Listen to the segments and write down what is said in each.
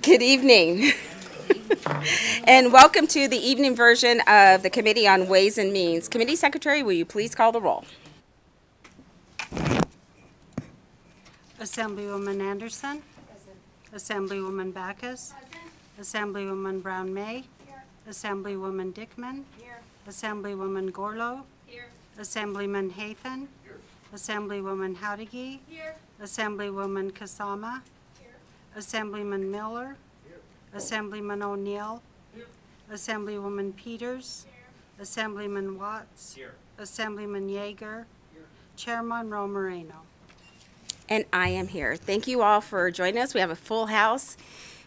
Good evening. And welcome to the evening version of the Committee on Ways and Means. Committee Secretary, will you please call the roll? Assemblywoman Anderson. Present. Assemblywoman Backus. Present. Assemblywoman Brown-May. Here. Assemblywoman Dickman. Here. Assemblywoman Gorlow. Here. Assemblyman Hafen. Here. Assemblywoman Howdigi. Here. Assemblywoman Kasama. Here. Assemblyman Miller. Here. Assemblyman O'Neill. Here. Assemblywoman Peters. Here. Assemblyman Watts. Here. Assemblyman Yeager. Here. Chair Monroe Moreno. And I am here. Thank you all for joining us. We have a full house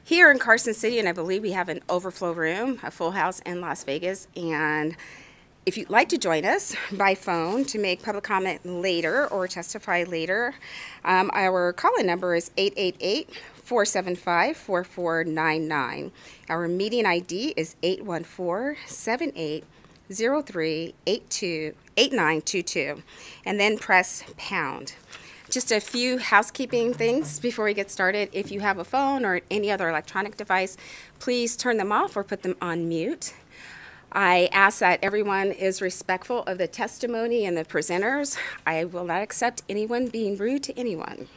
here in Carson City, and I believe we have an overflow room, a full house in Las Vegas. And if you'd like to join us by phone to make public comment later or testify later, our call-in number is 888-475-4499. Our meeting ID is 814-7803-8922, and then press pound. Just a few housekeeping things before we get started. If you have a phone or any other electronic device, please turn them off or put them on mute. I ask that everyone is respectful of the testimony and the presenters. I will not accept anyone being rude to anyone.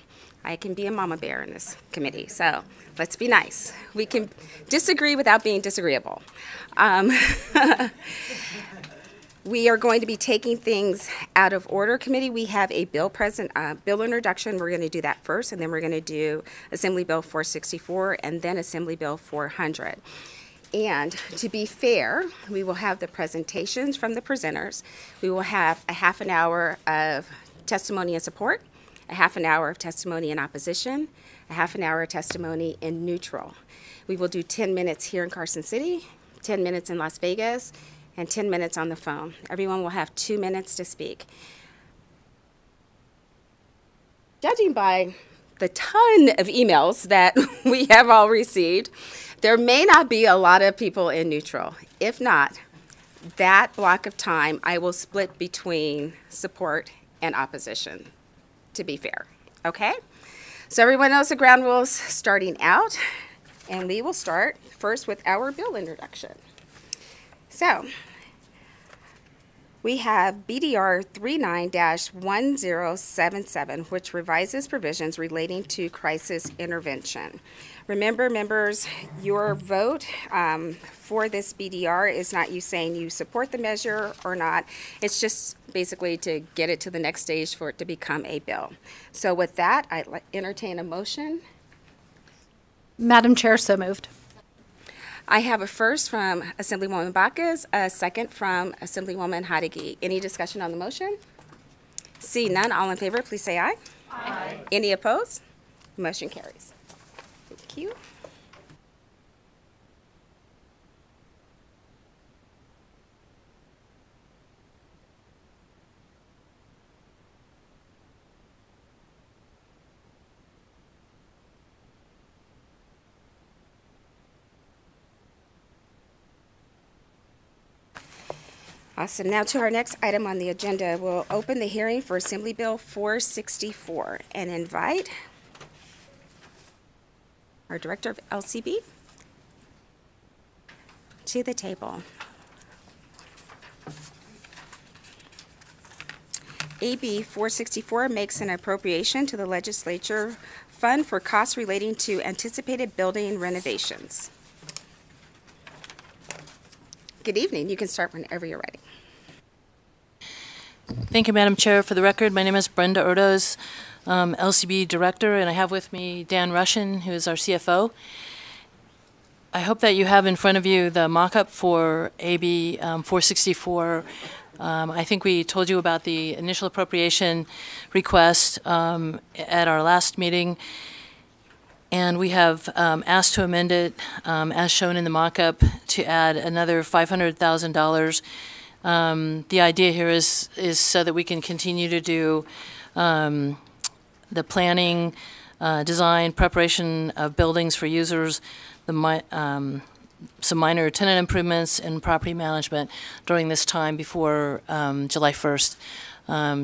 I can be a mama bear in this committee, so let's be nice. We can disagree without being disagreeable. We are going to be taking things out of order, committee. We have a bill introduction. We're going to do that first, and then we're going to do Assembly Bill 464 and then Assembly Bill 400. And to be fair, we will have the presentations from the presenters. We will have a half an hour of testimony in support, a half an hour of testimony in opposition, a half an hour of testimony in neutral. We will do 10 minutes here in Carson City, 10 minutes in Las Vegas, and 10 minutes on the phone. Everyone will have 2 minutes to speak. Judging by the ton of emails that we have all received, there may not be a lot of people in neutral. If not, that block of time I will split between support and opposition, to be fair, okay? So everyone knows the ground rules starting out, and we will start first with our bill introduction. So, we have BDR 39-1077, which revises provisions relating to crisis intervention. Remember, members, your vote for this BDR is not you saying you support the measure or not. It's just basically to get it to the next stage for it to become a bill. So with that, I entertain a motion. Madam Chair, so moved. I have a first from Assemblywoman Backus, a second from Assemblywoman Howdigi. Any discussion on the motion? See none, all in favor, please say aye. Aye. Any opposed? Motion carries. Thank you. Awesome. Now to our next item on the agenda. We'll open the hearing for Assembly Bill 464 and invite our Director of LCB to the table. AB 464 makes an appropriation to the Legislature Fund for costs relating to anticipated building renovations. Good evening. You can start whenever you're ready. Thank you, Madam Chair. For the record, my name is Brenda Erdos, LCB Director, and I have with me Dan Rushin, who is our CFO. I hope that you have in front of you the mock-up for AB 464. I think we told you about the initial appropriation request at our last meeting, and we have asked to amend it, as shown in the mock-up, to add another $500,000. The idea here is so that we can continue to do the planning, design, preparation of buildings for users, some minor tenant improvements, and property management during this time before July 1st.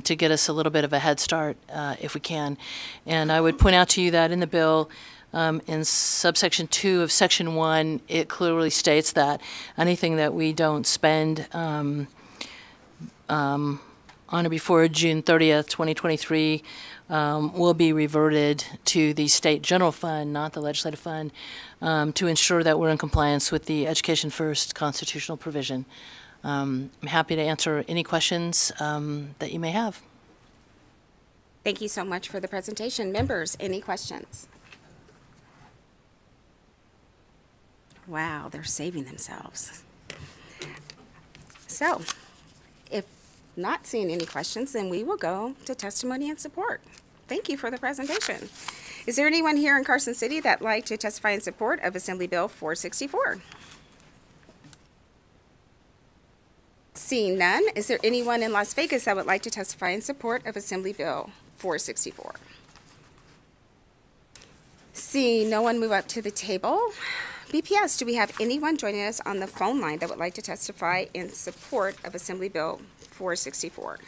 To get us a little bit of a head start if we can. And I would point out to you that in the bill, In subsection 2 of section 1, it clearly states that anything that we don't spend on or before June 30th, 2023, will be reverted to the state general fund, not the legislative fund, to ensure that we're in compliance with the Education First constitutional provision. I'm happy to answer any questions that you may have. Thank you so much for the presentation. Members, any questions? Wow, they're saving themselves. So, if not seeing any questions, then we will go to testimony and support. Thank you for the presentation. Is there anyone here in Carson City that'd like to testify in support of Assembly Bill 464? Seeing none, is there anyone in Las Vegas that would like to testify in support of Assembly Bill 464? Seeing no one move up to the table, BPS, do we have anyone joining us on the phone line that would like to testify in support of Assembly Bill 464?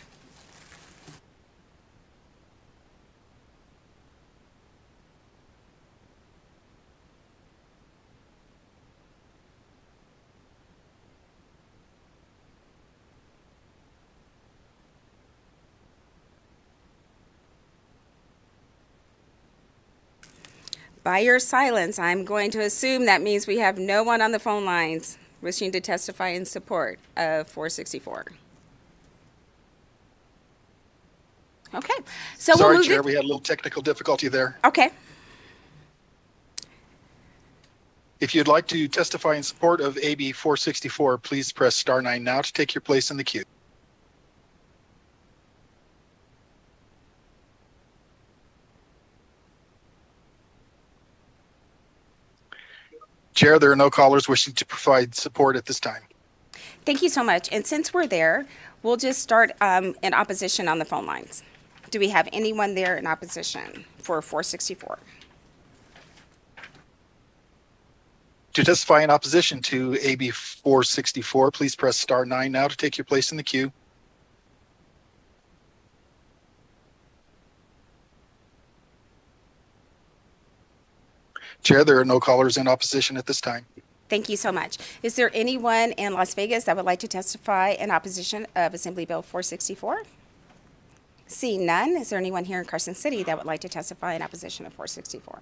By your silence, I'm going to assume that means we have no one on the phone lines wishing to testify in support of 464. Okay, so we'll Sorry, move Chair, we had a little technical difficulty there. Okay. If you'd like to testify in support of AB 464, please press *9 now to take your place in the queue. Chair, there are no callers wishing to provide support at this time. Thank you so much. And since we're there, we'll just start in opposition on the phone lines. Do we have anyone there in opposition for 464? To testify in opposition to AB 464, please press *9 now to take your place in the queue. Chair, there are no callers in opposition at this time. Thank you so much. Is there anyone in Las Vegas that would like to testify in opposition of Assembly Bill 464? Seeing none, is there anyone here in Carson City that would like to testify in opposition of 464?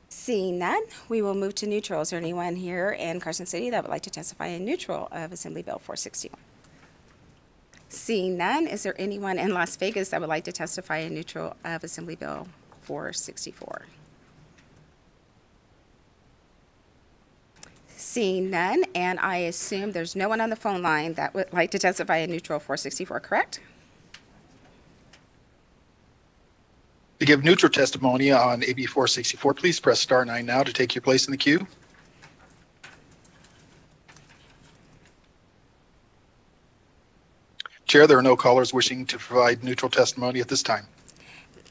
Seeing none, we will move to neutral. Is there anyone here in Carson City that would like to testify in neutral of Assembly Bill 461? Seeing none, is there anyone in Las Vegas that would like to testify in neutral of Assembly Bill 464? Seeing none, and I assume there's no one on the phone line that would like to testify in neutral 464, correct? To give neutral testimony on AB 464, please press *9 now to take your place in the queue. Chair, there are no callers wishing to provide neutral testimony at this time.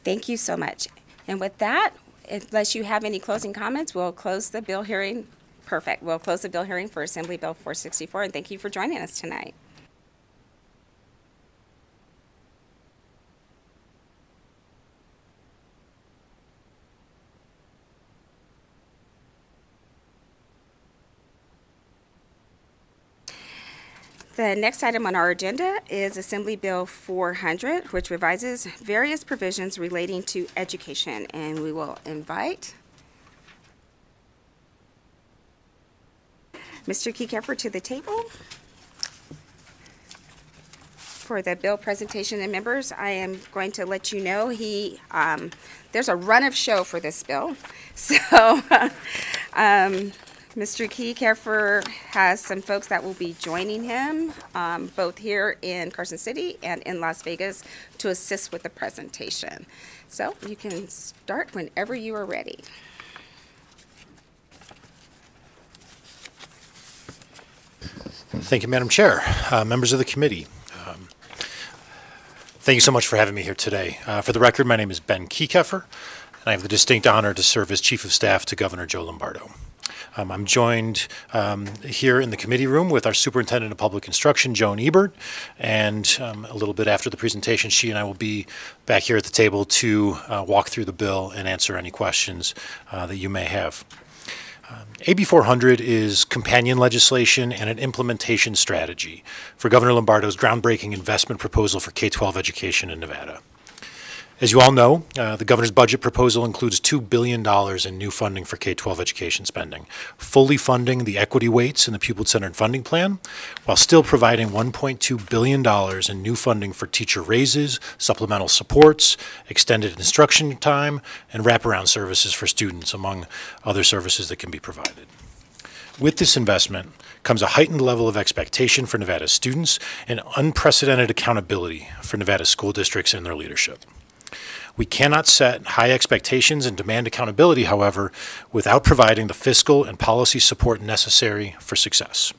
Thank you so much. And with that, unless you have any closing comments, we'll close the bill hearing. Perfect. We'll close the bill hearing for Assembly Bill 464, and thank you for joining us tonight. The next item on our agenda is Assembly Bill 400, which revises various provisions relating to education, and we will invite Mr. Kekeffer to the table for the bill presentation. And members, I am going to let you know there's a run of show for this bill. So Mr. Kekeffer has some folks that will be joining him, both here in Carson City and in Las Vegas, to assist with the presentation. So you can start whenever you are ready. Thank you, Madam Chair. Members of the committee, thank you so much for having me here today. For the record, my name is Ben Kekeffer, and I have the distinct honor to serve as Chief of Staff to Governor Joe Lombardo. I'm joined here in the committee room with our Superintendent of Public Instruction, Joan Ebert, and a little bit after the presentation, she and I will be back here at the table to walk through the bill and answer any questions that you may have. AB 400 is companion legislation and an implementation strategy for Governor Lombardo's groundbreaking investment proposal for K-12 education in Nevada. As you all know, the governor's budget proposal includes $2 billion in new funding for K-12 education spending, fully funding the equity weights in the pupil-centered funding plan, while still providing $1.2 billion in new funding for teacher raises, supplemental supports, extended instruction time, and wraparound services for students, among other services that can be provided. With this investment comes a heightened level of expectation for Nevada's students and unprecedented accountability for Nevada school districts and their leadership. We cannot set high expectations and demand accountability, however, without providing the fiscal and policy support necessary for success.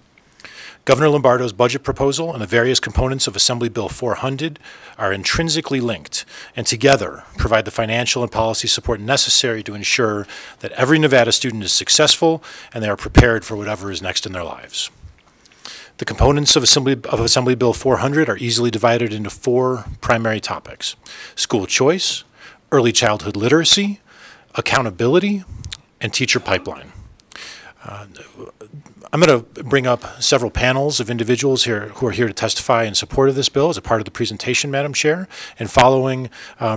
Governor Lombardo's budget proposal and the various components of Assembly Bill 400 are intrinsically linked and together provide the financial and policy support necessary to ensure that every Nevada student is successful and they are prepared for whatever is next in their lives. The components of Assembly Bill 400 are easily divided into 4 primary topics: school choice, early childhood literacy, accountability, and teacher pipeline. I'm going to bring up several panels of individuals here who are here to testify in support of this bill as a part of the presentation, Madam Chair. And following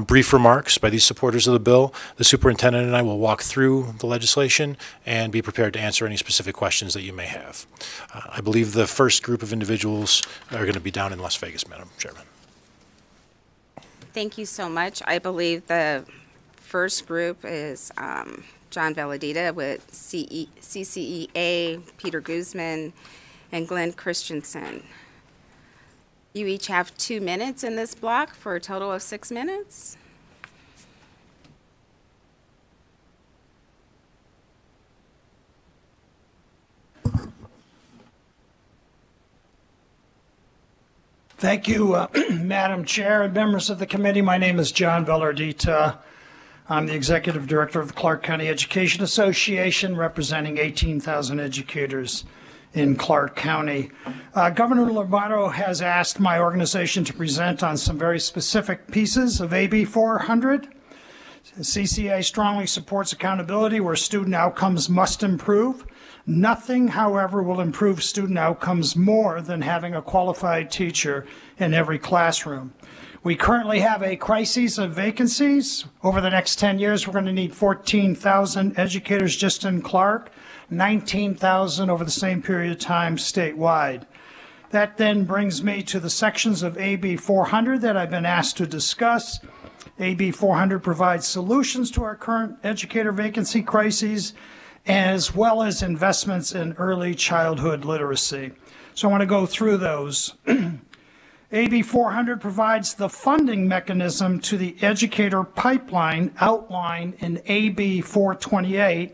brief remarks by these supporters of the bill, the superintendent and I will walk through the legislation and be prepared to answer any specific questions that you may have. I believe the first group of individuals are going to be down in Las Vegas, Madam Chairman. Thank you so much. I believe the first group is John Veladita with CCEA, Peter Guzman, and Glenn Christensen. You each have 2 minutes in this block for a total of 6 minutes. Thank you, Madam Chair and members of the committee. My name is John Velardita. I'm the Executive Director of the Clark County Education Association, representing 18,000 educators in Clark County. Governor Lombardo has asked my organization to present on some very specific pieces of AB 400. CCA strongly supports accountability where student outcomes must improve. Nothing, however, will improve student outcomes more than having a qualified teacher in every classroom. We currently have a crisis of vacancies. Over the next 10 years, we're going to need 14,000 educators just in Clark, 19,000 over the same period of time statewide. That then brings me to the sections of AB 400 that I've been asked to discuss. AB 400 provides solutions to our current educator vacancy crises, as well as investments in early childhood literacy. So I want to go through those. AB 400 provides the funding mechanism to the educator pipeline outlined in AB 428,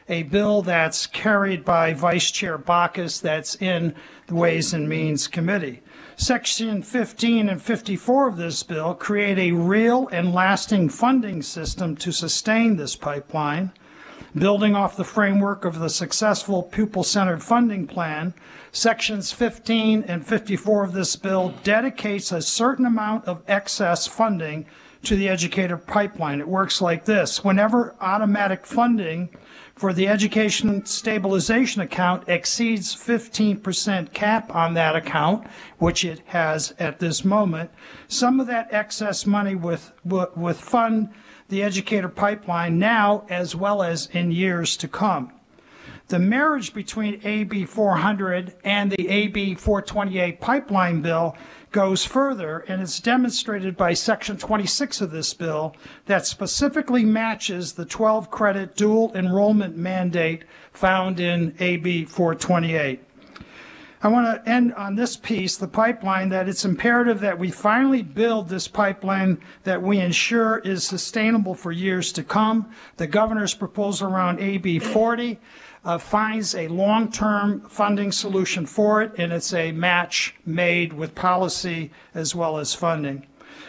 a bill that's carried by Vice Chair Bacchus that's in the Ways and Means Committee. Section 15 and 54 of this bill create a real and lasting funding system to sustain this pipeline. Building off the framework of the successful pupil-centered funding plan, Sections 15 and 54 of this bill dedicates a certain amount of excess funding to the educator pipeline. It works like this. Whenever automatic funding for the education stabilization account exceeds 15% cap on that account, which it has at this moment, some of that excess money would fund the educator pipeline now as well as in years to come. The marriage between AB 400 and the AB 428 pipeline bill goes further, and it's demonstrated by Section 26 of this bill that specifically matches the 12-credit dual enrollment mandate found in AB 428. I want to end on this piece, the pipeline, that it's imperative that we finally build this pipeline that we ensure is sustainable for years to come. The governor's proposal around AB 40 finds a long-term funding solution for it, and it's a match made with policy as well as funding.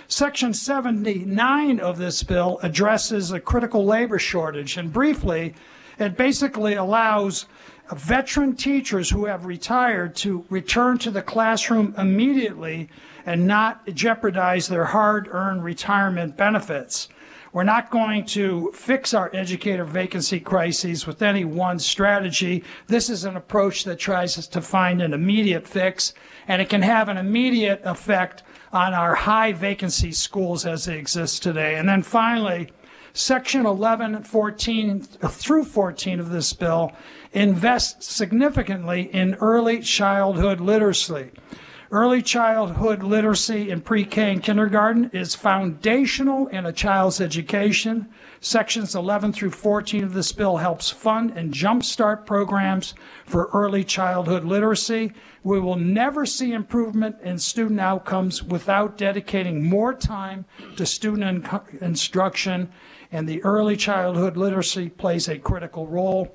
Section 79 of this bill addresses a critical labor shortage, and briefly, It basically allows veteran teachers who have retired to return to the classroom immediately and not jeopardize their hard-earned retirement benefits. We're not going to fix our educator vacancy crises with any one strategy. This is an approach that tries to find an immediate fix, and it can have an immediate effect on our high vacancy schools as they exist today. And then finally, Section 11, 14 through 14 of this bill invests significantly in early childhood literacy. Early childhood literacy in pre-K and kindergarten is foundational in a child's education. Sections 11 through 14 of this bill helps fund and jumpstart programs for early childhood literacy. We will never see improvement in student outcomes without dedicating more time to student instruction, and the early childhood literacy plays a critical role.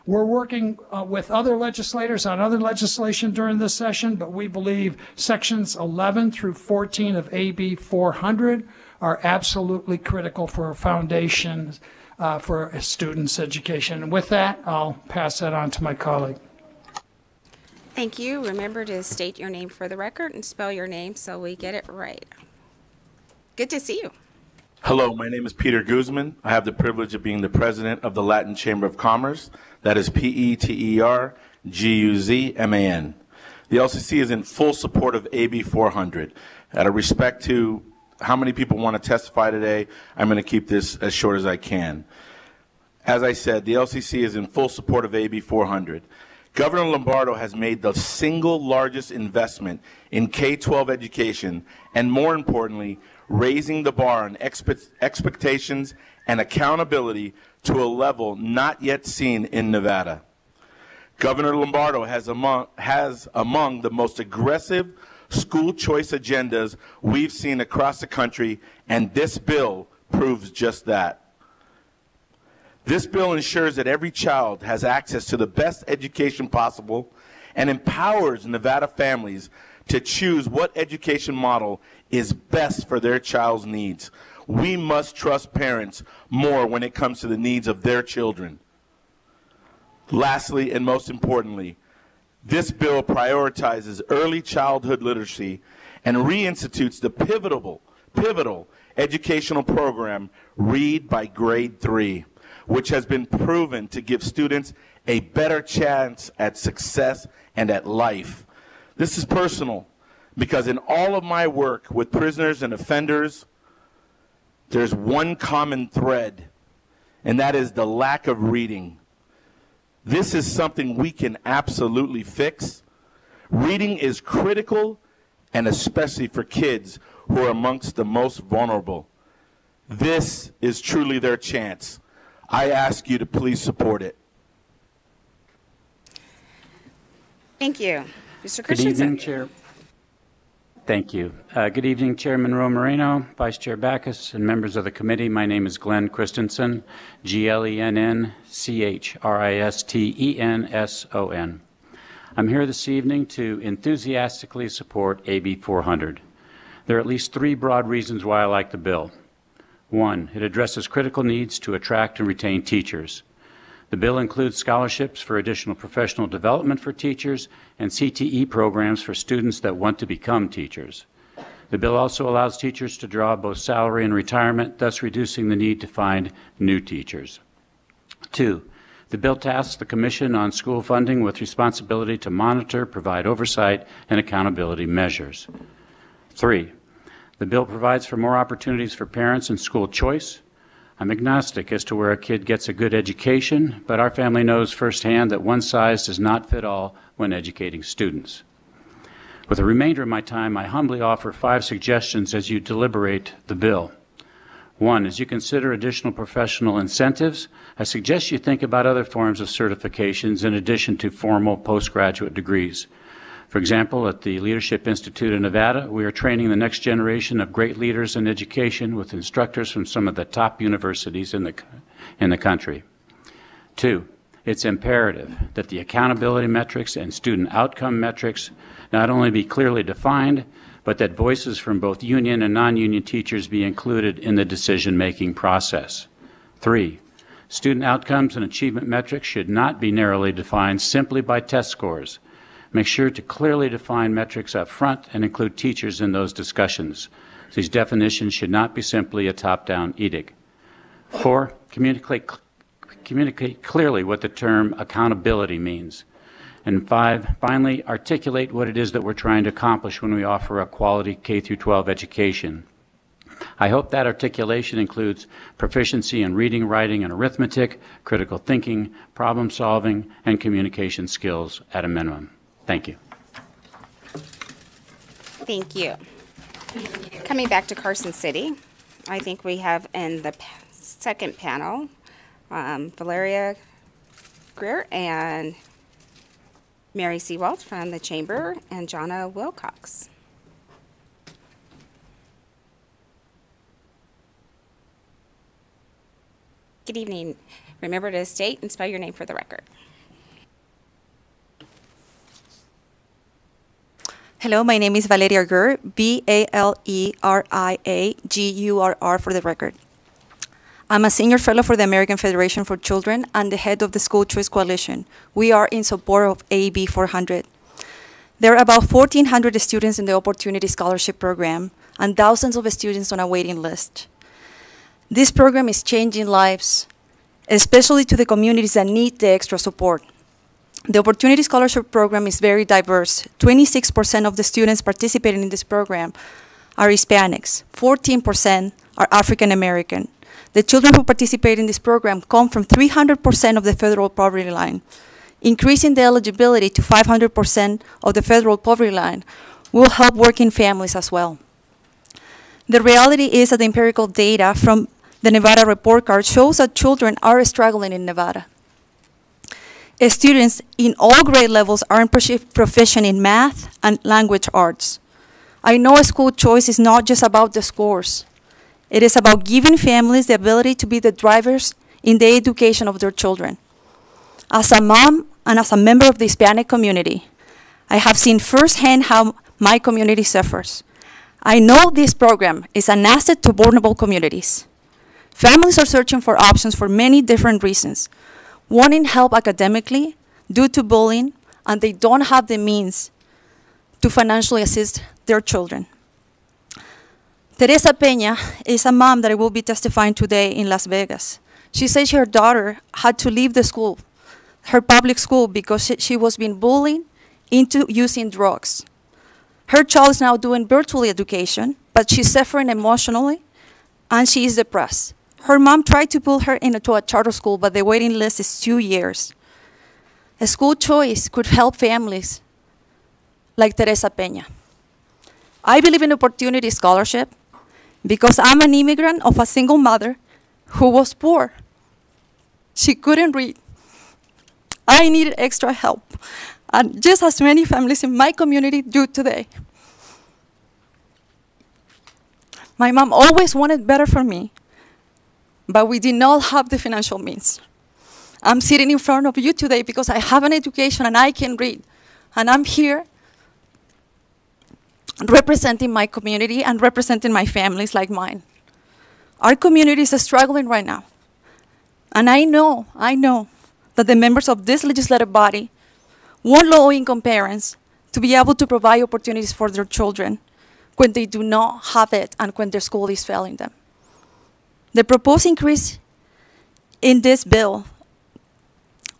We're working with other legislators on other legislation during this session, but we believe sections 11 through 14 of AB 400 are absolutely critical for a foundation for a student's education. And with that, I'll pass that on to my colleague. Thank you. Remember to state your name for the record and spell your name so we get it right. Good to see you. Hello, my name is Peter Guzman. I have the privilege of being the president of the Latin Chamber of Commerce. That is PETERGUZMAN. The LCC is in full support of AB 400. Out of respect to how many people want to testify today, I'm going to keep this as short as I can. As I said, the LCC is in full support of AB 400. Governor Lombardo has made the single largest investment in K-12 education, and more importantly, raising the bar on expectations and accountability to a level not yet seen in Nevada. Governor Lombardo has among the most aggressive school choice agendas we've seen across the country, and this bill proves just that. This bill ensures that every child has access to the best education possible and empowers Nevada families to choose what education model is best for their child's needs. We must trust parents more when it comes to the needs of their children. Lastly, and most importantly, this bill prioritizes early childhood literacy and reinstitutes the pivotal educational program Read by Grade 3, which has been proven to give students a better chance at success and at life. This is personal because in all of my work with prisoners and offenders, there's one common thread, and that is the lack of reading. This is something we can absolutely fix. Reading is critical, and especially for kids who are amongst the most vulnerable. This is truly their chance. I ask you to please support it. Thank you. Mr. Good Christensen. evening, Chair. Thank you. Good evening, Chairman Moreno, Vice Chair Backus, and members of the committee. My name is Glenn Christensen, GLENNCHRISTENSON. I'm here this evening to enthusiastically support AB 400. There are at least three broad reasons why I like the bill. One, it addresses critical needs to attract and retain teachers. The bill includes scholarships for additional professional development for teachers and CTE programs for students that want to become teachers. The bill also allows teachers to draw both salary and retirement, thus reducing the need to find new teachers. Two, the bill tasks the Commission on School Funding with responsibility to monitor, provide oversight, and accountability measures. Three, the bill provides for more opportunities for parents and school choice. I'm agnostic as to where a kid gets a good education, but our family knows firsthand that one size does not fit all when educating students. With the remainder of my time, I humbly offer 5 suggestions as you deliberate the bill. One, as you consider additional professional incentives, I suggest you think about other forms of certifications in addition to formal postgraduate degrees. For example, at the Leadership Institute in Nevada, we are training the next generation of great leaders in education with instructors from some of the top universities in the country. Two, it's imperative that the accountability metrics and student outcome metrics not only be clearly defined, but that voices from both union and non-union teachers be included in the decision-making process. Three, Student outcomes and achievement metrics should not be narrowly defined simply by test scores. Make sure to clearly define metrics up front and include teachers in those discussions. These definitions should not be simply a top-down edict. 4, communicate clearly what the term accountability means. And 5, finally, articulate what it is that we're trying to accomplish when we offer a quality K-12 education. I hope that articulation includes proficiency in reading, writing, and arithmetic, critical thinking, problem solving, and communication skills at a minimum. Thank you. Thank you. Coming back to Carson City, I think we have in the second panel, Valeria Greer and Mary Seawald from the Chamber and Jonna Wilcox. Good evening. Remember to state and spell your name for the record. Hello, my name is Valeria Gurr, Valeriagurr for the record. I'm a senior fellow for the American Federation for Children and the head of the School Choice Coalition. We are in support of AB 400. There are about 1,400 students in the Opportunity Scholarship Program and thousands of students on a waiting list. This program is changing lives, especially to the communities that need the extra support. The Opportunity Scholarship Program is very diverse. 26% of the students participating in this program are Hispanics. 14% are African American. The children who participate in this program come from 300% of the federal poverty line. Increasing the eligibility to 500% of the federal poverty line will help working families as well. The reality is that the empirical data from the Nevada report card shows that children are struggling in Nevada. Students in all grade levels aren't proficient in math and language arts. I know school choice is not just about the scores. It is about giving families the ability to be the drivers in the education of their children. As a mom and as a member of the Hispanic community, I have seen firsthand how my community suffers. I know this program is an asset to vulnerable communities. Families are searching for options for many different reasons, wanting help academically due to bullying, and they don't have the means to financially assist their children. Teresa Peña is a mom that I will be testifying today in Las Vegas. She says her daughter had to leave the school, her public school, because she was being bullied into using drugs. Her child is now doing virtual education, but she's suffering emotionally, and she is depressed. Her mom tried to pull her into a charter school, but the waiting list is 2 years. A school choice could help families like Teresa Peña. I believe in opportunity scholarship because I'm an immigrant of a single mother who was poor. She couldn't read. I needed extra help, and just as many families in my community do today. My mom always wanted better for me, but we did not have the financial means. I'm sitting in front of you today because I have an education and I can read, and I'm here representing my community and representing my families like mine. Our community is struggling right now, and I know that the members of this legislative body want low-income parents to be able to provide opportunities for their children when they do not have it and when their school is failing them. The proposed increase in this bill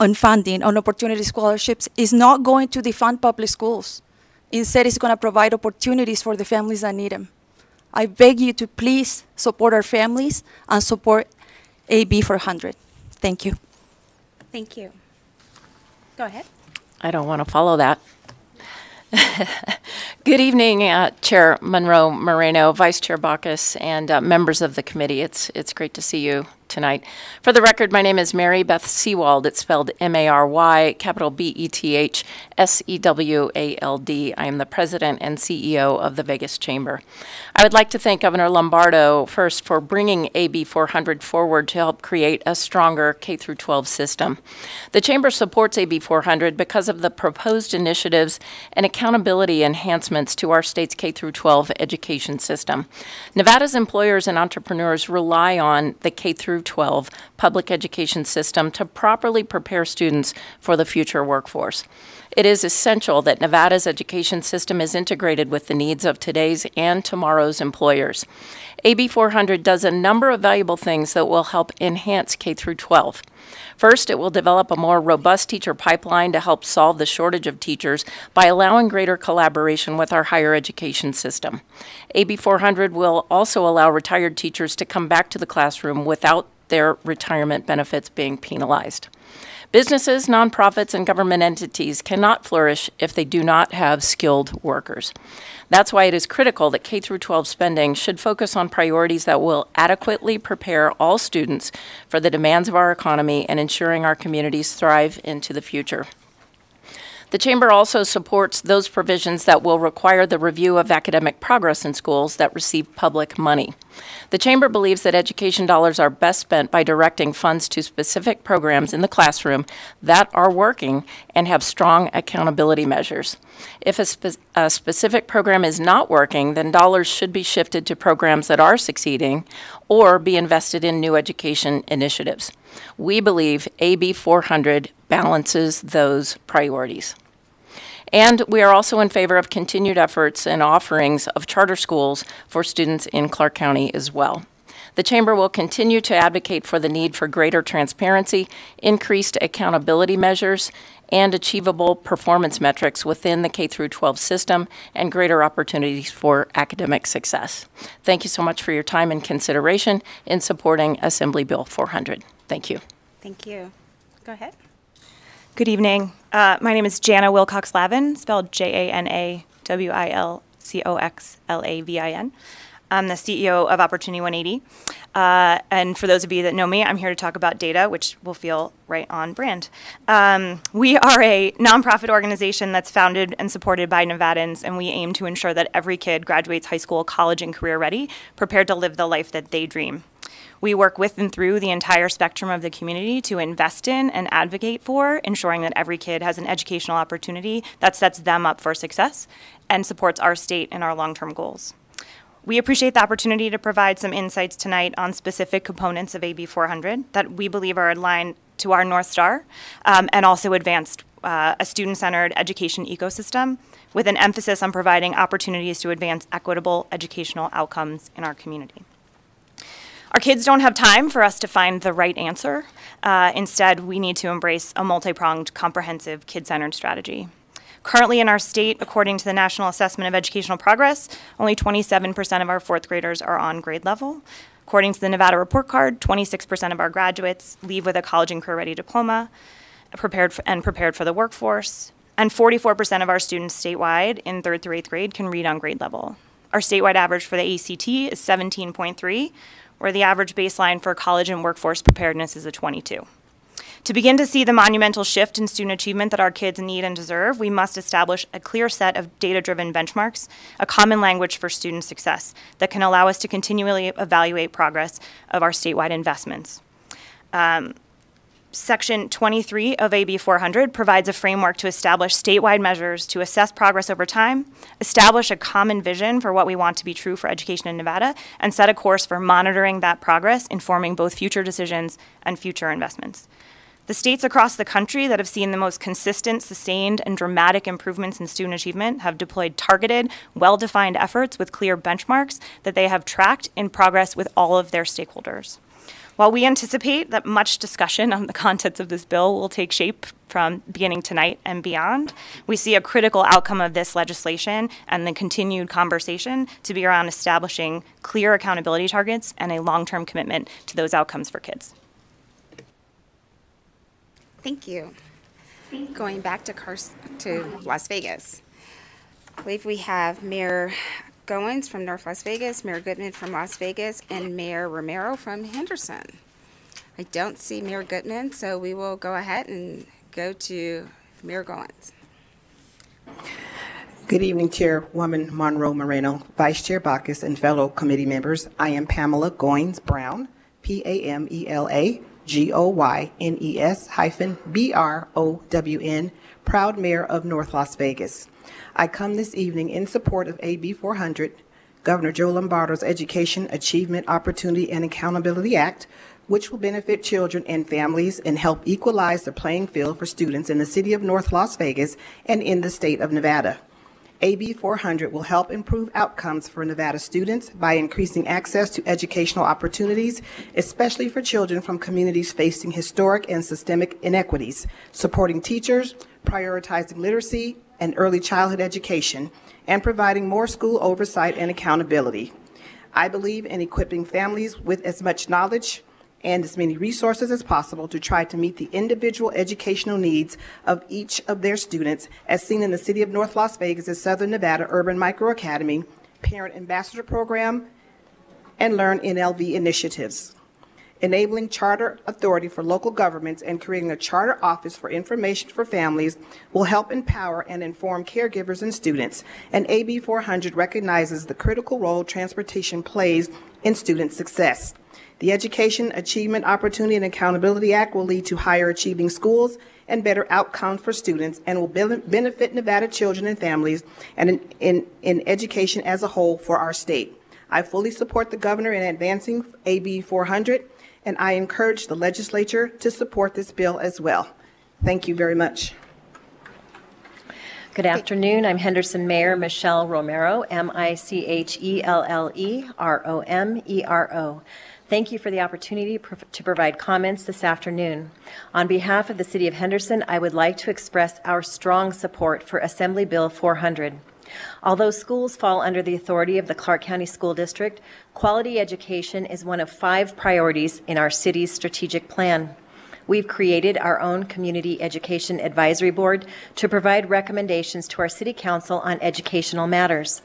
on funding on opportunity scholarships is not going to defund public schools. Instead, it's going to provide opportunities for the families that need them. I beg you to please support our families and support AB 400. Thank you. Thank you. Go ahead. I don't want to follow that. Good evening, Chair Monroe Moreno, Vice Chair Bacchus, and members of the committee. It's great to see you tonight. For the record, my name is Mary Beth Seawald. It's spelled M-A-R-Y, capital B-E-T-H-S-E-W-A-L-D. I am the President and CEO of the Vegas Chamber. I would like to thank Governor Lombardo first for bringing AB 400 forward to help create a stronger K-12 system. The Chamber supports AB 400 because of the proposed initiatives and accountability enhancements to our state's K-12 education system. Nevada's employers and entrepreneurs rely on the K-12 through 12 public education system to properly prepare students for the future workforce. It is essential that Nevada's education system is integrated with the needs of today's and tomorrow's employers. AB 400 does a number of valuable things that will help enhance K through 12. First, it will develop a more robust teacher pipeline to help solve the shortage of teachers by allowing greater collaboration with our higher education system. AB 400 will also allow retired teachers to come back to the classroom without their retirement benefits being penalized. Businesses, nonprofits, and government entities cannot flourish if they do not have skilled workers. That's why it is critical that K through 12 spending should focus on priorities that will adequately prepare all students for the demands of our economy and ensuring our communities thrive into the future. The Chamber also supports those provisions that will require the review of academic progress in schools that receive public money. The Chamber believes that education dollars are best spent by directing funds to specific programs in the classroom that are working and have strong accountability measures. If a specific program is not working, then dollars should be shifted to programs that are succeeding or be invested in new education initiatives. We believe AB 400 balances those priorities. And we are also in favor of continued efforts and offerings of charter schools for students in Clark County as well. The Chamber will continue to advocate for the need for greater transparency, increased accountability measures, and achievable performance metrics within the K through 12 system and greater opportunities for academic success. Thank you so much for your time and consideration in supporting Assembly Bill 400. Thank you. Thank you. Go ahead. Good evening. My name is Jana Wilcox-Lavin, spelled Janawilcoxlavin. I'm the CEO of Opportunity 180. And for those of you that know me, I'm here to talk about data, which will feel right on brand. We are a nonprofit organization that's founded and supported by Nevadans, and we aim to ensure that every kid graduates high school, college, and career ready, prepared to live the life that they dream. We work with and through the entire spectrum of the community to invest in and advocate for ensuring that every kid has an educational opportunity that sets them up for success and supports our state and our long-term goals. We appreciate the opportunity to provide some insights tonight on specific components of AB 400 that we believe are aligned to our North Star and also advanced a student-centered education ecosystem with an emphasis on providing opportunities to advance equitable educational outcomes in our community. Our kids don't have time for us to find the right answer. Instead, we need to embrace a multi-pronged, comprehensive, kid-centered strategy. Currently in our state, according to the National Assessment of Educational Progress, only 27% of our fourth graders are on grade level. According to the Nevada Report Card, 26% of our graduates leave with a college and career-ready diploma, prepared for the workforce, and 44% of our students statewide in 3rd through 8th grade can read on grade level. Our statewide average for the ACT is 17.3, where the average baseline for college and workforce preparedness is a 22. To begin to see the monumental shift in student achievement that our kids need and deserve, we must establish a clear set of data-driven benchmarks, a common language for student success that can allow us to continually evaluate progress of our statewide investments. Section 23 of AB 400 provides a framework to establish statewide measures to assess progress over time, establish a common vision for what we want to be true for education in Nevada, and set a course for monitoring that progress, informing both future decisions and future investments. The states across the country that have seen the most consistent, sustained, and dramatic improvements in student achievement have deployed targeted, well-defined efforts with clear benchmarks that they have tracked in progress with all of their stakeholders. While we anticipate that much discussion on the contents of this bill will take shape from beginning tonight and beyond, we see a critical outcome of this legislation and the continued conversation to be around establishing clear accountability targets and a long-term commitment to those outcomes for kids. Thank you. Going back to Las Vegas. I believe we have Mayor Goins from North Las Vegas, Mayor Goodman from Las Vegas, and Mayor Romero from Henderson. I don't see Mayor Goodman, so we will go ahead and go to Mayor Goins. Good evening, Chairwoman Monroe Moreno, Vice Chair Bacchus, and fellow committee members. I am Pamela Goins Brown, PAMELAGOYNES-BROWN, proud Mayor of North Las Vegas. I come this evening in support of AB 400, Governor Joe Lombardo's Education Achievement Opportunity and Accountability Act, which will benefit children and families and help equalize the playing field for students in the city of North Las Vegas and in the state of Nevada. AB 400 will help improve outcomes for Nevada students by increasing access to educational opportunities, especially for children from communities facing historic and systemic inequities, supporting teachers, prioritizing literacy and early childhood education, and providing more school oversight and accountability. I believe in equipping families with as much knowledge and as many resources as possible to try to meet the individual educational needs of each of their students, as seen in the City of North Las Vegas' Southern Nevada Urban Micro Academy, Parent Ambassador Program, and Learn NLV initiatives. Enabling charter authority for local governments and creating a charter office for information for families will help empower and inform caregivers and students, and AB 400 recognizes the critical role transportation plays in student success. The Education, Achievement, Opportunity, and Accountability Act will lead to higher achieving schools and better outcomes for students and will benefit Nevada children and families and in education as a whole for our state. I fully support the governor in advancing AB 400, and I encourage the legislature to support this bill as well. Thank you very much. Good afternoon. I'm Henderson Mayor Michelle Romero, MICHELLEROMERO. Thank you for the opportunity to provide comments this afternoon. On behalf of the City of Henderson, I would like to express our strong support for Assembly Bill 400. Although schools fall under the authority of the Clark County School District, quality education is one of 5 priorities in our city's strategic plan. We've created our own Community Education Advisory Board to provide recommendations to our City Council on educational matters.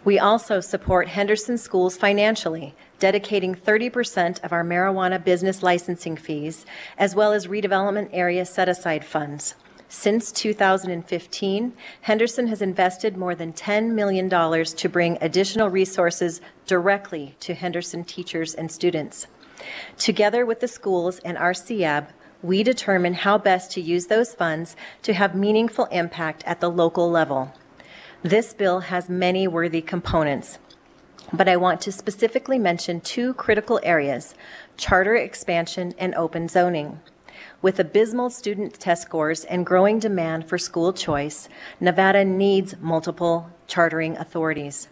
We also support Henderson schools financially, dedicating 30% of our marijuana business licensing fees, as well as redevelopment area set-aside funds. Since 2015, Henderson has invested more than $10 million to bring additional resources directly to Henderson teachers and students. Together with the schools and our CIAB, we determine how best to use those funds to have meaningful impact at the local level. This bill has many worthy components, but I want to specifically mention 2 critical areas: charter expansion and open zoning. With abysmal student test scores and growing demand for school choice, Nevada needs multiple chartering authorities.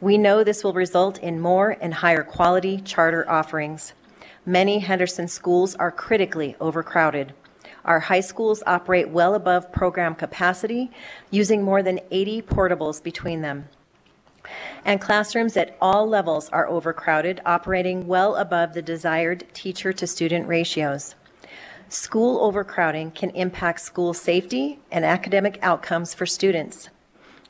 We know this will result in more and higher quality charter offerings. Many Henderson schools are critically overcrowded. Our high schools operate well above program capacity, using more than 80 portables between them. And classrooms at all levels are overcrowded, operating well above the desired teacher-to-student ratios. School overcrowding can impact school safety and academic outcomes for students.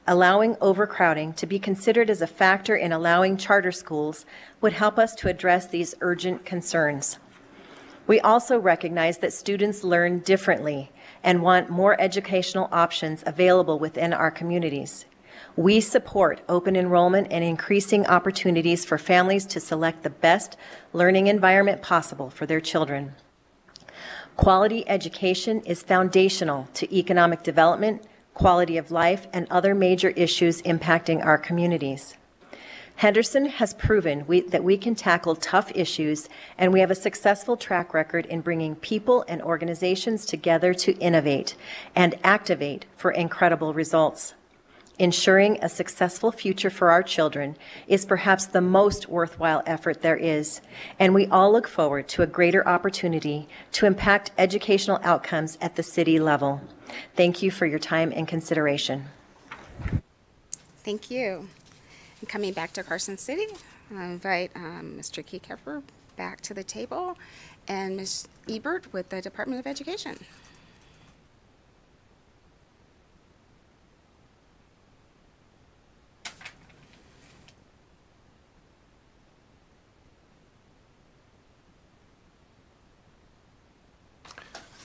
Allowing overcrowding to be considered as a factor in allowing charter schools would help us to address these urgent concerns. We also recognize that students learn differently and want more educational options available within our communities. We support open enrollment and increasing opportunities for families to select the best learning environment possible for their children. Quality education is foundational to economic development, quality of life, and other major issues impacting our communities. Henderson has proven that we can tackle tough issues, and we have a successful track record in bringing people and organizations together to innovate and activate for incredible results. Ensuring a successful future for our children is perhaps the most worthwhile effort there is, and we all look forward to a greater opportunity to impact educational outcomes at the city level. Thank you for your time and consideration. Thank you. And coming back to Carson City, I invite Mr. Keykefer back to the table and Ms. Ebert with the Department of Education.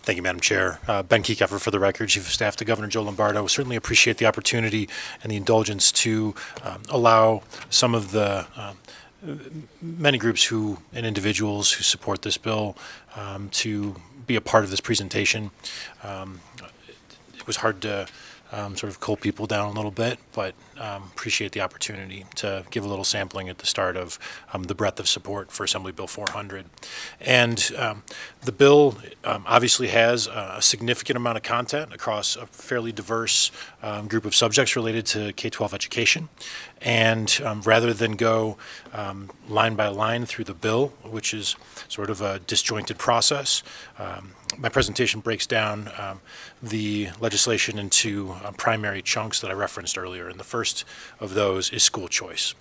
Thank you, Madam Chair. Ben Keykefer for the record, Chief of Staff to Governor Joe Lombardo. Certainly appreciate the opportunity and the indulgence to allow some of the many groups and individuals who support this bill to be a part of this presentation. It was hard to sort of cool people down a little bit, but appreciate the opportunity to give a little sampling at the start of the breadth of support for Assembly Bill 400. And the bill obviously has a significant amount of content across a fairly diverse group of subjects related to K-12 education. And rather than go line by line through the bill, which is sort of a disjointed process, my presentation breaks down the legislation into primary chunks that I referenced earlier, and the first of those is school choice.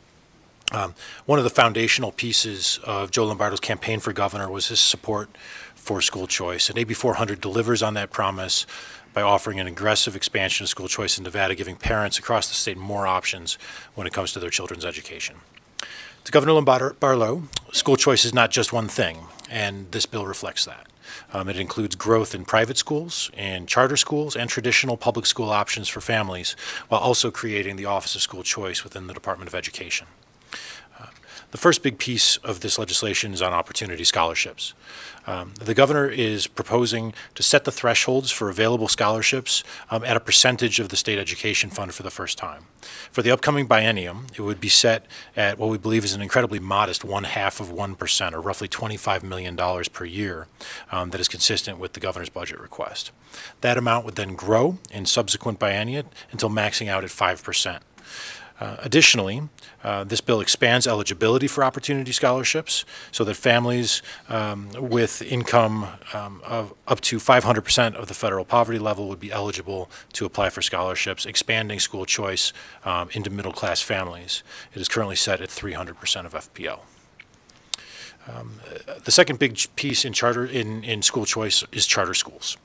One of the foundational pieces of Joe Lombardo's campaign for governor was his support for school choice, and AB 400 delivers on that promise by offering an aggressive expansion of school choice in Nevada, giving parents across the state more options when it comes to their children's education. To Governor Lombardo, school choice is not just one thing, and this bill reflects that. It includes growth in private schools, in charter schools, and traditional public school options for families, while also creating the Office of School Choice within the Department of Education. The first big piece of this legislation is on opportunity scholarships. The governor is proposing to set the thresholds for available scholarships at a percentage of the state education fund for the first time. For the upcoming biennium, it would be set at what we believe is an incredibly modest 0.5%, or roughly $25 million per year, that is consistent with the governor's budget request. That amount would then grow in subsequent biennia until maxing out at 5%. Additionally, this bill expands eligibility for opportunity scholarships so that families with income of up to 500% of the federal poverty level would be eligible to apply for scholarships, expanding school choice into middle-class families. It is currently set at 300% of FPL. The second big piece in school choice is charter schools.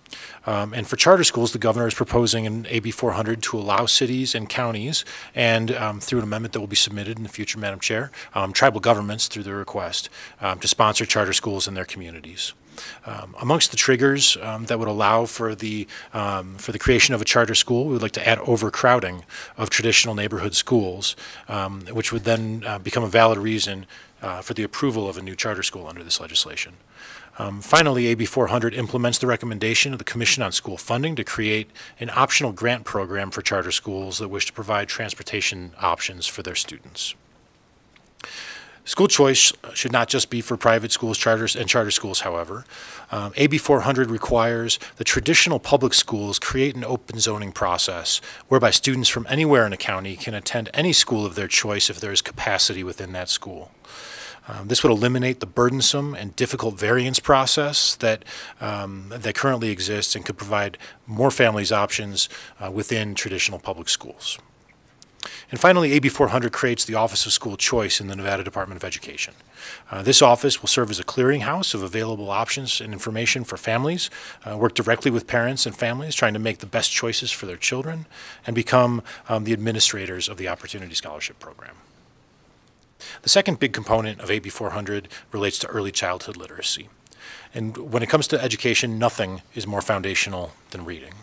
And for charter schools, the governor is proposing in AB 400 to allow cities and counties, and through an amendment that will be submitted in the future, Madam Chair, tribal governments through their request to sponsor charter schools in their communities. Amongst the triggers that would allow for the creation of a charter school, we would like to add overcrowding of traditional neighborhood schools, which would then become a valid reason for the approval of a new charter school under this legislation. Finally, AB 400 implements the recommendation of the Commission on School Funding to create an optional grant program for charter schools that wish to provide transportation options for their students. School choice should not just be for private schools, charters, and charter schools, however. AB 400 requires that traditional public schools create an open zoning process whereby students from anywhere in a county can attend any school of their choice if there is capacity within that school. This would eliminate the burdensome and difficult variance process that currently exists and could provide more families options within traditional public schools. And finally, AB 400 creates the Office of School Choice in the Nevada Department of Education. This office will serve as a clearinghouse of available options and information for families, work directly with parents and families trying to make the best choices for their children, and become the administrators of the Opportunity Scholarship Program. The second big component of AB 400 relates to early childhood literacy. And when it comes to education, nothing is more foundational than reading.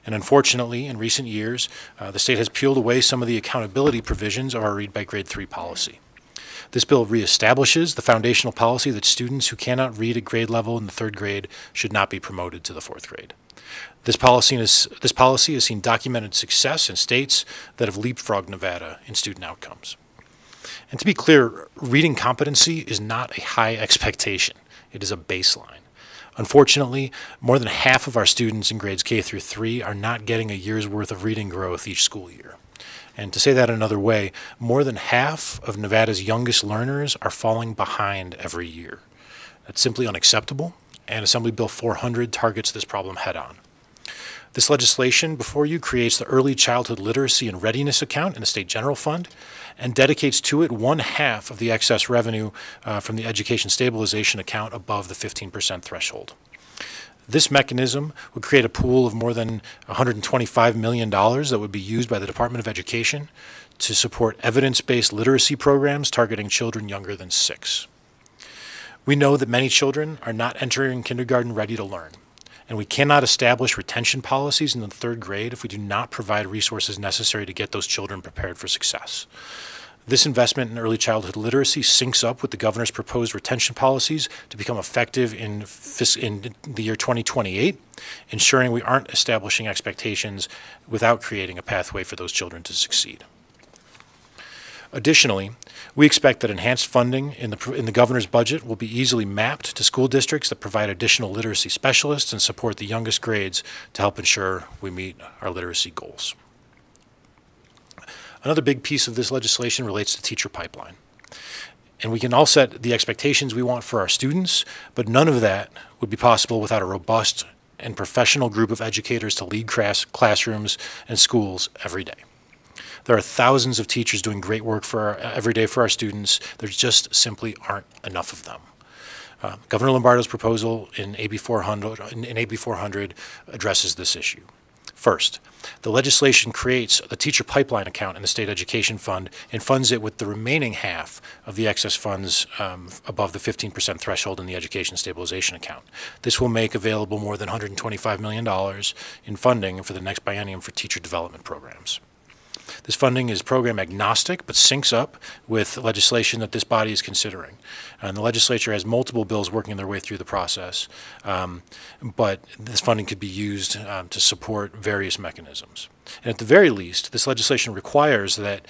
And unfortunately, in recent years, the state has peeled away some of the accountability provisions of our Read by Grade 3 policy. This bill reestablishes the foundational policy that students who cannot read at grade level in the 3rd grade should not be promoted to the 4th grade. This policy has seen documented success in states that have leapfrogged Nevada in student outcomes. And to be clear, reading competency is not a high expectation. It is a baseline. Unfortunately, more than half of our students in grades K through 3 are not getting a year's worth of reading growth each school year. And to say that another way, more than half of Nevada's youngest learners are falling behind every year. That's simply unacceptable, and Assembly Bill 400 targets this problem head-on. This legislation before you creates the Early Childhood Literacy and Readiness Account in the State General Fund and dedicates to it 1/2 of the excess revenue from the Education Stabilization Account above the 15% threshold. This mechanism would create a pool of more than $125 million that would be used by the Department of Education to support evidence-based literacy programs targeting children younger than 6. We know that many children are not entering kindergarten ready to learn, and we cannot establish retention policies in the 3rd grade if we do not provide resources necessary to get those children prepared for success. This investment in early childhood literacy syncs up with the governor's proposed retention policies to become effective in the year 2028, ensuring we aren't establishing expectations without creating a pathway for those children to succeed. Additionally, we expect that enhanced funding in the governor's budget will be easily mapped to school districts that provide additional literacy specialists and support the youngest grades to help ensure we meet our literacy goals. Another big piece of this legislation relates to teacher pipeline. And we can all set the expectations we want for our students, but none of that would be possible without a robust and professional group of educators to lead classrooms and schools every day. There are thousands of teachers doing great work every day for our students. There just simply aren't enough of them. Governor Lombardo's proposal in AB 400 addresses this issue. First, the legislation creates the teacher pipeline account in the State Education Fund and funds it with the remaining half of the excess funds above the 15% threshold in the Education Stabilization Account. This will make available more than $125 million in funding for the next biennium for teacher development programs. This funding is program agnostic, but syncs up with legislation that this body is considering. And the legislature has multiple bills working their way through the process, but this funding could be used to support various mechanisms. And at the very least, this legislation requires that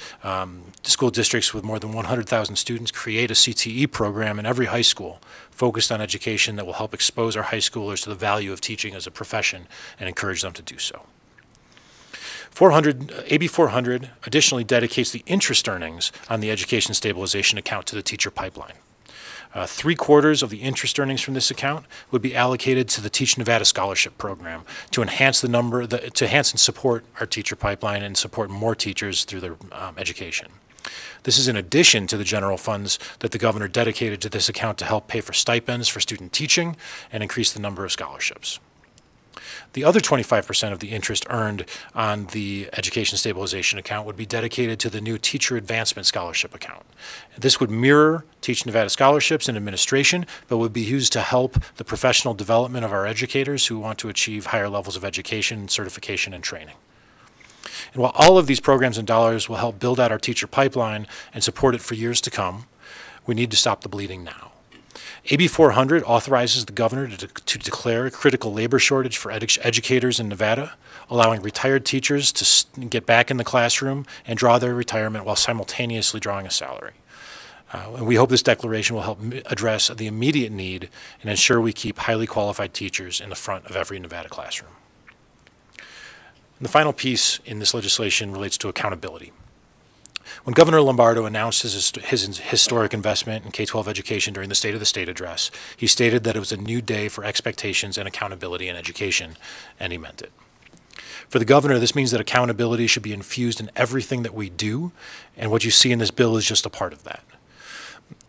school districts with more than 100,000 students create a CTE program in every high school focused on education that will help expose our high schoolers to the value of teaching as a profession and encourage them to do so. AB 400 additionally dedicates the interest earnings on the Education Stabilization Account to the teacher pipeline. 3/4 of the interest earnings from this account would be allocated to the Teach Nevada Scholarship Program to enhance and support our teacher pipeline and support more teachers through their education. This is in addition to the general funds that the governor dedicated to this account to help pay for stipends for student teaching and increase the number of scholarships. The other 25% of the interest earned on the Education Stabilization Account would be dedicated to the new Teacher Advancement Scholarship Account. This would mirror Teach Nevada scholarships and administration, but would be used to help the professional development of our educators who want to achieve higher levels of education, certification, and training. And while all of these programs and dollars will help build out our teacher pipeline and support it for years to come, we need to stop the bleeding now. AB 400 authorizes the governor to declare a critical labor shortage for educators in Nevada, allowing retired teachers to get back in the classroom and draw their retirement while simultaneously drawing a salary. And we hope this declaration will help address the immediate need and ensure we keep highly qualified teachers in the front of every Nevada classroom. And the final piece in this legislation relates to accountability. When Governor Lombardo announced his historic investment in K-12 education during the State of the State address, he stated that it was a new day for expectations and accountability in education, and he meant it. For the governor, this means that accountability should be infused in everything that we do, and what you see in this bill is just a part of that.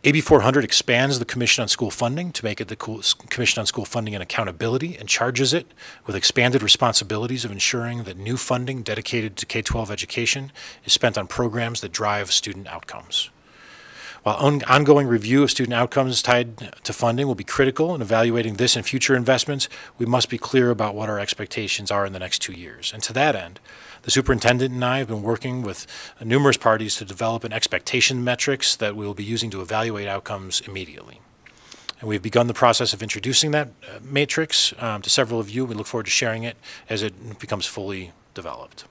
AB 400 expands the Commission on School Funding to make it the Commission on School Funding and Accountability and charges it with expanded responsibilities of ensuring that new funding dedicated to K-12 education is spent on programs that drive student outcomes. While ongoing review of student outcomes tied to funding will be critical in evaluating this and future investments, we must be clear about what our expectations are in the next 2 years. And to that end, the superintendent and I have been working with numerous parties to develop an expectation metrics that we will be using to evaluate outcomes immediately. And we've begun the process of introducing that matrix to several of you. We look forward to sharing it as it becomes fully developed.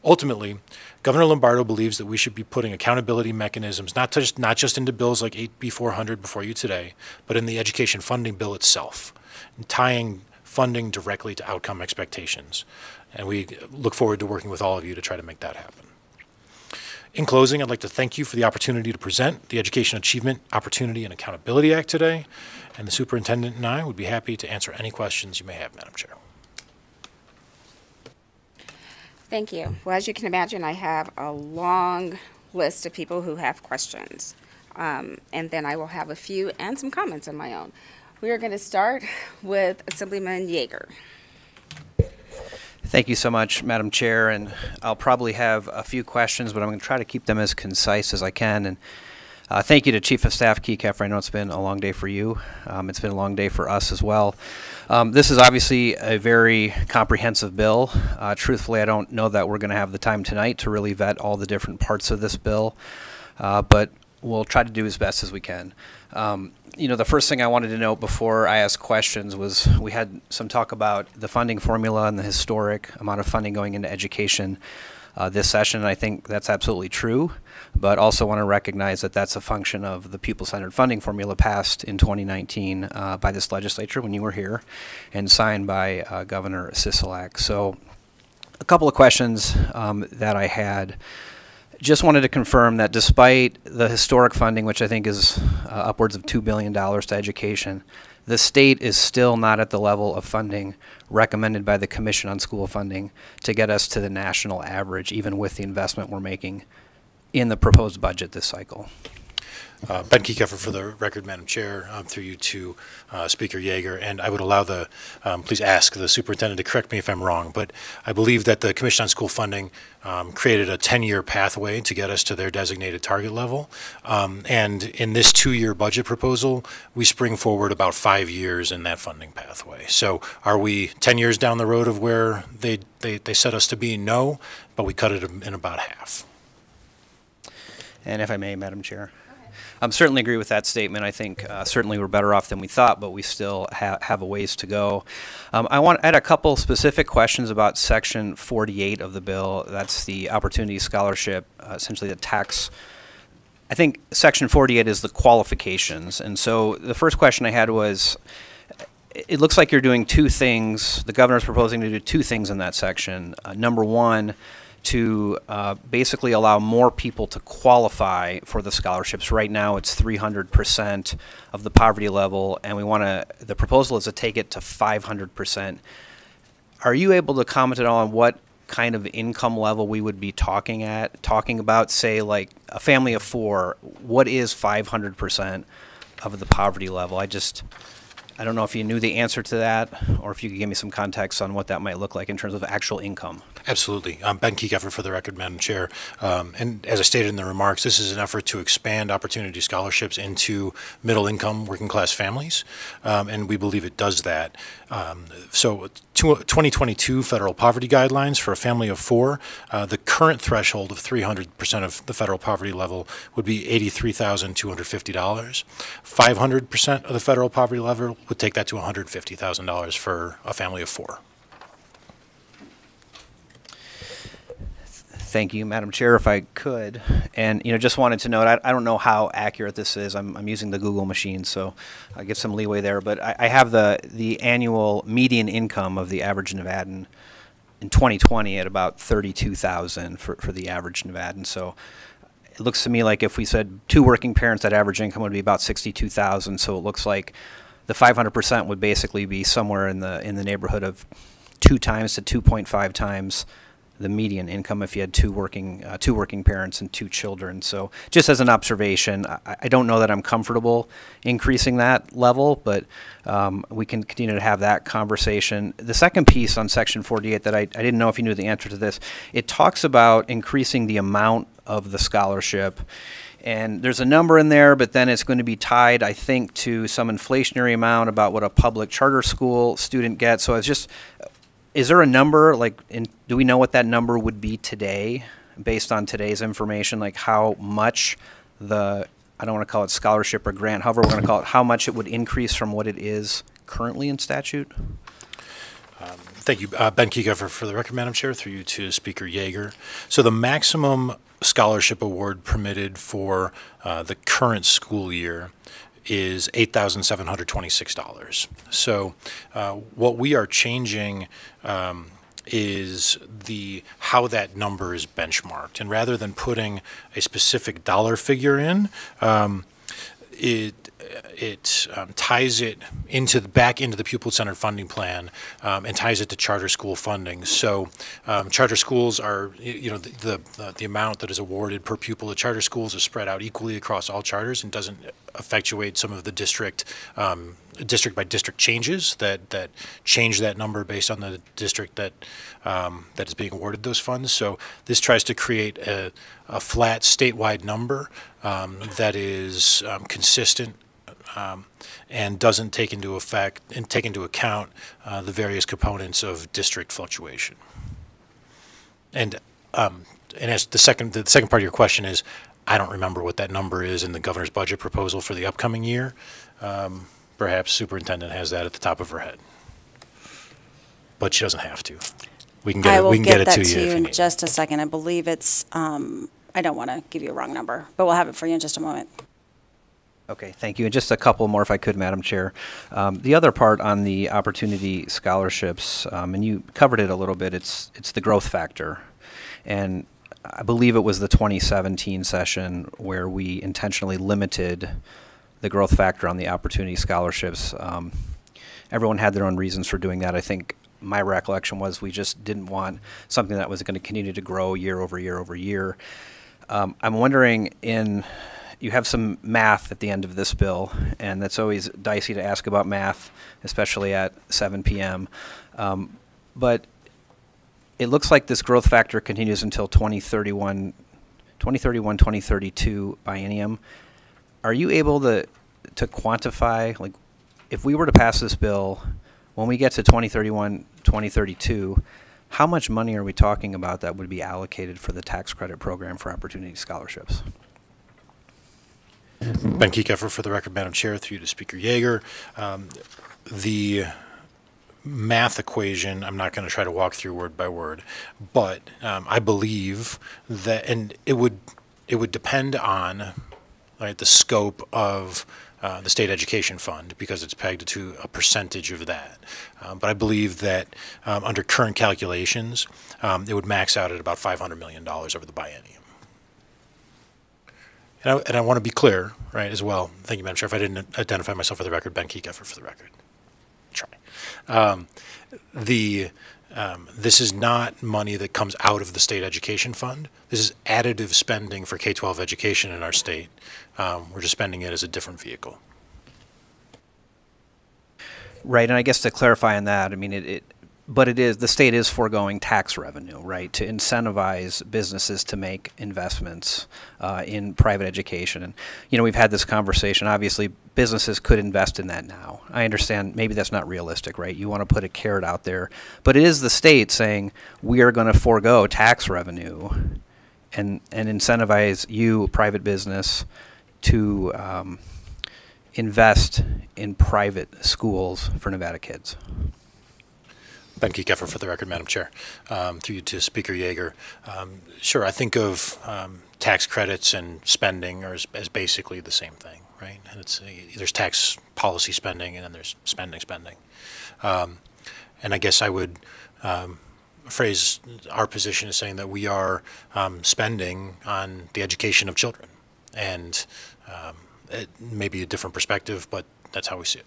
Ultimately, Governor Lombardo believes that we should be putting accountability mechanisms not just into bills like AB 400 before you today, but in the education funding bill itself, and tying funding directly to outcome expectations. And we look forward to working with all of you to try to make that happen. In closing, I'd like to thank you for the opportunity to present the Education Achievement, Opportunity, and Accountability Act today. And the superintendent and I would be happy to answer any questions you may have, Madam Chair. Thank you. Well, as you can imagine, I have a long list of people who have questions. And then I will have a few and some comments on my own. We are going to start with Assemblyman Yeager. Thank you so much, Madam Chair, and I'll probably have a few questions, but I'm going to try to keep them as concise as I can. And Thank you to Chief of Staff Keycaffer. I know it's been a long day for you. It's been a long day for us as well. This is obviously a very comprehensive bill. Truthfully, I don't know that we're going to have the time tonight to really vet all the different parts of this bill, but we'll try to do as best as we can. The first thing I wanted to note before I ask questions was we had some talk about the funding formula and the historic amount of funding going into education this session, and I think that's absolutely true, but also want to recognize that that's a function of the pupil-centered funding formula passed in 2019 by this legislature when you were here and signed by Governor Sisolak. So a couple of questions that I had. Just wanted to confirm that despite the historic funding, which I think is upwards of $2 billion to education, the state is still not at the level of funding recommended by the Commission on School Funding to get us to the national average, even with the investment we're making in the proposed budget this cycle. Ben Keycaffer for the record, Madam Chair, through you to Speaker Yeager, and I would allow please ask the superintendent to correct me if I'm wrong, but I believe that the Commission on School Funding created a 10-year pathway to get us to their designated target level, and in this 2-year budget proposal, we spring forward about 5 years in that funding pathway. So are we 10 years down the road of where they set us to be? No, but we cut it in about half. And if I may, Madam Chair. Certainly agree with that statement. I think certainly we're better off than we thought, but we still have a ways to go. I had a couple specific questions about Section 48 of the bill. That's the Opportunity Scholarship, essentially the tax. I think Section 48 is the qualifications. And so the first question I had was, it looks like you're doing two things. The governor's proposing to do two things in that section. Number one, to basically allow more people to qualify for the scholarships. Right now it's 300% of the poverty level, and the proposal is to take it to 500%. Are you able to comment at all on what kind of income level we would be talking about, say like a family of 4, what is 500% of the poverty level? I don't know if you knew the answer to that, or if you could give me some context on what that might look like in terms of actual income. Absolutely. Ben Keycaffer for the record, Madam Chair. And as I stated in the remarks, this is an effort to expand opportunity scholarships into middle-income, working-class families, and we believe it does that. So 2022 federal poverty guidelines for a family of 4, the current threshold of 300% of the federal poverty level would be $83,250. 500% of the federal poverty level would take that to $150,000 for a family of 4. Thank you, Madam Chair, if I could. And, just wanted to note, I don't know how accurate this is. I'm using the Google machine, so I give some leeway there. But I have the annual median income of the average Nevadan in 2020 at about $32,000 for the average Nevadan. So it looks to me like if we said 2 working parents, that average income would be about $62,000. So it looks like the 500% would basically be somewhere in the neighborhood of 2 times to 2.5 times the median income if you had two working parents and 2 children. So just as an observation, I don't know that I'm comfortable increasing that level, but we can continue to have that conversation. The second piece on Section 48 that I didn't know if you knew the answer to this, it talks about increasing the amount of the scholarship. And there's a number in there, but then it's going to be tied, I think, to some inflationary amount about what a public charter school student gets. So is there a number, do we know what that number would be today based on today's information, like how much I don't want to call it scholarship or grant, however we're going to call it, how much it would increase from what it is currently in statute? Thank you. Ben Keycaffer for the record, Madam Chair, through you to Speaker Yeager. So the maximum scholarship award permitted for the current school year is $8,726. So what we are changing is how that number is benchmarked. And rather than putting a specific dollar figure in, it ties it back into the pupil-centered funding plan and ties it to charter school funding. So charter schools are, the amount that is awarded per pupil to charter schools is spread out equally across all charters and doesn't effectuate some of the district district by district changes that change that number based on the district that that is being awarded those funds. So this tries to create a flat statewide number that is consistent and doesn't take into account the various components of district fluctuation. And as the second part of your question is, I don't remember what that number is in the governor's budget proposal for the upcoming year. Perhaps superintendent has that at the top of her head, but she doesn't have to. We can get I it. will We can get get it that to to you you if you in need. just a second. I believe it's, I don't want to give you a wrong number, but we'll have it for you in just a moment. Okay, thank you. And just a couple more, if I could, Madam Chair. The other part on the opportunity scholarships, and you covered it a little bit, it's the growth factor. And I believe it was the 2017 session where we intentionally limited the growth factor on the opportunity scholarships. Everyone had their own reasons for doing that. I think my recollection was we just didn't want something that was going to continue to grow year over year over year. I'm wondering, you have some math at the end of this bill, and that's always dicey to ask about math, especially at 7 p.m. But it looks like this growth factor continues until 2031, 2032 biennium. Are you able to quantify, like, if we were to pass this bill, when we get to 2031, 2032, how much money are we talking about that would be allocated for the tax credit program for opportunity scholarships? Ben Kiekeffer for the record, Madam Chair, through you to Speaker Yeager. The math equation, I'm not going to try to walk through word by word, but I believe that, and it would depend on the scope of the state education fund, because it's pegged to a percentage of that. But I believe that under current calculations, it would max out at about $500 million over the biennium. And I want to be clear, right, as well. Thank you, Madam Chair. If I didn't identify myself for the record, Ben Kiekeffer for the record. Try. This is not money that comes out of the state education fund. This is additive spending for K-12 education in our state. We're just spending it as a different vehicle. Right, and I guess to clarify on that, I mean, but the state is foregoing tax revenue, right, to incentivize businesses to make investments in private education. And, we've had this conversation. Obviously, businesses could invest in that now. I understand maybe that's not realistic, right? You want to put a carrot out there. But it is the state saying, we are going to forego tax revenue and incentivize you, private business, to invest in private schools for Nevada kids. Ben Kiekeffer for the record, Madam Chair. Through you to Speaker Yeager. Sure, I think of tax credits and spending as basically the same thing, right? And there's tax policy spending and then there's spending. And I guess I would phrase our position as saying that we are spending on the education of children. And it may be a different perspective, but that's how we see it.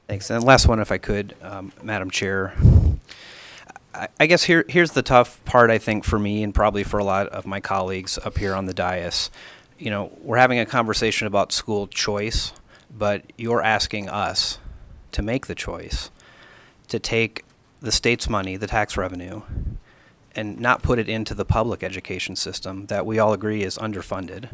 Thanks. And last one, if I could, Madam Chair. I guess here's the tough part, I think, for me and probably for a lot of my colleagues up here on the dais. We're having a conversation about school choice, but you're asking us to make the choice to take the state's money, the tax revenue, and not put it into the public education system that we all agree is underfunded.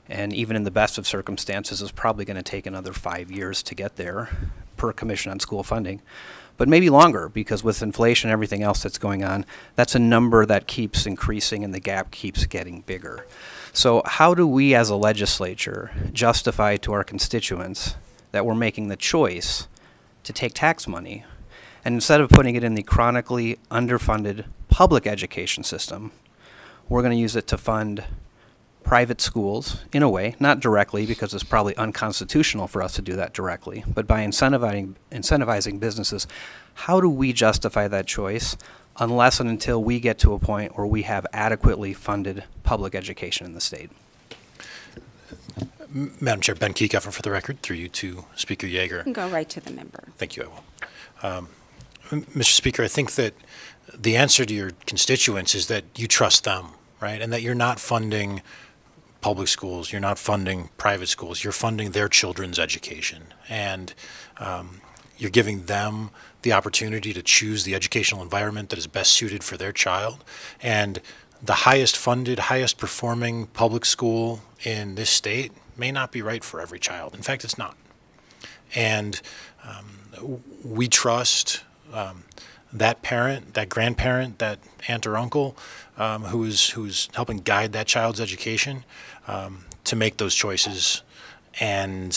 And even in the best of circumstances, is probably going to take another 5 years to get there per Commission on School Funding, but maybe longer, because with inflation and everything else that's going on, that's a number that keeps increasing and the gap keeps getting bigger. So how do we as a legislature justify to our constituents that we're making the choice to take tax money, and instead of putting it in the chronically underfunded public education system, we're going to use it to fund private schools, in a way, not directly, because it's probably unconstitutional for us to do that directly, but by incentivizing businesses. How do we justify that choice unless and until we get to a point where we have adequately funded public education in the state? Madam Chair, Ben Kiekeffer for the record, through you to Speaker Yeager. You can go right to the member. Thank you, I will. Mr. Speaker, I think that the answer to your constituents is that you trust them, right, and that you're not funding public schools, you're not funding private schools, you're funding their children's education. And you're giving them the opportunity to choose the educational environment that is best suited for their child. And the highest funded, highest performing public school in this state may not be right for every child. In fact, it's not. And we trust that parent, that grandparent, that aunt or uncle who's helping guide that child's education to make those choices. And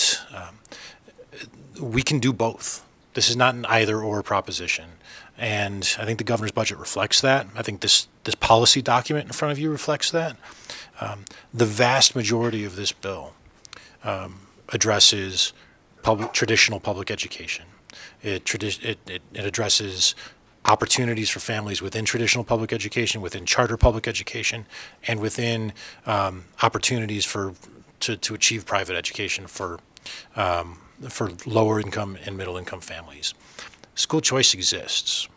we can do both. This is not an either-or proposition. And I think the governor's budget reflects that. I think this policy document in front of you reflects that. The vast majority of this bill addresses traditional public education. It addresses opportunities for families within traditional public education, within charter public education, and within opportunities to achieve private education for lower income and middle income families. School choice exists.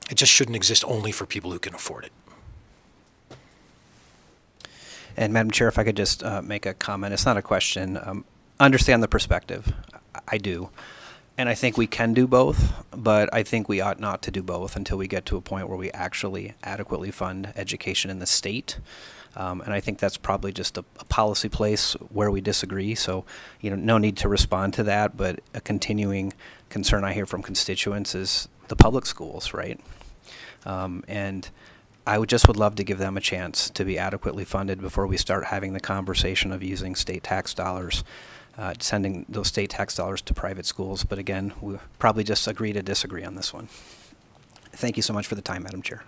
It just shouldn't exist only for people who can afford it. And Madam Chair, if I could just make a comment. It's not a question. Understand the perspective. I do. And I think we can do both, but I think we ought not to do both until we get to a point where we actually adequately fund education in the state. And I think that's probably just a policy place where we disagree. So, no need to respond to that, but a continuing concern I hear from constituents is the public schools, right? And I would love to give them a chance to be adequately funded before we start having the conversation of using state tax dollars, sending those state tax dollars to private schools. But again, we'll probably just agree to disagree on this one. Thank you so much for the time, Madam Chair.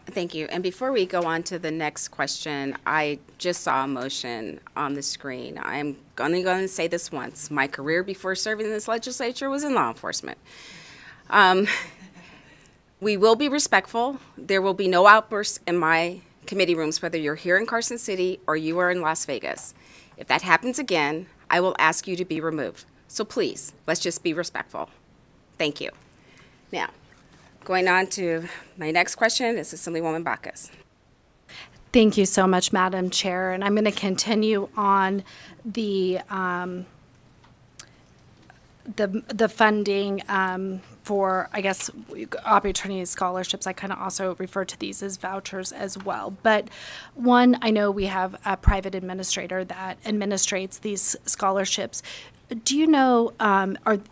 Thank you. And before we go on to the next question, I just saw a motion on the screen. I'm only going to say this once. My career before serving in this legislature was in law enforcement. We will be respectful. There will be no outbursts in my committee rooms, whether you're here in Carson City or you are in Las Vegas. If that happens again, I will ask you to be removed. So please, let's just be respectful. Thank you. Now, going on to my next question is Assemblywoman Bacchus. Thank you so much, Madam Chair. And I'm going to continue on the funding for, I guess, opportunity scholarships. I kind of also refer to these as vouchers as well. But one, I know we have a private administrator that administrates these scholarships. Do you know,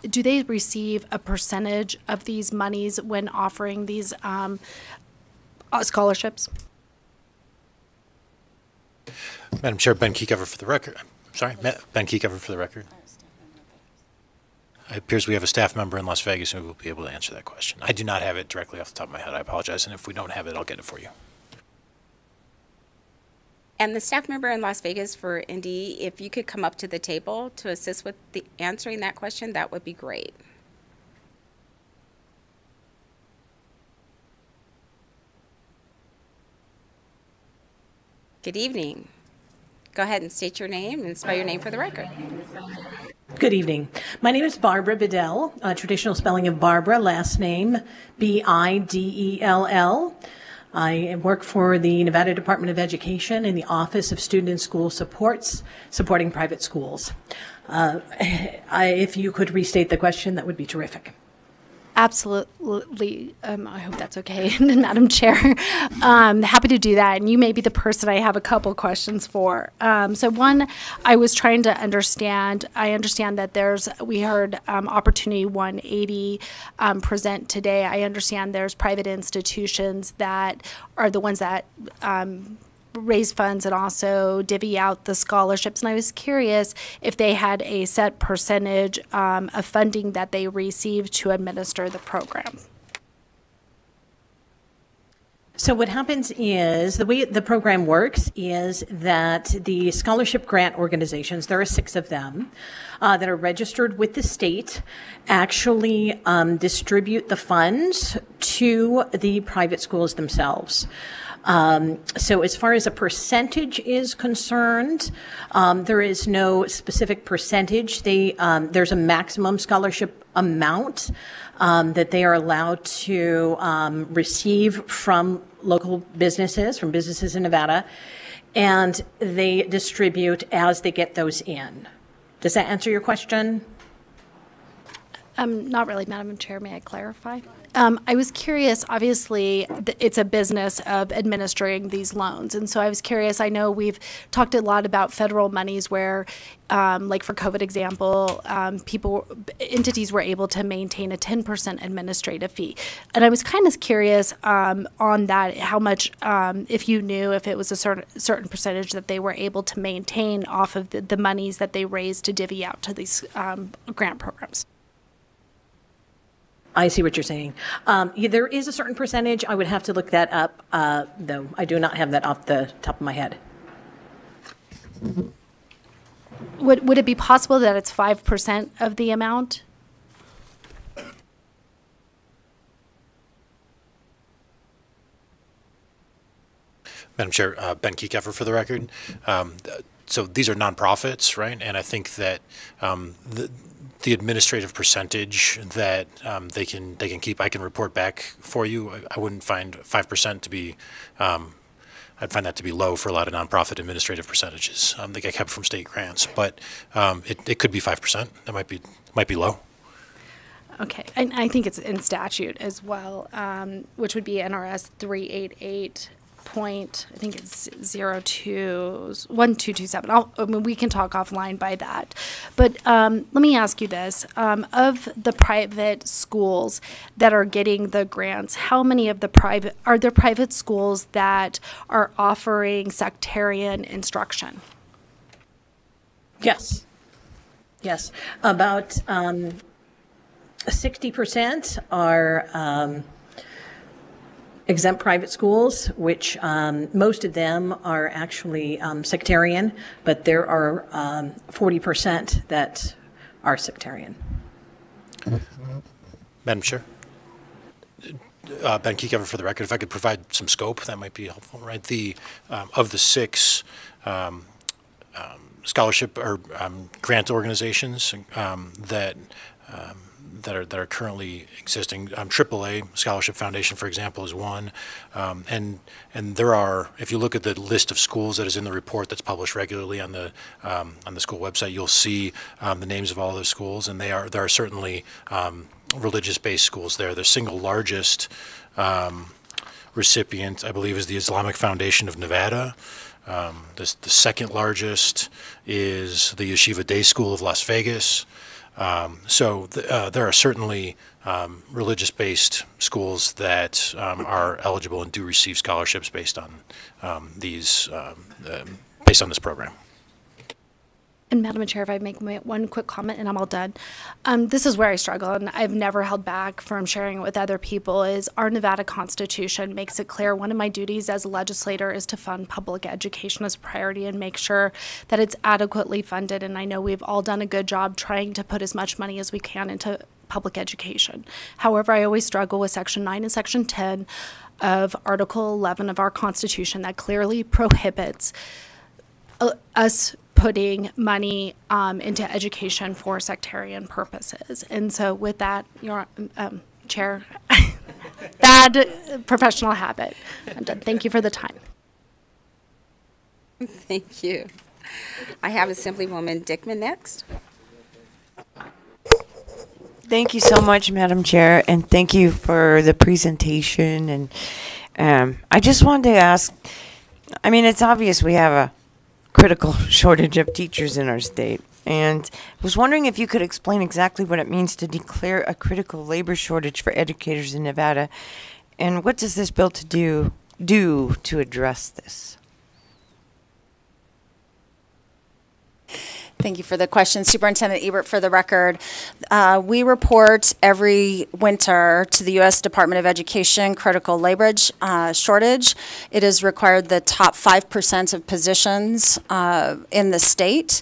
do they receive a percentage of these monies when offering these scholarships? Madam Chair, Ben Kiecover for the record. Sorry, Ben Kiecover for the record. It appears we have a staff member in Las Vegas who will be able to answer that question. I do not have it directly off the top of my head. I apologize. And if we don't have it, I'll get it for you. And the staff member in Las Vegas for Indy, if you could come up to the table to assist with answering that question, that would be great. Good evening. Go ahead and state your name and spell your name for the record. Good evening. My name is Barbara Bidell, traditional spelling of Barbara, last name Bidell. I work for the Nevada Department of Education in the Office of Student and School Supports, supporting private schools. If you could restate the question, that would be terrific. Absolutely. I hope that's okay, Madam Chair. Happy to do that. And you may be the person I have a couple questions for. So one, I was trying to understand, I understand that we heard Opportunity 180 present today. I understand there's private institutions that are the ones that raise funds and also divvy out the scholarships. And I was curious if they had a set percentage of funding that they receive to administer the program. So what happens is, the way the program works is that the scholarship grant organizations, there are 6 of them, that are registered with the state, actually distribute the funds to the private schools themselves. So as far as a percentage is concerned, there is no specific percentage. There's a maximum scholarship amount that they are allowed to receive from local businesses, from businesses in Nevada. and they distribute as they get those in. Does that answer your question? Not really, Madam Chair. May I clarify? I was curious, obviously, it's a business of administering these loans. And so I was curious, I know we've talked a lot about federal monies where, like for COVID example, entities were able to maintain a 10% administrative fee. And I was kind of curious on that, how much, if you knew if it was a certain percentage that they were able to maintain off of the monies that they raised to divvy out to these grant programs. I see what you're saying. Yeah, there is a certain percentage. I would have to look that up, though. I do not have that off the top of my head. Would it be possible that it's 5% of the amount? Madam Chair, Ben Kiekefer for the record. So these are nonprofits, right? And I think that the administrative percentage that they can keep, I can report back for you. I wouldn't find 5% to be, I'd find that to be low for a lot of nonprofit administrative percentages. They get kept from state grants, but it could be 5%. That might be low. Okay, and I think it's in statute as well, which would be NRS 388. Point, I think it's 1227. We can talk offline by that. But let me ask you this. Of the private schools that are getting the grants, how many of the private schools that are offering sectarian instruction? Yes. Yes. About 60% are exempt private schools, which most of them are actually sectarian, but there are 40% that are sectarian. Madam Chair. Ben Kiekefer for the record. If I could provide some scope, that might be helpful, right? Of the 6 scholarship or grant organizations that are currently existing. AAA Scholarship Foundation, for example, is one, and there are. If you look at the list of schools that is in the report that's published regularly on the school website, you'll see the names of all those schools, and there are certainly religious-based schools there. The single largest recipient, I believe, is the Islamic Foundation of Nevada. The second largest is the Yeshiva Day School of Las Vegas. So there are certainly religious-based schools that are eligible and do receive scholarships based on this program. And Madam Chair, if I make one quick comment and I'm all done. This is where I struggle, and I've never held back from sharing it with other people, is our Nevada Constitution makes it clear one of my duties as a legislator is to fund public education as a priority and make sure that it's adequately funded. And I know we've all done a good job trying to put as much money as we can into public education. However, I always struggle with Section 9 and Section 10 of Article 11 of our Constitution that clearly prohibits us putting money into education for sectarian purposes. And so with that, Your Chair, bad professional habit. I'm done. Thank you for the time. Thank you. I have Assemblywoman Dickman next. Thank you so much, Madam Chair, and thank you for the presentation. And I just wanted to ask, I mean, it's obvious we have a critical shortage of teachers in our state, and I was wondering if you could explain exactly what it means to declare a critical labor shortage for educators in Nevada, and what does this bill do to address this? Thank you for the question. Superintendent Ebert, for the record. We report every winter to the U.S. Department of Education critical labor shortage. It is required the top 5% of positions in the state.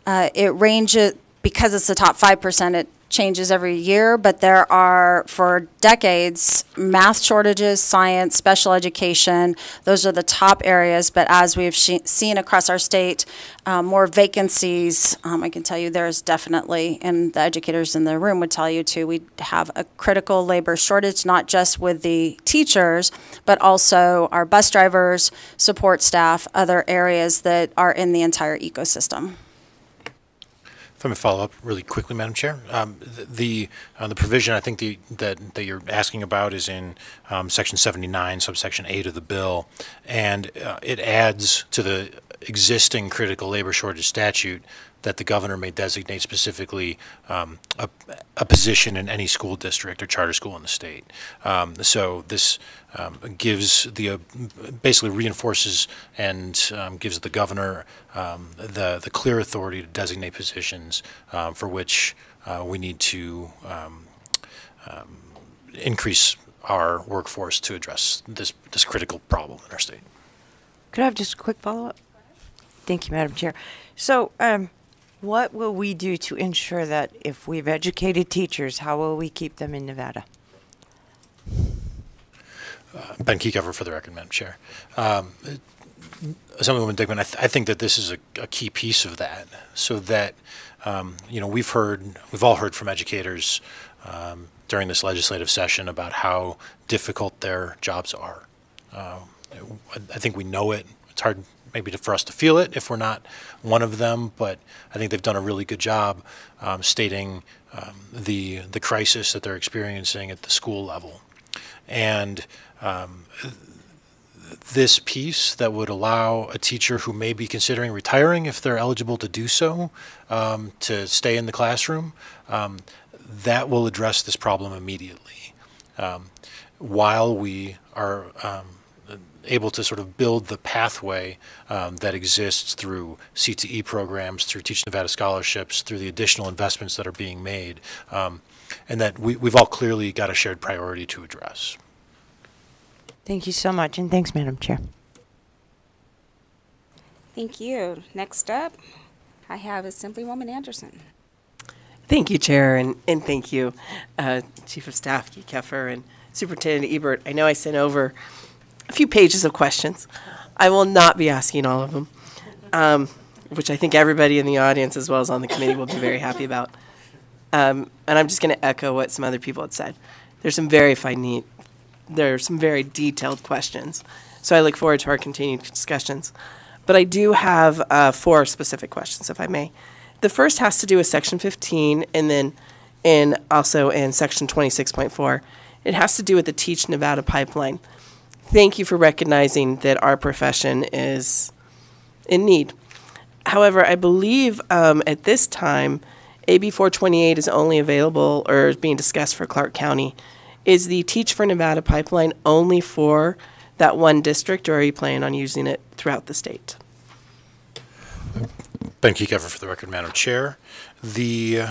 It ranges, because it's the top 5%, it changes every year, but there are, for decades, math shortages, science, special education. Those are the top areas, but as we've seen across our state, more vacancies. I can tell you there's definitely, and the educators in the room would tell you too, we have a critical labor shortage, not just with the teachers, but also our bus drivers, support staff, other areas that are in the entire ecosystem. If I may follow up really quickly, Madam Chair, the provision I think that you're asking about is in Section 79, subsection 8 of the bill, and it adds to the existing critical labor shortage statute that the governor may designate specifically a position in any school district or charter school in the state. So this gives basically reinforces and gives the governor the clear authority to designate positions for which we need to increase our workforce to address this critical problem in our state. Could I have just a quick follow-up? Thank you, Madam Chair. So, what will we do to ensure that if we've educated teachers, how will we keep them in Nevada? Ben Kiecover for the record, Madam Chair. Assemblywoman Dickman, I think that this is a key piece of that, so that we've all heard from educators during this legislative session about how difficult their jobs are. I think we know it. It's hard maybe for us to feel it if we're not one of them, but I think they've done a really good job stating the crisis that they're experiencing at the school level. And this piece that would allow a teacher who may be considering retiring, if they're eligible to do so, to stay in the classroom, that will address this problem immediately. While we are able to sort of build the pathway that exists through CTE programs, through Teach Nevada scholarships, through the additional investments that are being made, and that we've all clearly got a shared priority to address. Thank you so much, and thanks, Madam Chair. Thank you. Next up, I have Assemblywoman Anderson. Thank you, Chair, and thank you, Chief of Staff Kiecover and Superintendent Ebert. I know I sent over a few pages of questions. I will not be asking all of them, which I think everybody in the audience as well as on the committee will be very happy about. And I'm just going to echo what some other people had said. There's some very very detailed questions. So I look forward to our continued discussions. But I do have 4 specific questions, if I may. The first has to do with Section 15 and then also in Section 26.4. It has to do with the Teach Nevada pipeline. Thank you for recognizing that our profession is in need. However, I believe at this time, AB 428 is only available or is being discussed for Clark County. Is the Teach for Nevada pipeline only for that one district, or are you planning on using it throughout the state? Ben Kiecover for the record, Madam Chair. The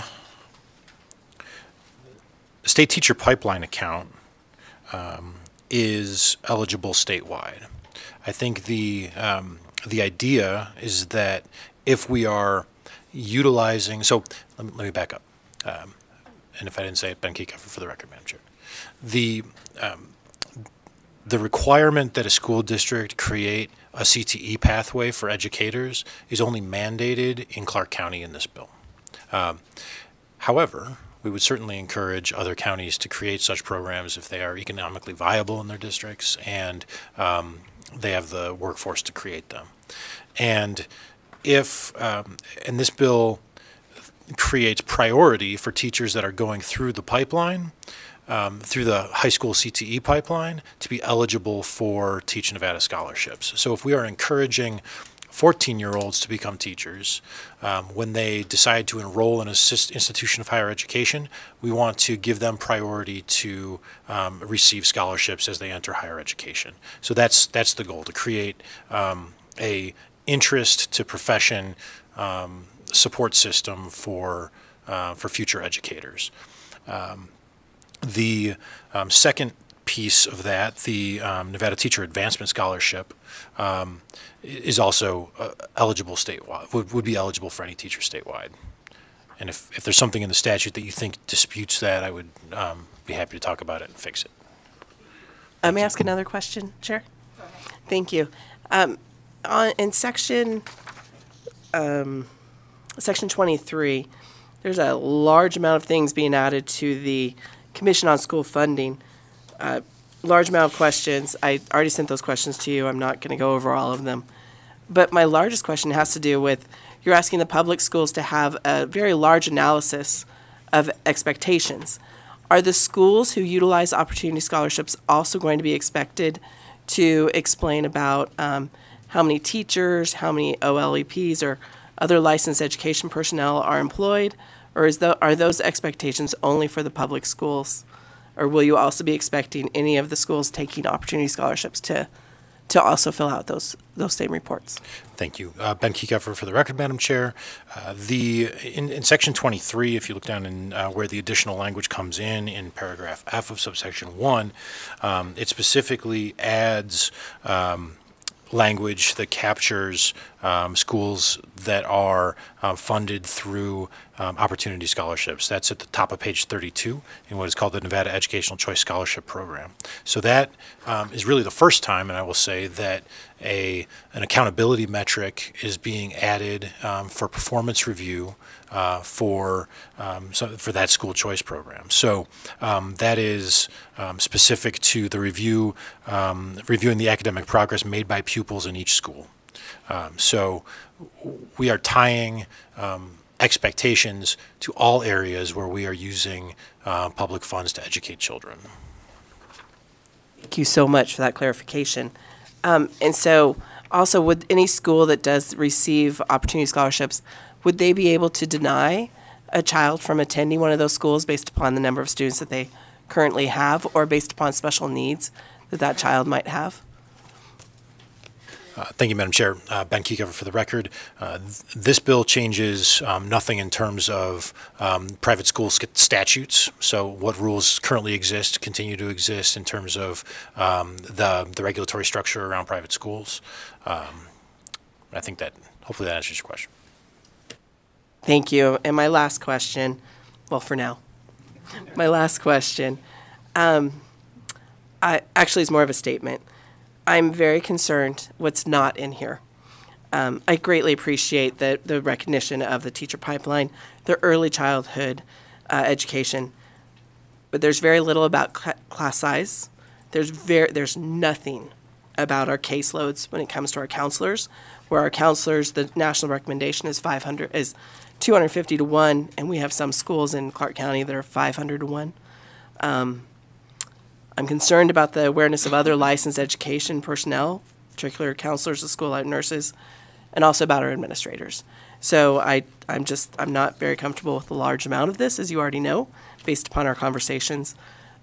state teacher pipeline account is eligible statewide. I think the idea is that if we are utilizing, so let me back up, and if I didn't say it, Ben Kiecover for the record, Madam Chair. The requirement that a school district create a CTE pathway for educators is only mandated in Clark County in this bill. However, we would certainly encourage other counties to create such programs if they are economically viable in their districts and they have the workforce to create them. And if, and this bill creates priority for teachers that are going through the pipeline, through the high school CTE pipeline, to be eligible for Teach Nevada scholarships. So if we are encouraging 14-year-olds to become teachers, when they decide to enroll in an institution of higher education, we want to give them priority to receive scholarships as they enter higher education. So that's the goal, to create a interest to profession support system for future educators. The second piece of that, the Nevada Teacher Advancement Scholarship, is also eligible statewide, would be eligible for any teacher statewide. And if there's something in the statute that you think disputes that, I would be happy to talk about it and fix it. May I ask another question, Chair? Thank you. In section 23, there's a large amount of things being added to the Commission on School Funding. Large amount of questions. I already sent those questions to you. I'm not going to go over all of them. But my largest question has to do with, you're asking the public schools to have a very large analysis of expectations. Are the schools who utilize opportunity scholarships also going to be expected to explain about how many teachers, how many OLEPs or other licensed education personnel are employed? Or are those expectations only for the public schools? Or will you also be expecting any of the schools taking opportunity scholarships to also fill out those same reports? Thank you. Ben Kiekefer for the record, Madam Chair. In Section 23, if you look down in where the additional language comes in paragraph F of subsection 1, it specifically adds language that captures schools that are funded through opportunity scholarships. That's at the top of page 32 in what is called the Nevada Educational Choice Scholarship Program. So that is really the first time, and I will say, that an accountability metric is being added for performance review for that school choice program. So that is specific to the reviewing the academic progress made by pupils in each school. So we are tying expectations to all areas where we are using public funds to educate children. Thank you so much for that clarification. And so also, would any school that does receive opportunity scholarships, would they be able to deny a child from attending one of those schools based upon the number of students that they currently have, or based upon special needs that child might have? Thank you, Madam Chair. Ben Kiekefer for the record. This bill changes nothing in terms of private school statutes. So what rules currently exist continue to exist in terms of the regulatory structure around private schools. I think that hopefully that answers your question. Thank you. And my last question, well, for now, my last question, actually is more of a statement. I'm very concerned what's not in here. I greatly appreciate the recognition of the teacher pipeline, the early childhood education, but there's very little about class size. There's nothing about our caseloads when it comes to our counselors, where our counselors, the national recommendation is 250 to 1, and we have some schools in Clark County that are 500 to 1. I'm concerned about the awareness of other licensed education personnel, particularly counselors, the school-out nurses, and also about our administrators. So I'm not very comfortable with the large amount of this, as you already know, based upon our conversations.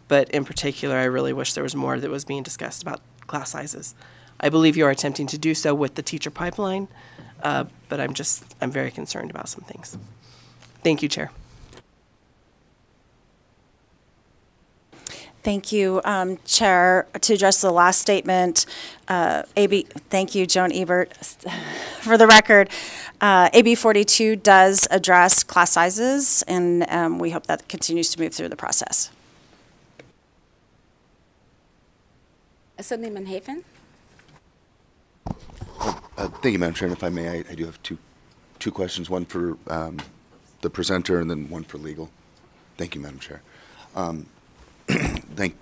But in particular, I really wish there was more that was being discussed about class sizes. I believe you are attempting to do so with the teacher pipeline, but I'm very concerned about some things. Thank you, Chair. Thank you, Chair. To address the last statement, thank you, Joan Ebert. For the record, AB 42 does address class sizes, and we hope that continues to move through the process. Assemblyman Hafen? Thank you, Madam Chair. And if I may, I do have two questions, one for the presenter and then one for legal. Thank you, Madam Chair.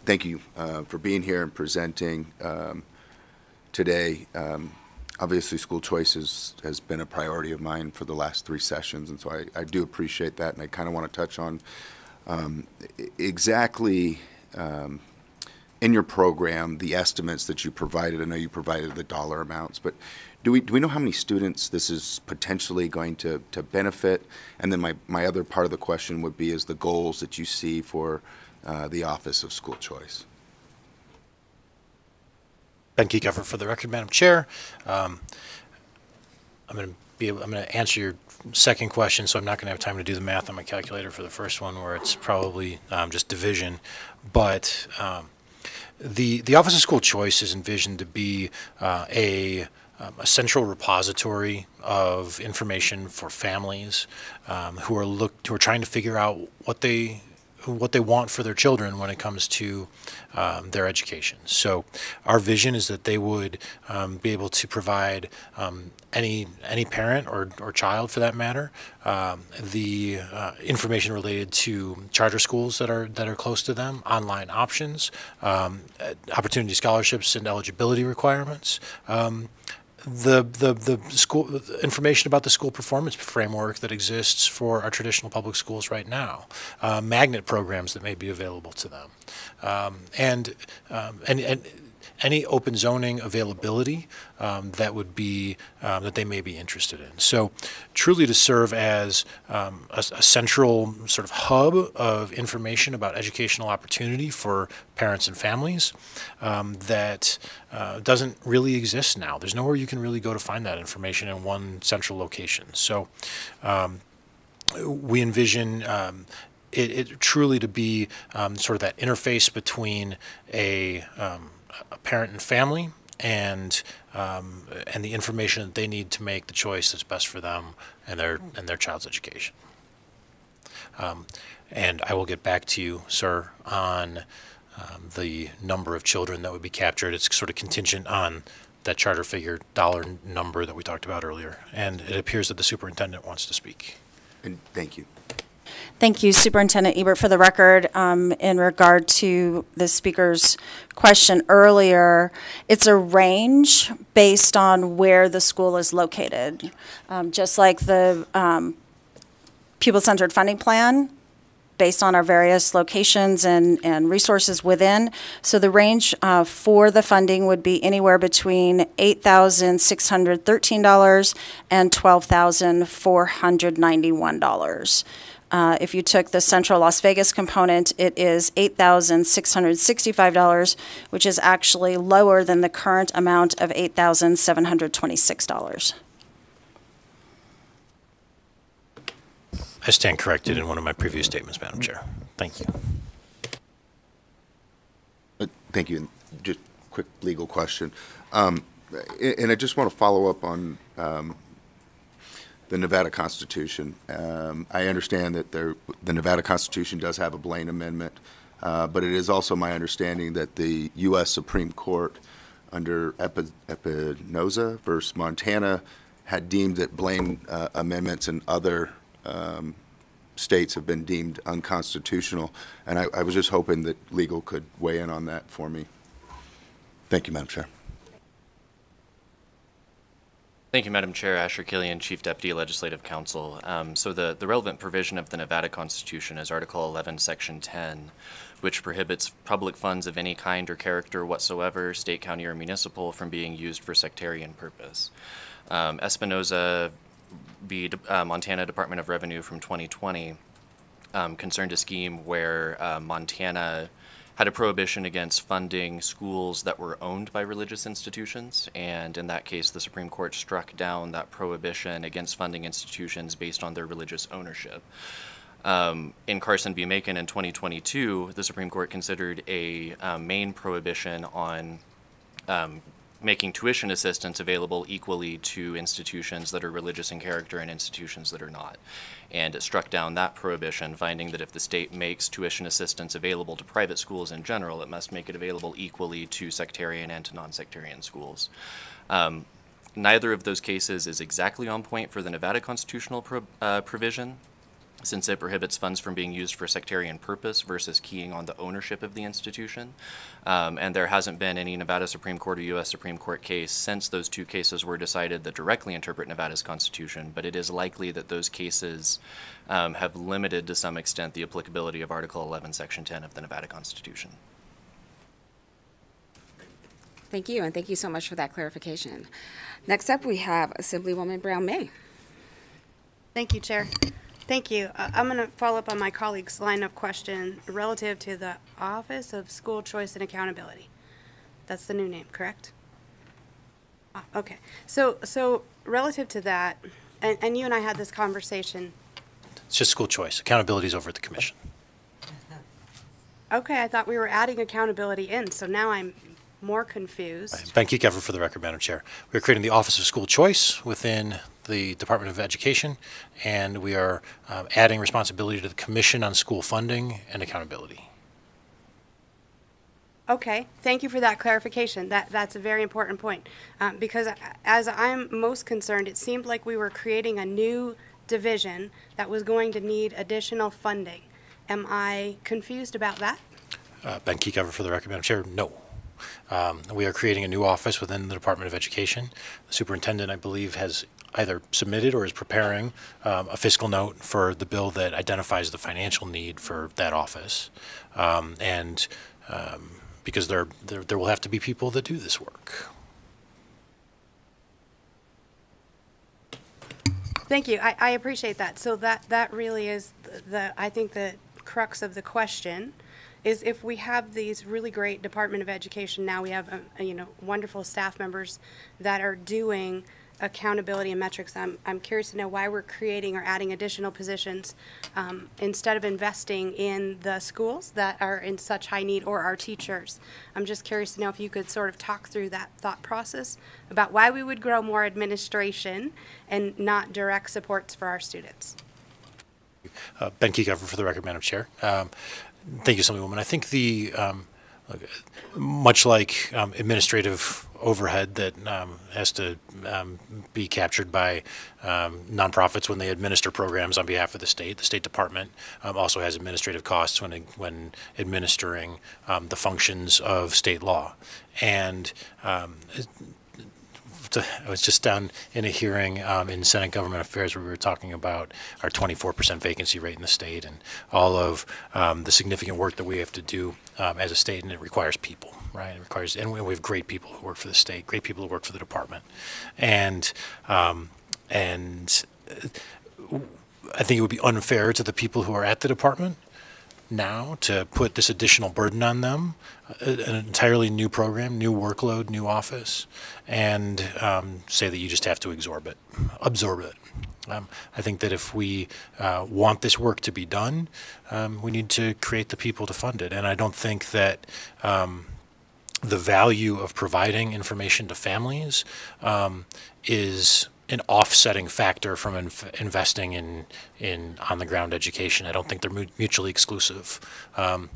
Thank you for being here and presenting today. Obviously, school choice has been a priority of mine for the last 3 sessions, and so I do appreciate that, and I kind of want to touch on exactly in your program the estimates that you provided. I know you provided the dollar amounts, but do we know how many students this is potentially going to benefit? And then my other part of the question would be is the goals that you see for the Office of School Choice. Ben Kiekefer for the record, Madam Chair. I'm going to answer your second question, so I'm not going to have time to do the math on my calculator for the first one, where it's probably just division. But the Office of School Choice is envisioned to be a a central repository of information for families who are trying to figure out what they want for their children when it comes to their education. So our vision is that they would be able to provide any parent or child, for that matter, the information related to charter schools that are close to them, online options, opportunity scholarships and eligibility requirements. The school information about the school performance framework that exists for our traditional public schools right now, magnet programs that may be available to them, and any open zoning availability that would be that they may be interested in. So, truly to serve as a central sort of hub of information about educational opportunity for parents and families that doesn't really exist now. There's nowhere you can really go to find that information in one central location. So, we envision it truly to be sort of that interface between a parent and family and the information that they need to make the choice that's best for them and their child's education. And I will get back to you, sir, on the number of children that would be captured. It's sort of contingent on that charter figure dollar number that we talked about earlier. And it appears that the superintendent wants to speak. And thank you. Thank you, Superintendent Ebert. For the record, in regard to the speaker's question earlier, it's a range based on where the school is located. Just like the pupil-centered funding plan, based on our various locations and resources within. So the range for the funding would be anywhere between $8,613 and $12,491. If you took the Central Las Vegas component, it is $8,665, which is actually lower than the current amount of $8,726. I stand corrected in one of my previous statements, Madam Chair. Thank you. Thank you. Just quick legal question. And I just want to follow up on the Nevada Constitution. I understand that the Nevada Constitution does have a Blaine Amendment, but it is also my understanding that the U.S. Supreme Court under Espinoza versus Montana had deemed that Blaine amendments and other states have been deemed unconstitutional, and I was just hoping that legal could weigh in on that for me. Thank you, Madam Chair. Thank you, Madam Chair. Asher Killian, Chief Deputy Legislative Counsel. So the relevant provision of the Nevada Constitution is Article 11, Section 10, which prohibits public funds of any kind or character whatsoever, state, county, or municipal, from being used for sectarian purpose. Espinoza v. Montana Department of Revenue from 2020 concerned a scheme where Montana had a prohibition against funding schools that were owned by religious institutions, and in that case the Supreme Court struck down that prohibition against funding institutions based on their religious ownership. In Carson v. Macon in 2022, the Supreme Court considered a main prohibition on making tuition assistance available equally to institutions that are religious in character and institutions that are not. And it struck down that prohibition, finding that if the state makes tuition assistance available to private schools in general, it must make it available equally to sectarian and to non-sectarian schools. Neither of those cases is exactly on point for the Nevada constitutional provision, since it prohibits funds from being used for sectarian purpose versus keying on the ownership of the institution. And there hasn't been any Nevada Supreme Court or U.S. Supreme Court case since those two cases were decided that directly interpret Nevada's constitution, but it is likely that those cases have limited to some extent the applicability of Article 11, Section 10 of the Nevada Constitution. Thank you, and thank you so much for that clarification. Next up, we have Assemblywoman Brown-May. Thank you, Chair. Thank you. I'm going to follow up on my colleague's line of question relative to the Office of School Choice and Accountability. That's the new name, correct? Okay. So relative to that, and you and I had this conversation. It's just school choice. Accountability is over at the commission. Okay, I thought we were adding accountability in, so now I'm more confused. Ben Kiekever for the record, Madam Chair. We are creating the Office of School Choice within the Department of Education, and we are adding responsibility to the Commission on School Funding and Accountability. Okay, thank you for that clarification. That's a very important point. Because as I'm most concerned, it seemed like we were creating a new division that was going to need additional funding. Am I confused about that? Ben Kiekever for the record, Madam Chair. No. We are creating a new office within the Department of Education. The superintendent, I believe, has either submitted or is preparing a fiscal note for the bill that identifies the financial need for that office. Because there will have to be people that do this work. Thank you. I appreciate that. So that really is I think the crux of the question is, if we have these really great Department of Education, now we have wonderful staff members that are doing accountability and metrics. I'm curious to know why we're creating or adding additional positions instead of investing in the schools that are in such high need, or our teachers. I'm just curious to know if you could sort of talk through that thought process about why we would grow more administration and not direct supports for our students. Ben Kiekever for the record, Madam Chair. Thank you, Assemblywoman. I think much like administrative overhead that has to be captured by nonprofits when they administer programs on behalf of the State Department also has administrative costs when administering the functions of state law. And I was just down in a hearing in Senate Government Affairs where we were talking about our 24% vacancy rate in the state and all of the significant work that we have to do as a state, and it requires people, right? It requires, and we have great people who work for the state, great people who work for the department, and I think it would be unfair to the people who are at the department now to put this additional burden on them, an entirely new program, new workload, new office, and say that you just have to absorb it. I think that if we want this work to be done, we need to create the people to fund it. And I don't think that the value of providing information to families is an offsetting factor from investing in on-the-ground education. I don't think they're mutually exclusive. I'll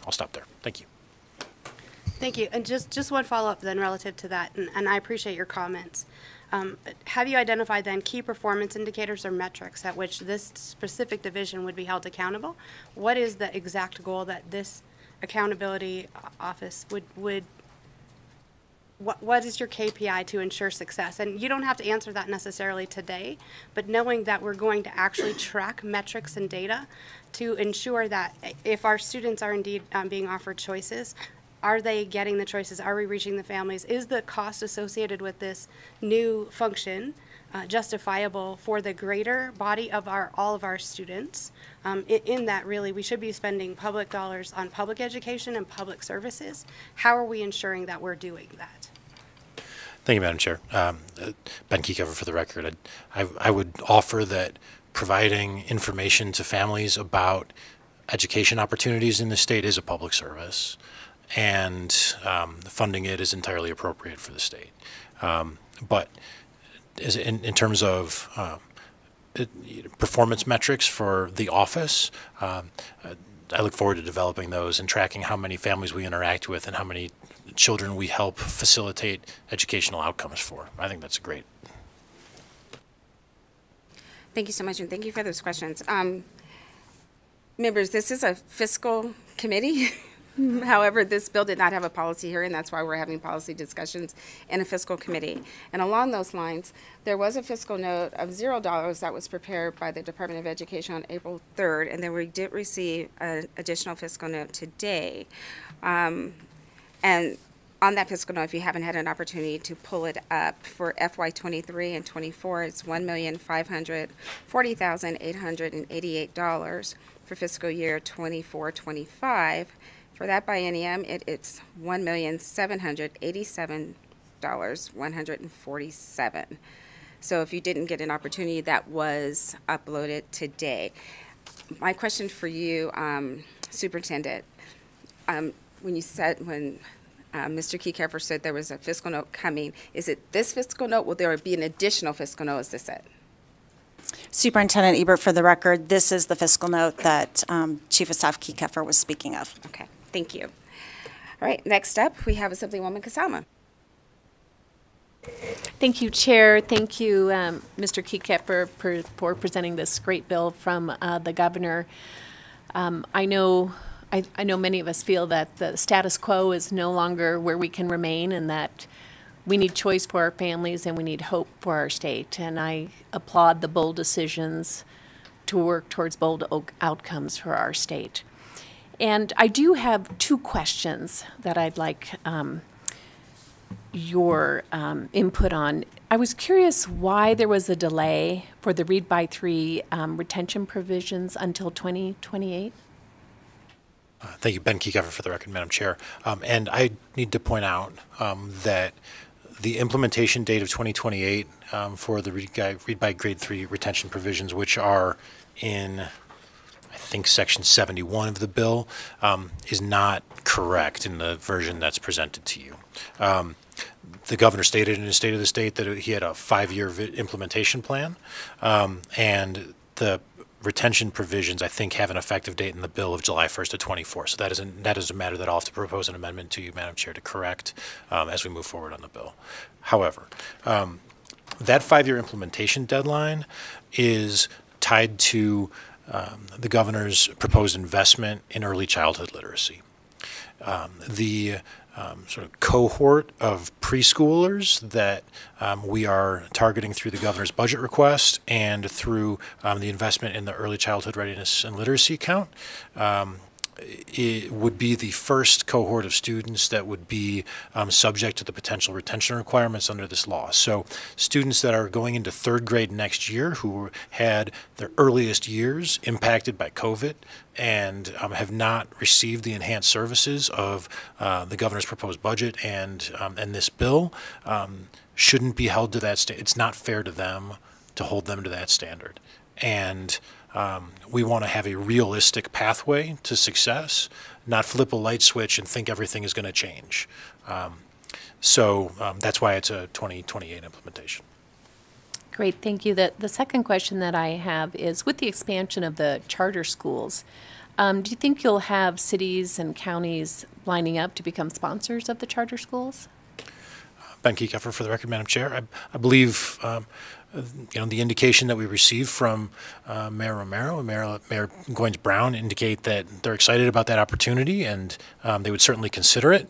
stop there. Thank you. Thank you. And just one follow-up then relative to that, and I appreciate your comments. Have you identified then key performance indicators or metrics at which this specific division would be held accountable? What is the exact goal that this accountability office would what is your KPI to ensure success? And you don't have to answer that necessarily today, but knowing that we're going to actually track metrics and data to ensure that if our students are indeed being offered choices, are they getting the choices? Are we reaching the families? Is the cost associated with this new function justifiable for the greater body of all of our students? In that, really, we should be spending public dollars on public education and public services. How are we ensuring that we're doing that? Thank you, Madam Chair. Ben Kiekever for the record. I would offer that providing information to families about education opportunities in the state is a public service, and funding it is entirely appropriate for the state. But in terms of performance metrics for the office, I look forward to developing those and tracking how many families we interact with and how many children we help facilitate educational outcomes for. I think that's great. Thank you so much, and thank you for those questions. Members, this is a fiscal committee. However, this bill did not have a policy hearing. That's why we're having policy discussions in a fiscal committee. And along those lines, there was a fiscal note of $0 that was prepared by the Department of Education on April 3rd, and then we did receive an additional fiscal note today. And on that fiscal note, if you haven't had an opportunity to pull it up, for FY23 and 24, it's $1,540,888 for fiscal year 24-25. For that biennium, it's $1,787,147. So if you didn't get an opportunity, that was uploaded today. My question for you, Superintendent, when you said, when Mr. Keycapper said there was a fiscal note coming, is it this fiscal note? Will there be an additional fiscal note, as this said? Superintendent Ebert, for the record, this is the fiscal note that Chief of Staff Keycapper was speaking of. Okay, thank you. All right, next up, we have Assemblywoman Kasama. Thank you, Chair. Thank you, Mr. Keycapper, for presenting this great bill from the governor. I know many of us feel that the status quo is no longer where we can remain, and that we need choice for our families and we need hope for our state. And I applaud the bold decisions to work towards bold outcomes for our state. And I do have two questions that I'd like your input on. I was curious why there was a delay for the read by three retention provisions until 2028. Thank you, Ben Keycapper, for the record, Madam Chair. And I need to point out that the implementation date of 2028 for the read by grade 3 retention provisions, which are in, I think, Section 71 of the bill, is not correct in the version that's presented to you. The governor stated in his State of the State that he had a 5-year implementation plan, and the retention provisions, I think, have an effective date in the bill of July 1st of 24. So that is a matter that I'll have to propose an amendment to you, Madam Chair, to correct as we move forward on the bill. However, that 5-year implementation deadline is tied to the governor's proposed investment in early childhood literacy. The sort of cohort of preschoolers that we are targeting through the governor's budget request and through the investment in the early childhood readiness and literacy account, it would be the first cohort of students that would be subject to the potential retention requirements under this law. So students that are going into 3rd grade next year who had their earliest years impacted by COVID and have not received the enhanced services of the governor's proposed budget and this bill shouldn't be held to that standard. It's not fair to them to hold them to that standard. And we want to have a realistic pathway to success, not flip a light switch and think everything is going to change. So that's why it's a 2028 implementation. Great, thank you. The second question that I have is, with the expansion of the charter schools, do you think you'll have cities and counties lining up to become sponsors of the charter schools? Ben Keycapper, for the record, Madam Chair. I believe the indication that we received from Mayor Romero and Mayor Goins-Brown indicate that they're excited about that opportunity, and they would certainly consider it.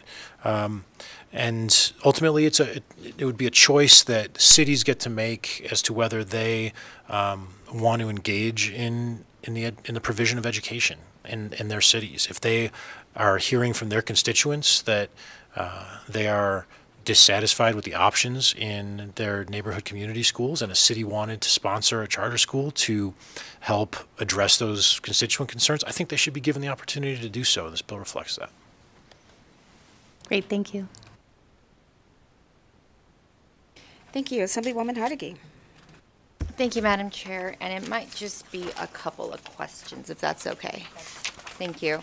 And ultimately, it would be a choice that cities get to make as to whether they want to engage in the provision of education in their cities. If they are hearing from their constituents that they are dissatisfied with the options in their neighborhood community schools, and a city wanted to sponsor a charter school to help address those constituent concerns, I think they should be given the opportunity to do so. This bill reflects that. Great, thank you. Thank you. Assemblywoman Hodeggy. Thank you, Madam Chair, and it might just be a couple of questions, if that's okay. Thank you.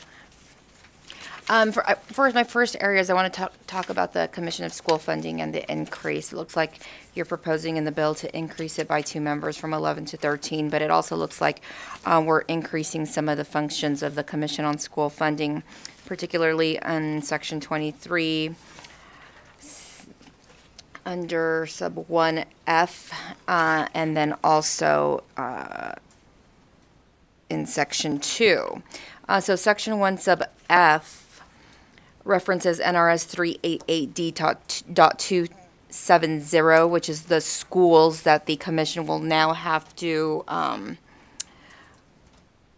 For my first areas, I want to talk about the Commission of School Funding and the increase. It looks like you're proposing in the bill to increase it by 2 members from 11 to 13, but it also looks like we're increasing some of the functions of the Commission on School Funding, particularly in Section 23 under sub 1F, and then also in Section 2. So Section 1 sub F references NRS 388D.270, which is the schools that the commission will now have to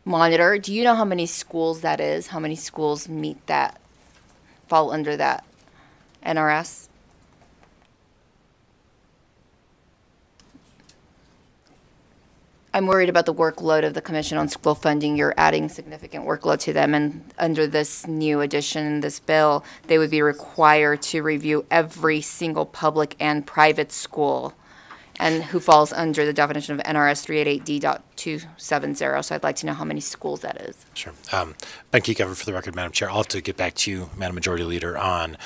monitor. Do you know how many schools that is? How many schools meet that, fall under that NRS? I'm worried about the workload of the Commission on School Funding. You're adding significant workload to them, and under this new addition, this bill, they would be required to review every single public and private school and who falls under the definition of NRS 388D.270. So I'd like to know how many schools that is. Sure. Ben Kiekever for the record, Madam Chair. I'll have to get back to you, Madam Majority Leader, on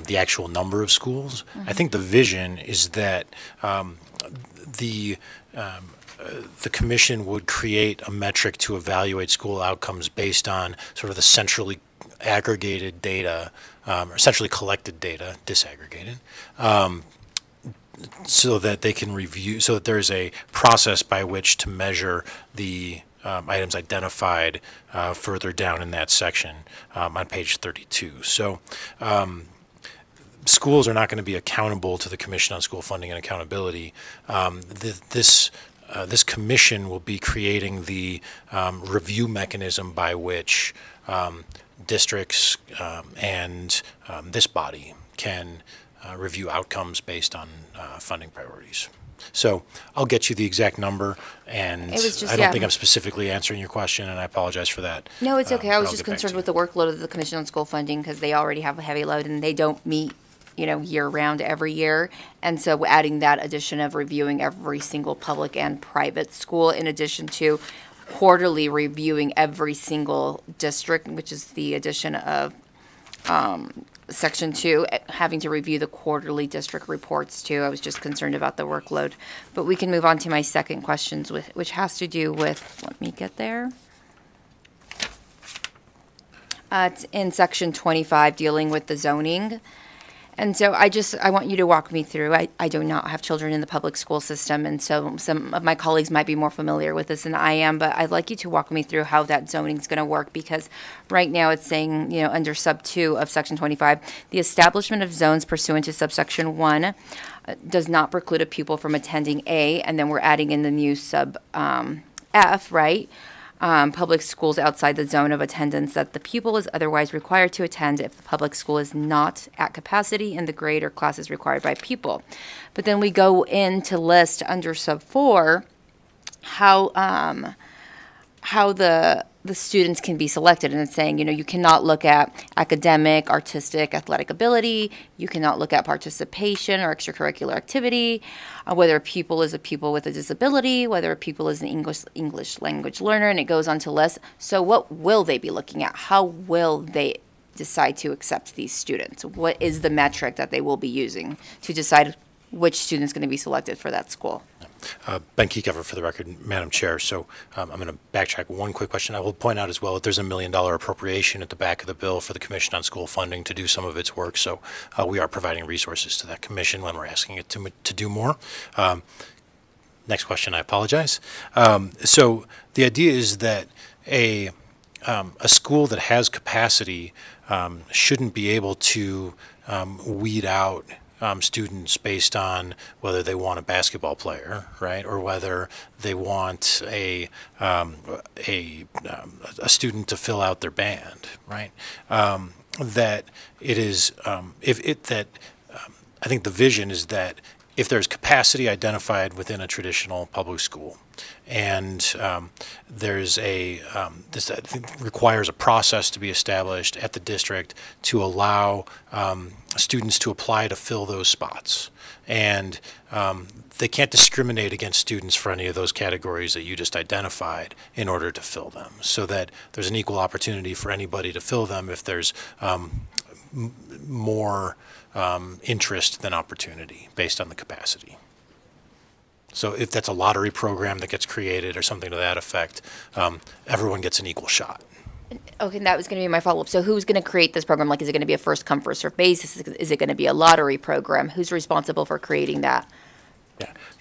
the actual number of schools. I think the vision is that the commission would create a metric to evaluate school outcomes based on sort of the centrally aggregated data, or centrally collected data, disaggregated, so that they can review, so that there's a process by which to measure the items identified further down in that section on page 32. So schools are not going to be accountable to the Commission on School Funding and Accountability. This commission will be creating the review mechanism by which districts and this body can review outcomes based on funding priorities. So I'll get you the exact number, and I don't think I'm specifically answering your question, and I apologize for that. No, it's okay. I was just concerned with the workload of the Commission on School Funding because they already have a heavy load and they don't meet, year-round every year. And so adding that addition of reviewing every single public and private school in addition to quarterly reviewing every single district, which is the addition of Section 2, having to review the quarterly district reports too. I was just concerned about the workload. But we can move on to my second question, which has to do with, let me get there. It's in Section 25, dealing with the zoning. And so I want you to walk me through. I do not have children in the public school system, and so some of my colleagues might be more familiar with this than I am, but I'd like you to walk me through how that zoning is going to work, because right now it's saying, under sub 2 of Section 25, the establishment of zones pursuant to subsection 1 does not preclude a pupil from attending A, and then we're adding in the new sub F, right? Public schools outside the zone of attendance that the pupil is otherwise required to attend if the public school is not at capacity in the grade or classes required by pupil. But then we go in to list under sub 4 how the students can be selected, and it's saying, you cannot look at academic, artistic, athletic ability, you cannot look at participation or extracurricular activity, whether a pupil is a pupil with a disability, whether a pupil is an English language learner, and it goes on to list. So what will they be looking at? How will they decide to accept these students? What is the metric that they will be using to decide which student is going to be selected for that school? Ben Kiekever for the record, Madam Chair. So I'm going to backtrack one quick question. I will point out as well that there's a $1 million appropriation at the back of the bill for the Commission on School Funding to do some of its work. So we are providing resources to that commission when we're asking it to do more. Next question, I apologize. So the idea is that a school that has capacity shouldn't be able to weed out students based on whether they want a basketball player, right, or whether they want a student to fill out their band, right? That it is I think the vision is that if there's capacity identified within a traditional public school, and there's this I think requires a process to be established at the district to allow students to apply to fill those spots, and they can't discriminate against students for any of those categories that you just identified in order to fill them, so that there's an equal opportunity for anybody to fill them if there's more interest than opportunity based on the capacity. So if that's a lottery program that gets created or something to that effect, everyone gets an equal shot. Okay, that was going to be my follow-up. So who's going to create this program? Like, is it going to be a first come, first served basis? Is it going to be a lottery program? Who's responsible for creating that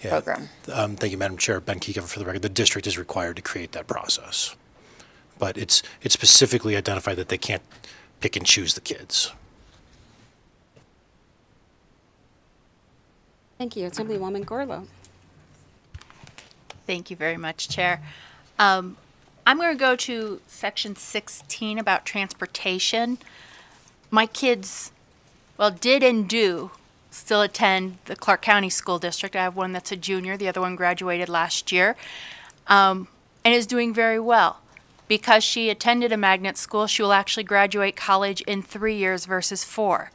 program? Thank you, Madam Chair. Ben Kiekever for the record. The district is required to create that process. But it's specifically identified that they can't pick and choose the kids. Thank you. Assemblywoman Gorlow. Thank you very much, Chair. I'm going to go to section 16 about transportation. My kids, did and do still attend the Clark County School District. I have one that's a junior. The other one graduated last year and is doing very well. Because she attended a magnet school, she will actually graduate college in 3 years versus 4.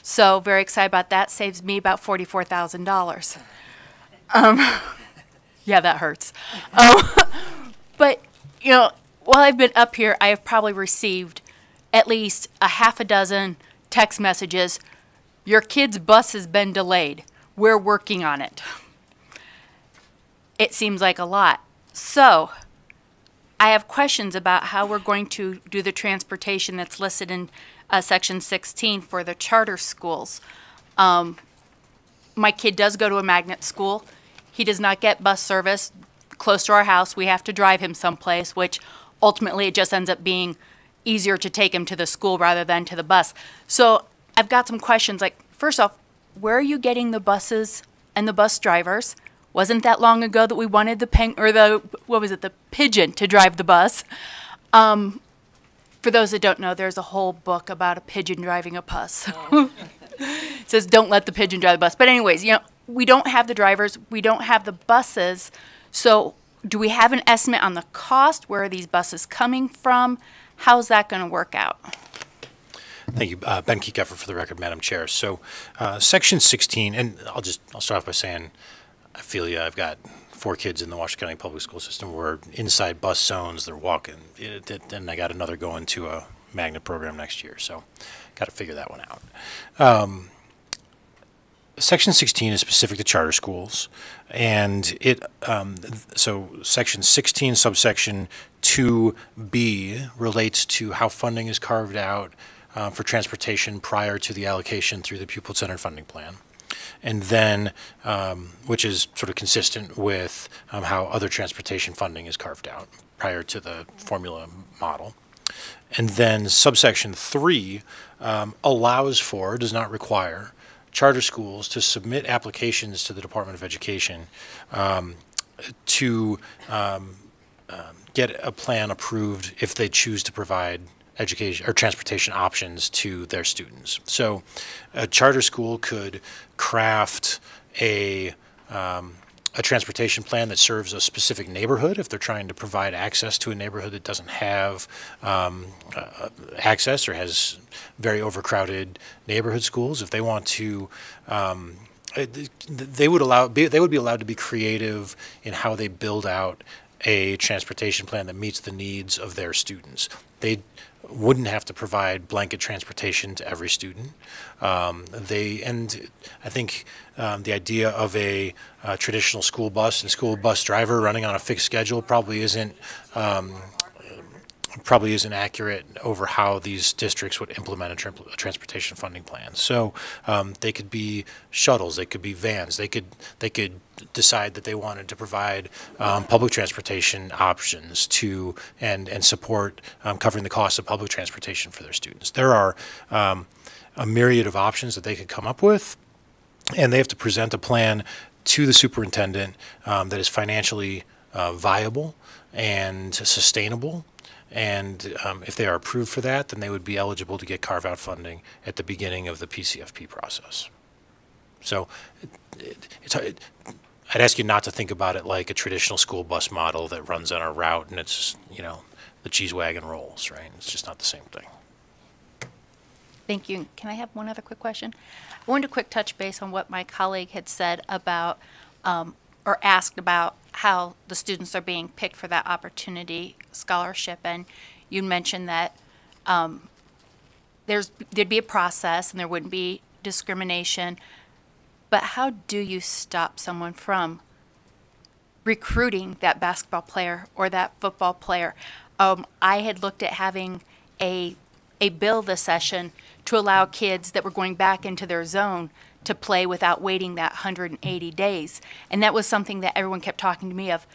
So very excited about that. Saves me about $44,000. Yeah, that hurts. But, you know, while I've been up here, I have probably received at least a half a dozen text messages. Your kid's bus has been delayed. We're working on it. It seems like a lot. So I have questions about how we're going to do the transportation that's listed in Section 16 for the charter schools. My kid does go to a magnet school. He does not get bus service close to our house. We have to drive him someplace, which ultimately it just ends up being easier to take him to the school rather than to the bus. So I've got some questions like, first off, where are you getting the buses and the bus drivers? Wasn't that long ago that we wanted the pigeon to drive the bus? For those that don't know, there's a whole book about a pigeon driving a bus. It says, don't let the pigeon drive the bus. But anyways, you know, we don't have the drivers. We don't have the buses. So do we have an estimate on the cost? Where are these buses coming from? How's that going to work out? Thank you. Ben Kekeffer for the record, Madam Chair. So Section 16, and I'll start off by saying, I feel you. I've got 4 kids in the Washington County public school system. We're inside bus zones. They're walking. And I got another going to a magnet program next year. So got to figure that one out. Section 16 is specific to charter schools, and so Section 16, subsection 2B relates to how funding is carved out for transportation prior to the allocation through the pupil-centered funding plan, and then which is sort of consistent with how other transportation funding is carved out prior to the formula model. And then subsection 3 allows for, does not require, charter schools to submit applications to the Department of Education to get a plan approved if they choose to provide education or transportation options to their students. So a charter school could craft a transportation plan that serves a specific neighborhood if they're trying to provide access to a neighborhood that doesn't have access or has very overcrowded neighborhood schools. If they want to, they would be allowed to be creative in how they build out a transportation plan that meets the needs of their students. They wouldn't have to provide blanket transportation to every student. And I think the idea of a traditional school bus and school bus driver running on a fixed schedule probably isn't accurate over how these districts would implement a transportation funding plan. So they could be shuttles, they could be vans, they could decide that they wanted to provide public transportation options to and support covering the cost of public transportation for their students. There are a myriad of options that they could come up with, and they have to present a plan to the superintendent that is financially viable and sustainable. And if they are approved for that, then they would be eligible to get carve-out funding at the beginning of the PCFP process. So I'd ask you not to think about it like a traditional school bus model that runs on a route and it's, you know, the cheese wagon rolls, right? It's just not the same thing. Thank you. Can I have one other quick question? I wanted to quick touch base on what my colleague had said about or asked about how the students are being picked for that opportunity scholarship. And you mentioned that there'd be a process and there wouldn't be discrimination. But how do you stop someone from recruiting that basketball player or that football player? I had looked at having a bill this session to allow kids that were going back into their zone to play without waiting that 180 days. And that was something that everyone kept talking to me of.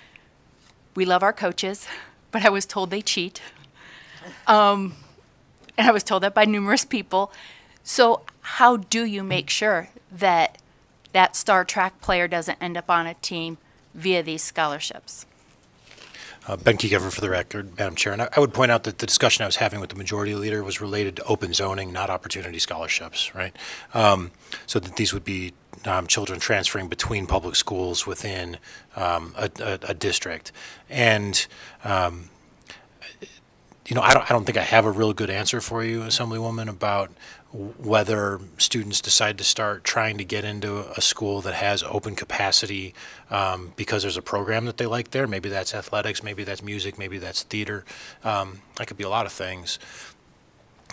We love our coaches, but I was told they cheat. And I was told that by numerous people. So how do you make sure that that star track player doesn't end up on a team via these scholarships? Ben Kekeffer for the record, Madam Chair. And I would point out that the discussion I was having with the majority leader was related to open zoning, not opportunity scholarships, right? So that these would be children transferring between public schools within a district. And, you know, I don't think I have a real good answer for you, Assemblywoman, about whether students decide to start trying to get into a school that has open capacity because there's a program that they like there. Maybe that's athletics, maybe that's music, maybe that's theater. That could be a lot of things.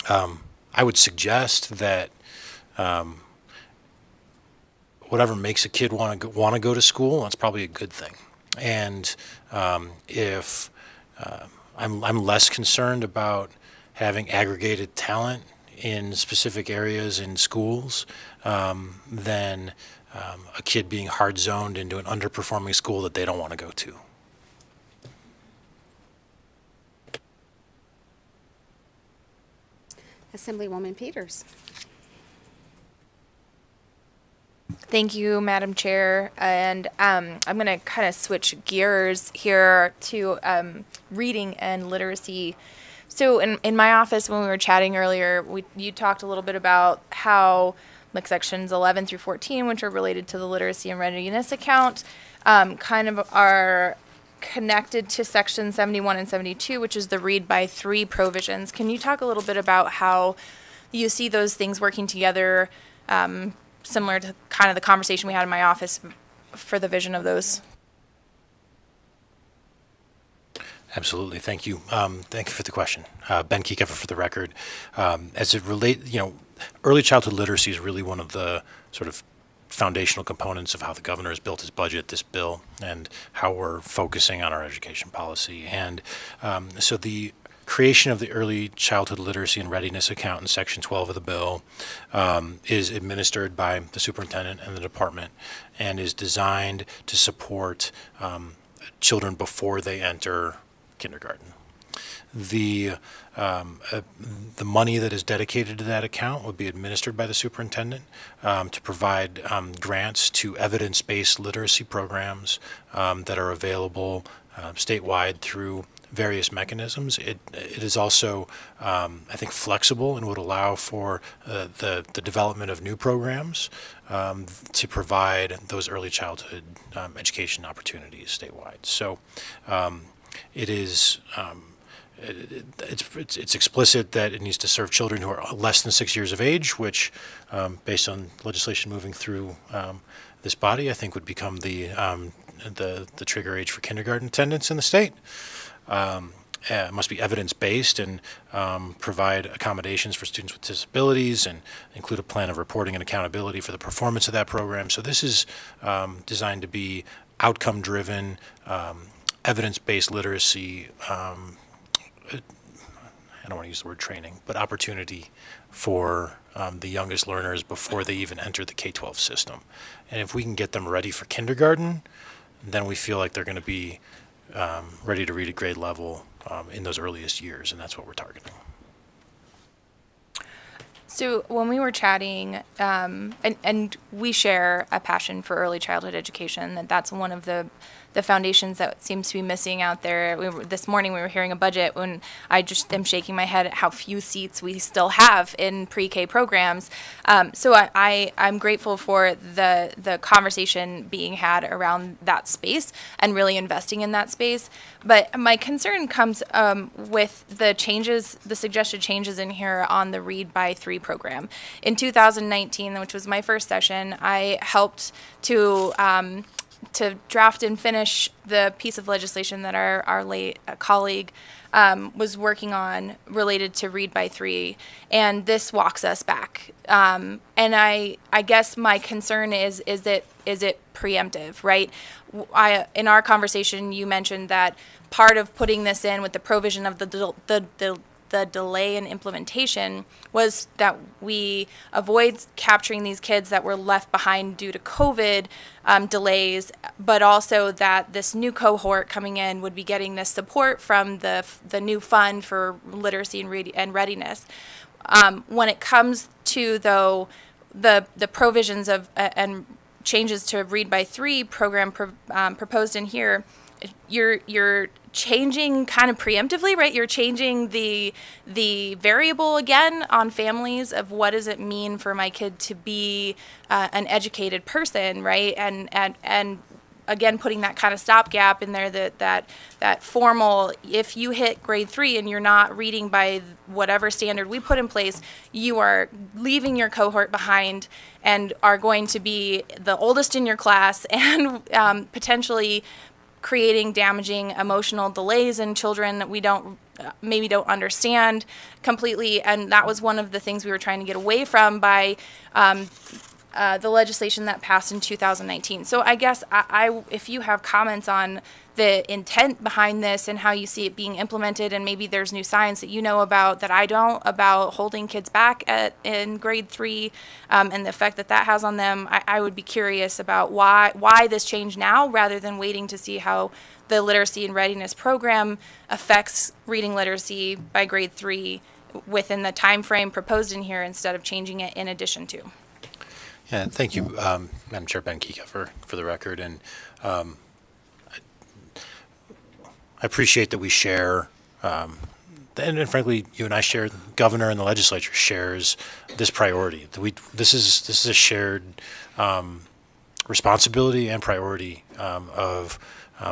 I would suggest that whatever makes a kid want to go to school, that's probably a good thing. And if I'm less concerned about having aggregated talent in specific areas in schools than a kid being hard zoned into an underperforming school that they don't want to go to. Assemblywoman Peters. Thank you, Madam Chair. And I'm going to kind of switch gears here to reading and literacy. So in my office, when we were chatting earlier, you talked a little bit about how like sections 11 through 14, which are related to the literacy and readiness account, kind of are connected to section 71 and 72, which is the read by 3 provisions. Can you talk a little bit about how you see those things working together, similar to kind of the conversation we had in my office for the vision of those? Absolutely. Thank you. Thank you for the question. Ben Kiekeffer for the record. As it relates, early childhood literacy is really one of the sort of foundational components of how the governor has built his budget, this bill, and how we're focusing on our education policy. And so the creation of the early childhood literacy and readiness account in section 12 of the bill is administered by the superintendent and the department and is designed to support children before they enter kindergarten. The money that is dedicated to that account would be administered by the superintendent to provide grants to evidence-based literacy programs that are available statewide through various mechanisms. It is also, I think, flexible and would allow for the development of new programs to provide those early childhood education opportunities statewide. So it is it's explicit that it needs to serve children who are less than 6 years of age, which, based on legislation moving through this body, I think would become the trigger age for kindergarten attendance in the state. It must be evidence-based and provide accommodations for students with disabilities and include a plan of reporting and accountability for the performance of that program. So this is designed to be outcome-driven, evidence-based literacy, I don't want to use the word training, but opportunity for the youngest learners before they even enter the K-12 system. And if we can get them ready for kindergarten, then we feel like they're going to be ready to read at grade level in those earliest years, and that's what we're targeting. So when we were chatting, and we share a passion for early childhood education, that's one of the foundations that seems to be missing out there. This morning we were hearing a budget when I just am shaking my head at how few seats we still have in pre-K programs. So I'm grateful for the conversation being had around that space and really investing in that space. But my concern comes with the changes, the suggested changes in here on the Read by 3 program. In 2019, which was my first session, I helped to draft and finish the piece of legislation that our late colleague was working on related to Read by 3, and this walks us back. And I guess my concern is it preemptive, right? In our conversation, you mentioned that part of putting this in with the provision of the delay in implementation was that we avoid capturing these kids that were left behind due to COVID delays, but also that this new cohort coming in would be getting this support from the new fund for literacy and readiness. When it comes to, though, the provisions of and changes to Read by 3 program proposed in here, you're changing kind of preemptively, right? You're changing the variable again on families of what does it mean for my kid to be an educated person, right? And again, putting that kind of stopgap in there, that formal, if you hit grade 3 and you're not reading by whatever standard we put in place, you are leaving your cohort behind and are going to be the oldest in your class and potentially creating damaging emotional delays in children that we maybe don't understand completely. And that was one of the things we were trying to get away from by the legislation that passed in 2019. So I guess if you have comments on the intent behind this and how you see it being implemented, and maybe there's new science that you know about that I don't, about holding kids back in grade 3 and the effect that that has on them, I would be curious about why this change now rather than waiting to see how the literacy and readiness program affects reading literacy by grade 3 within the time frame proposed in here instead of changing it in addition to. Yeah, thank you, Madam Chair, Ben Kika, for the record. And I appreciate that we share, and frankly, you and I share, the governor and the legislature shares this priority. This is a shared responsibility and priority of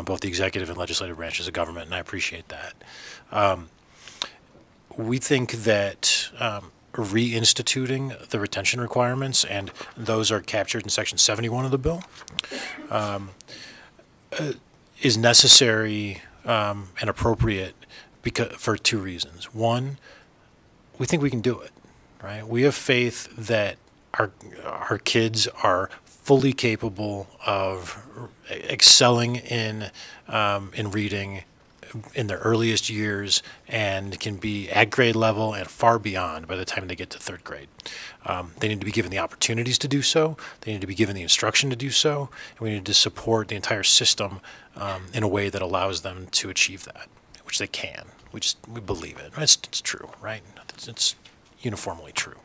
both the executive and legislative branches of government, and I appreciate that. We think that reinstituting the retention requirements, and those are captured in Section 71 of the bill, is necessary and appropriate for 2 reasons. One, we think we can do it, right? We have faith that our kids are fully capable of excelling in reading in their earliest years and can be at grade level and far beyond by the time they get to 3rd grade. They need to be given the opportunities to do so. They need to be given the instruction to do so. And we need to support the entire system in a way that allows them to achieve that, which they can. We believe it. It's true, right? It's uniformly true.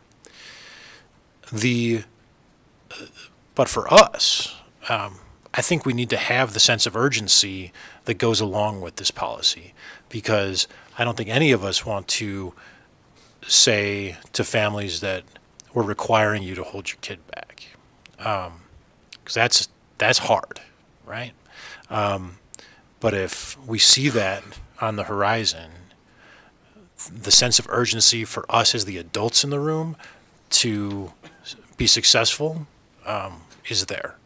But for us, I think we need to have the sense of urgency that goes along with this policy, because I don't think any of us want to say to families that we're requiring you to hold your kid back, because that's hard, right? But if we see that on the horizon, the sense of urgency for us as the adults in the room to be successful is there.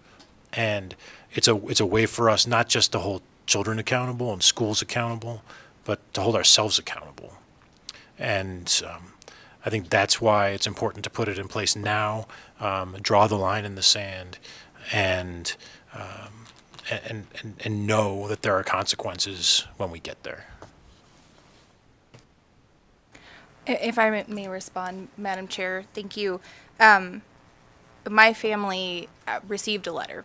And it's a way for us not just to hold children accountable and schools accountable, but to hold ourselves accountable. And I think that's why it's important to put it in place now, draw the line in the sand, and know that there are consequences when we get there. If I may respond, Madam Chair, thank you. My family received a letter,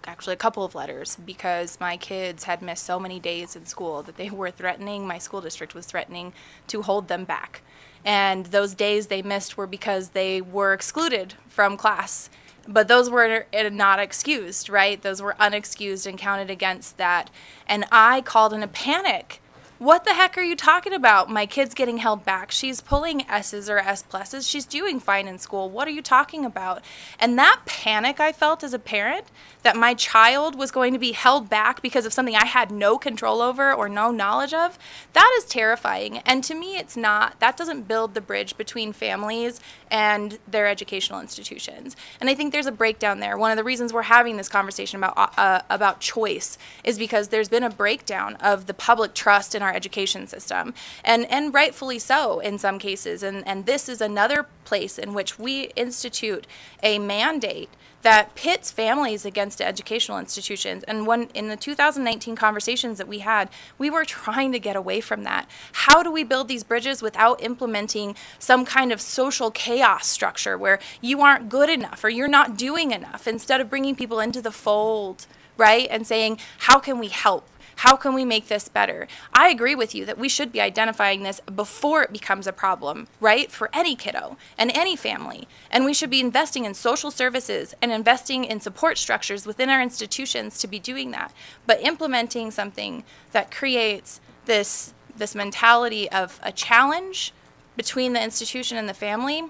actually a couple of letters, because my kids had missed so many days in school that they were threatening, my school district was threatening to hold them back. And those days they missed were because they were excluded from class. But those were not excused, right? Those were unexcused and counted against that. And I called in a panic. What the heck are you talking about? My kid's getting held back. She's pulling S's or S pluses. She's doing fine in school. What are you talking about? And that panic I felt as a parent, that my child was going to be held back because of something I had no control over or no knowledge of, that is terrifying. And to me, it's not. That doesn't build the bridge between families and their educational institutions. And I think there's a breakdown there. One of the reasons we're having this conversation about choice is because there's been a breakdown of the public trust in our education system, and rightfully so in some cases. And this is another place in which we institute a mandate that pits families against educational institutions. And when in the 2019 conversations that we had, we were trying to get away from that. How do we build these bridges without implementing some kind of social chaos structure where you aren't good enough or you're not doing enough, instead of bringing people into the fold, right? And saying, how can we help? How can we make this better? I agree with you that we should be identifying this before it becomes a problem, right? For any kiddo and any family. And we should be investing in social services and investing in support structures within our institutions to be doing that. But implementing something that creates this mentality of a challenge between the institution and the family,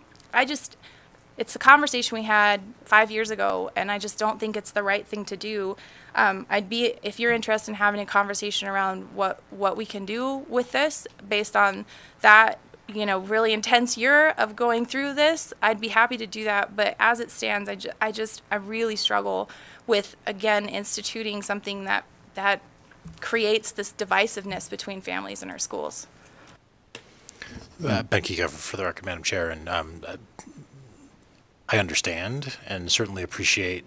it's a conversation we had 5 years ago, and I just don't think it's the right thing to do. If you're interested in having a conversation around what we can do with this based on that, really intense year of going through this, I'd be happy to do that. But as it stands, I really struggle with, again, instituting something that creates this divisiveness between families in our schools. Ben Kiefer for the record, Madam Chair, and I understand and certainly appreciate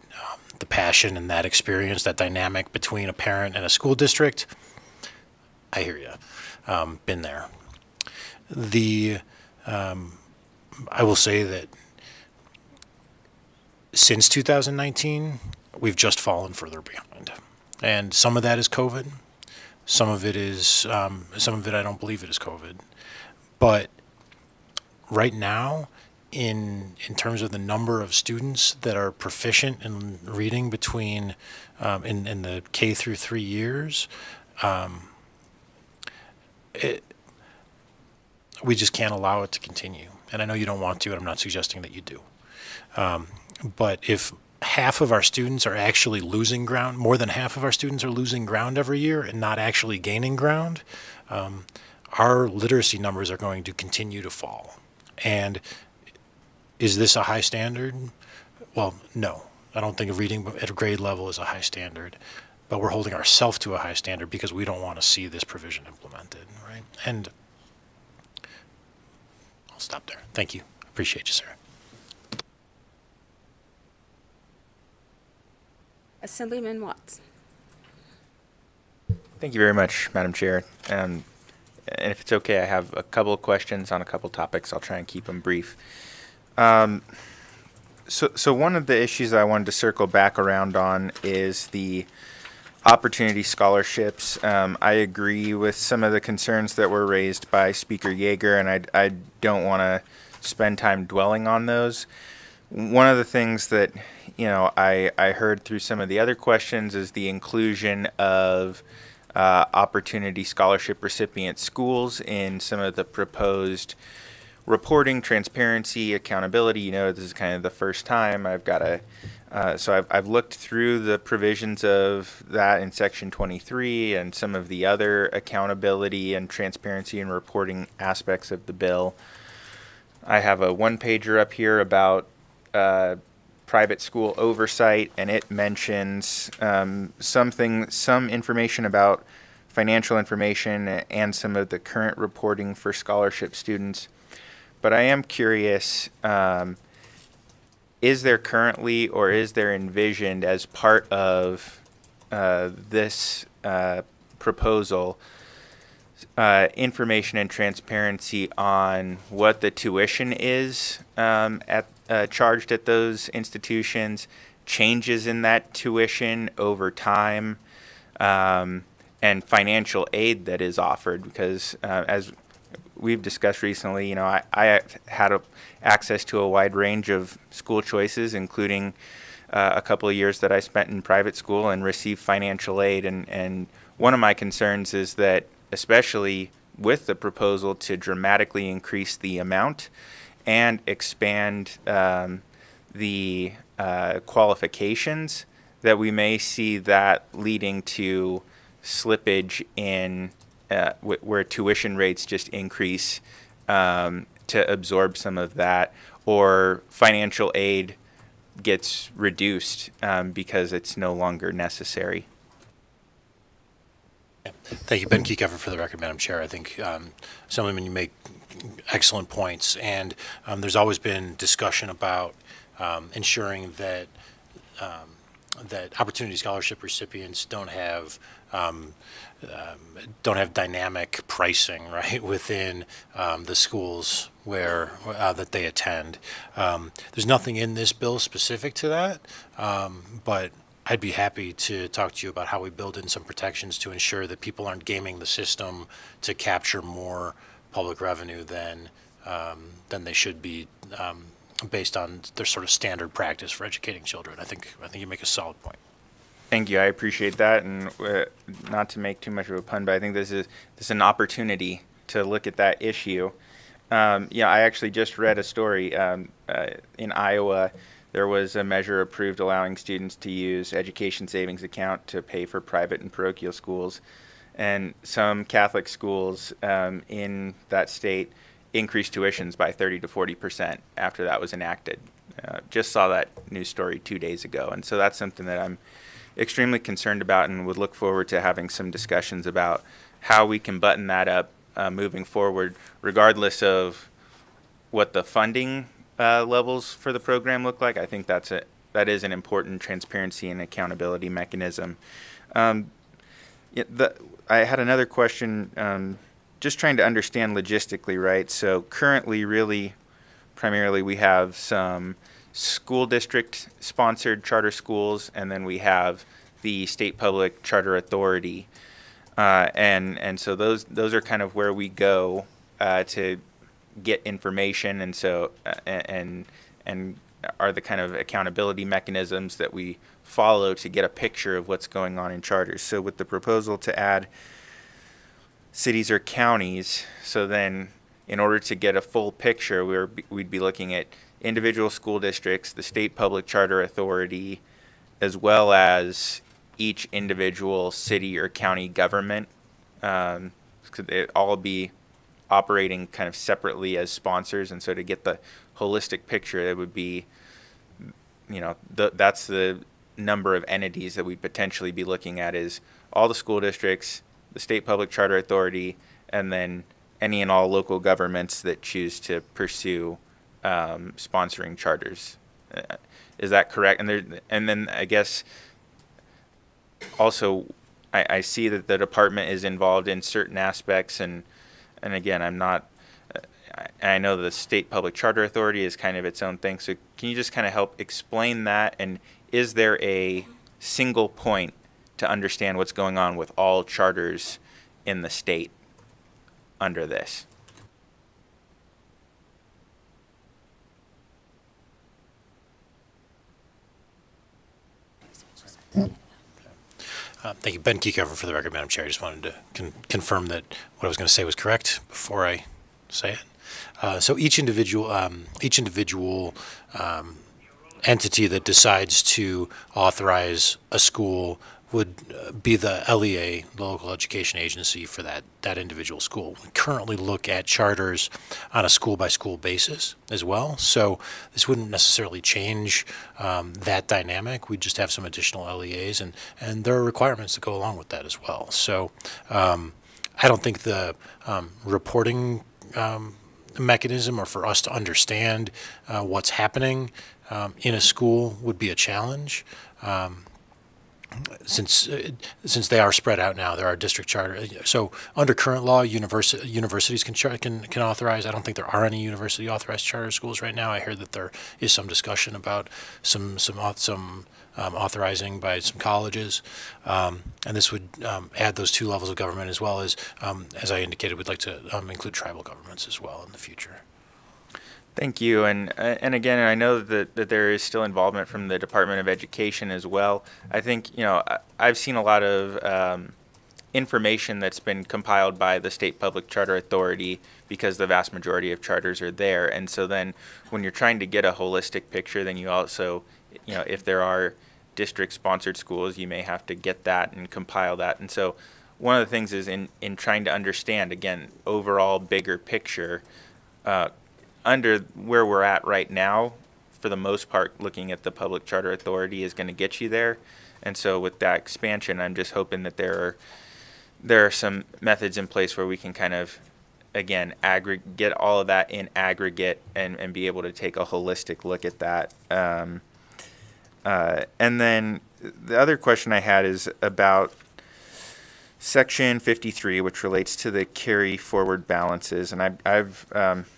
the passion and that experience, that dynamic between a parent and a school district. I hear you. Been there. I will say that since 2019, we've just fallen further behind. And some of that is COVID. Some of it I don't believe it is COVID. But right now, in terms of the number of students that are proficient in reading between in the K through 3 years, we just can't allow it to continue. And I know you don't want to, and I'm not suggesting that you do. But if half of our students are actually losing ground, more than half of our students are losing ground every year and not actually gaining ground, our literacy numbers are going to continue to fall. And is this a high standard? Well, no. I don't think reading at a grade level is a high standard, but we're holding ourselves to a high standard because we don't want to see this provision implemented, right? And I'll stop there. Thank you. Appreciate you, sir. Assemblyman Watts. Thank you very much, Madam Chair. And if it's okay, I have a couple of questions on a couple topics. I'll try and keep them brief. So one of the issues I wanted to circle back around on is the opportunity scholarships. I agree with some of the concerns that were raised by Speaker Yeager, and I don't want to spend time dwelling on those. One of the things that I heard through some of the other questions is the inclusion of opportunity scholarship recipient schools in some of the proposed reporting, transparency, accountability. This is kind of the first time I've got so I've looked through the provisions of that in Section 23 and some of the other accountability and transparency and reporting aspects of the bill. I have a one-pager up here about private school oversight, and it mentions some information about financial information and some of the current reporting for scholarship students. But I am curious, is there currently or is there envisioned as part of this proposal information and transparency on what the tuition is charged at those institutions, changes in that tuition over time, and financial aid that is offered? Because as we've discussed recently, I had access to a wide range of school choices, including a couple of years that I spent in private school and received financial aid. And one of my concerns is that, especially with the proposal to dramatically increase the amount and expand the qualifications, that we may see that leading to slippage in where tuition rates just increase to absorb some of that, or financial aid gets reduced because it's no longer necessary. Thank you, Ben Kiefer, for the record, Madam Chair. I think, Assemblyman, you make excellent points, and there's always been discussion about ensuring that that opportunity scholarship recipients don't have dynamic pricing, right, within the schools where that they attend. There's nothing in this bill specific to that, but I'd be happy to talk to you about how we build in some protections to ensure that people aren't gaming the system to capture more public revenue than they should be, based on their sort of standard practice for educating children. I think you make a solid point. Thank you. I appreciate that, and not to make too much of a pun, but I think this is an opportunity to look at that issue. Yeah, I actually just read a story in Iowa. There was a measure approved allowing students to use education savings account to pay for private and parochial schools. And some Catholic schools in that state increased tuitions by 30 to 40% after that was enacted. Just saw that news story 2 days ago. And so that's something that I'm extremely concerned about and would look forward to having some discussions about how we can button that up moving forward, regardless of what the funding levels for the program look like. I think that is an important transparency and accountability mechanism. I had another question, just trying to understand logistically, right? So currently, really, primarily, we have some school district sponsored charter schools, and then we have the state public charter authority, and so those are kind of where we go to get information, and so and are the kind of accountability mechanisms that we follow to get a picture of what's going on in charters. So with the proposal to add cities or counties, so then in order to get a full picture, we'd be looking at individual school districts, the state public charter authority, as well as each individual city or county government. Could it all be operating kind of separately as sponsors? And so to get the holistic picture, it would be, that's the number of entities that we'd potentially be looking at, is all the school districts, the state public charter authority, and then any and all local governments that choose to pursue sponsoring charters. Is that correct? And then I guess also I see that the department is involved in certain aspects, and again, I know the state public charter authority is kind of its own thing. So can you just kind of help explain that? And is there a single point to understand what's going on with all charters in the state under this? Thank you. Ben Kiekover for the record, Madam Chair. I just wanted to confirm that what I was going to say was correct before I say it. So each individual entity that decides to authorize a school would be the LEA, the local education agency, for that individual school. We currently look at charters on a school-by-school basis as well, so this wouldn't necessarily change that dynamic. We just have some additional LEAs, and there are requirements that go along with that as well. So I don't think the reporting mechanism, or for us to understand what's happening in a school, would be a challenge. Since they are spread out now, there are district charter. So under current law, universities can authorize. I don't think there are any university authorized charter schools right now. I heard that there is some discussion about some authorizing by some colleges, and this would add those two levels of government, as well as I indicated, we'd like to include tribal governments as well in the future. Thank you, and again, I know that there is still involvement from the Department of Education as well. I think, I've seen a lot of information that's been compiled by the State Public Charter Authority, because the vast majority of charters are there. And so then when you're trying to get a holistic picture, then you also, if there are district-sponsored schools, you may have to get that and compile that. And so one of the things is in trying to understand, again, overall bigger picture, under where we're at right now, for the most part, looking at the Public Charter Authority is going to get you there. And so with that expansion, I'm just hoping that there are some methods in place where we can kind of, again, get all of that in aggregate and be able to take a holistic look at that. And then the other question I had is about Section 53, which relates to the carry forward balances. And I've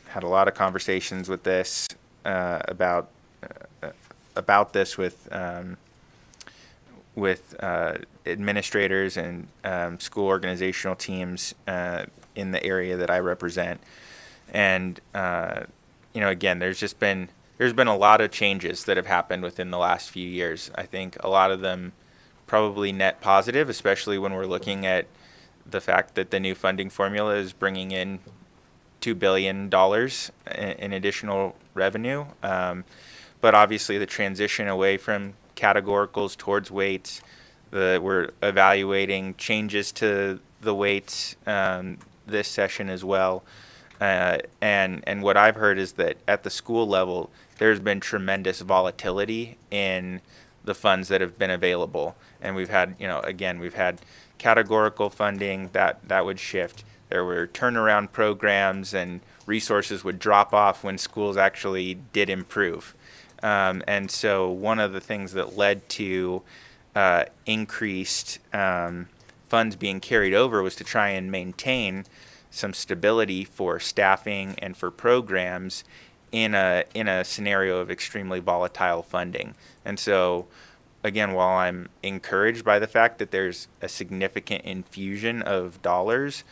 had a lot of conversations with this about this with administrators and school organizational teams in the area that I represent. And again, there's been a lot of changes that have happened within the last few years. I think a lot of them probably net positive, especially when we're looking at the fact that the new funding formula is bringing in $2 billion in additional revenue. But obviously the transition away from categoricals towards weights, we're evaluating changes to the weights this session as well. And what I've heard is that at the school level, there's been tremendous volatility in the funds that have been available. And we've had, again, we've had categorical funding that would shift. There were turnaround programs and resources would drop off when schools actually did improve. And so one of the things that led to increased funds being carried over was to try and maintain some stability for staffing and for programs in a scenario of extremely volatile funding. And so, again, while I'm encouraged by the fact that there's a significant infusion of dollars,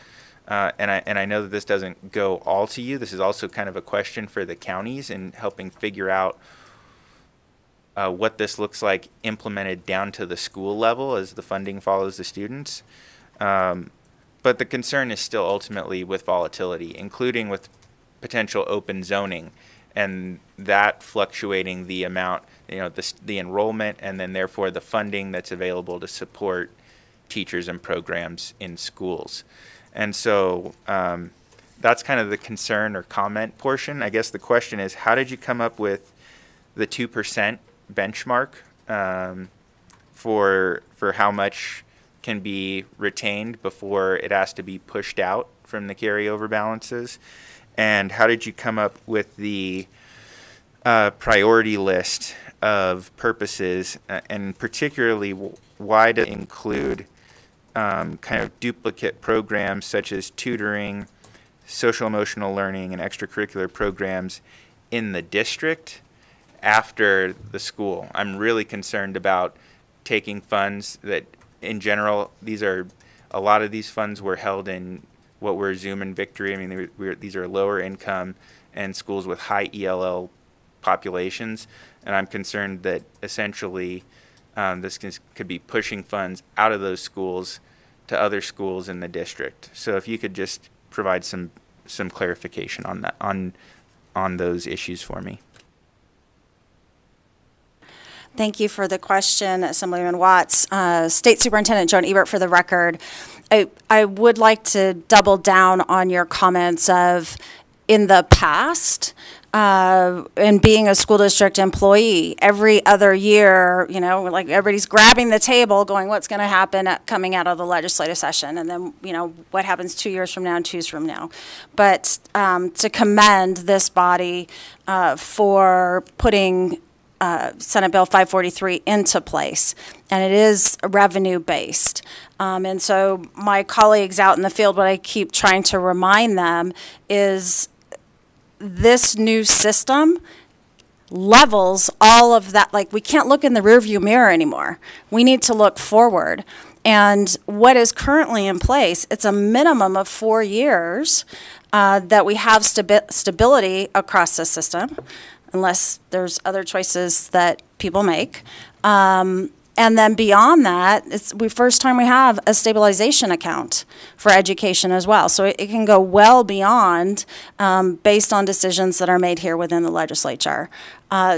and I know that this doesn't go all to you, this is also kind of a question for the counties in helping figure out what this looks like implemented down to the school level as the funding follows the students. But the concern is still ultimately with volatility, including with potential open zoning, and that fluctuating the amount, the enrollment, and then therefore the funding that's available to support teachers and programs in schools. And so that's kind of the concern or comment portion. I guess the question is, how did you come up with the 2% benchmark for how much can be retained before it has to be pushed out from the carryover balances? And how did you come up with the priority list of purposes, and particularly why to include kind of duplicate programs such as tutoring, social emotional learning, and extracurricular programs in the district after the school? I'm really concerned about taking funds that, in general, a lot of these funds were held in what were Zoom and Victory. I mean, these are lower income and schools with high ELL populations, and I'm concerned that essentially this could be pushing funds out of those schools to other schools in the district. So if you could just provide some clarification on that, on those issues for me. Thank you for the question, Assemblyman Watts. State Superintendent Joan Ebert, for the record. I would like to double down on your comments of, in the past, and being a school district employee, every other year, like everybody's grabbing the table going, what's going to happen coming out of the legislative session? And then, what happens 2 years from now and 2 years from now? But to commend this body for putting Senate Bill 543 into place, and it is revenue-based. And so my colleagues out in the field, what I keep trying to remind them is this new system levels all of that. Like, we can't look in the rearview mirror anymore. We need to look forward. And what is currently in place, it's a minimum of 4 years that we have stability across the system, unless there's other choices that people make. And then beyond that, it's the first time we have a stabilization account for education as well. So it can go well beyond based on decisions that are made here within the legislature.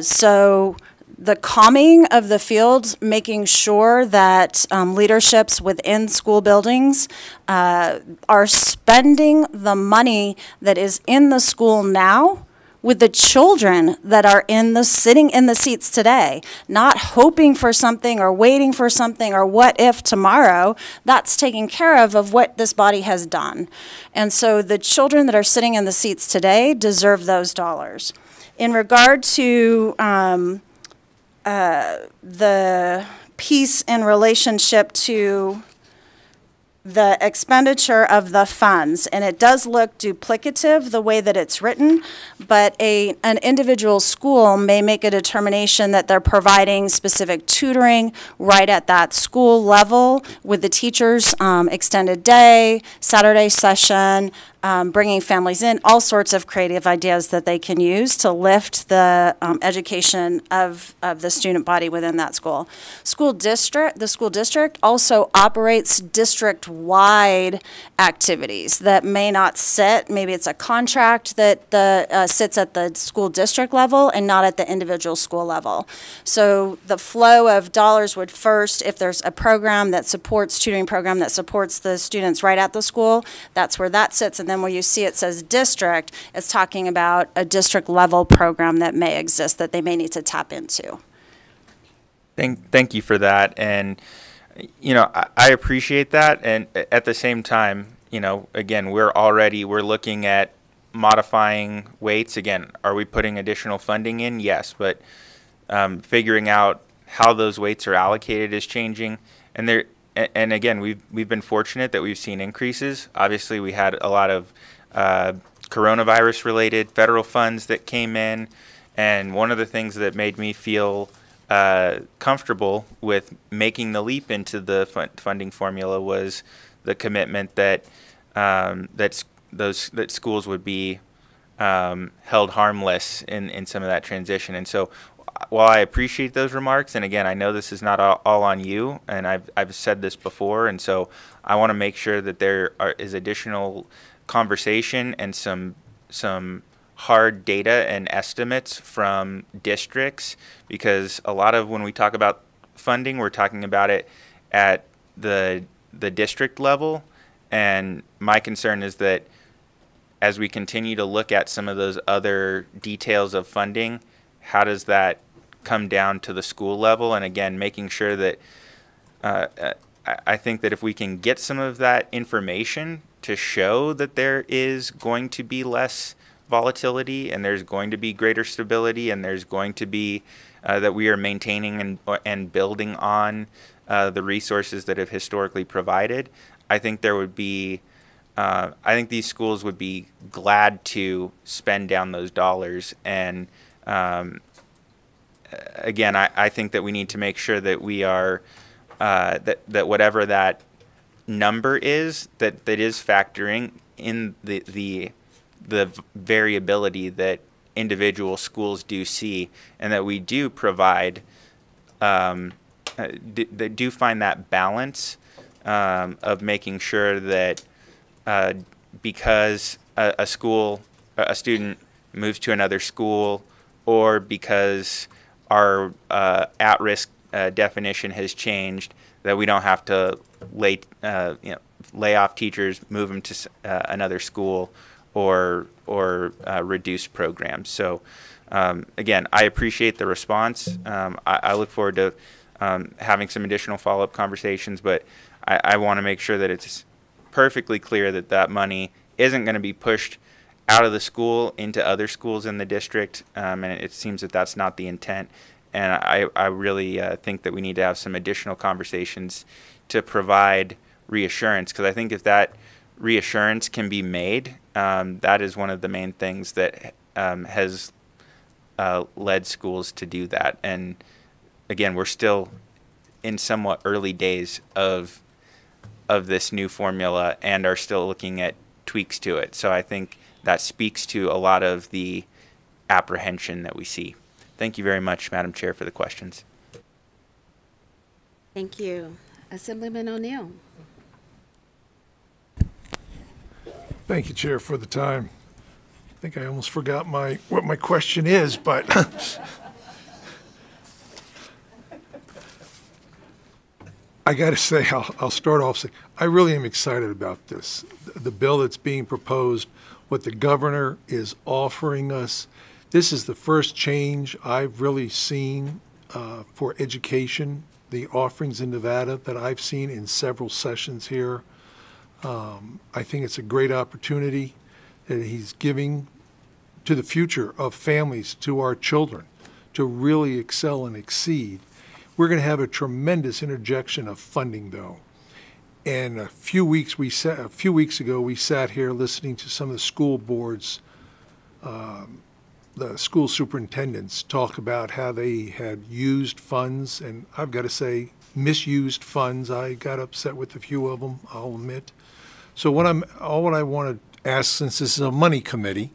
So the calming of the field, making sure that leaderships within school buildings are spending the money that is in the school now with the children that are sitting in the seats today, not hoping for something or waiting for something or what if tomorrow. That's taking care of what this body has done. And so the children that are sitting in the seats today deserve those dollars. In regard to the piece in relationship to the expenditure of the funds, and it does look duplicative the way that it's written, but an individual school may make a determination that they're providing specific tutoring right at that school level with the teachers, extended day, Saturday session, bringing families in, all sorts of creative ideas that they can use to lift the education of the student body within that school. The school district also operates district-wide activities that may not sit, maybe it's a contract that sits at the school district level and not at the individual school level. So the flow of dollars would first, if there's a program that supports, tutoring program that supports the students right at the school, that's where that sits. And then where you see it says district, it's talking about a district level program that may exist that they may need to tap into. Thank you for that. And, you know, I appreciate that. And at the same time, you know, again, we're looking at modifying weights. Again, are we putting additional funding in? Yes, but figuring out how those weights are allocated is changing. And again, we've been fortunate that we've seen increases. Obviously, we had a lot of coronavirus-related federal funds that came in, and one of the things that made me feel comfortable with making the leap into the funding formula was the commitment that that schools would be held harmless in some of that transition. And so, while I appreciate those remarks, and again, I know this is not all on you, and I've said this before, and so I want to make sure that there is additional conversation and some hard data and estimates from districts, because a lot of when we talk about funding, we're talking about it at the district level, and my concern is that as we continue to look at some of those other details of funding, how does that come down to the school level? And again, making sure that I think that if we can get some of that information to show that there is going to be less volatility and there's going to be greater stability and there's going to be that we are maintaining and building on the resources that have historically provided, I think there would be I think these schools would be glad to spend down those dollars. And again, I think that we need to make sure that we are that whatever that number is, that is factoring in the variability that individual schools do see, and that we do provide that do find that balance of making sure that because a student moves to another school, or because our at-risk definition has changed, that we don't have to lay off teachers, move them to another school, or reduce programs. So again, I appreciate the response. I look forward to having some additional follow-up conversations, but I want to make sure that it's perfectly clear that that money isn't going to be pushed out of the school into other schools in the district, and it seems that that's not the intent. And I really think that we need to have some additional conversations to provide reassurance, because I think if that reassurance can be made, that is one of the main things that has led schools to do that. And again, we're still in somewhat early days of this new formula and are still looking at tweaks to it. So I think that speaks to a lot of the apprehension that we see. Thank you very much, Madam Chair, for the questions. Thank you. Assemblyman O'Neill. Thank you, Chair, for the time. I think I almost forgot what my question is, but I got to say, I'll start off saying I really am excited about this. The bill that's being proposed, what the governor is offering us. This is the first change I've really seen for education, the offerings in Nevada that I've seen in several sessions here. I think it's a great opportunity that he's giving to the future of families, to our children, to really excel and exceed. We're going to have a tremendous interjection of funding, though. And a few weeks ago, we sat here listening to some of the school boards, the school superintendents talk about how they had used funds, and I've got to say, misused funds. I got upset with a few of them, I'll admit. So what I want to ask, since this is a money committee,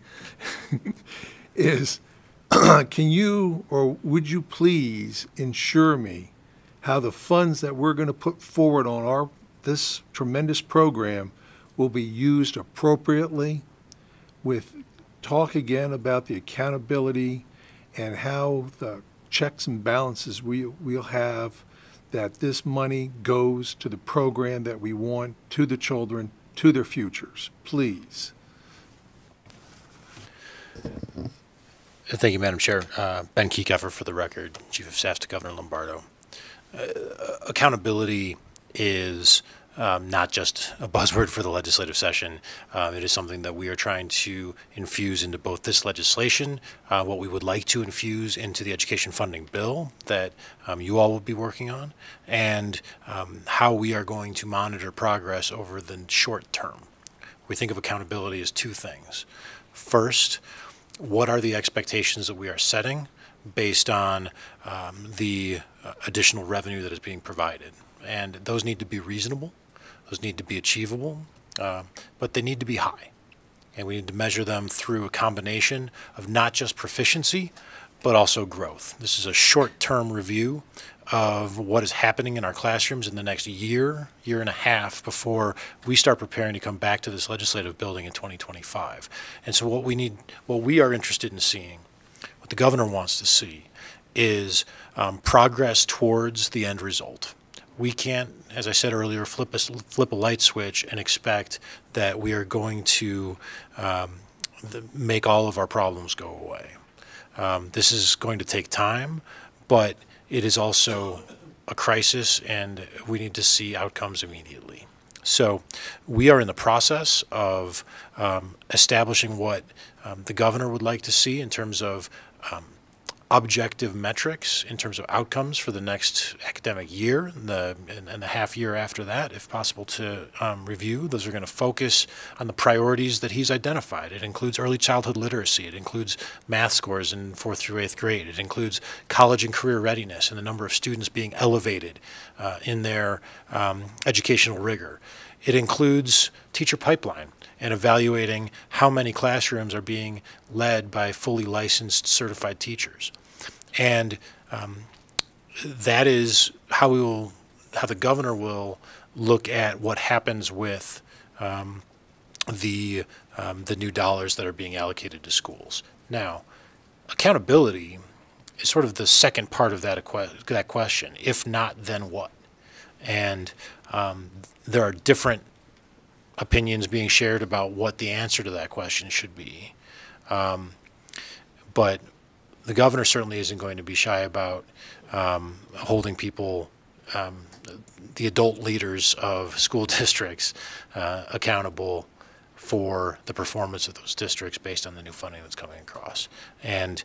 is can you or would you please ensure me how the funds that we're going to put forward on this tremendous program will be used appropriately, with talk again about the accountability and how the checks and balances we'll have, that this money goes to the program that we want, to the children, to their futures, please. Thank you, Madam Chair. Ben Kiekeffer for the record, Chief of Staff to Governor Lombardo. Accountability is not just a buzzword for the legislative session. It is something that we are trying to infuse into both this legislation, what we would like to infuse into the education funding bill that you all will be working on, and how we are going to monitor progress over the short term. We think of accountability as two things. First, what are the expectations that we are setting based on the additional revenue that is being provided? And those need to be reasonable. Those need to be achievable, but they need to be high. And we need to measure them through a combination of not just proficiency, but also growth. This is a short-term review of what is happening in our classrooms in the next year and a half before we start preparing to come back to this legislative building in 2025. And so what we are interested in seeing, what the governor wants to see, is progress towards the end result. We can't, as I said earlier, flip a light switch and expect that we are going to make all of our problems go away. This is going to take time, but it is also a crisis, and we need to see outcomes immediately. So we are in the process of establishing what the governor would like to see in terms of objective metrics, in terms of outcomes for the next academic year and the half year after that, if possible, to review. Those are going to focus on the priorities that he's identified. It includes early childhood literacy. It includes math scores in 4th through 8th grade. It includes college and career readiness and the number of students being elevated in their educational rigor. It includes teacher pipeline and evaluating how many classrooms are being led by fully licensed certified teachers. And that is how the governor will look at what happens with the new dollars that are being allocated to schools. Now, accountability is sort of the second part of that question. If not, then what? And there are different opinions being shared about what the answer to that question should be. But the governor certainly isn't going to be shy about holding people, the adult leaders of school districts, accountable for the performance of those districts based on the new funding that's coming across. And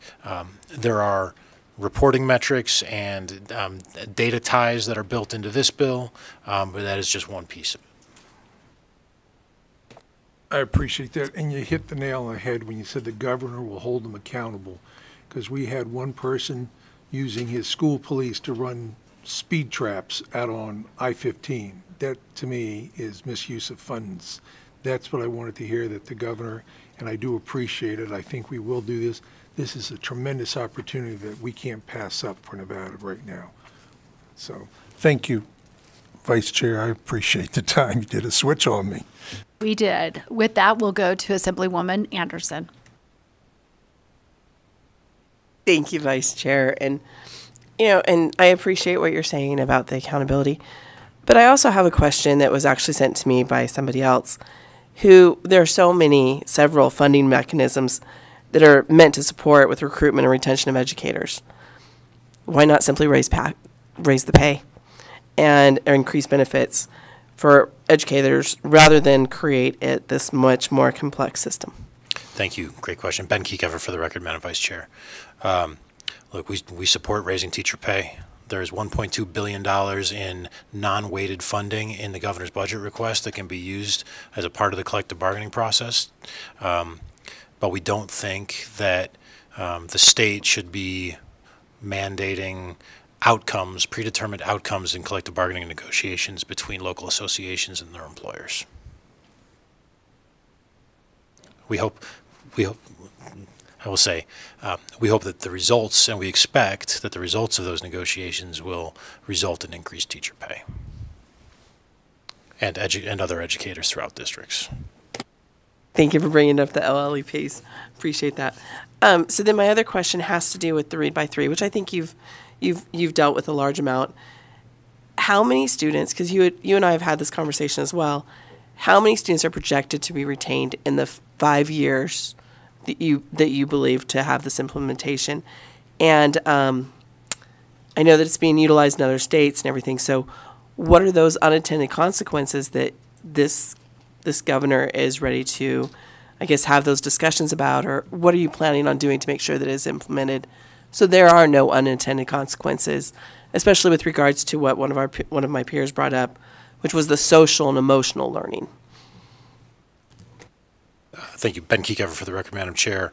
there are reporting metrics and data ties that are built into this bill, but that is just one piece of it. I appreciate that, and you hit the nail on the head when you said the governor will hold them accountable, because we had one person using his school police to run speed traps out on I-15. That, to me, is misuse of funds. That's what I wanted to hear, that the governor, and I do appreciate it, I think we will do this. This is a tremendous opportunity that we can't pass up for Nevada right now. So, thank you, Vice Chair. I appreciate the time you did a switch on me. We did. With that, we'll go to Assemblywoman Anderson. Thank you, Vice Chair. And, and I appreciate what you're saying about the accountability. But I also have a question that was actually sent to me by somebody else who there are several funding mechanisms that are meant to support with recruitment and retention of educators. Why not simply raise the pay and increase benefits for educators rather than create this much more complex system? Thank you. Great question. Ben Kiekeffer for the record, Madam Vice Chair. Look, we support raising teacher pay. There's $1.2 billion in non-weighted funding in the governor's budget request that can be used as a part of the collective bargaining process. But we don't think that the state should be mandating outcomes, predetermined outcomes in collective bargaining and negotiations between local associations and their employers. we hope, I will say, we hope that the results, and we expect that the results of those negotiations will result in increased teacher pay and other educators throughout districts. Thank you for bringing up the LLEPs. Appreciate that. So then my other question has to do with the read by three, which I think you've dealt with a large amount. How many students, because you and I have had this conversation as well, how many students are projected to be retained in the 5 years that you believe to have this implementation? And I know that it's being utilized in other states and everything, so what are those unintended consequences that this governor is ready to, I guess, have those discussions about, or what are you planning on doing to make sure that it is implemented so there are no unintended consequences, especially with regards to what one of my peers brought up, which was the social and emotional learning? Thank you. Ben Kiekever for the record, Madam Chair.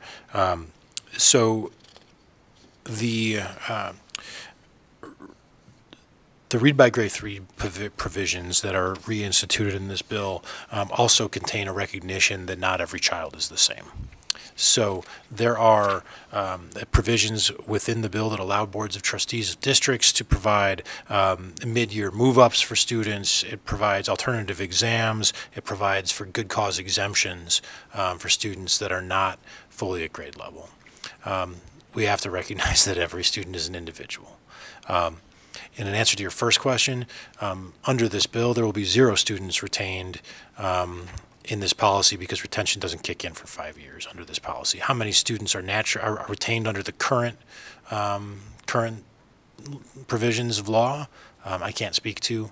So the read by grade 3 provisions that are reinstituted in this bill also contain a recognition that not every child is the same. So there are provisions within the bill that allow boards of trustees of districts to provide mid-year move-ups for students. It provides alternative exams. It provides for good cause exemptions for students that are not fully at grade level. We have to recognize that every student is an individual. In an answer to your first question, under this bill, there will be 0 students retained in this policy because retention doesn't kick in for 5 years under this policy. How many students are retained under the current provisions of law, I can't speak to,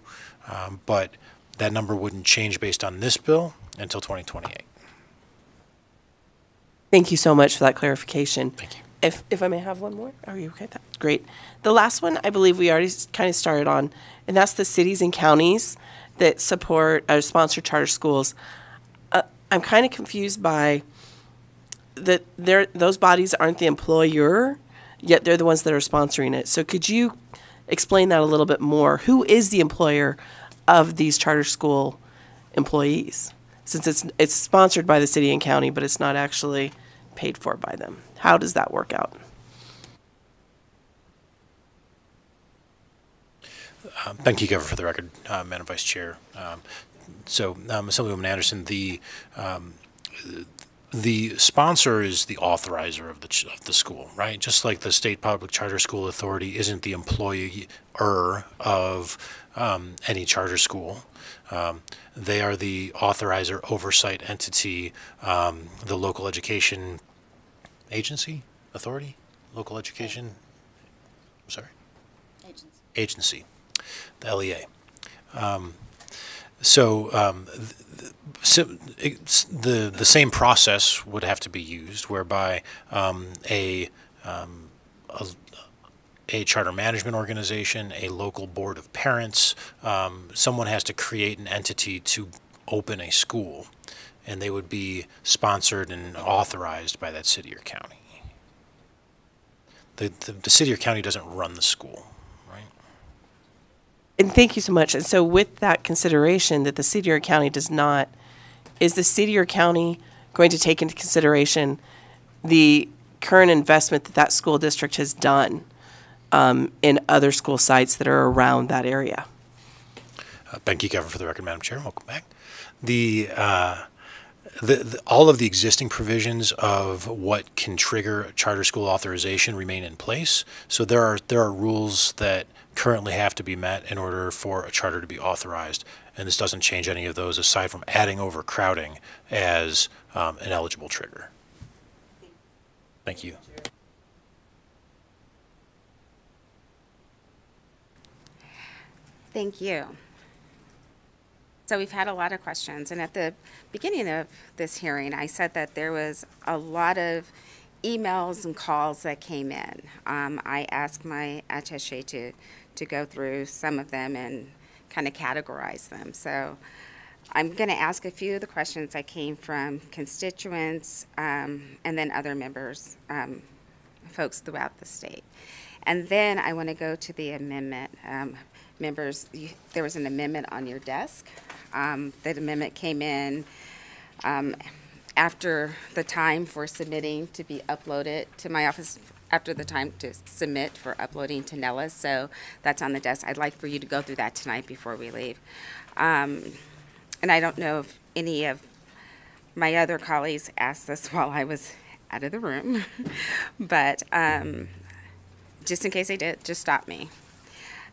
but that number wouldn't change based on this bill until 2028. Thank you so much for that clarification. Thank you. If I may have one more? Are you okay with that? Great. The last one I believe we already kind of started on, and that's the cities and counties that support or sponsor charter schools. I'm kind of confused by that those bodies aren't the employer, yet they're the ones that are sponsoring it. So could you explain that a little bit more? Who is the employer of these charter school employees? Since it's sponsored by the city and county, but it's not actually paid for by them. How does that work out? Ben Kiekever for the record, Madam Vice Chair. Assemblywoman Anderson, the sponsor is the authorizer of the school, right? Just like the State Public Charter School Authority isn't the employer of any charter school. They are the authorizer, oversight entity, the local education agency, authority, local education, agency, the LEA. The same process would have to be used, whereby a charter management organization, a local board of parents, someone has to create an entity to open a school, and they would be sponsored and authorized by that city or county. The city or county doesn't run the school. And thank you so much. And so with that consideration that the city or county does not, is the city or county going to take into consideration the current investment that school district has done in other school sites that are around that area? Ben Kiekever for the record, Madam Chair. Welcome back. All of the existing provisions of what can trigger charter school authorization remain in place. So there are rules that currently have to be met in order for a charter to be authorized, and this doesn't change any of those aside from adding overcrowding as an eligible trigger. Thank you. Thank you. So we've had a lot of questions, and at the beginning of this hearing, I said that there was a lot of emails and calls that came in. I asked my attaché to go through some of them and kind of categorize them. So I'm going to ask a few of the questions that came from constituents and then other members, folks throughout the state. And then I want to go to the amendment. Members, there was an amendment on your desk. That amendment came in after the time for submitting to be uploaded to my office, after the time to submit for uploading to Nella's. So that's on the desk. I'd like for you to go through that tonight before we leave. And I don't know if any of my other colleagues asked this while I was out of the room, but just in case they did, just stop me.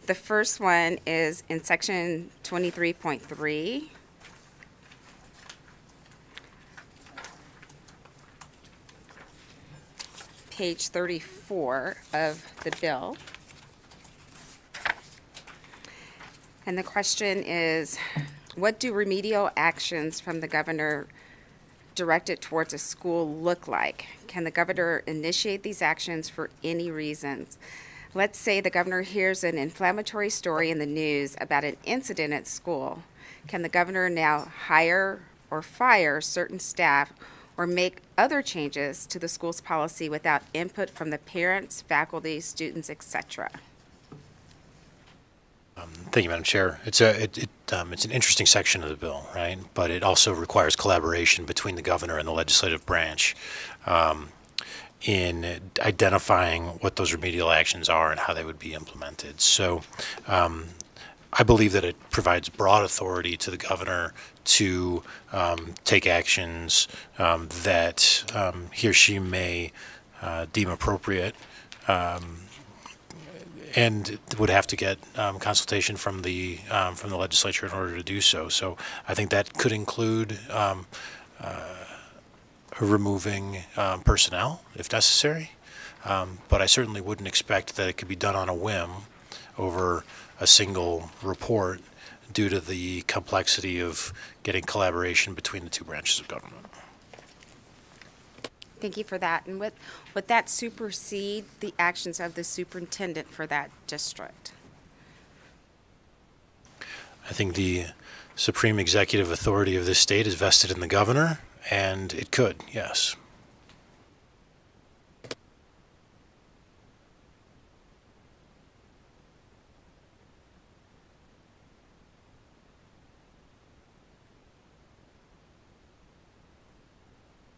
The first one is in section 23.3. Page 34 of the bill. And the question is, what do remedial actions from the governor directed towards a school look like? Can the governor initiate these actions for any reasons? Let's say the governor hears an inflammatory story in the news about an incident at school. Can the governor now hire or fire certain staff or make other changes to the school's policy without input from the parents, faculty, students, etc.? Thank you, Madam Chair. It's an interesting section of the bill, right? But it also requires collaboration between the governor and the legislative branch in identifying what those remedial actions are and how they would be implemented. So I believe that it provides broad authority to the governor to take actions that he or she may deem appropriate, and would have to get consultation from the legislature in order to do so. So I think that could include removing personnel if necessary, but I certainly wouldn't expect that it could be done on a whim over a single report due to the complexity of getting collaboration between the two branches of government. Thank you for that. And would that supersede the actions of the superintendent for that district? I think the supreme executive authority of this state is vested in the governor, and it could, yes.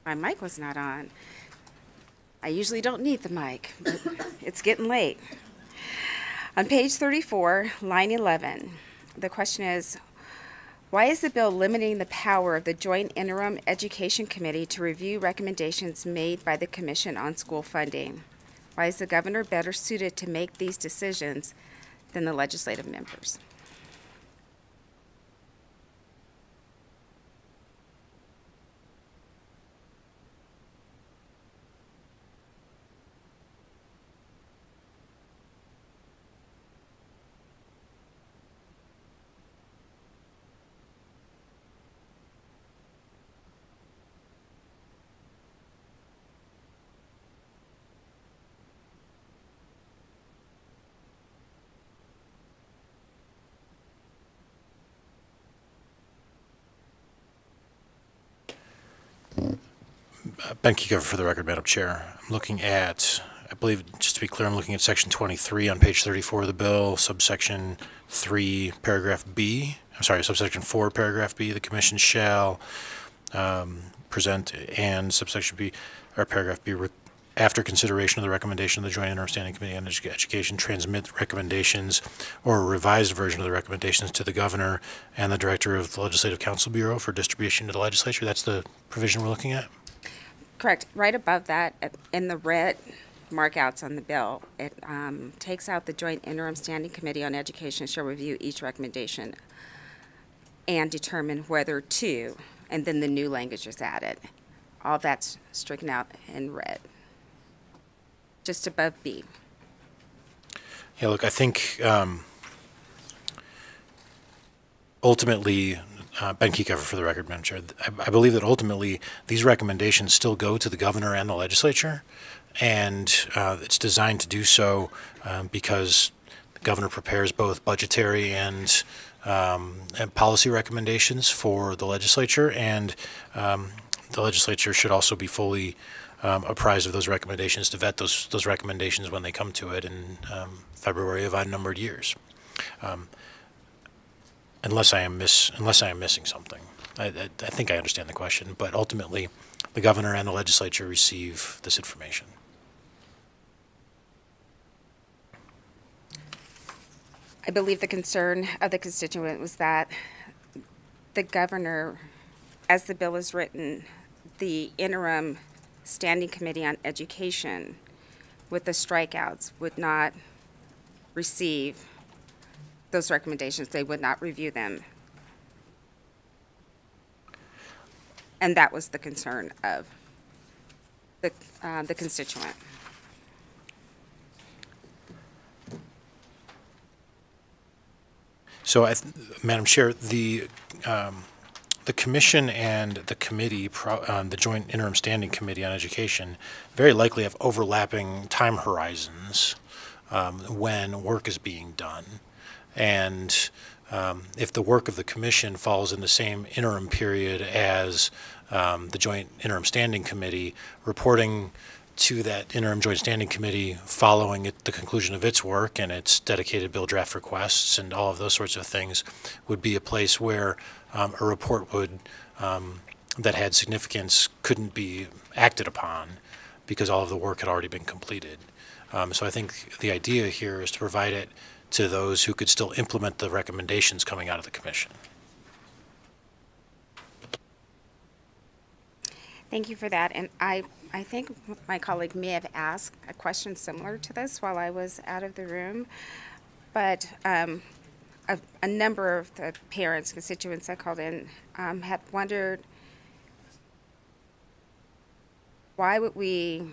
My mic was not on. I usually don't need the mic, but it's getting late. On page 34, line 11, the question is, why is the bill limiting the power of the Joint Interim Education Committee to review recommendations made by the Commission on School Funding? Why is the governor better suited to make these decisions than the legislative members? Ben Kiekover for the record, Madam Chair. I'm looking at, I believe, just to be clear, I'm looking at section 23 on page 34 of the bill, subsection 3, paragraph B. I'm sorry, subsection 4, paragraph B. The commission shall present, and subsection B, or paragraph B, after consideration of the recommendation of the Joint Interim Standing Committee on Education, transmit recommendations or a revised version of the recommendations to the governor and the director of the Legislative Council Bureau for distribution to the legislature. That's the provision we're looking at? Correct. Right above that, in the red markouts on the bill, it takes out the Joint Interim Standing Committee on Education shall review each recommendation and determine whether to, and then the new language is added. All that's stricken out in red, just above B. Yeah, look, I think ultimately, Ben Kiekover for the record, Madam Chair, I believe that ultimately these recommendations still go to the governor and the legislature, and it's designed to do so because the governor prepares both budgetary and policy recommendations for the legislature, and the legislature should also be fully apprised of those recommendations to vet those recommendations when they come to it in February of odd-numbered years. Unless I am missing something. I think I understand the question, but ultimately, the governor and the legislature receive this information. I believe the concern of the constituent was that the governor, as the bill is written, the interim standing committee on education with the strikeouts would not receive those recommendations. They would not review them. And that was the concern of the constituent. So, Madam Chair, the commission and the committee, the Joint Interim Standing Committee on Education, very likely have overlapping time horizons when work is being done. And if the work of the commission falls in the same interim period as the Joint Interim Standing Committee, reporting to that interim Joint Standing Committee following the conclusion of its work and its dedicated bill draft requests and all of those sorts of things would be a place where a report would that had significance couldn't be acted upon because all of the work had already been completed. So I think the idea here is to provide it to those who could still implement the recommendations coming out of the commission. Thank you for that. And I think my colleague may have asked a question similar to this while I was out of the room, but a number of the parents, constituents that called in had wondered, why would we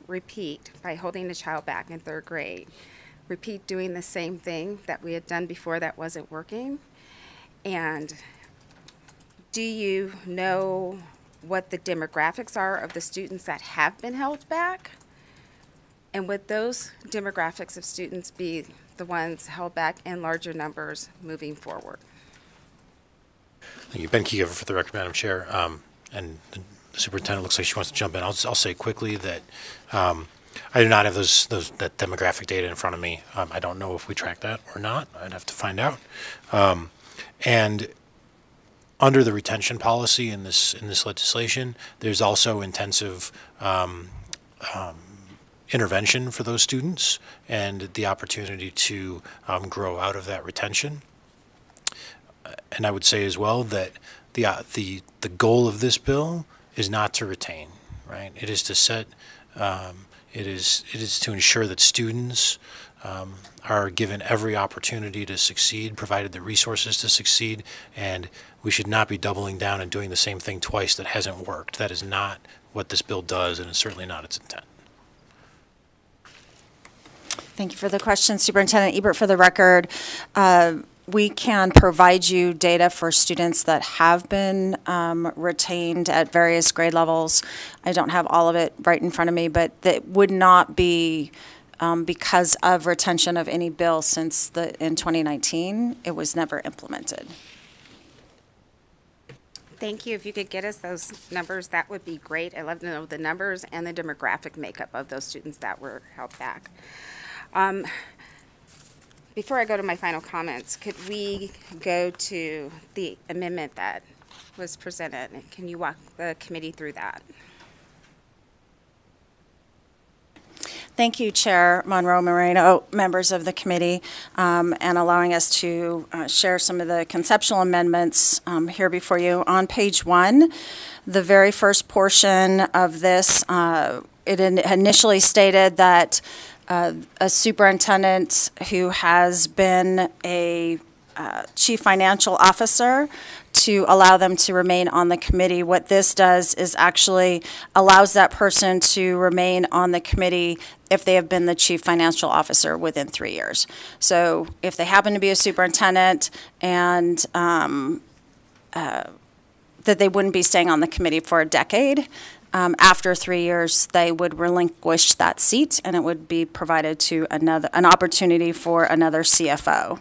repeat, by holding the child back in 3rd grade, repeat doing the same thing that we had done before that wasn't working? And do you know what the demographics are of the students that have been held back? And would those demographics of students be the ones held back in larger numbers moving forward? Thank you. Ben Kiefer for the record, Madam Chair. And the superintendent looks like she wants to jump in. I'll say quickly that I do not have that demographic data in front of me. I don't know if we track that or not. I'd have to find out. And under the retention policy in this legislation, there's also intensive intervention for those students and the opportunity to grow out of that retention. And I would say as well that the goal of this bill is not to retain, right? It is to set, it is to ensure that students are given every opportunity to succeed, provided the resources to succeed, and we should not be doubling down and doing the same thing twice that hasn't worked. That is not what this bill does, and it's certainly not its intent. Thank you for the question, Superintendent Ebert. For the record, we can provide you data for students that have been retained at various grade levels. I don't have all of it right in front of me, but that would not be because of retention of any bill since in 2019. It was never implemented. Thank you. If you could get us those numbers, that would be great. I'd love to know the numbers and the demographic makeup of those students that were held back. Before I go to my final comments, could we go to the amendment that was presented? Can you walk the committee through that? Thank you, Chair Monroe Moreno, members of the committee, and allowing us to share some of the conceptual amendments here before you. On page 1, the very first portion of this, it initially stated that a superintendent who has been a chief financial officer, to allow them to remain on the committee. What this does is actually allows that person to remain on the committee if they have been the chief financial officer within 3 years. So if they happen to be a superintendent and that they wouldn't be staying on the committee for a decade, after 3 years, they would relinquish that seat, and it would be provided to an opportunity for another CFO.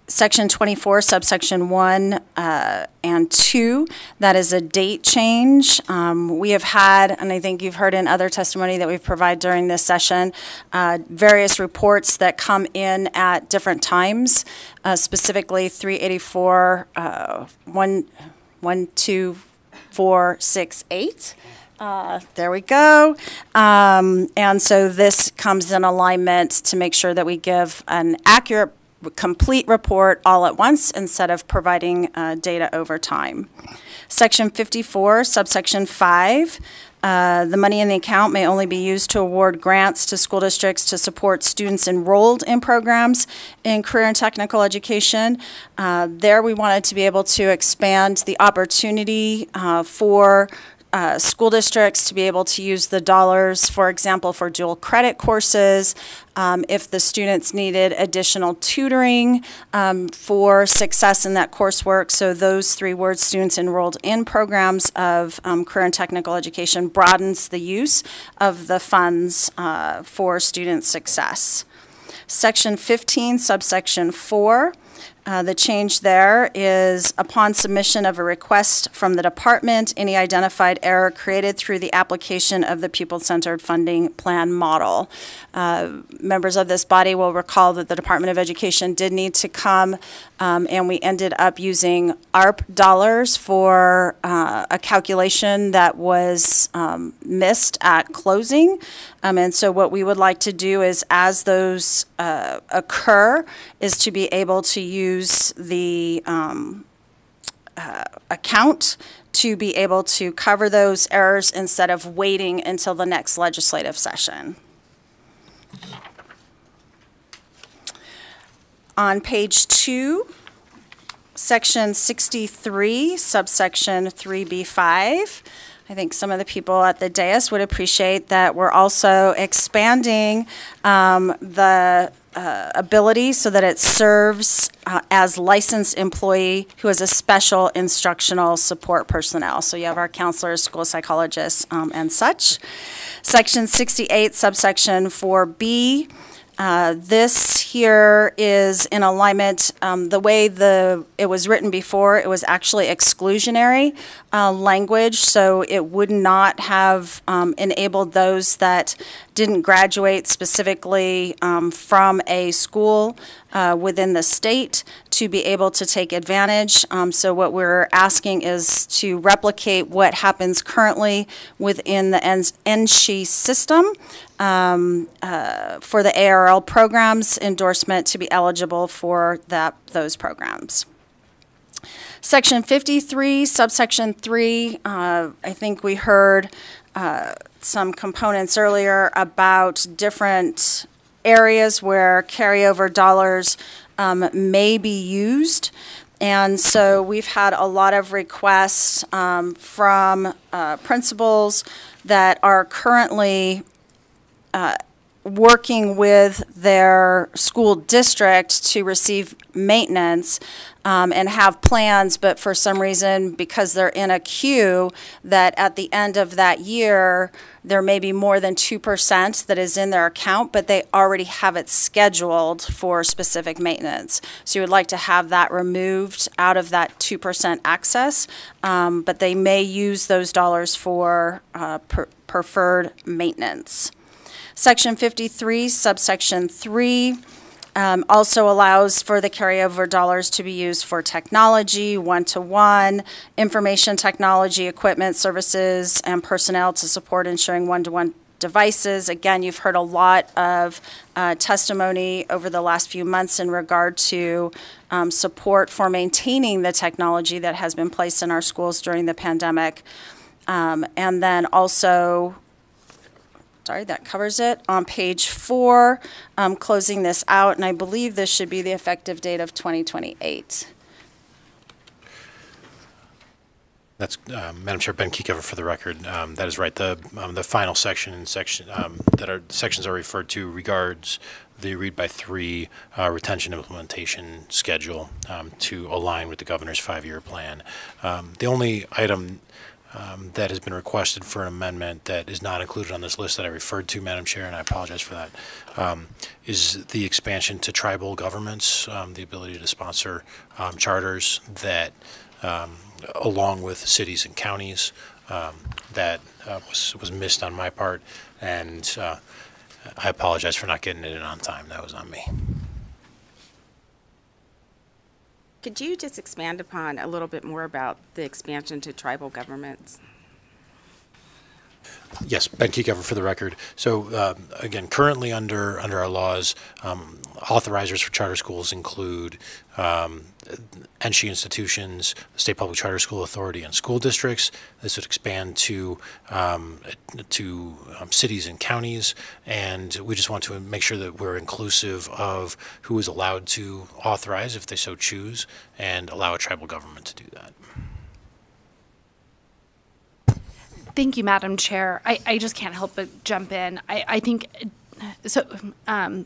Section 24, subsection 1 and 2, that is a date change. We have had, and I think you've heard in other testimony that we've provided during this session, various reports that come in at different times, specifically 384, 468. There we go. And so this comes in alignment to make sure that we give an accurate, complete report all at once instead of providing data over time. Section 54, subsection 5. The money in the account may only be used to award grants to school districts to support students enrolled in programs in career and technical education. There we wanted to be able to expand the opportunity for school districts to be able to use the dollars, for example, for dual credit courses, if the students needed additional tutoring for success in that coursework. So those 3 words, students enrolled in programs of career and technical education, broadens the use of the funds for student success. Section 15, subsection 4. The change there is upon submission of a request from the department, any identified error created through the application of the pupil-centered funding plan model. Members of this body will recall that the Department of Education did need to come and we ended up using ARP dollars for a calculation that was missed at closing. And so what we would like to do is, as those occur, is to be able to use the account to be able to cover those errors instead of waiting until the next legislative session. On page 2, section 63, subsection 3B5, I think some of the people at the dais would appreciate that we're also expanding the ability so that it serves as licensed employee who is a special instructional support personnel. So you have our counselors, school psychologists, and such. Section 68, subsection 4B. This here is in alignment, the way it was written before, it was actually exclusionary language, so it would not have enabled those that didn't graduate specifically from a school within the state to be able to take advantage. So what we're asking is to replicate what happens currently within the NSHE system for the ARL programs endorsement to be eligible for those programs. Section 53, subsection 3, I think we heard some components earlier about different areas where carryover dollars may be used. And so we've had a lot of requests from principals that are currently working with their school district to receive maintenance and have plans, but for some reason, because they're in a queue, that at the end of that year, there may be more than 2% that is in their account, but they already have it scheduled for specific maintenance. So you would like to have that removed out of that 2% access, but they may use those dollars for preferred maintenance. Section 53, subsection 3, also allows for the carryover dollars to be used for technology, one-to-one, information technology, equipment, services, and personnel to support ensuring one-to-one devices. Again, you've heard a lot of testimony over the last few months in regard to support for maintaining the technology that has been placed in our schools during the pandemic. And then also, sorry, that covers it. On page 4, closing this out, and I believe this should be the effective date of 2028. That's Madam Chair, Ben Kiekever for the record. That is right. The final section sections are referred to regards the read by 3 retention implementation schedule to align with the governor's 5-year plan. The only item that has been requested for an amendment that is not included on this list that I referred to, Madam Chair, and I apologize for that, is the expansion to tribal governments, the ability to sponsor charters that, along with cities and counties, that was missed on my part, and I apologize for not getting it in on time. That was on me. Could you just expand upon a little bit more about the expansion to tribal governments? Yes, Ben Kiekever for the record. So again, currently under our laws, authorizers for charter schools include NSHE institutions, State Public Charter School Authority, and school districts. This would expand to cities and counties, and we just want to make sure that we're inclusive of who is allowed to authorize, if they so choose, and allow a tribal government to do that. Thank you, Madam Chair. I just can't help but jump in. I think so.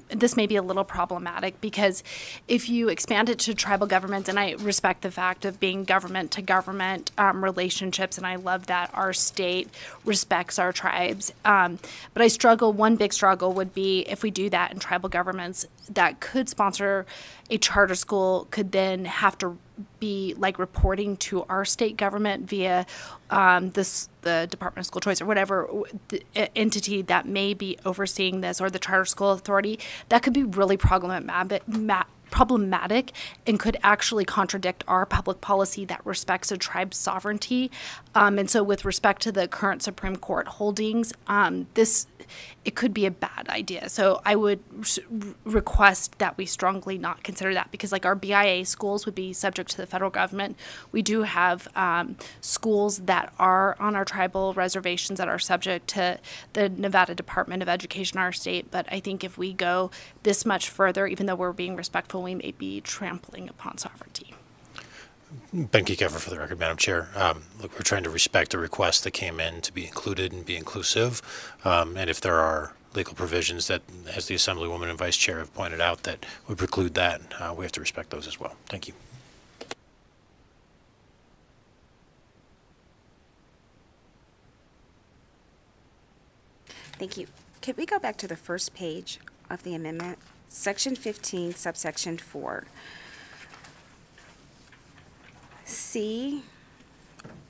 This may be a little problematic because if you expand it to tribal governments, and I respect the fact of being government to government relationships, and I love that our state respects our tribes. But I struggle. One big struggle would be if we do that in tribal governments that could sponsor a charter school, could then have to be like reporting to our state government via the Department of School Choice or whatever entity that may be overseeing this, or the Charter School Authority. That could be really problematic and could actually contradict our public policy that respects a tribe's sovereignty. And so with respect to the current Supreme Court holdings, it could be a bad idea. So I would request that we strongly not consider that, because like our BIA schools would be subject to the federal government. We do have schools that are on our tribal reservations that are subject to the Nevada Department of Education, our state. But I think if we go this much further, even though we're being respectful, we may be trampling upon sovereignty. Ben Kiekever for the record, Madam Chair. Look, we're trying to respect the request that came in to be included and be inclusive. And if there are legal provisions that, as the Assemblywoman and Vice Chair have pointed out, that would preclude that, we have to respect those as well. Thank you. Thank you. Could we go back to the first page of the amendment? Section 15, subsection 4. C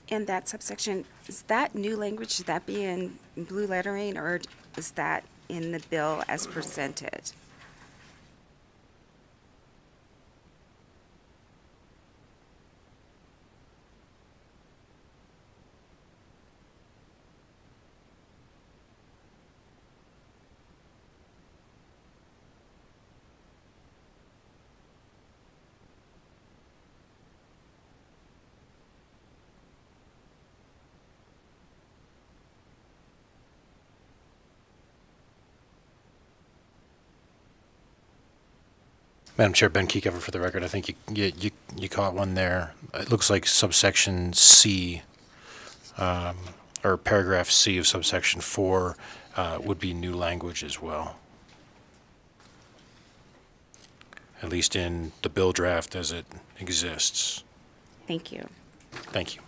in that subsection, is that new language? Should that be in blue lettering, or is that in the bill as presented? Madam Chair, Ben Kiekever for the record. I think you caught one there. It looks like subsection C, or paragraph C of subsection 4 would be new language as well. At least in the bill draft as it exists. Thank you. Thank you.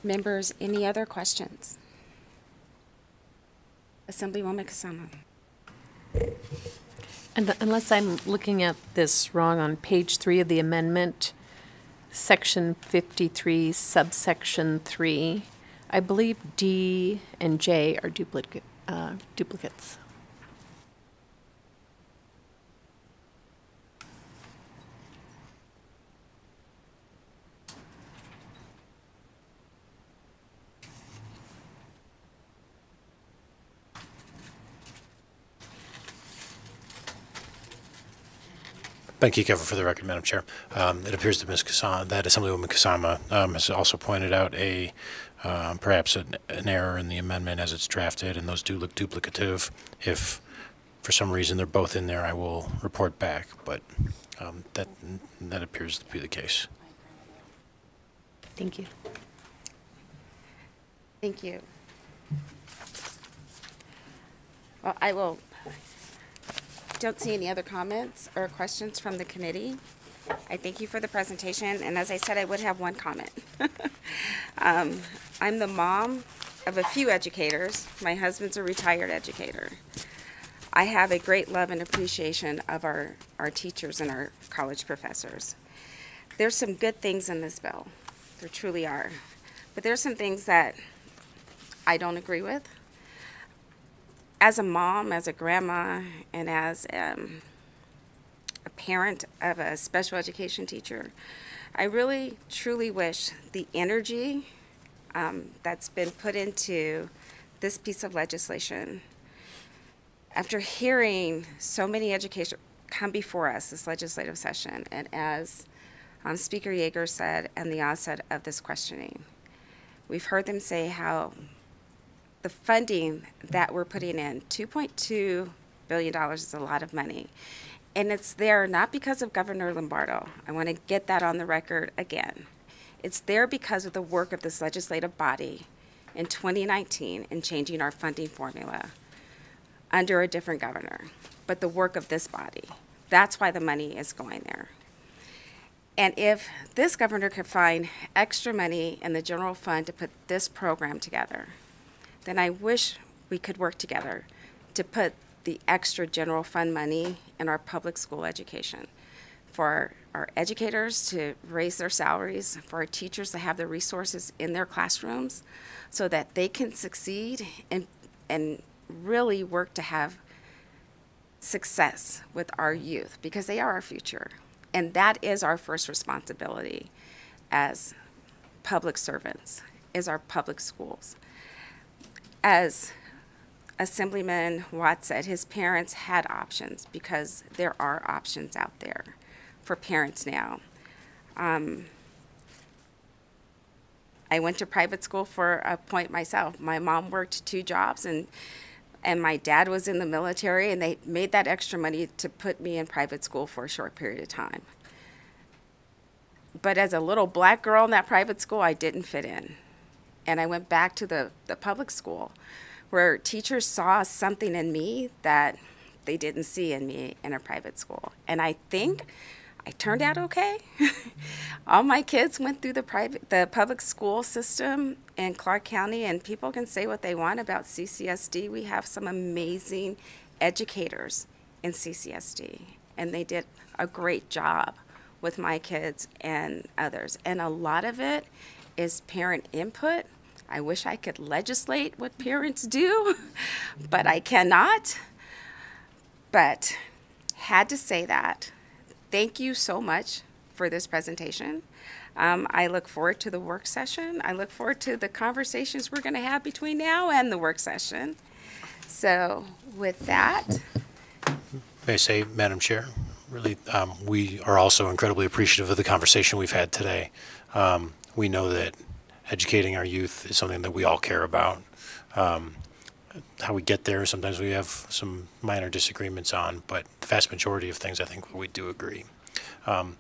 Members, any other questions? Assemblywoman Kasama. And unless I'm looking at this wrong, on page 3 of the amendment, section 53, subsection 3, I believe D and J are duplicates. Ben Kiekever for the record, Madam Chair. It appears that that Assemblywoman Kasama has also pointed out perhaps an error in the amendment as it's drafted, and those do look duplicative. If for some reason they're both in there, I will report back, but that appears to be the case. Thank you. Thank you. Well, I don't see any other comments or questions from the committee. I thank you for the presentation, and as I said, I would have one comment. I'm the mom of a few educators. My husband's a retired educator. I have a great love and appreciation of our teachers and our college professors. There's some good things in this bill. There truly are. But there's some things that I don't agree with. As a mom, as a grandma, and as a parent of a special education teacher, I really, truly wish the energy that's been put into this piece of legislation, after hearing so many educators come before us this legislative session, and as Speaker Yeager said at the onset of this questioning, we've heard them say how the funding that we're putting in, $2.2 billion is a lot of money. And it's there not because of Governor Lombardo. I want to get that on the record again. It's there because of the work of this legislative body in 2019 in changing our funding formula under a different governor, but the work of this body. That's why the money is going there. And if this governor could find extra money in the general fund to put this program together, then I wish we could work together to put the extra general fund money in our public school education, for our educators to raise their salaries, for our teachers to have the resources in their classrooms so that they can succeed and really work to have success with our youth, because they are our future. And that is our first responsibility as public servants, is our public schools. As Assemblyman Watt said, his parents had options, because there are options out there for parents now. I went to private school for a point myself. My mom worked 2 jobs, and my dad was in the military, and they made that extra money to put me in private school for a short period of time. But as a little black girl in that private school, I didn't fit in. And I went back to the public school, where teachers saw something in me that they didn't see in me in a private school. And I think I turned out okay. All my kids went through the public school system in Clark County, and people can say what they want about CCSD. We have some amazing educators in CCSD, and they did a great job with my kids and others. And a lot of it is parent input. I wish I could legislate what parents do, but I cannot. But had to say that. Thank you so much for this presentation. I look forward to the work session. I look forward to the conversations we're going to have between now and the work session. So with that. May I say, Madam Chair, really, we are also incredibly appreciative of the conversation we've had today. We know that educating our youth is something that we all care about. How we get there, sometimes we have some minor disagreements on, but the vast majority of things I think we do agree. And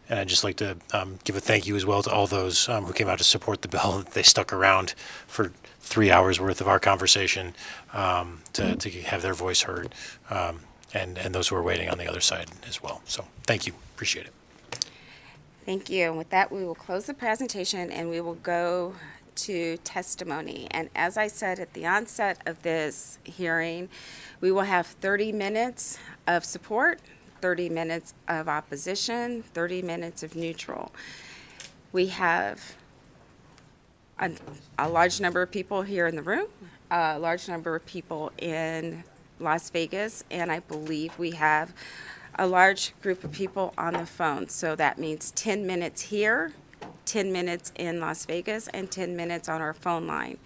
I'd just like to give a thank you as well to all those who came out to support the bill. They stuck around for 3 hours worth of our conversation to have their voice heard, and those who are waiting on the other side as well. So thank you, appreciate it. Thank you. And with that, we will close the presentation and we will go to testimony. And as I said at the onset of this hearing, we will have 30 minutes of support, 30 minutes of opposition, 30 minutes of neutral. We have a large number of people here in the room, a large number of people in Las Vegas, and I believe we have a large group of people on the phone. So that means 10 minutes here, 10 minutes in Las Vegas, and 10 minutes on our phone line.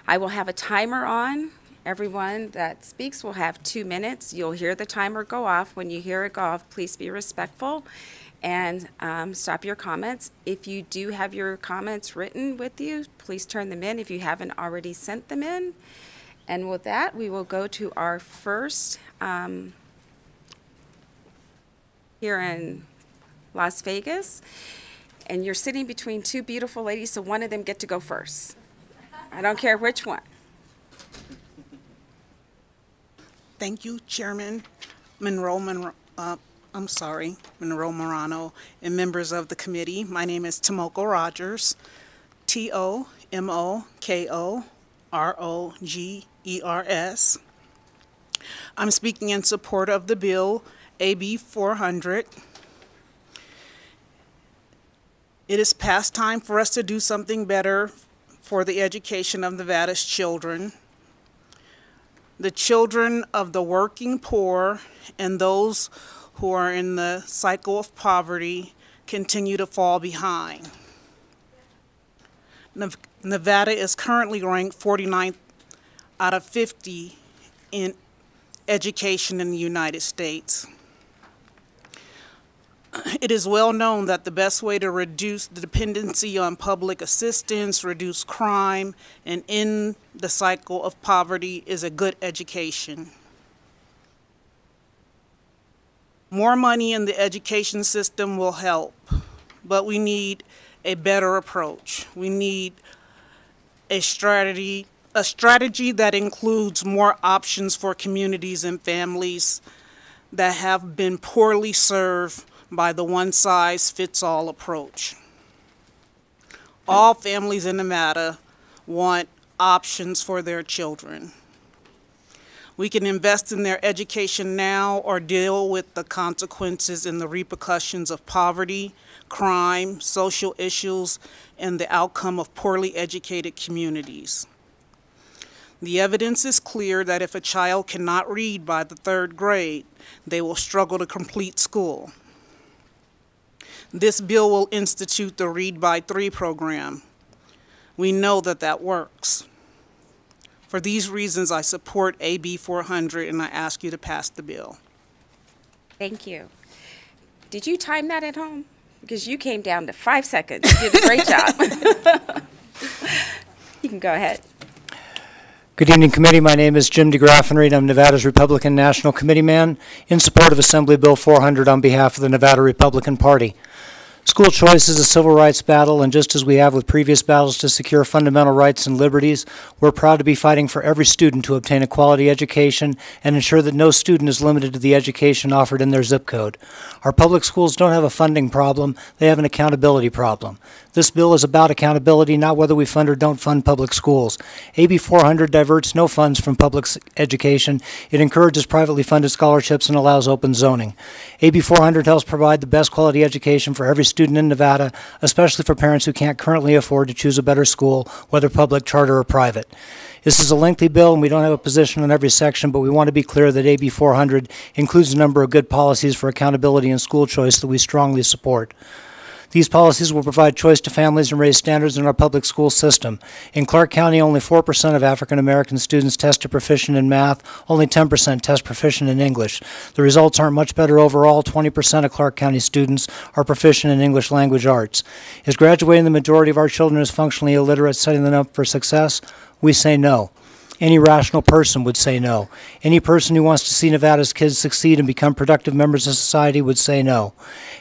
I will have a timer on. Everyone that speaks will have 2 minutes. You'll hear the timer go off. When you hear it go off, please be respectful and stop your comments. If you do have your comments written with you, please turn them in if you haven't already sent them in. And with that, we will go to our first here in Las Vegas. And you're sitting between 2 beautiful ladies, so one of them get to go first. I don't care which one. Thank you, Chairman Monroe Morano, and members of the committee. My name is Tomoko Rogers, T-O-M-O-K-O-R-O-G-E-R-S. I'm speaking in support of the bill AB 400. It is past time for us to do something better for the education of Nevada's children. The children of the working poor and those who are in the cycle of poverty continue to fall behind. Nevada is currently ranked 49th out of 50 in education in the United States. It is well known that the best way to reduce the dependency on public assistance, reduce crime, and end the cycle of poverty is a good education. More money in the education system will help, but we need a better approach. We need a strategy that includes more options for communities and families that have been poorly served by the one-size-fits-all approach. All families in Nevada want options for their children. We can invest in their education now or deal with the consequences and the repercussions of poverty, crime, social issues, and the outcome of poorly educated communities. The evidence is clear that if a child cannot read by the 3rd grade, they will struggle to complete school. This bill will institute the Read by 3 program. We know that that works. For these reasons, I support AB 400 and I ask you to pass the bill. Thank you. Did you time that at home? Because you came down to 5 seconds. You did a great job. You can go ahead. Good evening, committee. My name is Jim DeGraffenreid. I'm Nevada's Republican National Committeeman in support of Assembly Bill 400 on behalf of the Nevada Republican Party. School choice is a civil rights battle, and just as we have with previous battles to secure fundamental rights and liberties, we're proud to be fighting for every student to obtain a quality education and ensure that no student is limited to the education offered in their zip code. Our public schools don't have a funding problem, they have an accountability problem. This bill is about accountability, not whether we fund or don't fund public schools. AB 400 diverts no funds from public education. It encourages privately funded scholarships and allows open zoning. AB 400 helps provide the best quality education for every student in Nevada, especially for parents who can't currently afford to choose a better school, whether public, charter, or private. This is a lengthy bill, and we don't have a position on every section, but we want to be clear that AB 400 includes a number of good policies for accountability and school choice that we strongly support. These policies will provide choice to families and raise standards in our public school system. In Clark County, only 4% of African American students tested proficient in math, only 10% test proficient in English. The results aren't much better overall. 20% of Clark County students are proficient in English language arts. Is graduating the majority of our children as functionally illiterate, setting them up for success? We say no. Any rational person would say no. Any person who wants to see Nevada's kids succeed and become productive members of society would say no.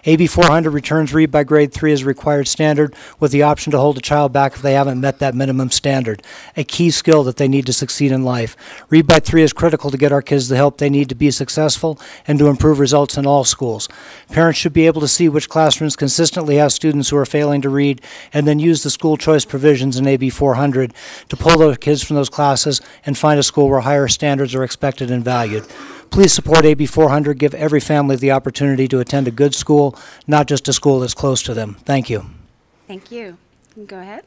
AB 400 returns read by grade 3 as a required standard with the option to hold a child back if they haven't met that minimum standard, a key skill that they need to succeed in life. Read by 3 is critical to get our kids the help they need to be successful and to improve results in all schools. Parents should be able to see which classrooms consistently have students who are failing to read and then use the school choice provisions in AB 400 to pull those kids from those classes and find a school where higher standards are expected and valued. Please support AB 400. Give every family the opportunity to attend a good school, not just a school that's close to them. Thank you. Thank you. You can go ahead.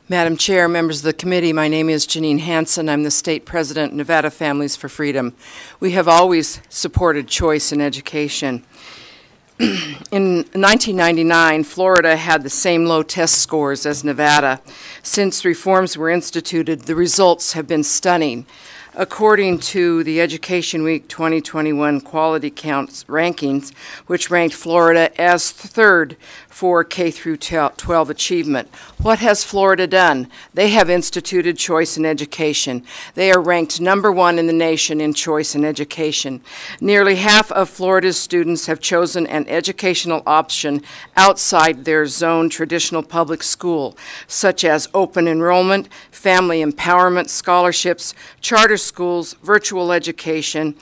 Madam Chair, members of the committee, my name is Janine Hansen. I'm the state president of Nevada Families for Freedom. We have always supported choice in education. In 1999, Florida had the same low test scores as Nevada. Since reforms were instituted, the results have been stunning. According to the Education Week 2021 Quality Counts rankings, which ranked Florida as 3rd for K through 12 achievement. What has Florida done? They have instituted choice in education. They are ranked #1 in the nation in choice in education. Nearly half of Florida's students have chosen an educational option outside their zone traditional public school, such as open enrollment, family empowerment scholarships, charter schools, virtual education,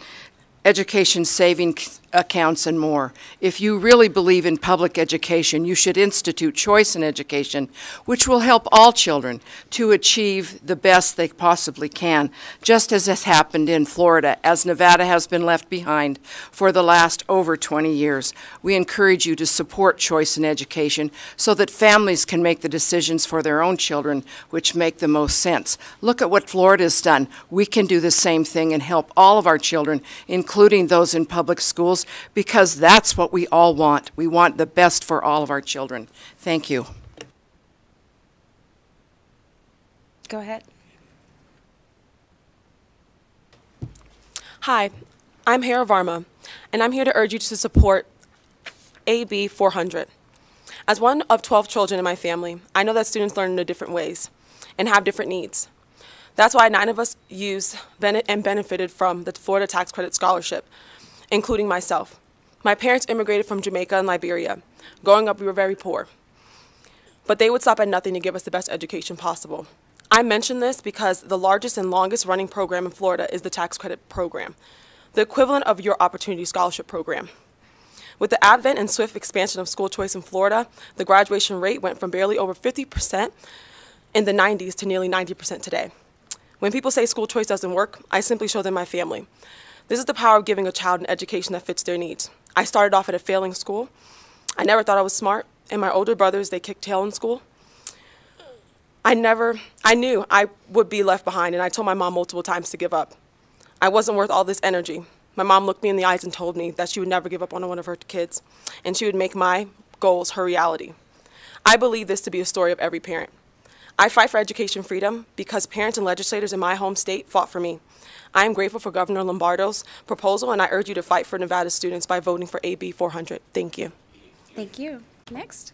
education savings accounts, and more. If you really believe in public education, you should institute choice in education, which will help all children to achieve the best they possibly can, just as has happened in Florida, as Nevada has been left behind for the last over 20 years. We encourage you to support choice in education so that families can make the decisions for their own children which make the most sense. Look at what Florida's done. We can do the same thing and help all of our children, including those in public schools, schools, because that's what we all want. We want the best for all of our children. Thank you. Go ahead. Hi, I'm Hera Varma, and I'm here to urge you to support AB 400. As one of 12 children in my family, I know that students learn in different ways and have different needs. That's why 9 of us used and benefited from the Florida Tax Credit Scholarship, including myself. My parents immigrated from Jamaica and Liberia. Growing up, we were very poor. But they would stop at nothing to give us the best education possible. I mention this because the largest and longest running program in Florida is the tax credit program, the equivalent of your Opportunity Scholarship program. With the advent and swift expansion of school choice in Florida, the graduation rate went from barely over 50% in the 90s to nearly 90% today. When people say school choice doesn't work, I simply show them my family. This is the power of giving a child an education that fits their needs. I started off at a failing school. I never thought I was smart, and my older brothers, they kicked tail in school. I knew I would be left behind, and I told my mom multiple times to give up. I wasn't worth all this energy. My mom looked me in the eyes and told me that she would never give up on one of her kids, and she would make my goals her reality. I believe this to be a story of every parent. I fight for education freedom because parents and legislators in my home state fought for me. I am grateful for Governor Lombardo's proposal, and I urge you to fight for Nevada students by voting for AB 400. Thank you. Thank you. Next.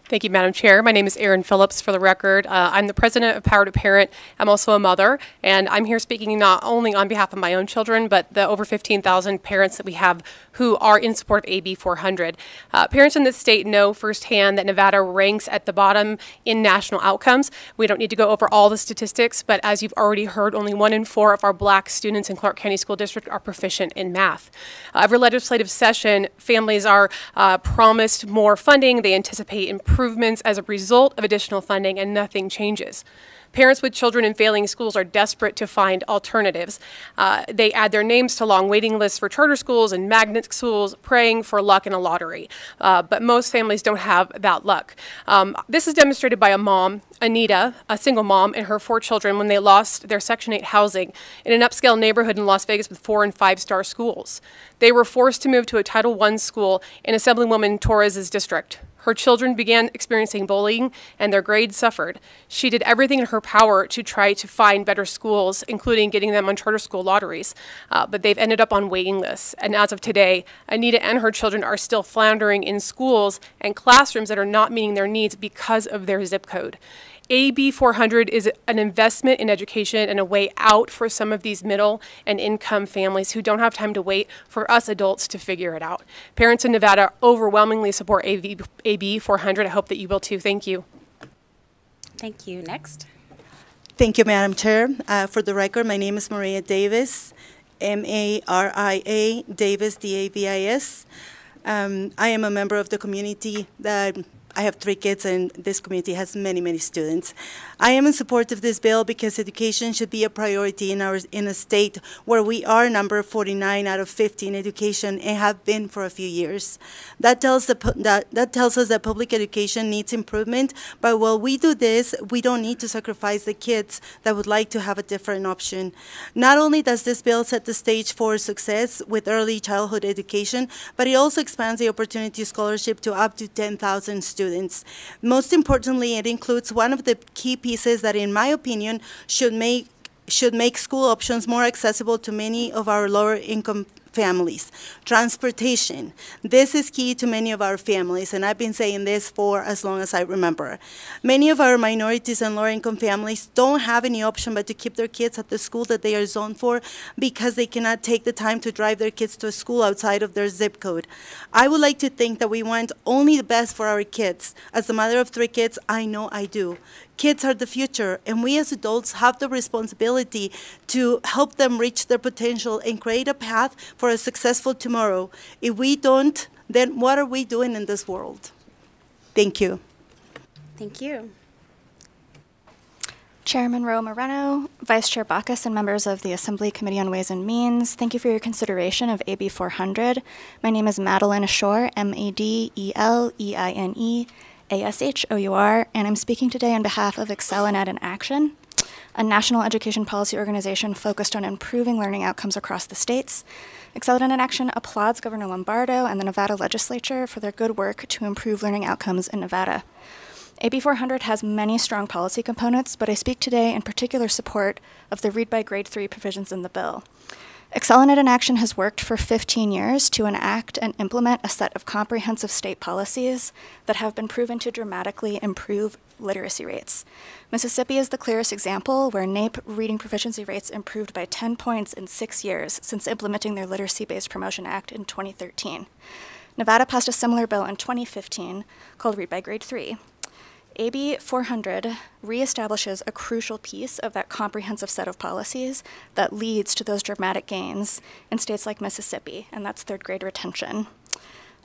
Thank you, Madam Chair. My name is Erin Phillips, for the record. I'm the president of Power to Parent. I'm also a mother, and I'm here speaking not only on behalf of my own children, but the over 15,000 parents that we have who are in support of AB 400. Parents in this state know firsthand that Nevada ranks at the bottom in national outcomes. We don't need to go over all the statistics, but as you've already heard, only 1 in 4 of our Black students in Clark County School District are proficient in math. Every legislative session, families are promised more funding. They anticipate improvements as a result of additional funding, and nothing changes. Parents with children in failing schools are desperate to find alternatives. They add their names to long waiting lists for charter schools and magnet schools, praying for luck in a lottery. But most families don't have that luck. This is demonstrated by a mom, Anita, a single mom, and her 4 children when they lost their Section 8 housing in an upscale neighborhood in Las Vegas with 4- and 5-star schools. They were forced to move to a Title I school in Assemblywoman Torres's district. Her children began experiencing bullying, and their grades suffered. She did everything in her power to try to find better schools, including getting them on charter school lotteries, but they've ended up on waiting lists. And as of today, Anita and her children are still floundering in schools and classrooms that are not meeting their needs because of their zip code. AB 400 is an investment in education and a way out for some of these middle and income families who don't have time to wait for us adults to figure it out. Parents in Nevada overwhelmingly support AB 400. I hope that you will too. Thank you. Thank you. Next. Thank you, Madam Chair. For the record, my name is Maria Davis, M-A-R-I-A, Davis, D-A-V-I-S. I am a member of the community that I have 3 kids, and this community has many, many students. I am in support of this bill because education should be a priority in a state where we are number 49 out of 50 in education and have been for a few years. That tells us that public education needs improvement, but while we do this, we don't need to sacrifice the kids that would like to have a different option. Not only does this bill set the stage for success with early childhood education, but it also expands the Opportunity Scholarship to up to 10,000 students. Most importantly, it includes one of the key pieces that, in my opinion, should make school options more accessible to many of our lower income families. Transportation. This is key to many of our families, and I've been saying this for as long as I remember. Many of our minorities and lower income families don't have any option but to keep their kids at the school that they are zoned for because they cannot take the time to drive their kids to a school outside of their zip code. I would like to think that we want only the best for our kids. As the mother of 3 kids, I know I do. Kids are the future, and we as adults have the responsibility to help them reach their potential and create a path for a successful tomorrow. If we don't, then what are we doing in this world? Thank you. Thank you. Chairman Ro Moreno, Vice Chair Bacchus, and members of the Assembly Committee on Ways and Means, thank you for your consideration of AB 400. My name is Madeline Ashore, M-A-D-E-L-E-I-N-E-A-S-H-O-U-R, and I'm speaking today on behalf of Excel and Ed in Action, a national education policy organization focused on improving learning outcomes across the states. Accelerated Action applauds Governor Lombardo and the Nevada Legislature for their good work to improve learning outcomes in Nevada. AB 400 has many strong policy components, but I speak today in particular support of the read by grade 3 provisions in the bill. Accelerated Action has worked for 15 years to enact and implement a set of comprehensive state policies that have been proven to dramatically improve literacy rates. Mississippi is the clearest example, where NAEP reading proficiency rates improved by 10 points in 6 years since implementing their Literacy-Based Promotion Act in 2013. Nevada passed a similar bill in 2015 called Read by Grade 3. AB 400 reestablishes a crucial piece of that comprehensive set of policies that leads to those dramatic gains in states like Mississippi, and that's third grade retention.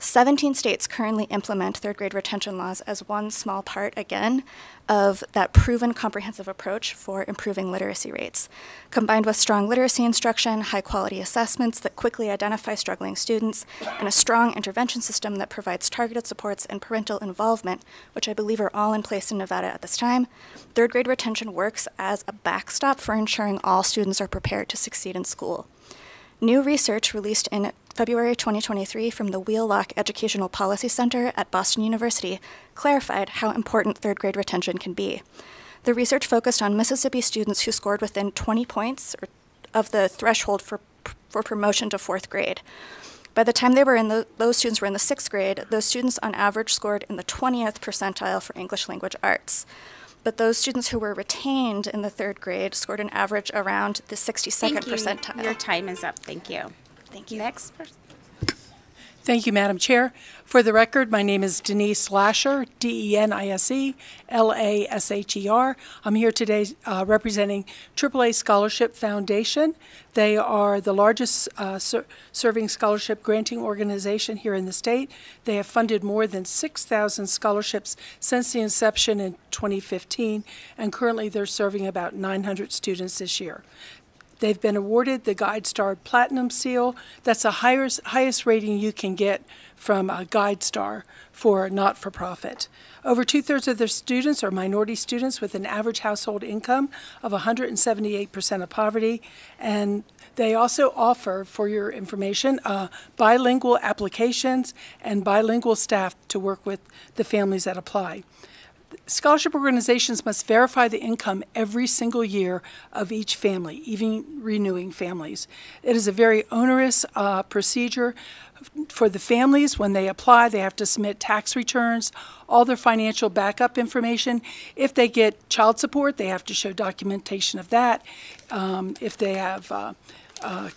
17 states currently implement third grade retention laws as one small part, again, of that proven comprehensive approach for improving literacy rates. Combined with strong literacy instruction, high quality assessments that quickly identify struggling students, and a strong intervention system that provides targeted supports and parental involvement, which I believe are all in place in Nevada at this time, third grade retention works as a backstop for ensuring all students are prepared to succeed in school. New research released in February 2023 from the Wheelock Educational Policy Center at Boston University clarified how important third grade retention can be. The research focused on Mississippi students who scored within 20 points of the threshold for promotion to fourth grade. By the time those students were in the sixth grade, those students on average scored in the 20th percentile for English language arts. But those students who were retained in the third grade scored an average around the 62nd percentile. Your time is up. Thank you. Thank you. Next person. Thank you, Madam Chair. For the record, my name is Denise Lasher, Denise Lasher. I'm here today representing AAA Scholarship Foundation. They are the largest serving scholarship granting organization here in the state. They have funded more than 6,000 scholarships since the inception in 2015, and currently they're serving about 900 students this year. They've been awarded the GuideStar Platinum Seal. That's the highest rating you can get from a GuideStar for a not-for-profit. Over 2/3 of their students are minority students with an average household income of 178% of poverty. And they also offer, for your information, bilingual applications and bilingual staff to work with the families that apply. Scholarship organizations must verify the income every single year of each family, even renewing families. It is a very onerous procedure for the families. When they apply, they have to submit tax returns, all their financial backup information. If they get child support, they have to show documentation of that. If they have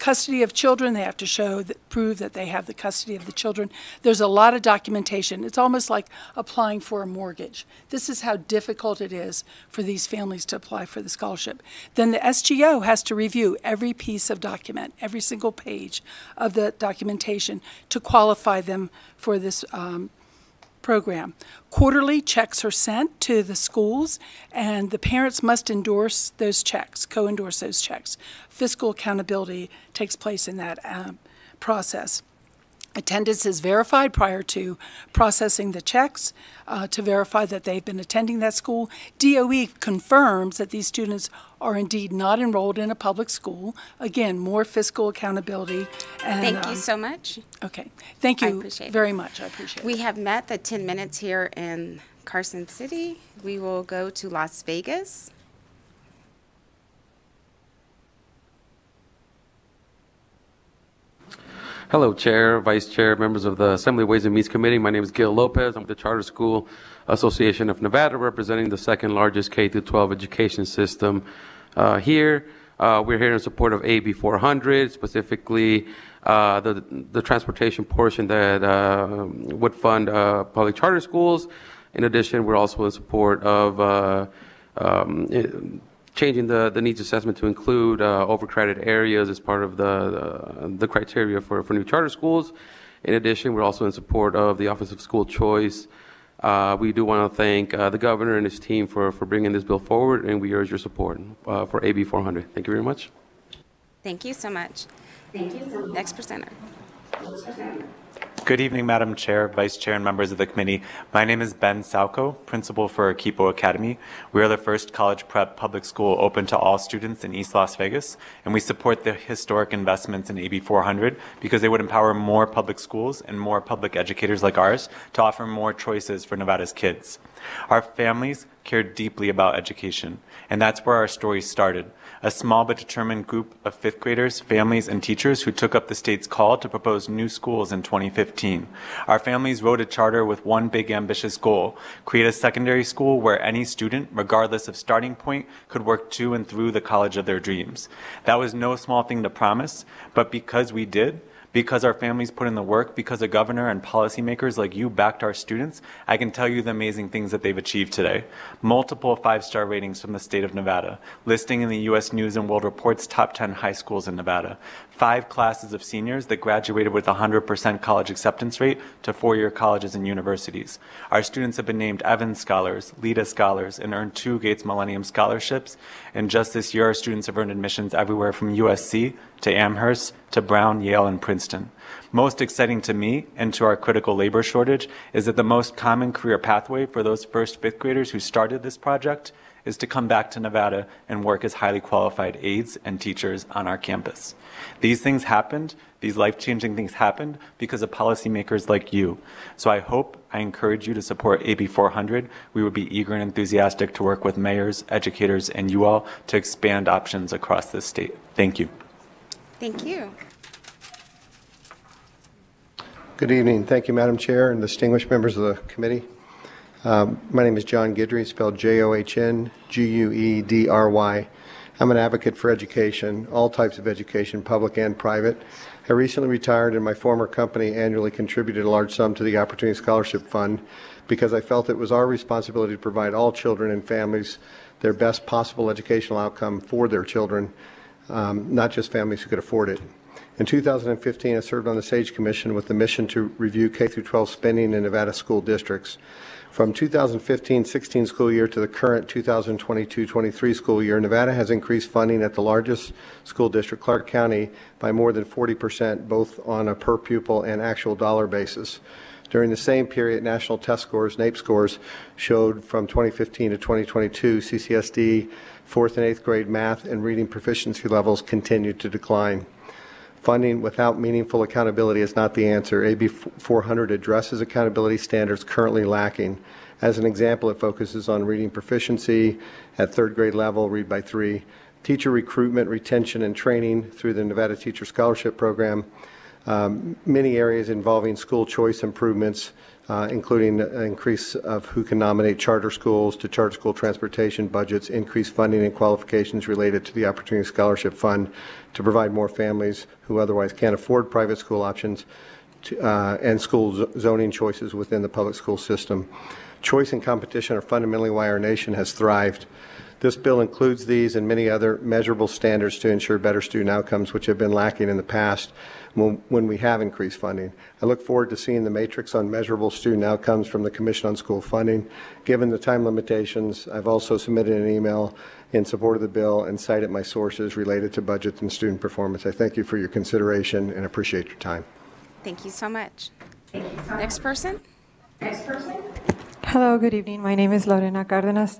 custody of children, they have to prove that they have the custody of the children. There's a lot of documentation. It's almost like applying for a mortgage. This is how difficult it is for these families to apply for the scholarship. Then the SGO has to review every piece of document, every single page of the documentation to qualify them for this program. Quarterly checks are sent to the schools, and the parents must endorse those checks, co-endorse those checks. Fiscal accountability takes place in that process. Attendance is verified prior to processing the checks to verify that they've been attending that school. DOE confirms that these students are indeed not enrolled in a public school. Again, more fiscal accountability. And, thank you so much. Okay. Thank you very much. I appreciate it. We have met the 10 minutes here in Carson City. We will go to Las Vegas. Hello, Chair, Vice Chair, members of the Assembly Ways and Means Committee. My name is Gil Lopez. I'm with the Charter School Association of Nevada, representing the second largest K-12 education system here. We're here in support of AB 400, specifically the transportation portion that would fund public charter schools. In addition, we're also in support of changing the needs assessment to include overcrowded areas as part of the criteria for new charter schools. In addition, we're also in support of the Office of School Choice. We do want to thank the governor and his team for bringing this bill forward, and we urge your support for AB 400. Thank you very much. Thank you so much. Thank you so much. Next presenter. Good evening, Madam Chair, Vice Chair, and members of the committee. My name is Ben Salco, principal for Kipo Academy. We are the first college prep public school open to all students in East Las Vegas, and we support the historic investments in AB 400 because they would empower more public schools and more public educators like ours to offer more choices for Nevada's kids. Our families care deeply about education, and that's where our story started. A small but determined group of fifth graders, families, and teachers who took up the state's call to propose new schools in 2015. Our families wrote a charter with one big ambitious goal: create a secondary school where any student, regardless of starting point, could work to and through the college of their dreams. That was no small thing to promise, but because we did, because our families put in the work, because a governor and policymakers like you backed our students, I can tell you the amazing things that they've achieved today. Multiple 5-star ratings from the state of Nevada, listing in the U.S. News & World Report's top 10 high schools in Nevada. 5 classes of seniors that graduated with a 100% college acceptance rate to 4-year colleges and universities. Our students have been named Evans Scholars, LEDA Scholars, and earned 2 Gates Millennium Scholarships. And just this year, our students have earned admissions everywhere from USC to Amherst to Brown, Yale, and Princeton. Most exciting to me and to our critical labor shortage is that the most common career pathway for those first 5th graders who started this project is to come back to Nevada and work as highly qualified aides and teachers on our campus. These things happened, these life-changing things happened because of policymakers like you. So I encourage you to support AB 400. We would be eager and enthusiastic to work with mayors, educators, and you all to expand options across this state. Thank you. Thank you. Good evening. Thank you, Madam Chair and distinguished members of the committee. My name is John Guidry, spelled John-Guedry. I'm an advocate for education, all types of education, public and private. I recently retired, and my former company annually contributed a large sum to the Opportunity Scholarship Fund because I felt it was our responsibility to provide all children and families their best possible educational outcome for their children, not just families who could afford it. In 2015, I served on the SAGE Commission with the mission to review K-12 spending in Nevada school districts. From 2015-16 school year to the current 2022-23 school year, Nevada has increased funding at the largest school district, Clark County, by more than 40%, both on a per pupil and actual dollar basis. During the same period, national test scores, NAEP scores, showed from 2015 to 2022, CCSD 4th and 8th grade math and reading proficiency levels continued to decline. Funding without meaningful accountability is not the answer. AB 400 addresses accountability standards currently lacking. As an example, it focuses on reading proficiency at 3rd grade level, read by 3, teacher recruitment, retention, and training through the Nevada Teacher Scholarship Program, many areas involving school choice improvements, including an increase of who can nominate charter schools to charter school transportation budgets, increased funding and qualifications related to the Opportunity Scholarship Fund to provide more families who otherwise can't afford private school options and school zoning choices within the public school system. Choice and competition are fundamentally why our nation has thrived. This bill includes these and many other measurable standards to ensure better student outcomes, which have been lacking in the past when we have increased funding. I look forward to seeing the matrix on measurable student outcomes from the Commission on School Funding. Given the time limitations, I've also submitted an email in support of the bill and cited my sources related to budget and student performance. I thank you for your consideration and appreciate your time. Thank you so much. Next person. Hello, good evening. My name is Lorena Cardenas.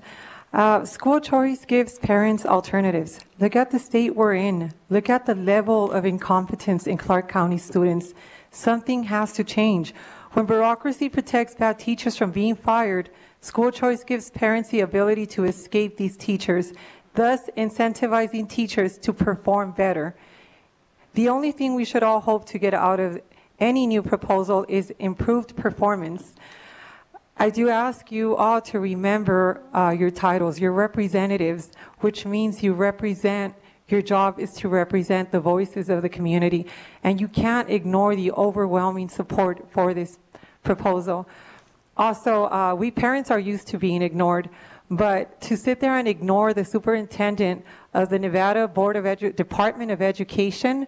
School choice gives parents alternatives. Look at the state we're in. Look at the level of incompetence in Clark County students. Something has to change. When bureaucracy protects bad teachers from being fired, school choice gives parents the ability to escape these teachers, thus incentivizing teachers to perform better. The only thing we should all hope to get out of any new proposal is improved performance. I do ask you all to remember your titles, your representatives, which means you represent, your job is to represent the voices of the community, and you can't ignore the overwhelming support for this proposal. Also, we parents are used to being ignored, but to sit there and ignore the superintendent of the Nevada Department of Education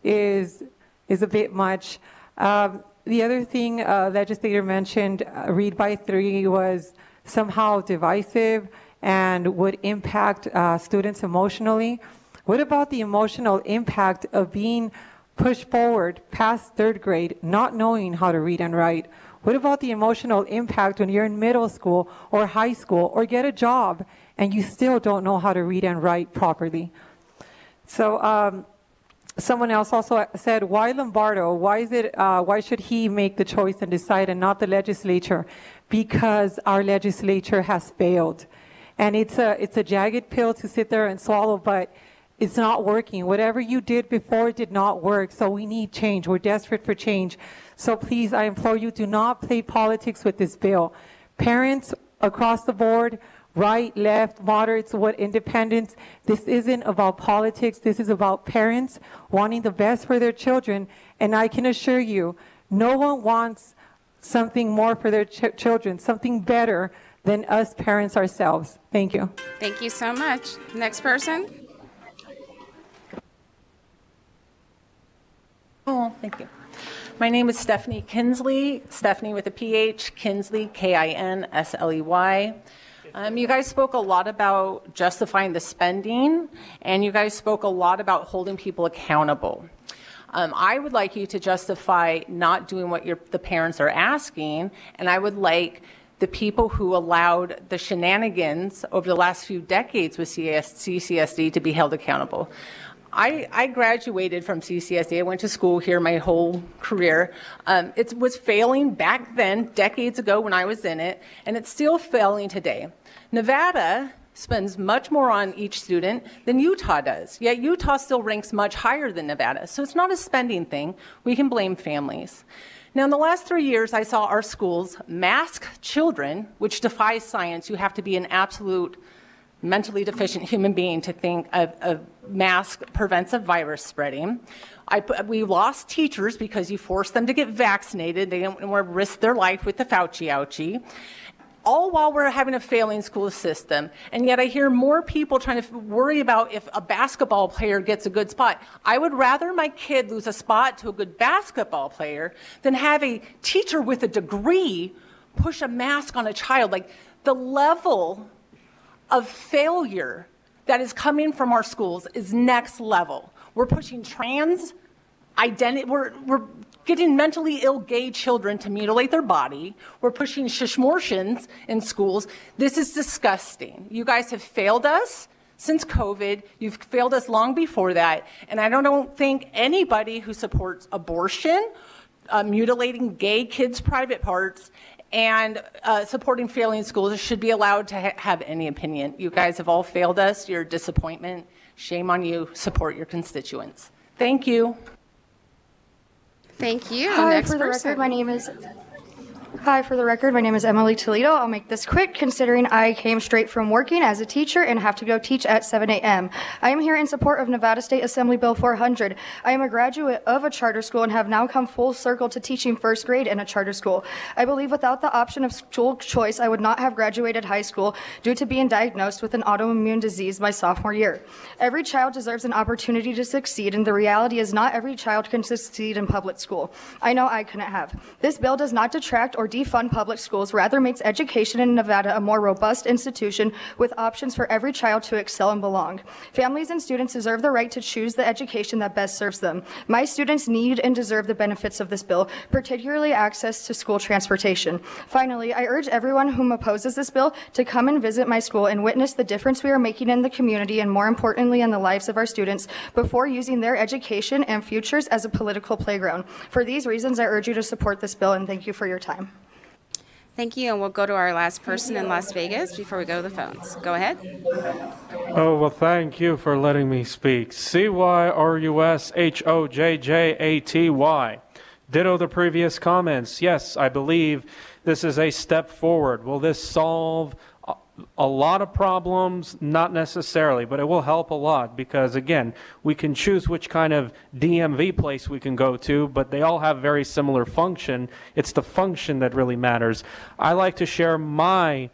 is a bit much. The other thing legislator mentioned, read by 3, was somehow divisive and would impact students emotionally. What about the emotional impact of being push forward past third grade not knowing how to read and write? What about the emotional impact when you're in middle school or high school or get a job and you still don't know how to read and write properly? So someone else also said, why Lombardo? Why should he make the choice and decide and not the legislature? Because our legislature has failed. And it's a jagged pill to sit there and swallow, but it's not working. Whatever you did before did not work, so we need change. We're desperate for change. So please, I implore you, do not play politics with this bill. Parents across the board, right, left, moderates, independents, this isn't about politics. This is about parents wanting the best for their children. And I can assure you, no one wants something more for their children, something better than us parents ourselves. Thank you. Thank you so much. Next person. Oh, thank you. My name is Stephanie Kinsley, Stephanie with a PH, Kinsley, K-I-N-S-L-E-Y. You guys spoke a lot about justifying the spending, and you guys spoke a lot about holding people accountable. I would like you to justify not doing what the parents are asking, and I would like the people who allowed the shenanigans over the last few decades with CCSD to be held accountable. I graduated from CCSD. I went to school here my whole career. It was failing back then, decades ago when I was in it, and it's still failing today. Nevada spends much more on each student than Utah does, yet Utah still ranks much higher than Nevada. So it's not a spending thing. We can blame families. Now, in the last 3 years, I saw our schools mask children, which defies science. You have to be an absolute mentally deficient human being to think a mask prevents a virus spreading. We lost teachers because you forced them to get vaccinated. They didn't want to risk their life with the Fauci ouchie. All while we're having a failing school system. And yet I hear more people trying to worry about if a basketball player gets a good spot. I would rather my kid lose a spot to a good basketball player than have a teacher with a degree push a mask on a child. Like, the level of failure that is coming from our schools is next level. We're pushing trans identity, we're getting mentally ill gay children to mutilate their body. We're pushing shishmortions in schools. This is disgusting. You guys have failed us since COVID. You've failed us long before that. And I don't think anybody who supports abortion, mutilating gay kids' private parts, and supporting failing schools should be allowed to have any opinion. You guys have all failed us. You're a disappointment. Shame on you. Support your constituents. Thank you. Thank you. Hi, Next for the person. record, my name is Emily Toledo. I'll make this quick considering I came straight from working as a teacher and have to go teach at 7 a.m. I am here in support of Nevada State Assembly Bill 400. I am a graduate of a charter school and have now come full circle to teaching first grade in a charter school. I believe without the option of school choice, I would not have graduated high school due to being diagnosed with an autoimmune disease my sophomore year. Every child deserves an opportunity to succeed, and the reality is not every child can succeed in public school. I know I couldn't have. This bill does not detract or defund public schools, rather makes education in Nevada a more robust institution with options for every child to excel and belong. Families and students deserve the right to choose the education that best serves them. My students need and deserve the benefits of this bill, particularly access to school transportation. Finally, I urge everyone whom opposes this bill to come and visit my school and witness the difference we are making in the community and, more importantly, in the lives of our students before using their education and futures as a political playground. For these reasons, I urge you to support this bill, and thank you for your time. Thank you, and we'll go to our last person in Las Vegas before we go to the phones. Go ahead. Oh, well, thank you for letting me speak. CYRUSHOJJATY. Ditto the previous comments. Yes, I believe this is a step forward. Will this solve a lot of problems? Not necessarily, but it will help a lot because, again, we can choose which kind of DMV place we can go to, but they all have very similar function. It's the function that really matters. I like to share my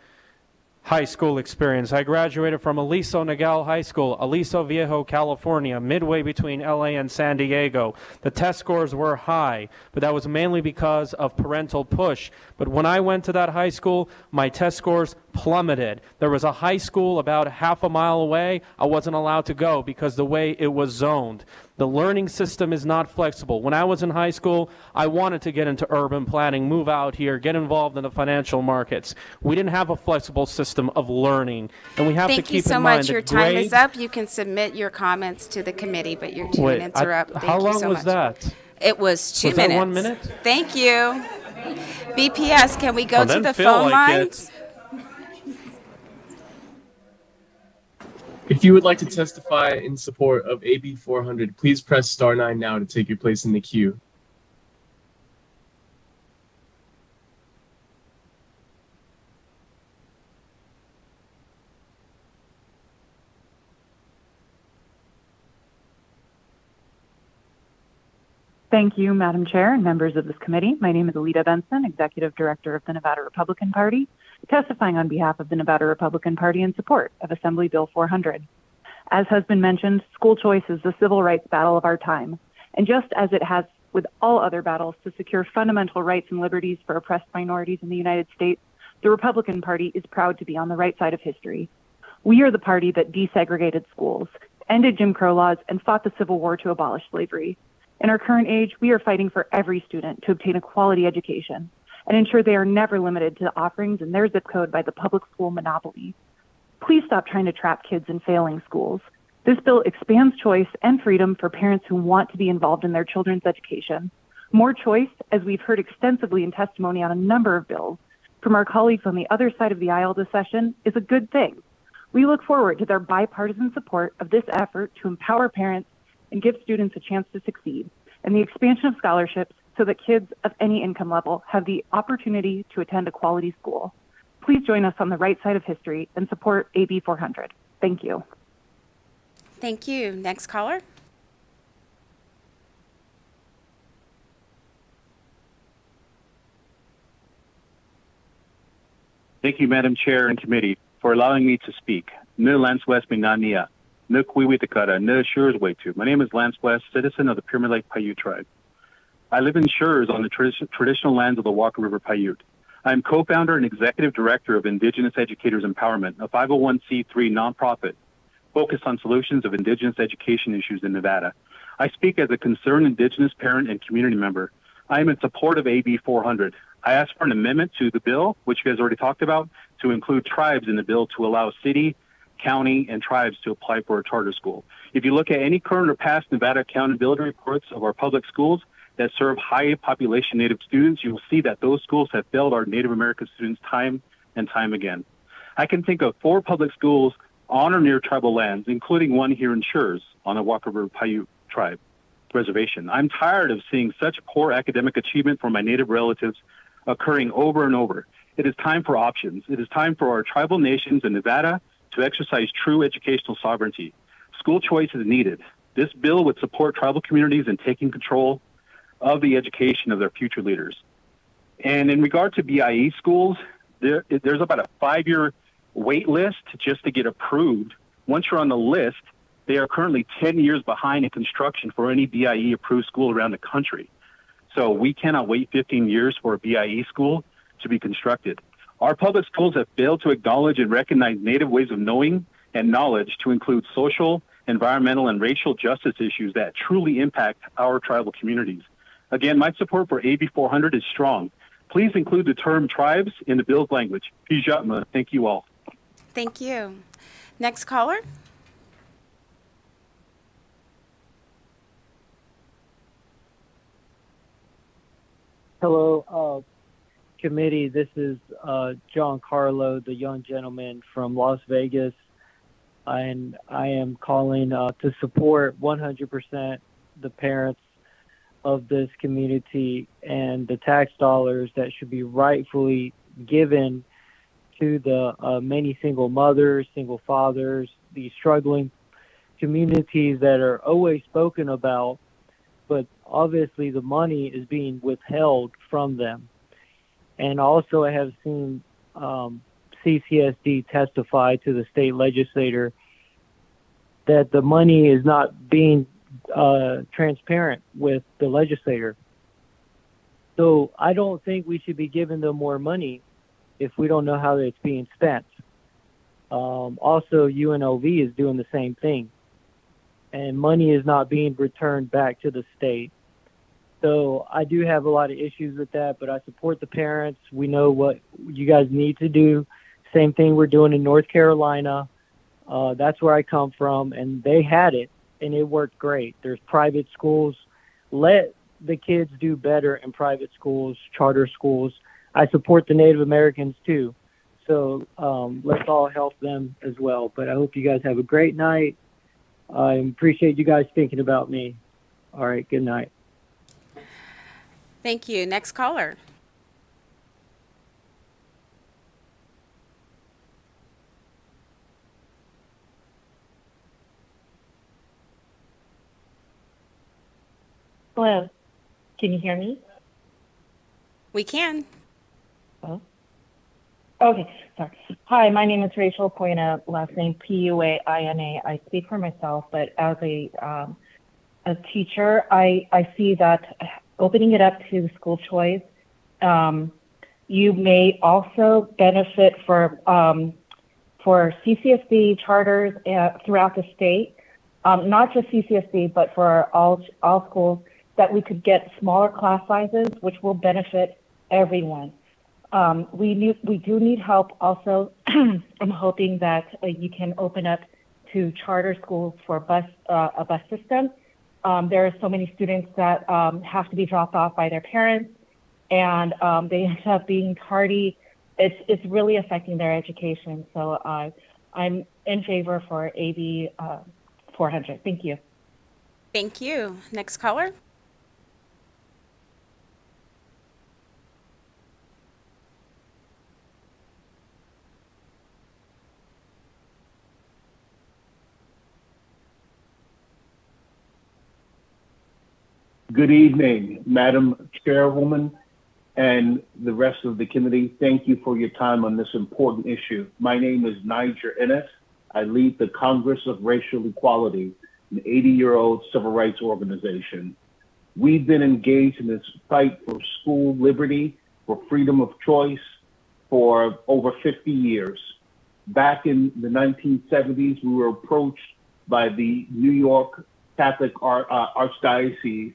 high school experience. I graduated from Aliso Nogales High School, Aliso Viejo, California, midway between LA and San Diego. The test scores were high, but that was mainly because of parental push. But when I went to that high school, my test scores plummeted. There was a high school about half a mile away. I wasn't allowed to go because the way it was zoned. The learning system is not flexible. When I was in high school, I wanted to get into urban planning, move out here, get involved in the financial markets. We didn't have a flexible system of learning, and we have to keep in mind Thank you so much. Your time is up. You can submit your comments to the committee, but your 2 minutes are up. Thank how you long so was much. that? It was 2 minutes. Was that 1 minute? Thank you. BPS, can we go to the feel phone like lines? If you would like to testify in support of AB 400, please press star 9 now to take your place in the queue. Thank you, Madam Chair and members of this committee. My name is Alita Benson, Executive Director of the Nevada Republican Party, testifying on behalf of the Nevada Republican Party in support of Assembly Bill 400. As has been mentioned, school choice is the civil rights battle of our time. And just as it has with all other battles to secure fundamental rights and liberties for oppressed minorities in the United States, the Republican Party is proud to be on the right side of history. We are the party that desegregated schools, ended Jim Crow laws, and fought the Civil War to abolish slavery. In our current age, we are fighting for every student to obtain a quality education and ensure they are never limited to offerings in their zip code by the public school monopoly. Please stop trying to trap kids in failing schools. This bill expands choice and freedom for parents who want to be involved in their children's education. More choice, as we've heard extensively in testimony on a number of bills from our colleagues on the other side of the aisle this session, is a good thing. We look forward to their bipartisan support of this effort to empower parents and give students a chance to succeed, and the expansion of scholarships so that kids of any income level have the opportunity to attend a quality school. Please join us on the right side of history and support AB 400. Thank you. Thank you. Next caller. Thank you, Madam Chair and Committee, for allowing me to speak. Ne Lance West Minania. My name is Lance West, citizen of the Pyramid Lake Paiute tribe. I live in Shures on the traditional lands of the Walker River Paiute. I am co-founder and executive director of Indigenous Educators Empowerment, a 501c3 nonprofit focused on solutions of Indigenous education issues in Nevada. I speak as a concerned Indigenous parent and community member. I am in support of AB 400. I asked for an amendment to the bill, which you guys already talked about, to include tribes in the bill to allow city, county, and tribes to apply for a charter school. If you look at any current or past Nevada accountability reports of our public schools that serve high population Native students, you will see that those schools have failed our Native American students time and time again. I can think of 4 public schools on or near tribal lands, including one here in Shures on the Walker River Paiute tribe reservation. I'm tired of seeing such poor academic achievement for my Native relatives occurring over and over. It is time for options. It is time for our tribal nations in Nevada to exercise true educational sovereignty. School choice is needed. This bill would support tribal communities in taking control of the education of their future leaders. And in regard to BIE schools, there's about a 5-year wait list just to get approved. Once you're on the list, they are currently 10 years behind in construction for any BIE approved school around the country. So we cannot wait 15 years for a BIE school to be constructed. Our public schools have failed to acknowledge and recognize Native ways of knowing and knowledge to include social, environmental, and racial justice issues that truly impact our tribal communities. Again, my support for AB 400 is strong. Please include the term tribes in the bill's language. Pijatma. Thank you all. Thank you. Next caller. Hello, committee. This is John Carlo, the young gentleman from Las Vegas, and I am calling to support 100% the parents of this community and the tax dollars that should be rightfully given to the many single mothers, single fathers, these struggling communities that are always spoken about, but obviously the money is being withheld from them. And also I have seen CCSD testify to the state legislator that the money is not being transparent with the legislator. So I don't think we should be giving them more money. if we don't know how it's being spent. Also, UNLV is doing the same thing, and money is not being returned back to the state. So I do have a lot of issues with that, but I support the parents. We know what you guys need to do. Same thing we're doing in North Carolina. That's where I come from, and they had it, and it worked great. There's private schools. Let the kids do better in private schools, charter schools. I support the Native Americans too. So let's all help them as well. But I hope you guys have a great night. I appreciate you guys thinking about me. All right, good night. Thank you. Next caller. Hello. Can you hear me? We can. Oh. Okay, sorry. Hi, my name is Rachel Puina, last name Puaina. I speak for myself, but as a teacher, I see that opening it up to school choice, you may also benefit for CCSD charters throughout the state, not just CCSD, but for all schools, that we could get smaller class sizes, which will benefit everyone. We do need help also. I'm hoping that you can open up to charter schools for a bus system. There are so many students that have to be dropped off by their parents, and they end up being tardy. It's really affecting their education. So I'm in favor for AB 400. Thank you. Thank you. Next caller. Good evening, Madam Chairwoman and the rest of the committee. Thank you for your time on this important issue. My name is Niger Ennis. I lead the Congress of Racial Equality, an 80-year-old civil rights organization. We've been engaged in this fight for school liberty, for freedom of choice for over 50 years. Back in the 1970s, we were approached by the New York Catholic Archdiocese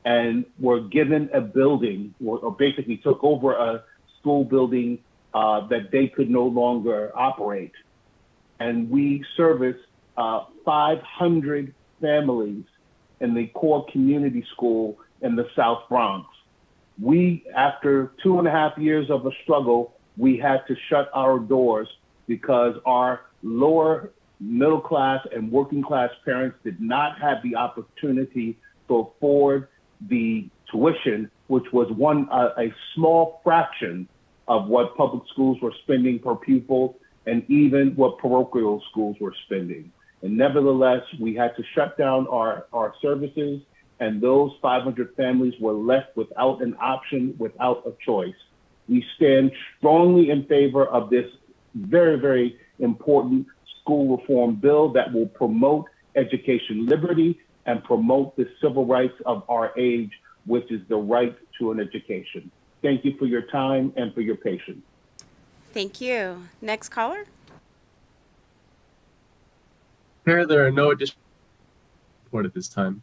and were given a building, or basically took over a school building that they could no longer operate. And we service 500 families in the core community school in the South Bronx. We, after 2.5 years of a struggle, we had to shut our doors because our lower middle class and working class parents did not have the opportunity to afford the tuition, which was a small fraction of what public schools were spending per pupil and even what parochial schools were spending. And nevertheless, we had to shut down our services, and those 500 families were left without an option, without a choice. We stand strongly in favor of this very, very important school reform bill that will promote education liberty and promote the civil rights of our age, which is the right to an education. Thank you for your time and for your patience. Thank you. Next caller. There are no additional support at this time.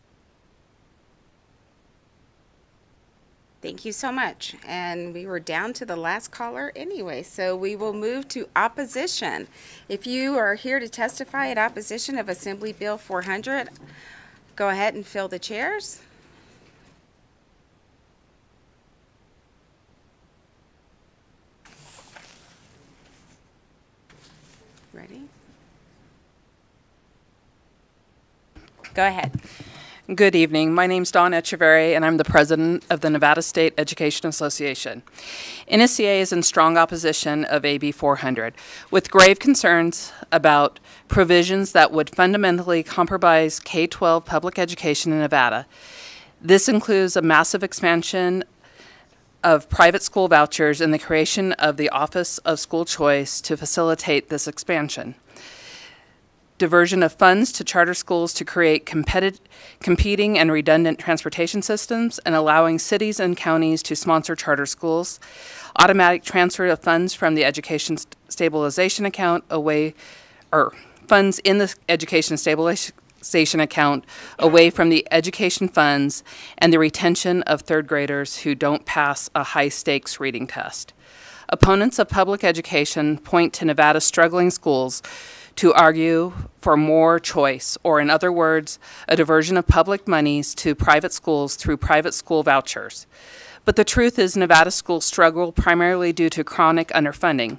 Thank you so much. And we were down to the last caller anyway, so we will move to opposition. If you are here to testify in opposition of Assembly Bill 400, go ahead and fill the chairs. Ready? Go ahead. Good evening. My name is Dawn Echeverry, and I'm the president of the Nevada State Education Association. NSCA is in strong opposition of AB 400, with grave concerns about provisions that would fundamentally compromise K-12 public education in Nevada. This includes a massive expansion of private school vouchers and the creation of the Office of School Choice to facilitate this expansion. diversion of funds to charter schools to create competing and redundant transportation systems, and allowing cities and counties to sponsor charter schools, automatic transfer of funds from the education stabilization account away, or funds in the education stabilization account away from the education funds, and the retention of third graders who don't pass a high-stakes reading test. Opponents of public education point to Nevada's struggling schools to argue for more choice, or in other words, a diversion of public monies to private schools through private school vouchers. But the truth is Nevada schools struggle primarily due to chronic underfunding.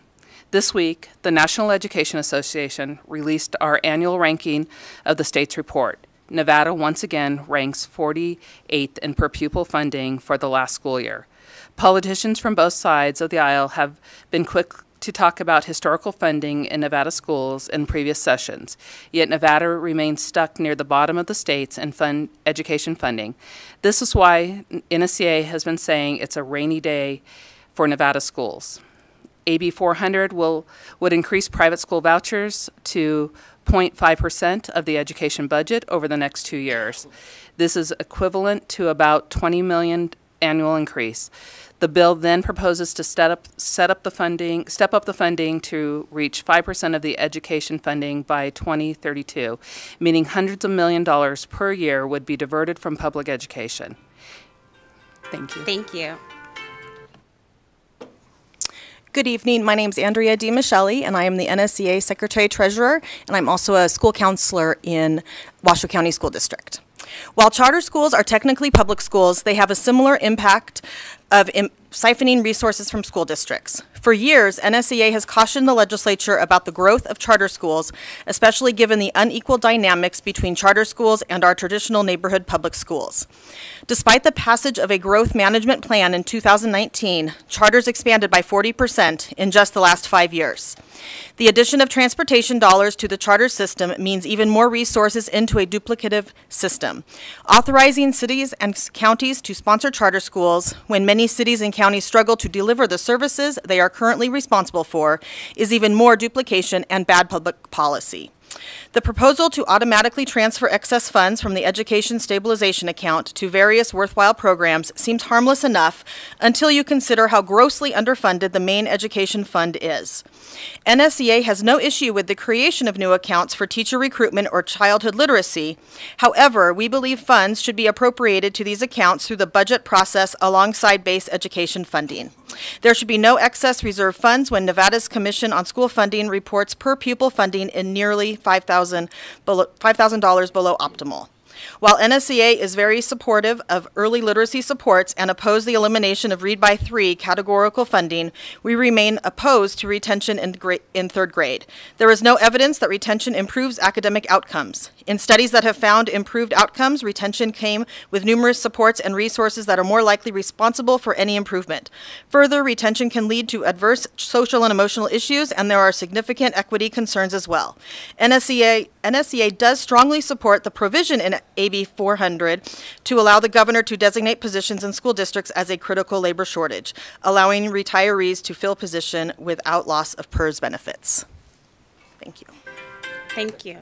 This week, the National Education Association released our annual ranking of the state's report. Nevada once again ranks 48th in per pupil funding for the last school year. Politicians from both sides of the aisle have been quick to talk about historical funding in Nevada schools in previous sessions, yet Nevada remains stuck near the bottom of the states in education funding. This is why NSCA has been saying it's a rainy day for Nevada schools. AB 400 would increase private school vouchers to 0.5% of the education budget over the next 2 years. This is equivalent to about $20 million annual increase. The bill then proposes to step up the funding to reach 5% of the education funding by 2032, meaning hundreds of millions of dollars per year would be diverted from public education. Thank you. Thank you. Good evening. My name is Andrea DiMichele, and I am the NSCA Secretary Treasurer, and I'm also a school counselor in Washoe County School District. While charter schools are technically public schools, they have a similar impact of siphoning resources from school districts. For years, NSCA has cautioned the legislature about the growth of charter schools, especially given the unequal dynamics between charter schools and our traditional neighborhood public schools. Despite the passage of a growth management plan in 2019, charters expanded by 40% in just the last 5 years. The addition of transportation dollars to the charter system means even more resources into a duplicative system. Authorizing cities and counties to sponsor charter schools when many cities and counties struggle to deliver the services they are currently responsible for is even more duplication and bad public policy. The proposal to automatically transfer excess funds from the education stabilization account to various worthwhile programs seems harmless enough until you consider how grossly underfunded the main education fund is. NSCA has no issue with the creation of new accounts for teacher recruitment or childhood literacy. However, we believe funds should be appropriated to these accounts through the budget process alongside base education funding. There should be no excess reserve funds when Nevada's Commission on School Funding reports per pupil funding in nearly $5,000 below optimal. While NSCA is very supportive of early literacy supports and oppose the elimination of Read by 3 categorical funding, we remain opposed to retention in third grade. There is no evidence that retention improves academic outcomes. In studies that have found improved outcomes, retention came with numerous supports and resources that are more likely responsible for any improvement. Further, retention can lead to adverse social and emotional issues, and there are significant equity concerns as well. NSCA does strongly support the provision in AB 400 to allow the governor to designate positions in school districts as a critical labor shortage, allowing retirees to fill position without loss of PERS benefits. Thank you. Thank you.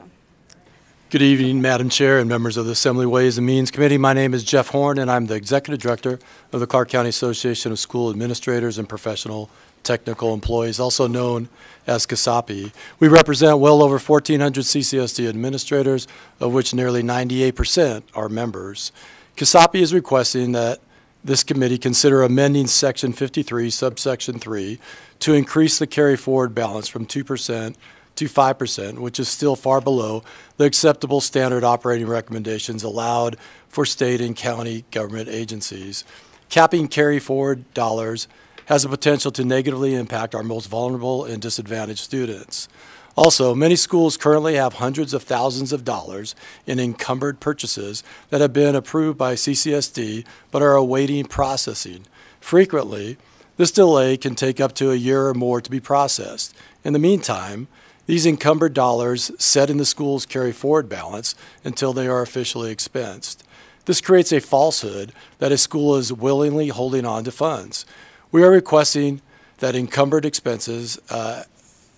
Good evening, Madam Chair and members of the Assembly Ways and Means Committee. My name is Jeff Horn, and I'm the Executive Director of the Clark County Association of School Administrators and Professional Technical Employees, also known as CASAPI. We represent well over 1,400 CCSD administrators, of which nearly 98% are members. CASAPI is requesting that this committee consider amending Section 53, subsection 3, to increase the carry-forward balance from 2% to 5%, which is still far below the acceptable standard operating recommendations allowed for state and county government agencies. Capping carry-forward dollars has the potential to negatively impact our most vulnerable and disadvantaged students. Also, many schools currently have hundreds of thousands of dollars in encumbered purchases that have been approved by CCSD but are awaiting processing. Frequently, this delay can take up to a year or more to be processed. In the meantime, these encumbered dollars set in the school's carry-forward balance until they are officially expensed. This creates a falsehood that a school is willingly holding on to funds. We are requesting that encumbered expenses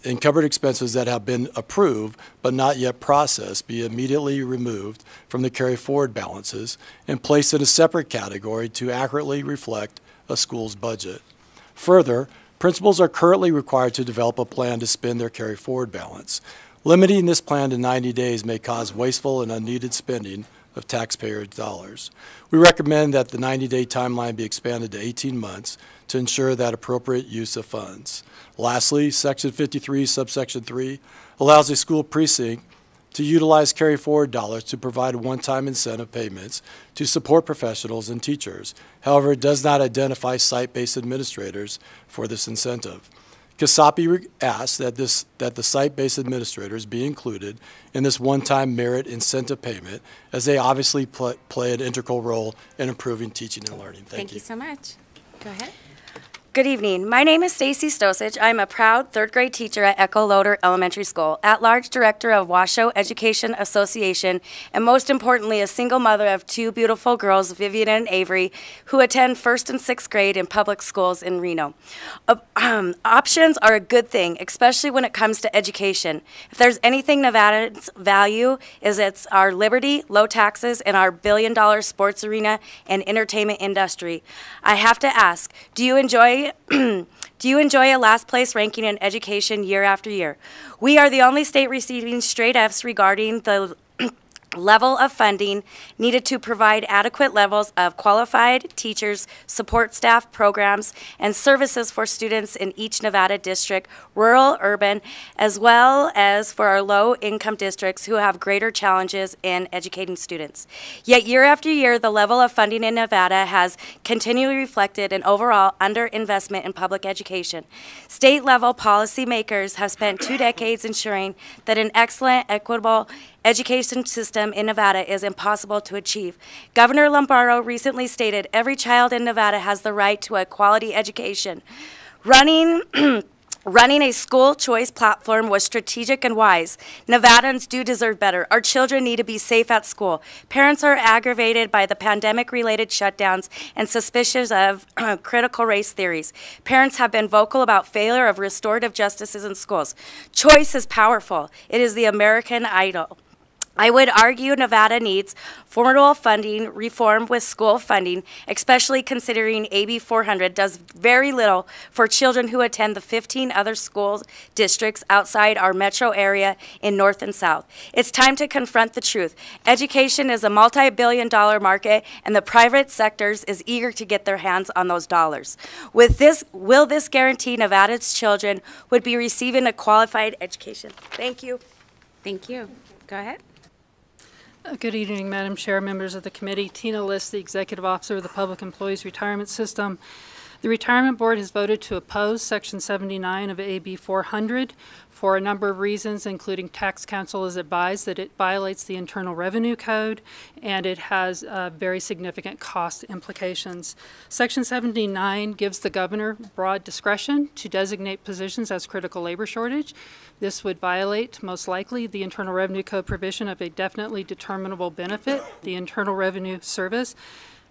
encumbered expenses that have been approved but not yet processed be immediately removed from the carry forward balances and placed in a separate category to accurately reflect a school's budget. Further, principals are currently required to develop a plan to spend their carry forward balance. Limiting this plan to 90 days may cause wasteful and unneeded spending of taxpayer dollars. We recommend that the 90-day timeline be expanded to 18 months to ensure that appropriate use of funds. Lastly, Section 53, subsection 3, allows a school precinct to utilize carry forward dollars to provide one-time incentive payments to support professionals and teachers. However, it does not identify site-based administrators for this incentive. CASAPI asks that the site-based administrators be included in this one-time merit incentive payment, as they obviously play an integral role in improving teaching and learning. Thank you so much. Go ahead. Good evening. My name is Stacy Stosich. I'm a proud third grade teacher at Echo Loader Elementary School, at-large director of Washoe Education Association, and most importantly, a single mother of two beautiful girls, Vivian and Avery, who attend 1st and 6th grade in public schools in Reno. Options are a good thing, especially when it comes to education. If there's anything Nevada's value, it's our liberty, low taxes, and our billion-dollar sports arena and entertainment industry. I have to ask, do you enjoy a last place ranking in education year after year? We are the only state receiving straight Fs regarding the level of funding needed to provide adequate levels of qualified teachers, support staff, programs, and services for students in each Nevada district, rural, urban, as well as for our low-income districts who have greater challenges in educating students. Yet year after year, the level of funding in Nevada has continually reflected an overall underinvestment in public education. State-level policymakers have spent 2 decades ensuring that an excellent, equitable education system in Nevada is impossible to achieve. Governor Lombardo recently stated every child in Nevada has the right to a quality education. Running a school choice platform was strategic and wise. Nevadans do deserve better. Our children need to be safe at school. Parents are aggravated by the pandemic-related shutdowns and suspicious of critical race theories. Parents have been vocal about failure of restorative justices in schools. Choice is powerful. It is the American idol. I would argue Nevada needs formidable funding reform with school funding, especially considering AB 400 does very little for children who attend the 15 other school districts outside our metro area in North and South. It's time to confront the truth. Education is a multi-billion-dollar market, and the private sectors is eager to get their hands on those dollars. With this, will this guarantee Nevada's children would be receiving a qualified education? Thank you. Thank you. Go ahead. Good evening, Madam Chair, members of the committee. Tina List, the Executive Officer of the Public Employees Retirement System. The Retirement Board has voted to oppose Section 79 of AB 400 for a number of reasons, including Tax Council has advised that it violates the Internal Revenue Code and it has very significant cost implications. Section 79 gives the governor broad discretion to designate positions as critical labor shortage. This would violate, most likely, the Internal Revenue Code provision of a definitely determinable benefit. The Internal Revenue Service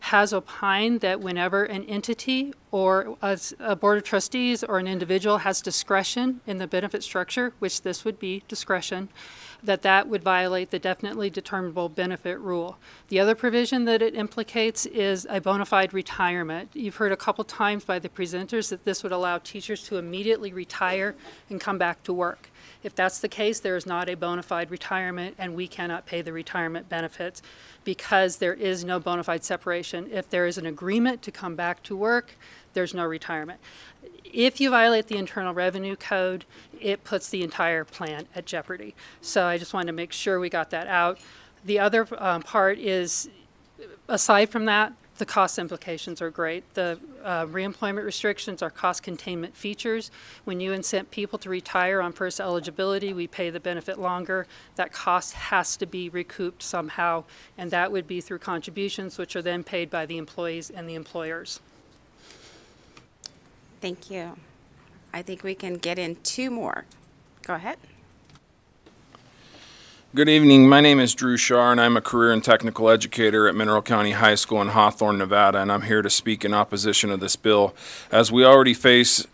has opined that whenever an entity or a board of trustees or an individual has discretion in the benefit structure, which this would be discretion, that would violate the definitely determinable benefit rule. The other provision that it implicates is a bona fide retirement. You've heard a couple times by the presenters that this would allow teachers to immediately retire and come back to work. If that's the case, there is not a bona fide retirement, and we cannot pay the retirement benefits because there is no bona fide separation. If there is an agreement to come back to work, there's no retirement. If you violate the Internal Revenue Code, it puts the entire plan at jeopardy. So I just wanted to make sure we got that out. The other part is, aside from that, the cost implications are great. The reemployment restrictions are cost containment features. When you incent people to retire on first eligibility, we pay the benefit longer. That cost has to be recouped somehow, and that would be through contributions, which are then paid by the employees and the employers. Thank you. I think we can get in 2 more. Go ahead. Good evening. My name is Drew Shar, and I'm a career and technical educator at Mineral County High School in Hawthorne, Nevada, and I'm here to speak in opposition of this bill. As we already face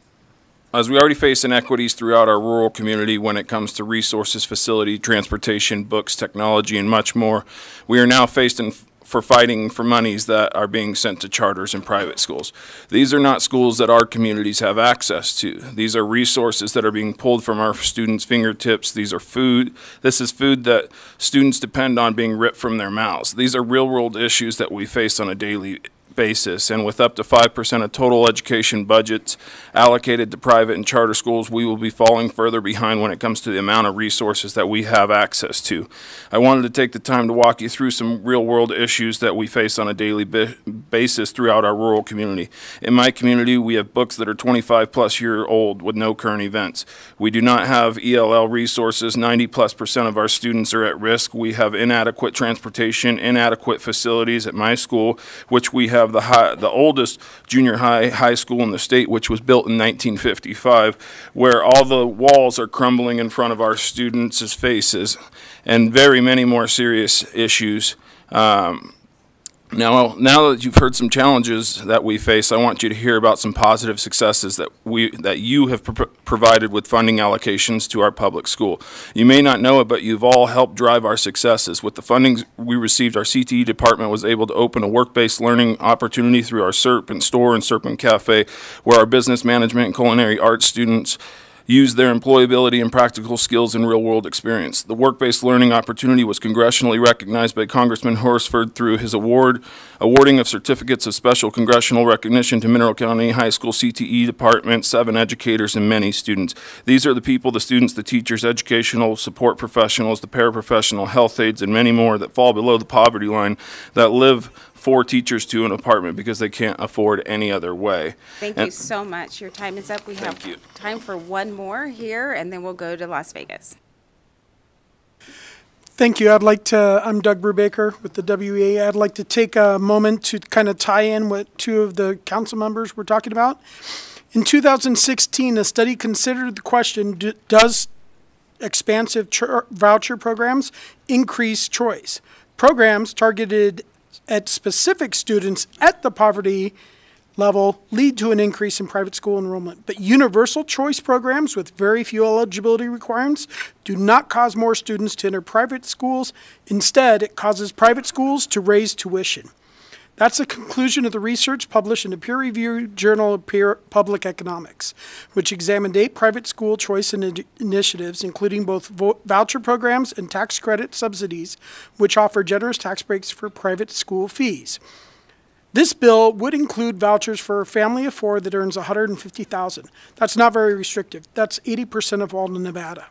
As we already face inequities throughout our rural community when it comes to resources, facility, transportation, books, technology, and much more, we are now faced for fighting for monies that are being sent to charters and private schools. These are not schools that our communities have access to. These are resources that are being pulled from our students' fingertips. These are food. This is food that students depend on being ripped from their mouths. These are real-world issues that we face on a daily basis, and with up to 5% of total education budgets allocated to private and charter schools, we will be falling further behind when it comes to the amount of resources that we have access to. I wanted to take the time to walk you through some real-world issues that we face on a daily basis throughout our rural community. In my community, we have books that are 25+ year old with no current events. We do not have ELL resources. 90+% of our students are at risk. We have inadequate transportation, inadequate facilities at my school, which we have the oldest junior high school in the state, which was built in 1955, where all the walls are crumbling in front of our students' faces, and very many more serious issues. Now that you've heard some challenges that we face, I want you to hear about some positive successes that you have provided with funding allocations to our public school. You may not know it, but you've all helped drive our successes. With the funding we received, our CTE department was able to open a work-based learning opportunity through our Serpent Store and Serpent Cafe, where our business management and culinary arts students use their employability and practical skills and real-world experience. The work-based learning opportunity was congressionally recognized by Congressman Horsford through his awarding of certificates of special congressional recognition to Mineral County High School CTE Department, 7 educators, and many students. These are the people, the students, the teachers, educational support professionals, the paraprofessional, health aides, and many more that fall below the poverty line that live 4 teachers to an apartment because they can't afford any other way. Thank you so much. Your time is up. We have time for one more here, and then we'll go to Las Vegas. Thank you. I'm Doug Brubaker with the WEA. I'd like to take a moment to kind of tie in what 2 of the council members were talking about. In 2016, a study considered the question, does expansive voucher programs increase choice? Programs targeted at specific students at the poverty level lead to an increase in private school enrollment. But universal choice programs with very few eligibility requirements do not cause more students to enter private schools. Instead, it causes private schools to raise tuition. That's the conclusion of the research published in a peer-reviewed journal of Public Economics, which examined 8 private school choice initiatives, including both voucher programs and tax credit subsidies, which offer generous tax breaks for private school fees. This bill would include vouchers for a family of 4 that earns $150,000. That's not very restrictive. That's 80% of all in Nevada.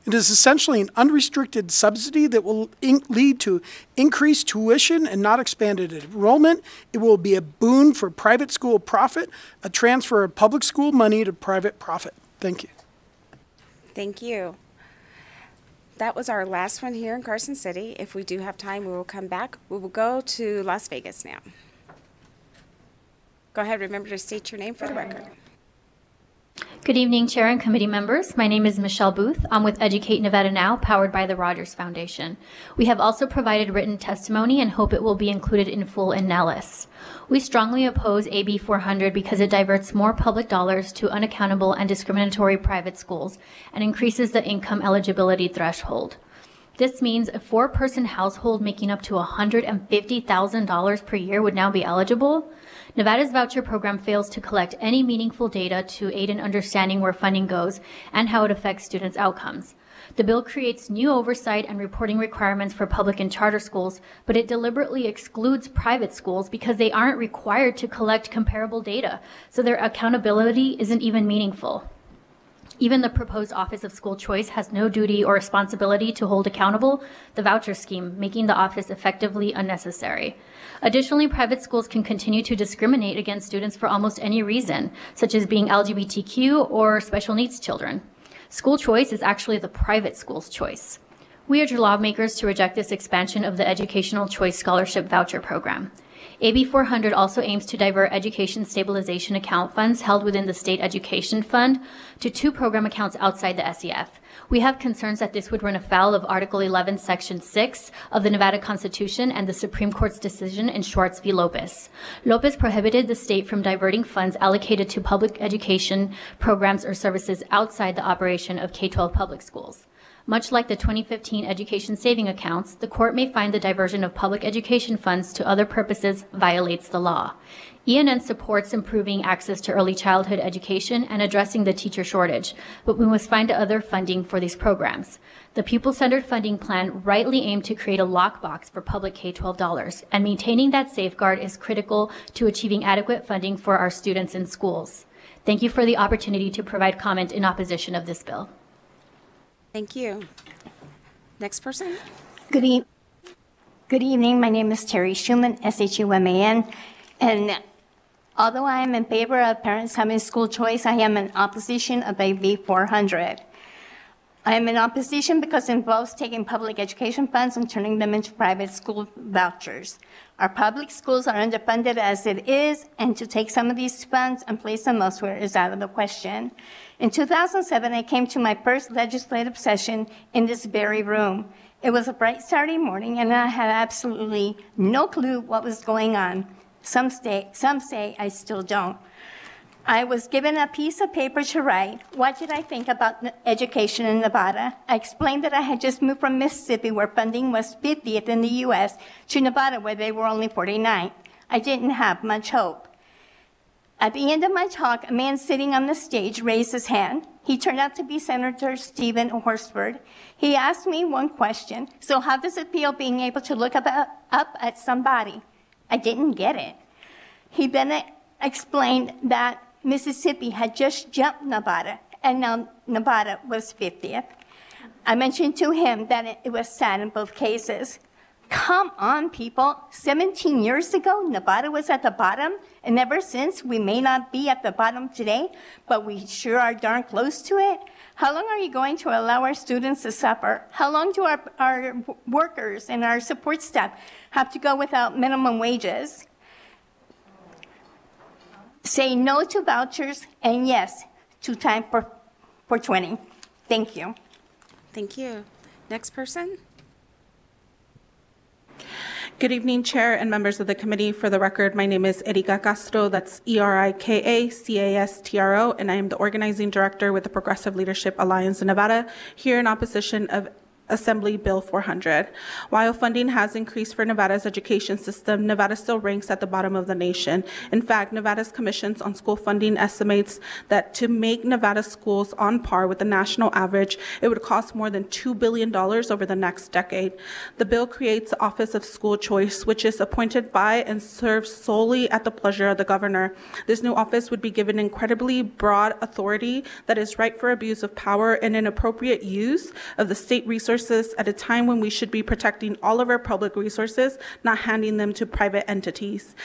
It is essentially an unrestricted subsidy that will lead to increased tuition and not expanded enrollment. It will be a boon for private school profit, a transfer of public school money to private profit. Thank you. Thank you. That was our last one here in Carson City. If we do have time, we will come back. We will go to Las Vegas now. Go ahead, remember to state your name for the record. Good evening, Chair and committee members. My name is Michelle Booth. I'm with Educate Nevada Now, powered by the Rogers Foundation. We have also provided written testimony and hope it will be included in full in NELIS. We strongly oppose AB 400 because it diverts more public dollars to unaccountable and discriminatory private schools and increases the income eligibility threshold. This means a 4-person household making up to $150,000 per year would now be eligible. Nevada's voucher program fails to collect any meaningful data to aid in understanding where funding goes and how it affects students' outcomes. The bill creates new oversight and reporting requirements for public and charter schools, but it deliberately excludes private schools because they aren't required to collect comparable data, so their accountability isn't even meaningful. Even the proposed Office of School Choice has no duty or responsibility to hold accountable the voucher scheme, making the office effectively unnecessary. Additionally, private schools can continue to discriminate against students for almost any reason, such as being LGBTQ or special needs children. School choice is actually the private school's choice. We urge lawmakers to reject this expansion of the Educational Choice Scholarship Voucher Program. AB 400 also aims to divert education stabilization account funds held within the State Education Fund to 2 program accounts outside the SEF. We have concerns that this would run afoul of Article 11, Section 6 of the Nevada Constitution and the Supreme Court's decision in Schwartz v. Lopez. Lopez prohibited the state from diverting funds allocated to public education programs or services outside the operation of K-12 public schools. Much like the 2015 education saving accounts, the court may find the diversion of public education funds to other purposes violates the law. ENN supports improving access to early childhood education and addressing the teacher shortage, but we must find other funding for these programs. The pupil-centered funding plan rightly aimed to create a lockbox for public K-12 dollars, and maintaining that safeguard is critical to achieving adequate funding for our students in schools. Thank you for the opportunity to provide comment in opposition of this bill. Thank you. Next person. Good evening. My name is Terry Schumann, S-H-U-M-A-N. And although I am in favor of parents having school choice, I am in opposition of AB 400. I am in opposition because it involves taking public education funds and turning them into private school vouchers. Our public schools are underfunded as it is, and to take some of these funds and place them elsewhere is out of the question. In 2007, I came to my first legislative session in this very room. It was a bright Saturday morning, and I had absolutely no clue what was going on. Some say I still don't. I was given a piece of paper to write. What did I think about education in Nevada? I explained that I had just moved from Mississippi, where funding was 50th in the U.S., to Nevada, where they were only 49th. I didn't have much hope. At the end of my talk, a man sitting on the stage raised his hand. He turned out to be Senator Stephen Horsford. He asked me one question: so how does it feel being able to look up at somebody? I didn't get it. He then explained that Mississippi had just jumped Nevada, and now Nevada was 50th. I mentioned to him that it was sad in both cases. Come on, people. 17 years ago, Nevada was at the bottom, and ever since, we may not be at the bottom today, but we sure are darn close to it. How long are you going to allow our students to suffer? How long do our workers and our support staff have to go without minimum wages? Say no to vouchers and yes to time for 20. Thank you. Thank you. Next person. Good evening, Chair and members of the committee. For the record, my name is Erika Castro, that's E-R-I-K-A-C-A-S-T-R-O, and I am the organizing director with the Progressive Leadership Alliance in Nevada, here in opposition of Assembly Bill 400. While funding has increased for Nevada's education system, Nevada still ranks at the bottom of the nation. In fact, Nevada's Commissions on School Funding estimates that to make Nevada schools on par with the national average, it would cost more than $2 billion over the next decade. The bill creates the Office of School Choice, which is appointed by and serves solely at the pleasure of the governor. This new office would be given incredibly broad authority that is ripe for abuse of power and inappropriate use of the state resources at a time when we should be protecting all of our public resources, not handing them to private entities.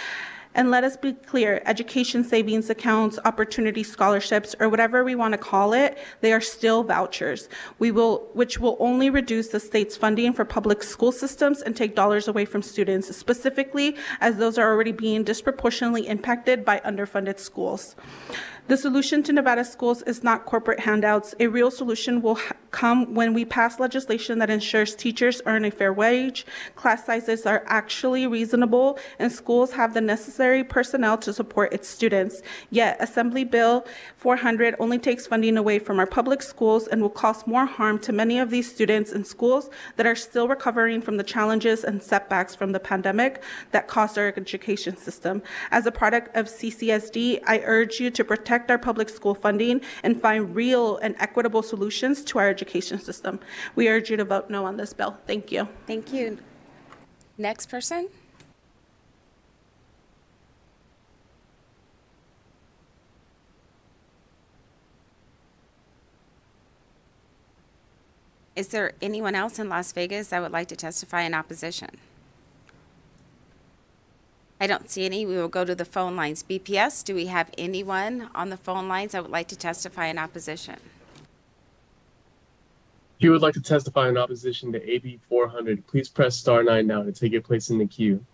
And let us be clear, education savings accounts, opportunity scholarships, or whatever we want to call it, they are still vouchers, which will only reduce the state's funding for public school systems and take dollars away from students, specifically as those are already being disproportionately impacted by underfunded schools. The solution to Nevada schools is not corporate handouts. A real solution will come when we pass legislation that ensures teachers earn a fair wage, class sizes are actually reasonable, and schools have the necessary personnel to support its students. Yet, Assembly Bill 400 only takes funding away from our public schools and will cause more harm to many of these students in schools that are still recovering from the challenges and setbacks from the pandemic that caused our education system. As a product of CCSD, I urge you to protect our public school funding and find real and equitable solutions to our education system. We urge you to vote no on this bill. Thank you. Thank you. Next person. Is there anyone else in Las Vegas that would like to testify in opposition? I don't see any. We will go to the phone lines. BPS, do we have anyone on the phone lines that would like to testify in opposition? If you would like to testify in opposition to AB 400, please press *9 now to take your place in the queue.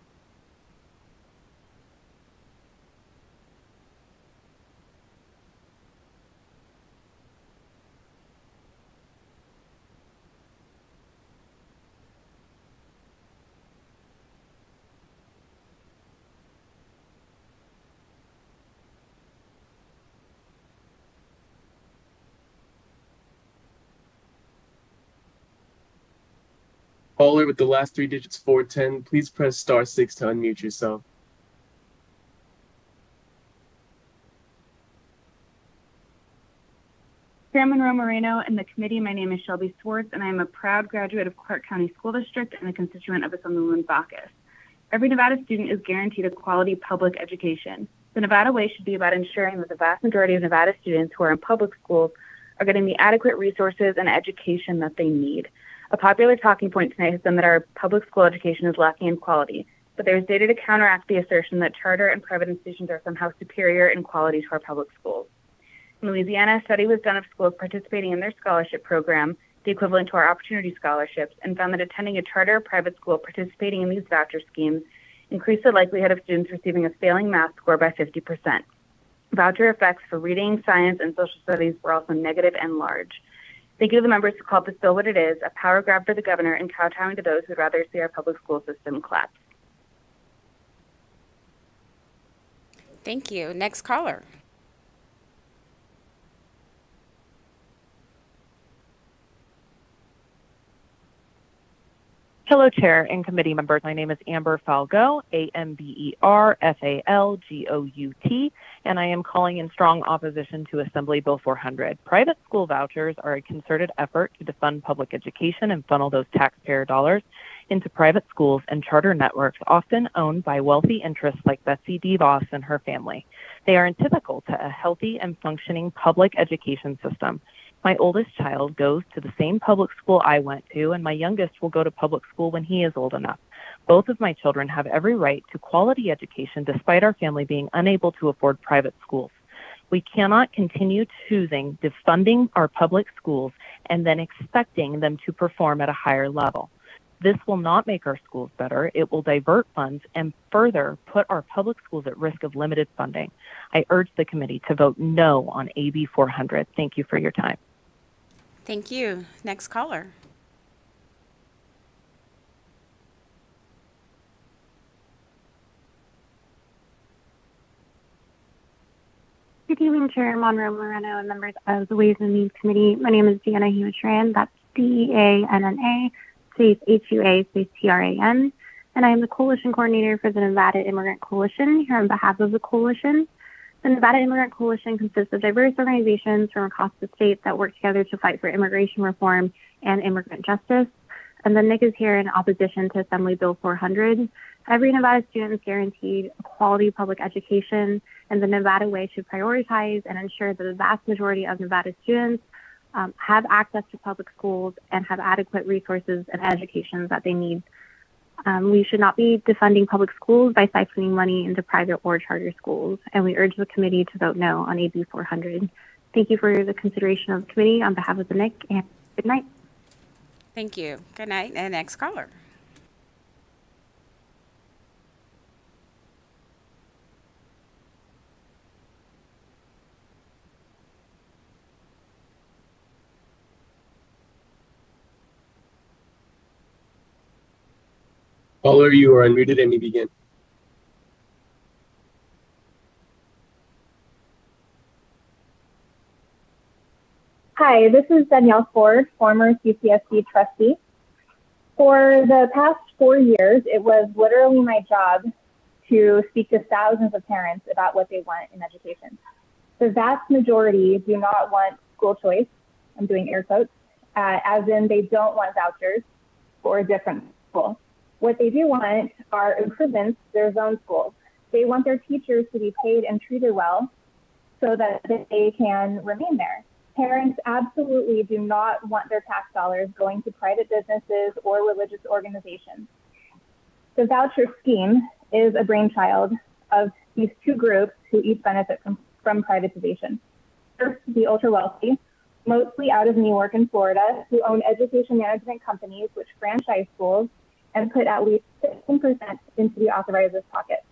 Caller with the last three digits 410, please press *6 to unmute yourself. Chairman Moreno and the committee, my name is Shelby Swartz, and I am a proud graduate of Clark County School District and a constituent of Assemblywoman Bacchus. Every Nevada student is guaranteed a quality public education. The Nevada way should be about ensuring that the vast majority of Nevada students who are in public schools are getting the adequate resources and education that they need. A popular talking point tonight has been that our public school education is lacking in quality, but there is data to counteract the assertion that charter and private institutions are somehow superior in quality to our public schools. In Louisiana, a study was done of schools participating in their scholarship program, the equivalent to our opportunity scholarships, and found that attending a charter or private school participating in these voucher schemes increased the likelihood of students receiving a failing math score by 50%. Voucher effects for reading, science, and social studies were also negative and large. Thank you to the members who called this bill what it is, a power grab for the governor and kowtowing to those who would rather see our public school system collapse. Thank you. Next caller. Hello, Chair and committee members. My name is Amber Falgout, AMBER-FALGOUT, and I am calling in strong opposition to Assembly Bill 400. Private school vouchers are a concerted effort to defund public education and funnel those taxpayer dollars into private schools and charter networks often owned by wealthy interests like Betsy DeVos and her family. They are antithetical to a healthy and functioning public education system. My oldest child goes to the same public school I went to, and my youngest will go to public school when he is old enough. Both of my children have every right to quality education despite our family being unable to afford private schools. We cannot continue choosing defunding our public schools and then expecting them to perform at a higher level. This will not make our schools better. It will divert funds and further put our public schools at risk of limited funding. I urge the committee to vote no on AB 400. Thank you for your time. Thank you. Next caller. Good evening, Chair Monroe Moreno and members of the Ways and Means Committee. My name is Deanna Huatran. That's DEANNA, space HUA, space TRAN. And I am the Coalition Coordinator for the Nevada Immigrant Coalition here on behalf of the coalition. The Nevada Immigrant Coalition consists of diverse organizations from across the state that work together to fight for immigration reform and immigrant justice. And the NIC is here in opposition to Assembly Bill 400. Every Nevada student is guaranteed a quality public education, and the Nevada way should prioritize and ensure that the vast majority of Nevada students have access to public schools and have adequate resources and education that they need. We should not be defunding public schools by siphoning money into private or charter schools, and we urge the committee to vote no on AB 400. Thank you for the consideration of the committee on behalf of the NIC, and good night. Thank you. Good night. And next caller. Caller, you are unmuted and you begin. Hi, this is Danielle Ford, former CCSD trustee. For the past 4 years, it was literally my job to speak to thousands of parents about what they want in education. The vast majority do not want school choice, I'm doing air quotes, as in they don't want vouchers for a different school. What they do want are improvements to their zone schools. They want their teachers to be paid and treated well so that they can remain there. Parents absolutely do not want their tax dollars going to private businesses or religious organizations. The voucher scheme is a brainchild of these two groups who each benefit from privatization. First, the ultra wealthy, mostly out of New York and Florida, who own education management companies which franchise schools and put at least 15% into the authorizer's pocket.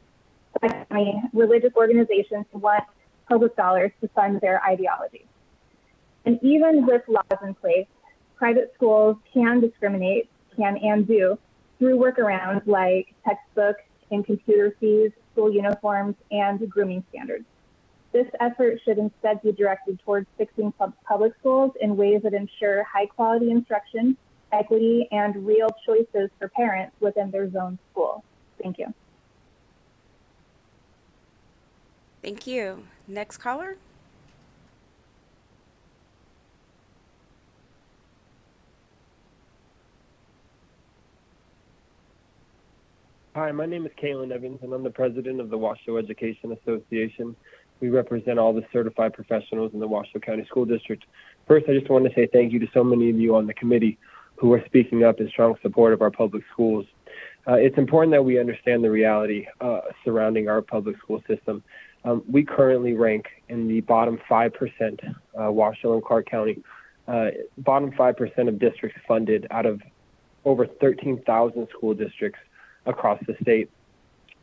Secondly, religious organizations who want public dollars to fund their ideology. And even with laws in place, private schools can discriminate, can and do, through workarounds like textbook and computer fees, school uniforms, and grooming standards. This effort should instead be directed towards fixing public schools in ways that ensure high quality instruction, equity, and real choices for parents within their zone school. Thank you. Thank you. Next caller. Hi, my name is Kaylin Evans, and I'm the president of the Washoe Education Association. We represent all the certified professionals in the Washoe County School District. First, I just want to say thank you to so many of you on the committee who are speaking up in strong support of our public schools. It's important that we understand the reality surrounding our public school system. We currently rank in the bottom 5%, Washoe and Clark County, bottom 5% of districts funded out of over 13,000 school districts across the state.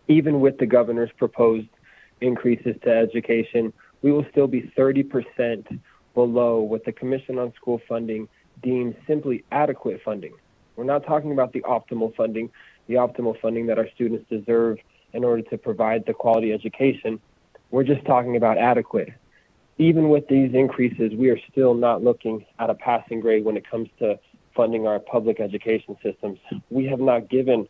Even with the governor's proposed increases to education, we will still be 30% below what the Commission on School Funding deems simply adequate funding. We're not talking about the optimal funding that our students deserve in order to provide the quality education. We're just talking about adequate. Even with these increases, we are still not looking at a passing grade when it comes to funding our public education systems. We have not given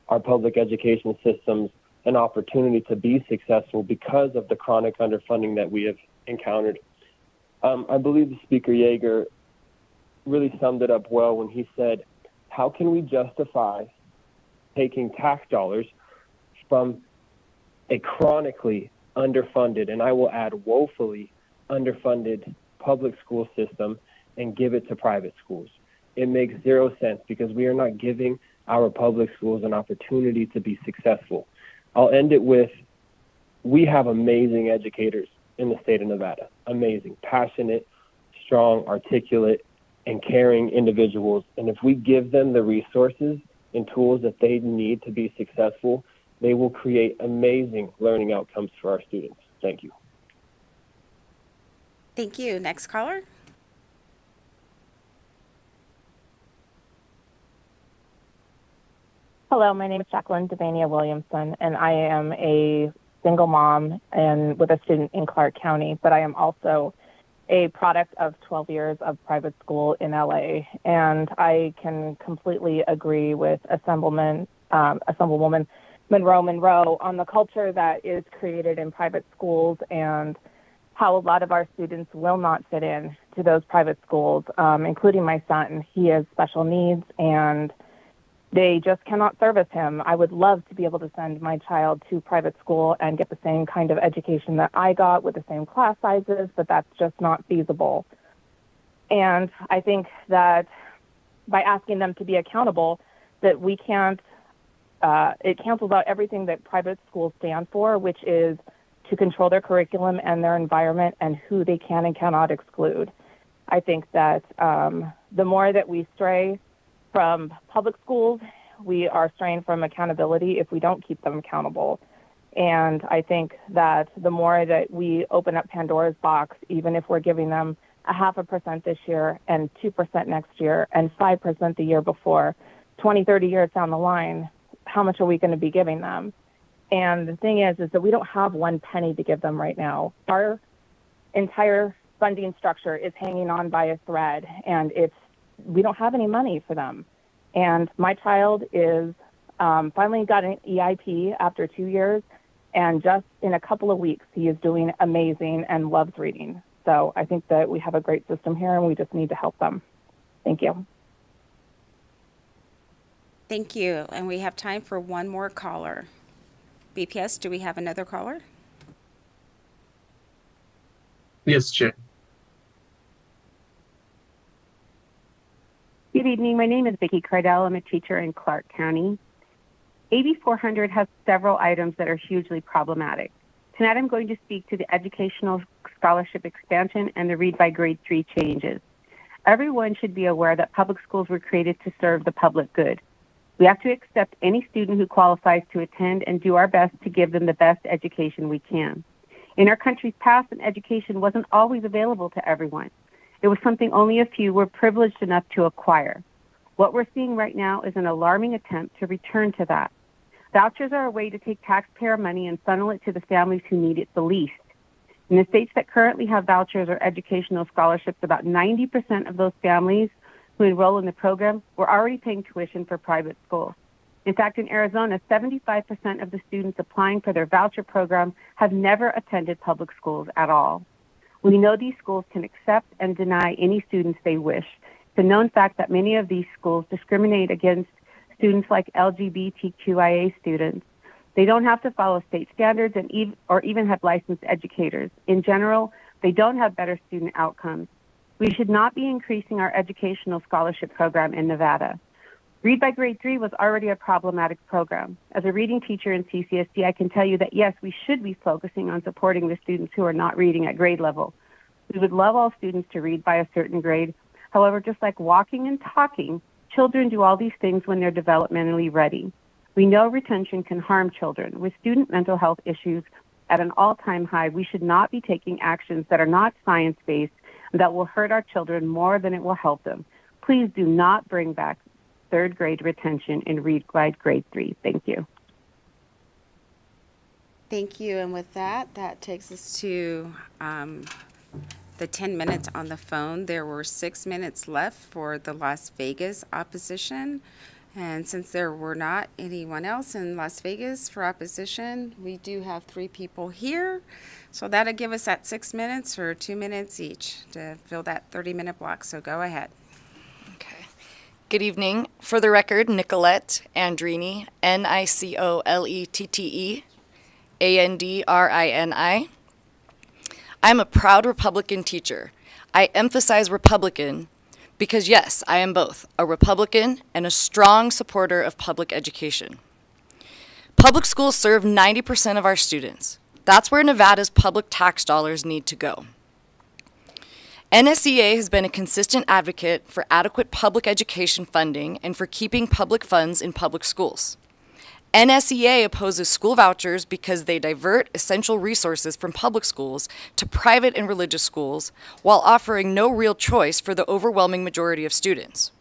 our public education systems an opportunity to be successful because of the chronic underfunding that we have encountered. I believe the Speaker Yeager really summed it up well when he said, how can we justify taking tax dollars from a chronically underfunded, and I will add woefully underfunded public school system and give it to private schools? It makes zero sense because we are not giving our public schools an opportunity to be successful. I'll end it with, we have amazing educators in the state of Nevada, amazing, passionate, strong, articulate, and caring individuals. And if we give them the resources and tools that they need to be successful, they will create amazing learning outcomes for our students. Thank you. Thank you. Next caller. Hello, my name is Jacqueline Devania Williamson, and I am a single mom and with a student in Clark County, but I am also a product of 12 years of private school in LA. And I can completely agree with Assemblywoman Monroe on the culture that is created in private schools and how a lot of our students will not fit in to those private schools, including my son. He has special needs and they just cannot service him. I would love to be able to send my child to private school and get the same kind of education that I got with the same class sizes, but that's just not feasible. And I think that by asking them to be accountable, that we can't, it cancels out everything that private schools stand for, which is to control their curriculum and their environment and who they can and cannot exclude. I think that the more that we stray from public schools, we are straying from accountability if we don't keep them accountable. And I think that the more that we open up Pandora's box, even if we're giving them 0.5% this year and 2% next year and 5% the year before, 20, 30 years down the line, how much are we going to be giving them? And the thing is that we don't have one penny to give them right now. Our entire funding structure is hanging on by a thread, and we don't have any money for them. And my child is finally got an EIP after 2 years, and just in a couple of weeks, he is doing amazing and loves reading. So I think that we have a great system here, and we just need to help them. Thank you. Thank you. And we have time for one more caller. BPS, do we have another caller? Yes, Chair. Good evening. My name is Vicki Cardell. I'm a teacher in Clark County. AB 400 has several items that are hugely problematic. Tonight I'm going to speak to the educational scholarship expansion and the read by grade 3 changes. Everyone should be aware that public schools were created to serve the public good. We have to accept any student who qualifies to attend and do our best to give them the best education we can. In our country's past, an education wasn't always available to everyone. It was something only a few were privileged enough to acquire. What we're seeing right now is an alarming attempt to return to that. Vouchers are a way to take taxpayer money and funnel it to the families who need it the least. In the states that currently have vouchers or educational scholarships, about 90% of those families who enroll in the program were already paying tuition for private schools. In fact, in Arizona, 75% of the students applying for their voucher program have never attended public schools at all. We know these schools can accept and deny any students they wish. It's a known fact that many of these schools discriminate against students like LGBTQIA students. They don't have to follow state standards or even have licensed educators. In general, they don't have better student outcomes. We should not be increasing our educational scholarship program in Nevada. Read by Grade 3 was already a problematic program. As a reading teacher in CCSD, I can tell you that yes, we should be focusing on supporting the students who are not reading at grade level. We would love all students to read by a certain grade. However, just like walking and talking, children do all these things when they're developmentally ready. We know retention can harm children. With student mental health issues at an all-time high, we should not be taking actions that are not science-based and that will hurt our children more than it will help them. Please do not bring back third grade retention in Read by Grade 3. Thank you. Thank you. And with that, that takes us to the 10 minutes on the phone. There were 6 minutes left for the Las Vegas opposition. And since there were not anyone else in Las Vegas for opposition, we do have 3 people here. So that'll give us that 6 minutes or 2 minutes each to fill that 30-minute block. So go ahead. Good evening. For the record, Nicolette Andrini, Nicole Andrini. I'm a proud Republican teacher. I emphasize Republican because, yes, I am both a Republican and a strong supporter of public education. Public schools serve 90% of our students. That's where Nevada's public tax dollars need to go. NSEA has been a consistent advocate for adequate public education funding and for keeping public funds in public schools. NSEA opposes school vouchers because they divert essential resources from public schools to private and religious schools while offering no real choice for the overwhelming majority of students.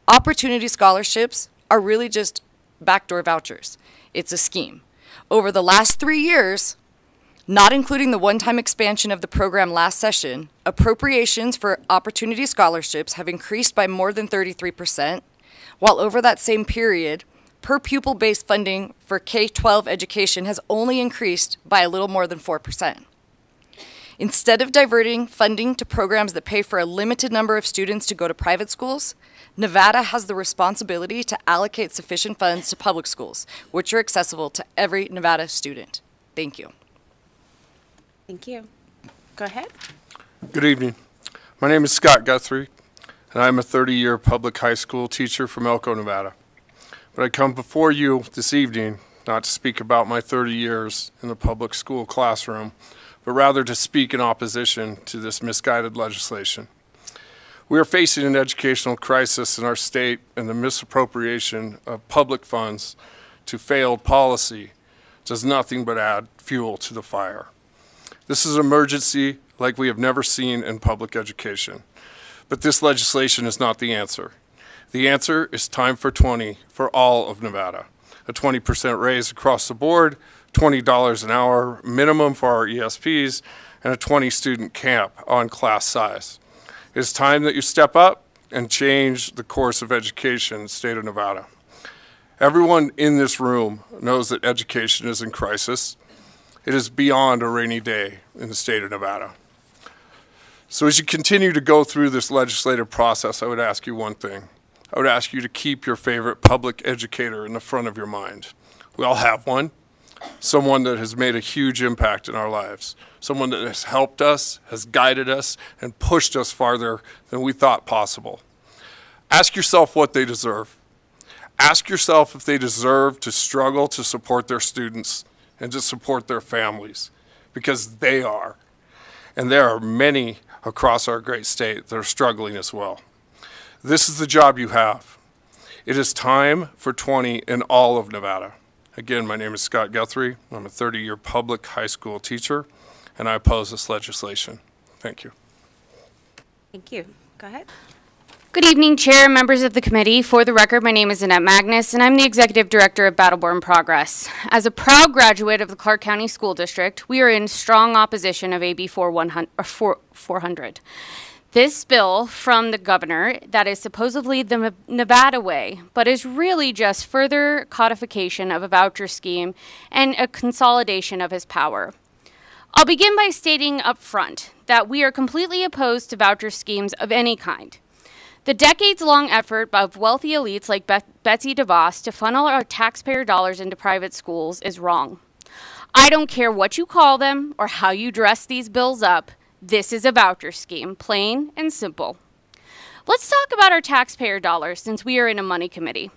Opportunity scholarships are really just backdoor vouchers. It's a scheme. Over the last 3 years, not including the one-time expansion of the program last session, appropriations for opportunity scholarships have increased by more than 33%, while over that same period, per pupil-based funding for K-12 education has only increased by a little more than 4%. Instead of diverting funding to programs that pay for a limited number of students to go to private schools, Nevada has the responsibility to allocate sufficient funds to public schools, which are accessible to every Nevada student. Thank you. Thank you. Go ahead. Good evening. My name is Scott Guthrie, and I'm a 30-year public high school teacher from Elko, Nevada. But I come before you this evening not to speak about my 30 years in the public school classroom, but rather to speak in opposition to this misguided legislation. We are facing an educational crisis in our state, and the misappropriation of public funds to failed policy does nothing but add fuel to the fire. This is an emergency like we have never seen in public education. But this legislation is not the answer. The answer is time for 20 for all of Nevada. A 20% raise across the board, $20 an hour minimum for our ESPs, and a 20-student cap on class size. It is time that you step up and change the course of education in the state of Nevada. Everyone in this room knows that education is in crisis. It is beyond a rainy day in the state of Nevada. So as you continue to go through this legislative process, I would ask you one thing. I would ask you to keep your favorite public educator in the front of your mind. We all have one, someone that has made a huge impact in our lives, someone that has helped us, has guided us, and pushed us farther than we thought possible. Ask yourself what they deserve. Ask yourself if they deserve to struggle to support their students and to support their families, because they are. And there are many across our great state that are struggling as well. This is the job you have. It is time for 20 in all of Nevada. Again, my name is Scott Guthrie. I'm a 30-year public high school teacher, and I oppose this legislation. Thank you. Thank you. Go ahead. Good evening, Chair and members of the committee. For the record, my name is Annette Magnus, and I'm the Executive Director of Battleborn Progress. As a proud graduate of the Clark County School District, we are in strong opposition of AB 400. This bill from the governor that is supposedly the Nevada way, but is really just further codification of a voucher scheme and a consolidation of his power. I'll begin by stating up front that we are completely opposed to voucher schemes of any kind. The decades-long effort of wealthy elites like Betsy DeVos to funnel our taxpayer dollars into private schools is wrong. I don't care what you call them or how you dress these bills up. This is a voucher scheme, plain and simple. Let's talk about our taxpayer dollars since we are in a money committee.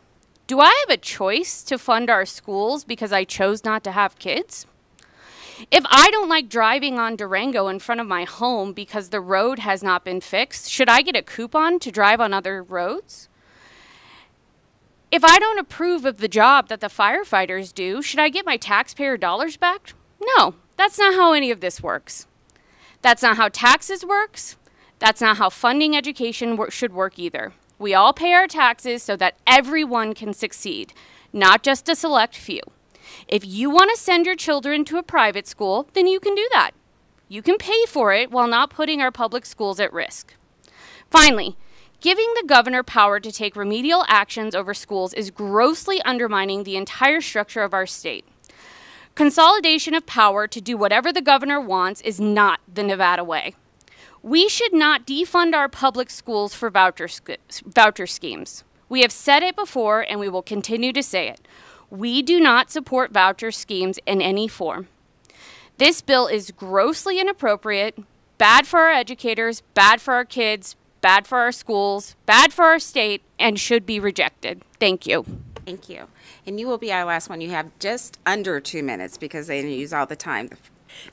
Do I have a choice to fund our schools because I chose not to have kids? If I don't like driving on Durango in front of my home because the road has not been fixed, should I get a coupon to drive on other roads? If I don't approve of the job that the firefighters do, should I get my taxpayer dollars back? No, that's not how any of this works. That's not how taxes works. That's not how funding education should work either. We all pay our taxes so that everyone can succeed, not just a select few. If you want to send your children to a private school, then you can do that. You can pay for it while not putting our public schools at risk. Finally, giving the governor power to take remedial actions over schools is grossly undermining the entire structure of our state. Consolidation of power to do whatever the governor wants is not the Nevada way. We should not defund our public schools for voucher schemes. We have said it before and we will continue to say it. We do not support voucher schemes in any form. This bill is grossly inappropriate, bad for our educators, bad for our kids, bad for our schools, bad for our state, and should be rejected. Thank you. Thank you. And you will be our last one. You have just under 2 minutes because they didn't use all the time.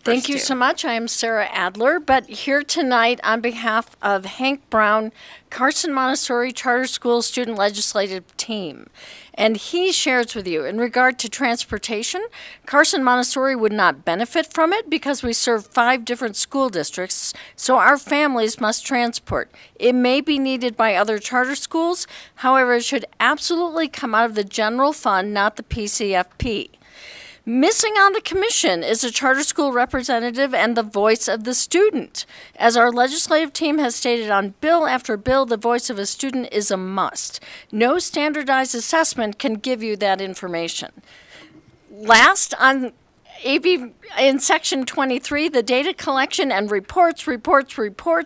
Thank you so much. I am Sarah Adler, but here tonight on behalf of Hank Brown, Carson Montessori Charter School Student Legislative Team. And he shares with you, in regard to transportation, Carson Montessori would not benefit from it because we serve 5 different school districts, so our families must transport. It may be needed by other charter schools, however, it should absolutely come out of the general fund, not the PCFP. Missing on the commission is a charter school representative and the voice of the student. As our legislative team has stated on bill after bill, the voice of a student is a must. No standardized assessment can give you that information. Last, on AB in section 23, the data collection and reports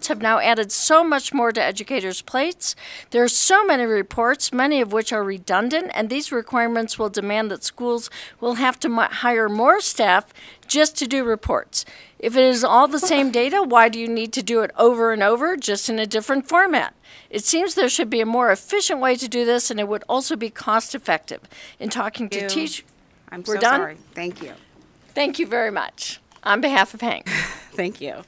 have now added so much more to educators' plates. There are so many reports, many of which are redundant, and these requirements will demand that schools will have to hire more staff just to do reports. If it is all the same data, why do you need to do it over and over, just in a different format? It seems there should be a more efficient way to do this, and it would also be cost-effective. In talking to teachers, I'm we're so done? sorry. Thank you. Thank you very much. On behalf of Hank. Thank you.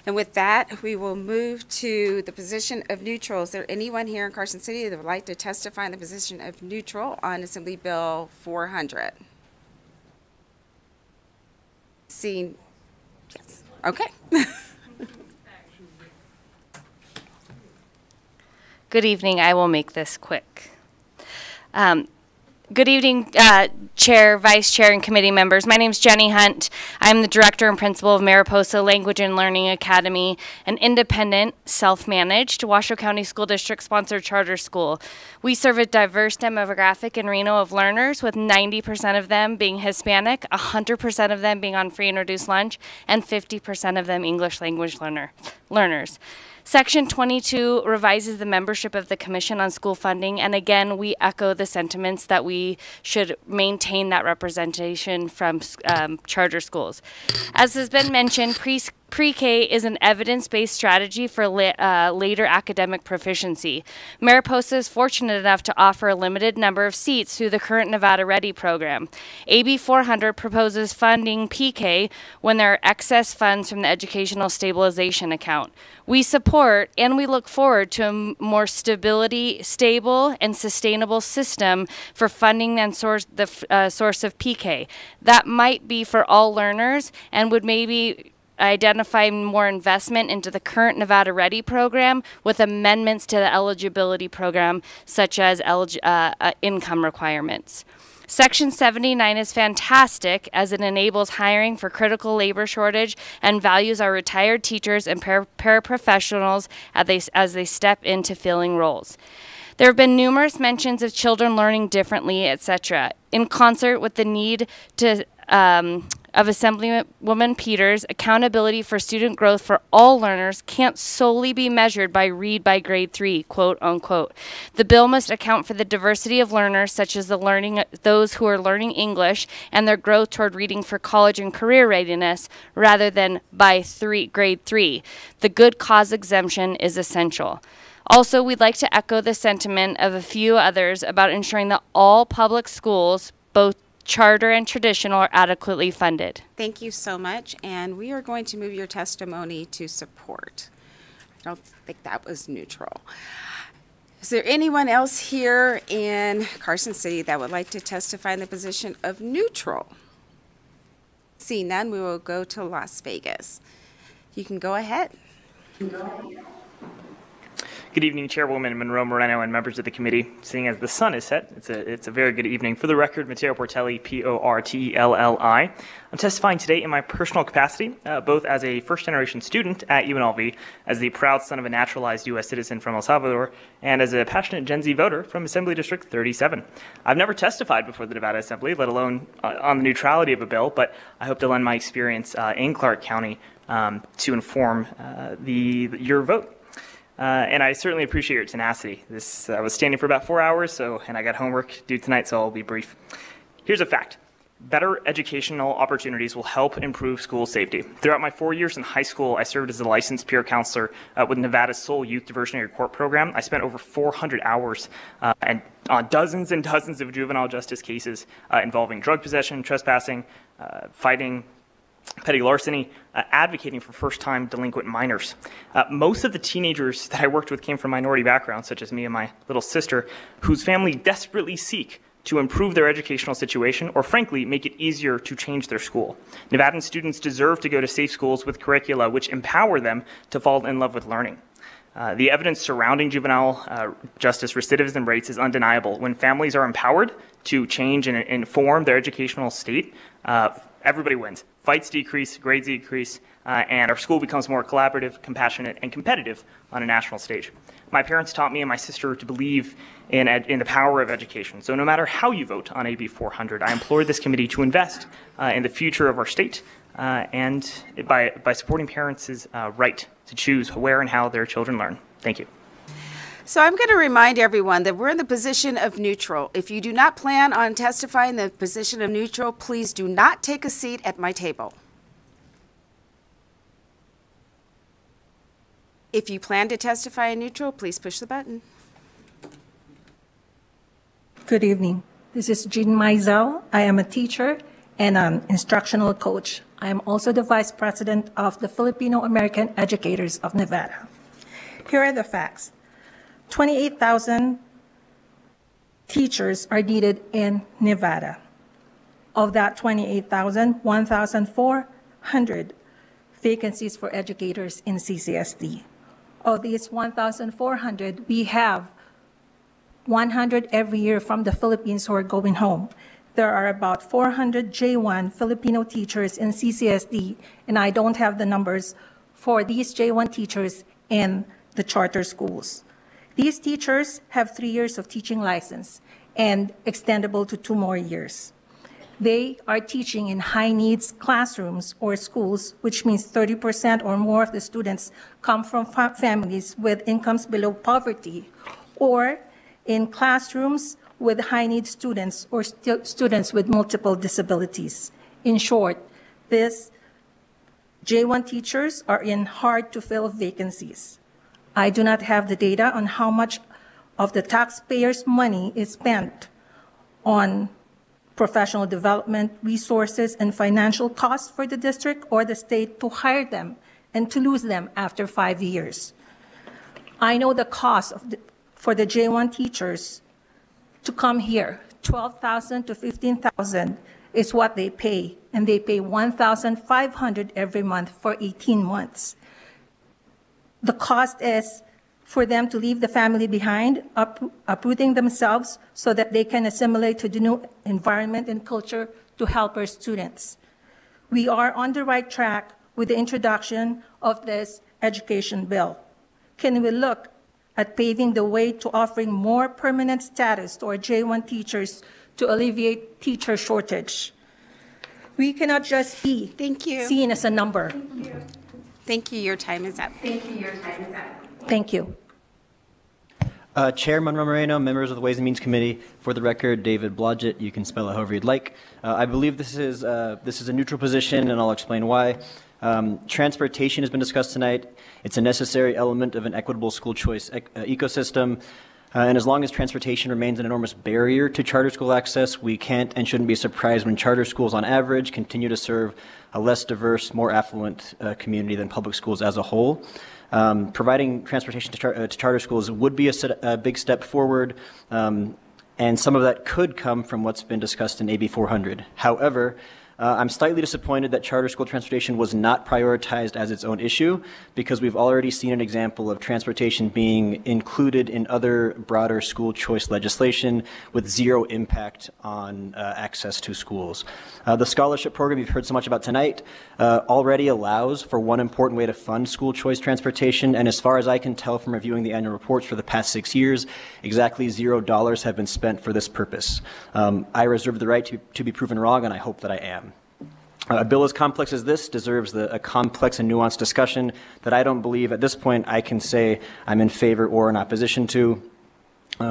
And with that, we will move to the position of neutral. Is there anyone here in Carson City that would like to testify in the position of neutral on Assembly Bill 400? Seeing, yes. Okay. Good evening. I will make this quick. Good evening, Chair, Vice Chair, and committee members. My name is Jenny Hunt. I'm the Director and Principal of Mariposa Language and Learning Academy, an independent, self-managed, Washoe County School District-sponsored charter school. We serve a diverse demographic in Reno of learners, with 90% of them being Hispanic, 100% of them being on free and reduced lunch, and 50% of them English language learners. Section 22 revises the membership of the Commission on School Funding, and again, we echo the sentiments that we should maintain that representation from charter schools. As has been mentioned, pre-K is an evidence-based strategy for later academic proficiency. Mariposa is fortunate enough to offer a limited number of seats through the current Nevada Ready program. AB 400 proposes funding PK when there are excess funds from the Educational Stabilization Account. We support and we look forward to a more stable and sustainable system for funding and source of PK. That might be for all learners and would maybe identify more investment into the current Nevada Ready program with amendments to the eligibility program, such as income requirements. Section 79 is fantastic as it enables hiring for critical labor shortage and values our retired teachers and paraprofessionals as they step into filling roles. There have been numerous mentions of children learning differently, etc. In concert with the need of Assemblywoman Peters, accountability for student growth for all learners can't solely be measured by read by grade 3, quote unquote. The bill must account for the diversity of learners, such as those who are learning English and their growth toward reading for college and career readiness, rather than by grade 3. The good cause exemption is essential. Also, we'd like to echo the sentiment of a few others about ensuring that all public schools, both charter and traditional, are adequately funded. Thank you so much, and we are going to move your testimony to support. I don't think that was neutral. Is there anyone else here in Carson City that would like to testify in the position of neutral? Seeing none, we will go to Las Vegas. You can go ahead. Good evening, Chairwoman Monroe Moreno and members of the committee. Seeing as the sun is set, it's a very good evening. For the record, Matteo Portelli, P-O-R-T-E-L-L-I. I'm testifying today in my personal capacity, both as a first-generation student at UNLV, as the proud son of a naturalized U.S. citizen from El Salvador, and as a passionate Gen Z voter from Assembly District 37. I've never testified before the Nevada Assembly, let alone on the neutrality of a bill, but I hope to lend my experience in Clark County to inform your vote. And I certainly appreciate your tenacity. I was standing for about 4 hours, and I got homework due tonight, so I'll be brief. Here's a fact. Better educational opportunities will help improve school safety. Throughout my 4 years in high school, I served as a licensed peer counselor with Nevada's sole youth diversionary court program. I spent over 400 hours and on dozens and dozens of juvenile justice cases involving drug possession, trespassing, fighting, petty larceny, advocating for first-time delinquent minors. Most of the teenagers that I worked with came from minority backgrounds, such as me and my little sister, whose family desperately seek to improve their educational situation or, frankly, make it easier to change their school. Nevadan students deserve to go to safe schools with curricula which empower them to fall in love with learning. The evidence surrounding juvenile justice recidivism rates is undeniable. When families are empowered to change and inform their educational state, everybody wins. Fights decrease, grades decrease, and our school becomes more collaborative, compassionate, and competitive on a national stage. My parents taught me and my sister to believe in the power of education. So no matter how you vote on AB 400, I implore this committee to invest in the future of our state and by supporting parents' right to choose where and how their children learn. Thank you. So I'm going to remind everyone that we're in the position of neutral. If you do not plan on testifying in the position of neutral, please do not take a seat at my table. If you plan to testify in neutral, please push the button. Good evening. This is Jean Mizell. I am a teacher and an instructional coach. I am also the vice president of the Filipino American Educators of Nevada. Here are the facts. 28,000 teachers are needed in Nevada. Of that 28,000, 1,400 vacancies for educators in CCSD. Of these 1,400, we have 100 every year from the Philippines who are going home. There are about 400 J1 Filipino teachers in CCSD, and I don't have the numbers for these J1 teachers in the charter schools. These teachers have 3 years of teaching license and extendable to 2 more years. They are teaching in high-needs classrooms or schools, which means 30% or more of the students come from families with incomes below poverty, or in classrooms with high-need students or students with multiple disabilities. In short, these J1 teachers are in hard-to-fill vacancies. I do not have the data on how much of the taxpayers' money is spent on professional development, resources, and financial costs for the district or the state to hire them and to lose them after 5 years. I know the cost for the J1 teachers to come here, $12,000 to $15,000, is what they pay, and they pay $1,500 every month for 18 months. The cost is for them to leave the family behind, uprooting themselves so that they can assimilate to the new environment and culture to help our students. We are on the right track with the introduction of this education bill. Can we look at paving the way to offering more permanent status to our J1 teachers to alleviate teacher shortage? We cannot just be seen as a number. Thank you. Your time is up. Thank you. Chair Monroe Moreno, members of the Ways and Means Committee, for the record, David Blodgett. You can spell it however you'd like. I believe this is a neutral position, and I'll explain why. Transportation has been discussed tonight. It's a necessary element of an equitable school choice ecosystem. And as long as transportation remains an enormous barrier to charter school access, we can't and shouldn't be surprised when charter schools on average continue to serve a less diverse, more affluent community than public schools as a whole. Providing transportation to charter schools would be a big step forward, and some of that could come from what's been discussed in AB 400. However, I'm slightly disappointed that charter school transportation was not prioritized as its own issue, because we've already seen an example of transportation being included in other broader school choice legislation with zero impact on access to schools. The scholarship program you've heard so much about tonight already allows for one important way to fund school choice transportation, and as far as I can tell from reviewing the annual reports for the past 6 years, exactly $0 have been spent for this purpose. I reserve the right to be proven wrong, and I hope that I am. A bill as complex as this deserves a complex and nuanced discussion that I don't believe at this point I can say I'm in favor or in opposition to.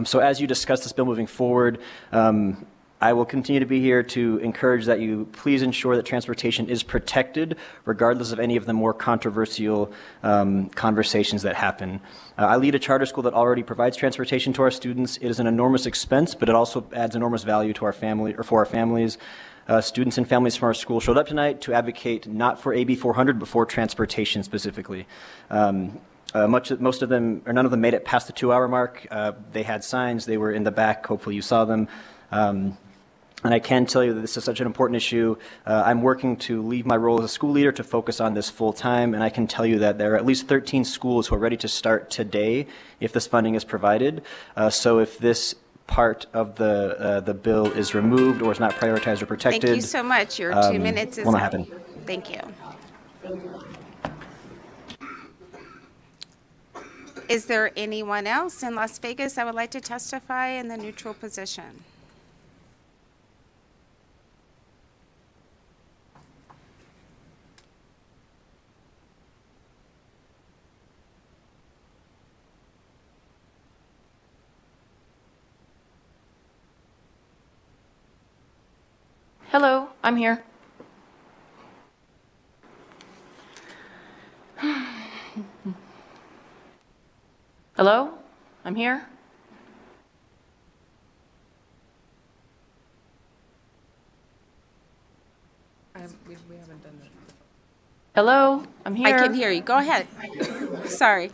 So as you discuss this bill moving forward, I will continue to be here to encourage that you please ensure that transportation is protected regardless of any of the more controversial conversations that happen. I lead a charter school that already provides transportation to our students. It is an enormous expense, but it also adds enormous value to our family, or for our families. Students and families from our school showed up tonight to advocate not for AB 400, but for transportation specifically. Most of them, or none of them, made it past the 2-hour mark. They had signs. They were in the back. Hopefully you saw them. And I can tell you that this is such an important issue. I'm working to leave my role as a school leader to focus on this full time, and I can tell you that there are at least 13 schools who are ready to start today if this funding is provided. So if this part of the bill is removed or is not prioritized or protected. Thank you so much. Your 2 minutes is will not up. happen. Thank you. Is there anyone else in Las Vegas that would like to testify in the neutral position? Hello, I'm here. Hello, I'm here. We haven't done that. Hello, I'm here. I can hear you. Go ahead. Sorry.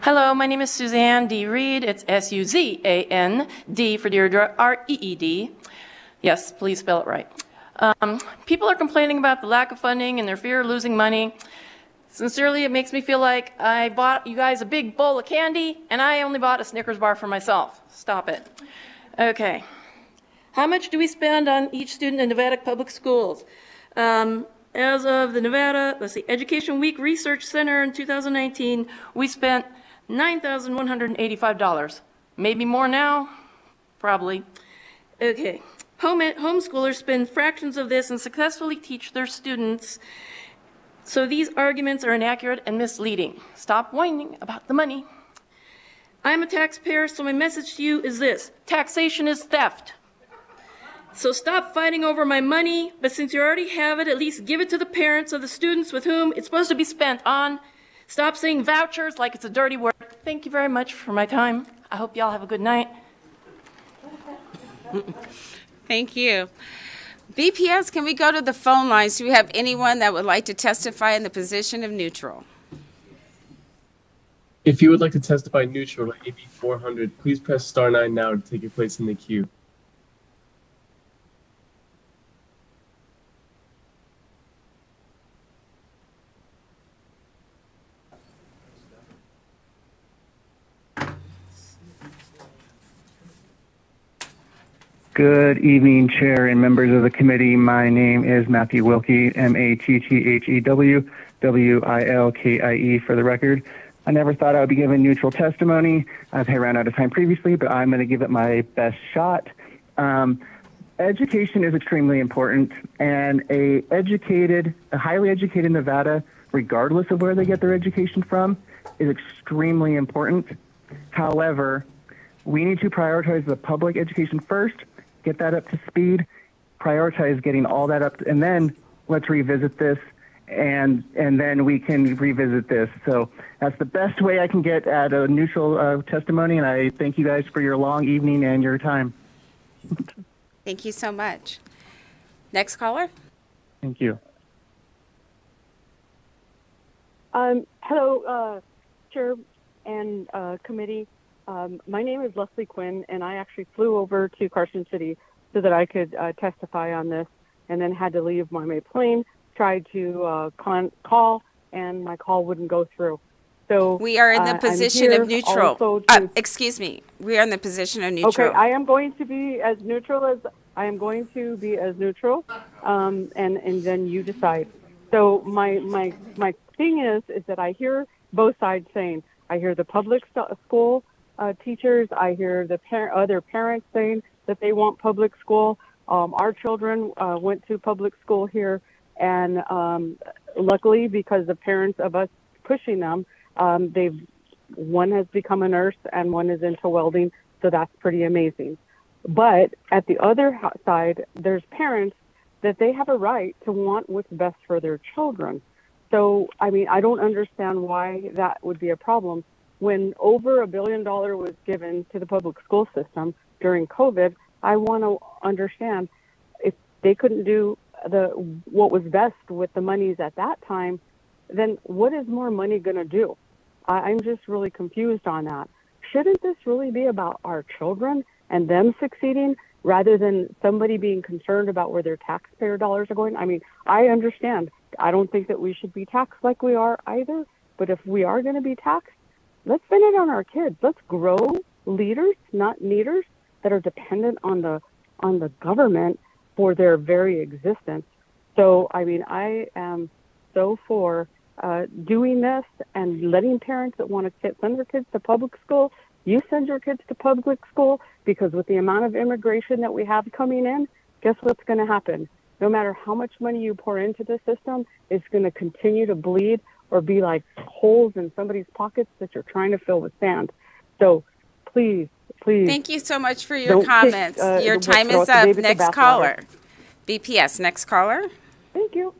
Hello, my name is Suzanne D. Reed. It's S-U-Z-A-N-D for Deirdre, R-E-E-D. Yes, please spell it right. People are complaining about the lack of funding and their fear of losing money. Sincerely, it makes me feel like I bought you guys a big bowl of candy and I only bought a Snickers bar for myself. Stop it. Okay. How much do we spend on each student in Nevada public schools? As of the Nevada, Education Week Research Center in 2019, we spent $9,185. Maybe more now? Probably. Okay. Homeschoolers spend fractions of this and successfully teach their students. So these arguments are inaccurate and misleading. Stop whining about the money. I'm a taxpayer, so my message to you is this: taxation is theft. So stop fighting over my money, but since you already have it, at least give it to the parents of the students with whom it's supposed to be spent on. Stop saying vouchers like it's a dirty word. Thank you very much for my time. I hope y'all have a good night. Thank you. BPS, can we go to the phone lines? Do we have anyone that would like to testify in the position of neutral? If you would like to testify neutral to AB 400, please press *9 now to take your place in the queue. Good evening, Chair and members of the committee. My name is Matthew Wilkie, Mathew, Wilkie for the record. I never thought I would be giving neutral testimony. I've ran out of time previously, but I'm going to give it my best shot. Education is extremely important, and a highly educated Nevada, regardless of where they get their education from, is extremely important. However, we need to prioritize the public education first, get that up to speed, prioritize getting all that up, and then let's revisit this, and then we can revisit this. So that's the best way I can get at a neutral testimony, and I thank you guys for your long evening and your time. Thank you so much. Next caller. Thank you. Hello, Chair and committee. My name is Leslie Quinn, and I actually flew over to Carson City so that I could testify on this, and then had to leave my plane, tried to call, and my call wouldn't go through. So we are in the position of neutral. Excuse me. We are in the position of neutral. Okay, I am going to be as neutral as and then you decide. So my thing is that I hear both sides saying. I hear the public school teachers. I hear the other parents saying that they want public school. Our children went to public school here, and luckily, because the parents of us pushing them, one has become a nurse and one is into welding, so that's pretty amazing. But at the other side, there's parents that they have a right to want what's best for their children. So, I mean, I don't understand why that would be a problem. When over $1 billion was given to the public school system during COVID, I want to understand if they couldn't do what was best with the monies at that time, then what is more money going to do? I'm just really confused on that. Shouldn't this really be about our children and them succeeding rather than somebody being concerned about where their taxpayer dollars are going? I mean, I understand. I don't think that we should be taxed like we are either, but if we are going to be taxed, let's spend it on our kids. Let's grow leaders, not needers, that are dependent on the government for their very existence. So, I mean, I am so for doing this and letting parents that want to send their kids to public school, you send your kids to public school, because with the amount of immigration that we have coming in, guess what's going to happen? No matter how much money you pour into the system, it's going to continue to bleed or be like holes in somebody's pockets that you're trying to fill with sand. So please. Thank you so much for your comments. Your time is up. Next caller. BPS, next caller. Thank you.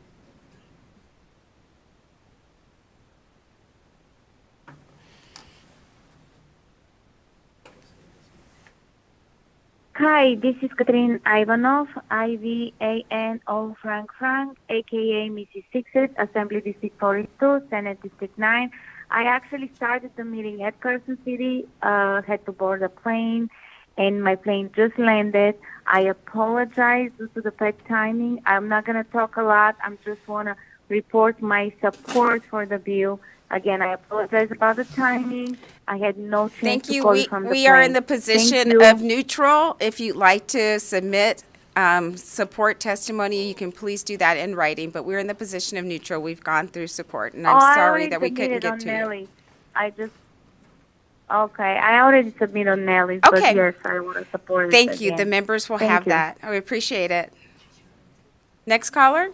Hi, this is Catherine Ivanov, IVANO Frank, aka Mrs. Sixes, Assembly District 42, Senate District 9. I actually started the meeting at Carson City, had to board a plane, and my plane just landed. I apologize due to the bad timing. I'm not going to talk a lot. I just want to report my support for the bill. Again, I apologize about the timing. I had no chance Thank to you. call you from the We are plane. in the position of neutral. If you'd like to submit support testimony, you can please do that in writing, but we're in the position of neutral. We've gone through support, and I'm sorry that we couldn't get to you. I already submitted on Nelly's, but yes, I want to support it. Thank you. Again. The members will have that. I appreciate it. Next caller.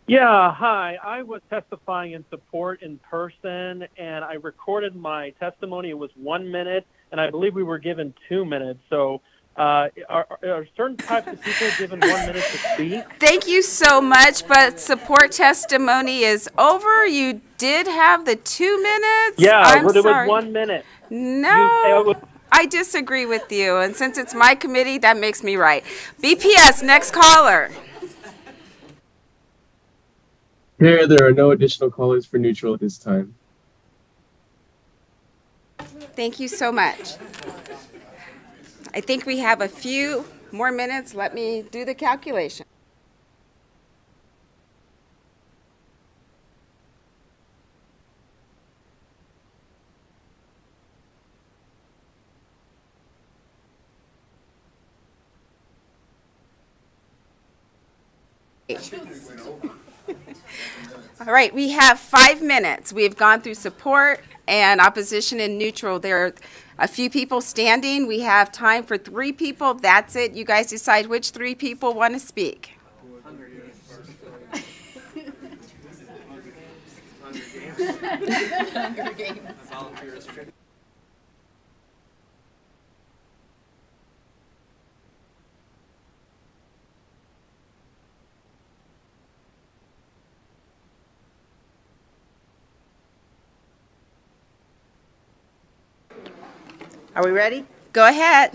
Yeah, hi. I was testifying in support in person, and I recorded my testimony. It was 1 minute, and I believe we were given 2 minutes. So are certain types of people given 1 minute to speak? Thank you so much, but support testimony is over. You did have the 2 minutes? Yeah, but it was 1 minute. No, I disagree with you, and since it's my committee, that makes me right. BPS, next caller. Here, there are no additional callers for neutral at this time. Thank you so much. I think we have a few more minutes. Let me do the calculation. All right, we have 5 minutes. We've gone through support and opposition and neutral. There are a few people standing. We have time for 3 people. That's it. You guys decide which 3 people want to speak. Hunger Games. Are we ready? Go ahead.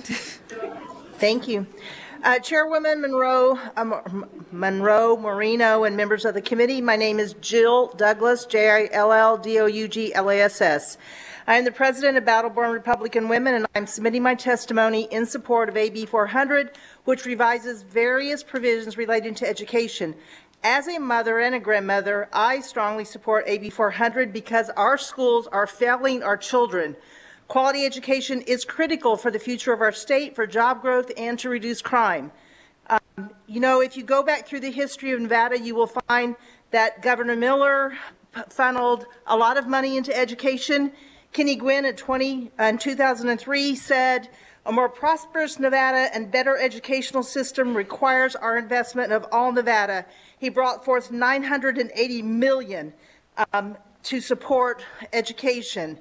Thank you. Chairwoman Monroe Moreno and members of the committee, my name is Jill Douglas, Jilldouglass. I am the president of Battleborn Republican Women, and I'm submitting my testimony in support of AB 400, which revises various provisions relating to education. As a mother and a grandmother, I strongly support AB 400 because our schools are failing our children. Quality education is critical for the future of our state, for job growth, and to reduce crime. You know, if you go back through the history of Nevada, you will find that Governor Miller funneled a lot of money into education. Kenny Gwynn in 2003 said, "A more prosperous Nevada and better educational system requires our investment of all Nevada." He brought forth $980 million to support education.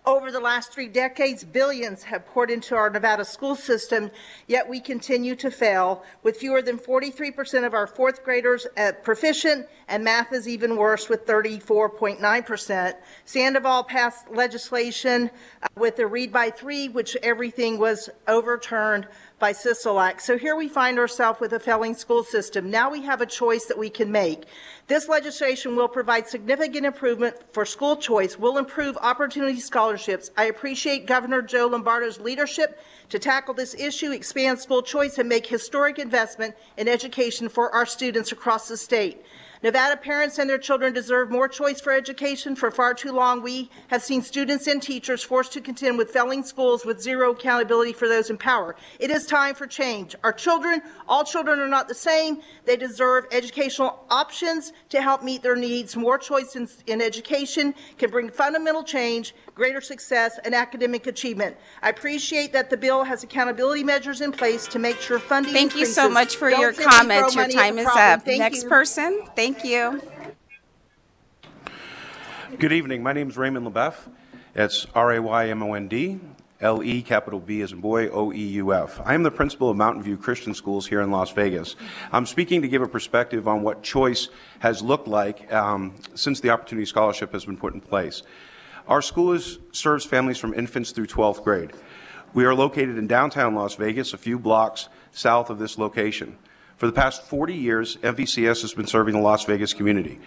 Over the last 3 decades, billions have poured into our Nevada school system, yet we continue to fail, with fewer than 43% of our 4th graders proficient, and math is even worse with 34.9%. Sandoval passed legislation with a read by 3, which everything was overturned by Sisolak. So here we find ourselves with a failing school system. Now we have a choice that we can make. This legislation will provide significant improvement for school choice, will improve opportunity scholarships. I appreciate Governor Joe Lombardo's leadership to tackle this issue, expand school choice, and make historic investment in education for our students across the state. Nevada parents and their children deserve more choice for education. For far too long, we have seen students and teachers forced to contend with failing schools with zero accountability for those in power. It is time for change. Our children, all children are not the same. They deserve educational options to help meet their needs. More choice in education can bring fundamental change, greater success, and academic achievement. I appreciate that the bill has accountability measures in place to make sure funding Thank you increases. so much for your comments. Your time is up. Next person. Thank you. Good evening. My name is Raymond LeBeuf. It's R-A-Y-M-O-N-D, L-E, capital B as in boy, O-E-U-F. I am the principal of Mountain View Christian Schools here in Las Vegas. I'm speaking to give a perspective on what choice has looked like since the Opportunity Scholarship has been put in place. Our school serves families from infants through 12th grade. We are located in downtown Las Vegas, a few blocks south of this location. For the past 40 years, MVCS has been serving the Las Vegas community,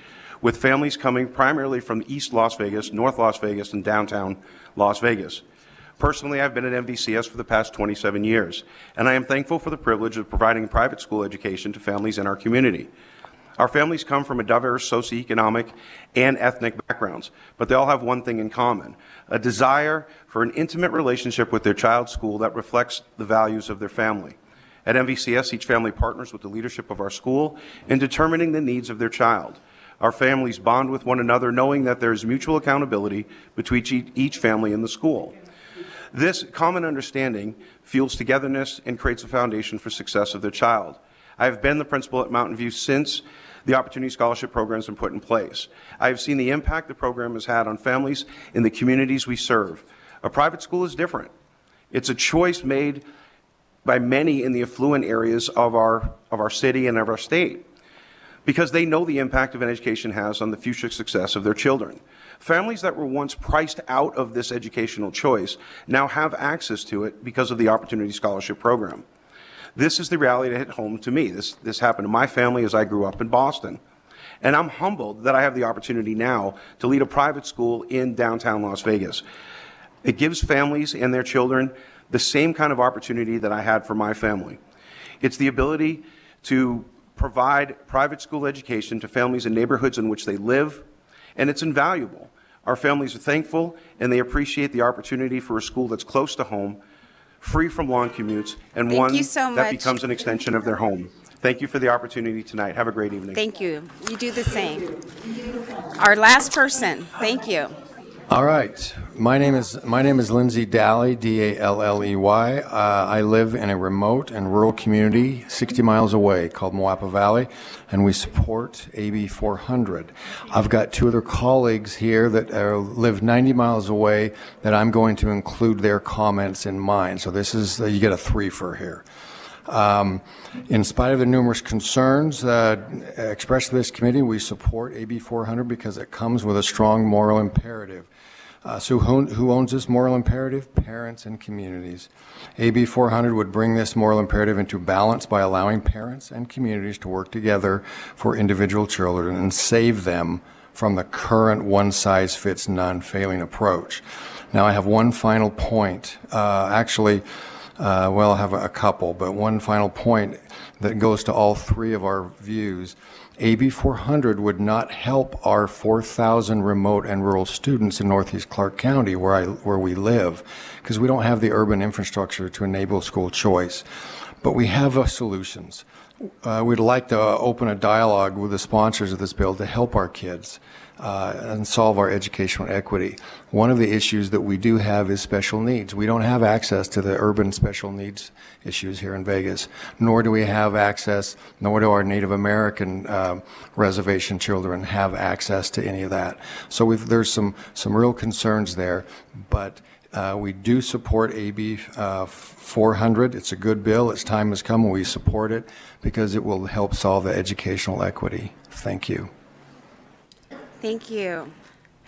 with families coming primarily from East Las Vegas, North Las Vegas, and downtown Las Vegas. Personally, I've been at MVCS for the past 27 years, and I am thankful for the privilege of providing private school education to families in our community. Our families come from a diverse socioeconomic and ethnic backgrounds, but they all have one thing in common: a desire for an intimate relationship with their child's school that reflects the values of their family. At MVCS, each family partners with the leadership of our school in determining the needs of their child. Our families bond with one another, knowing that there is mutual accountability between each family in the school. This common understanding fuels togetherness and creates a foundation for success of their child. I have been the principal at Mountain View since the Opportunity Scholarship program has been put in place. I have seen the impact the program has had on families in the communities we serve. A private school is different. It's a choice made by many in the affluent areas of our city and of our state, because they know the impact of an education has on the future success of their children. Families that were once priced out of this educational choice now have access to it because of the Opportunity Scholarship program. This is the reality that hit home to me. This happened to my family as I grew up in Boston. And I'm humbled that I have the opportunity now to lead a private school in downtown Las Vegas. It gives families and their children the same kind of opportunity that I had for my family. It's the ability to provide private school education to families in neighborhoods in which they live, and it's invaluable. Our families are thankful, and they appreciate the opportunity for a school that's close to home, free from long commutes, and one that becomes an extension of their home. Thank you for the opportunity tonight. Have a great evening. Thank you. You do the same. Our last person. Thank you. All right. My name is Lindsay Dalley, D-A-L-L-E-Y. I live in a remote and rural community 60 miles away called Moapa Valley, and we support AB 400. I've got two other colleagues here that live 90 miles away that I'm going to include their comments in mine. So this is, you get a three-fer here. In spite of the numerous concerns expressed to this committee, we support AB 400 because it comes with a strong moral imperative. So who owns this moral imperative? Parents and communities. AB 400 would bring this moral imperative into balance by allowing parents and communities to work together for individual children and save them from the current one-size-fits-none failing approach. Now I have one final point. Well, I have a couple, but one final point that goes to all three of our views. AB 400 would not help our 4,000 remote and rural students in Northeast Clark County where we live, because we don't have the urban infrastructure to enable school choice. But we have solutions. We'd like to open a dialogue with the sponsors of this bill to help our kids and solve our educational equity. One of the issues that we do have is special needs. We don't have access to the urban special needs issues here in Vegas, nor do we have access, nor do our Native American reservation children have access to any of that. So there's some real concerns there, but we do support AB 400. It's a good bill. Its time has come and we support it because it will help solve the educational equity. Thank you. Thank you.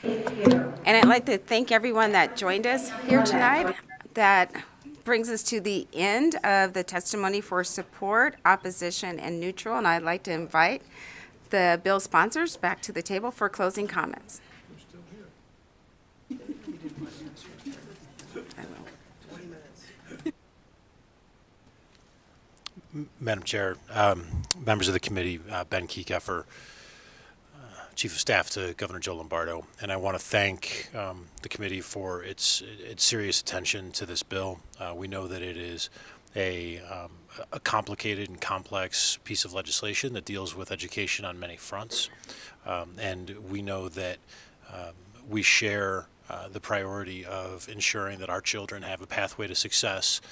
And I'd like to thank everyone that joined us here tonight. That brings us to the end of the testimony for support, opposition, and neutral. And I'd like to invite the bill sponsors back to the table for closing comments. Madam Chair, members of the committee, Ben Kiekeffer, Chief of Staff to Governor Joe Lombardo, and I want to thank the committee for its serious attention to this bill. We know that it is a complicated and complex piece of legislation that deals with education on many fronts, and we know that we share the priority of ensuring that our children have a pathway to success,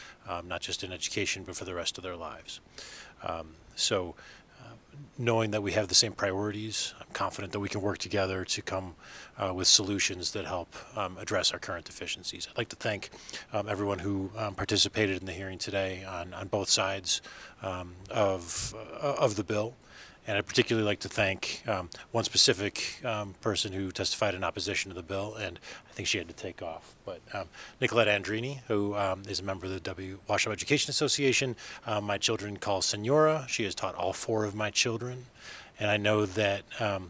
not just in education, but for the rest of their lives. Knowing that we have the same priorities, I'm confident that we can work together to come with solutions that help address our current deficiencies. I'd like to thank everyone who participated in the hearing today on both sides of the bill. And I'd particularly like to thank one specific person who testified in opposition to the bill, and I think she had to take off. But Nicolette Andrini, who is a member of the Washoe Education Association, my children call Senora. She has taught all four of my children. And I know that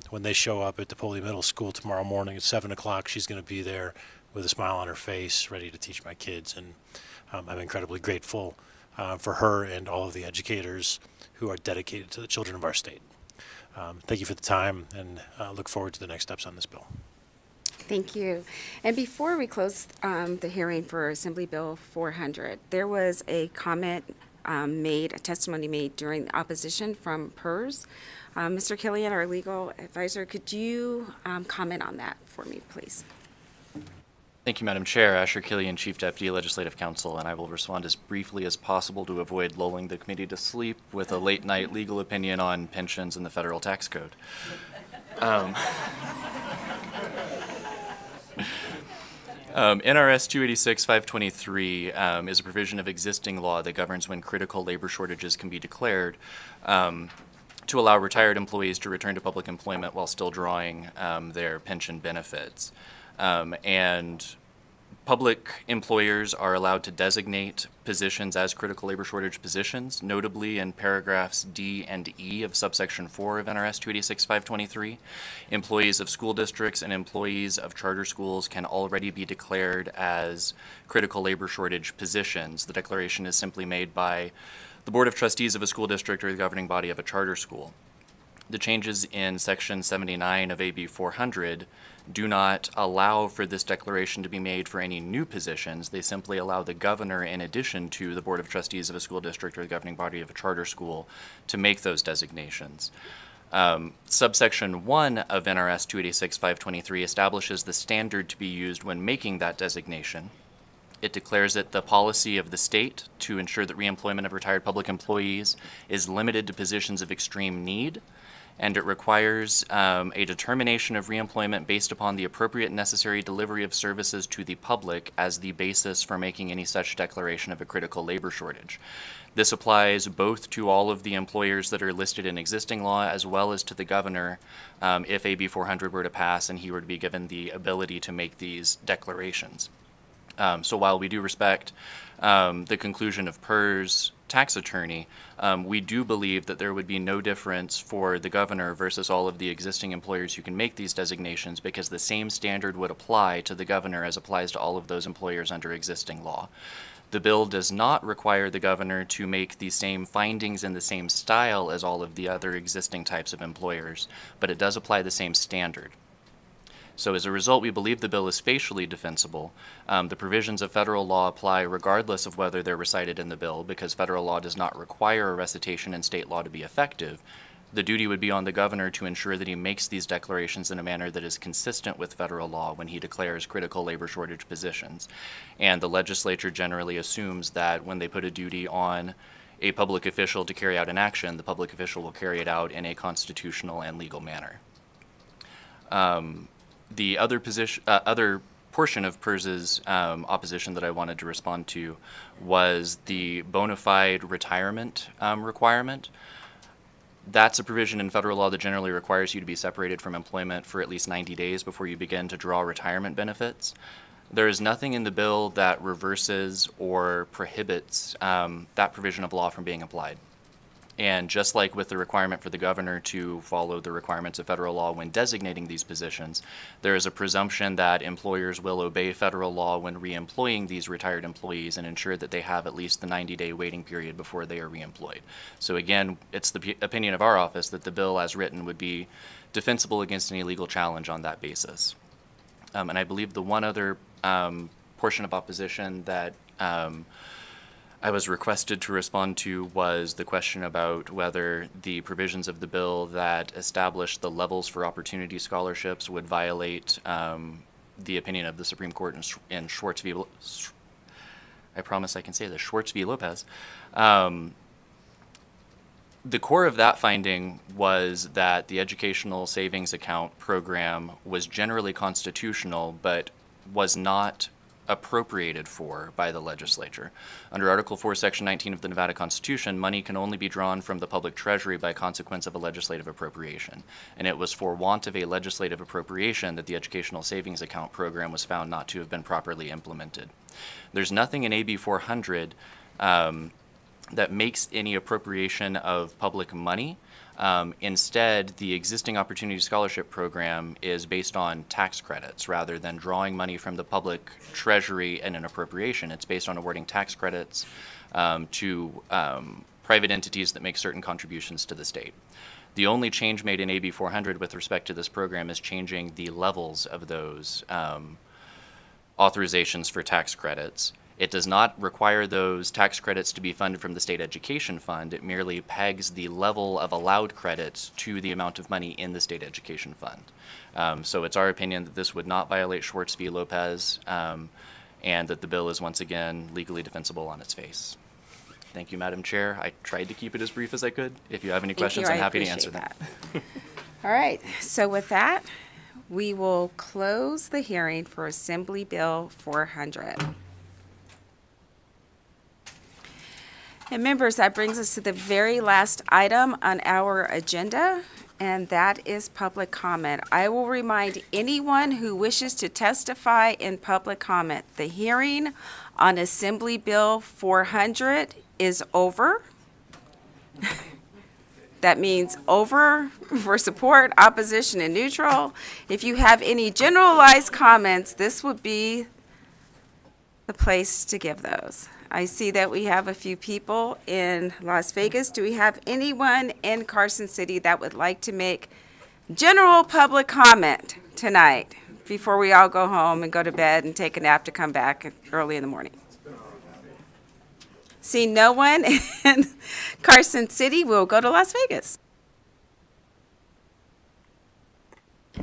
when they show up at DePoli Middle School tomorrow morning at 7 o'clock, she's going to be there with a smile on her face, ready to teach my kids. And I'm incredibly grateful for her and all of the educators who are dedicated to the children of our state. Thank you for the time, and look forward to the next steps on this bill. Thank you. And before we close the hearing for Assembly Bill 400, there was a comment a testimony made during the opposition from PERS. Mr. Killian, our legal advisor, could you comment on that for me, please? Thank you, Madam Chair. Asher Killian, Chief Deputy Legislative Counsel, and I will respond as briefly as possible to avoid lulling the committee to sleep with a late-night legal opinion on pensions and the federal tax code. NRS 286-523 is a provision of existing law that governs when critical labor shortages can be declared to allow retired employees to return to public employment while still drawing their pension benefits. And public employers are allowed to designate positions as critical labor shortage positions, notably in paragraphs D and E of subsection 4 of NRS 286-523. Employees of school districts and employees of charter schools can already be declared as critical labor shortage positions. The declaration is simply made by the Board of Trustees of a school district or the governing body of a charter school. The changes in Section 79 of AB 400 do not allow for this declaration to be made for any new positions. They simply allow the governor, in addition to the Board of Trustees of a school district or the governing body of a charter school, to make those designations. Subsection 1 of NRS 286-523 establishes the standard to be used when making that designation. It declares it the policy of the state to ensure that reemployment of retired public employees is limited to positions of extreme need, and it requires a determination of reemployment based upon the appropriate and necessary delivery of services to the public as the basis for making any such declaration of a critical labor shortage. This applies both to all of the employers that are listed in existing law as well as to the governor if AB 400 were to pass and he were to be given the ability to make these declarations. So while we do respect the conclusion of PERS tax attorney, we do believe that there would be no difference for the governor versus all of the existing employers who can make these designations, because the same standard would apply to the governor as applies to all of those employers under existing law. The bill does not require the governor to make the same findings in the same style as all of the other existing types of employers, but it does apply the same standard. So as a result, we believe the bill is facially defensible. The provisions of federal law apply regardless of whether they're recited in the bill, because federal law does not require a recitation in state law to be effective. The duty would be on the governor to ensure that he makes these declarations in a manner that is consistent with federal law when he declares critical labor shortage positions. And the legislature generally assumes that when they put a duty on a public official to carry out an action, the public official will carry it out in a constitutional and legal manner. The other portion of PERS's opposition that I wanted to respond to was the bona fide retirement requirement. That's a provision in federal law that generally requires you to be separated from employment for at least 90 days before you begin to draw retirement benefits. There is nothing in the bill that reverses or prohibits that provision of law from being applied. And just like with the requirement for the governor to follow the requirements of federal law when designating these positions, there is a presumption that employers will obey federal law when reemploying these retired employees and ensure that they have at least the 90-day waiting period before they are reemployed. So again, it's the opinion of our office that the bill as written would be defensible against any legal challenge on that basis. And I believe the one other portion of opposition that I was requested to respond to was the question about whether the provisions of the bill that establish the levels for opportunity scholarships would violate the opinion of the Supreme Court in Schwartz v. I promise I can say this, Schwartz v. Lopez. The core of that finding was that the Educational Savings Account program was generally constitutional, but was not appropriated for by the legislature. Under Article 4, Section 19 of the Nevada Constitution, money can only be drawn from the public treasury by consequence of a legislative appropriation. And it was for want of a legislative appropriation that the Educational Savings Account program was found not to have been properly implemented. There's nothing in AB 400 that makes any appropriation of public money. Instead, the existing Opportunity Scholarship Program is based on tax credits rather than drawing money from the public treasury in an appropriation. It's based on awarding tax credits to private entities that make certain contributions to the state. The only change made in AB 400 with respect to this program is changing the levels of those authorizations for tax credits. It does not require those tax credits to be funded from the state education fund. It merely pegs the level of allowed credits to the amount of money in the state education fund. So it's our opinion that this would not violate Schwartz v. Lopez and that the bill is once again legally defensible on its face. Thank you, Madam Chair. I tried to keep it as brief as I could. If you have any questions, I'm happy to answer them. All right, so with that, we will close the hearing for Assembly Bill 400. And members, that brings us to the very last item on our agenda, and that is public comment. I will remind anyone who wishes to testify in public comment, the hearing on Assembly Bill 400 is over. That means over for support, opposition, and neutral. If you have any generalized comments, this would be the place to give those. I see that we have a few people in Las Vegas. Do we have anyone in Carson City that would like to make general public comment tonight before we all go home and go to bed and take a nap to come back early in the morning? See no one in Carson City, we'll go to Las Vegas.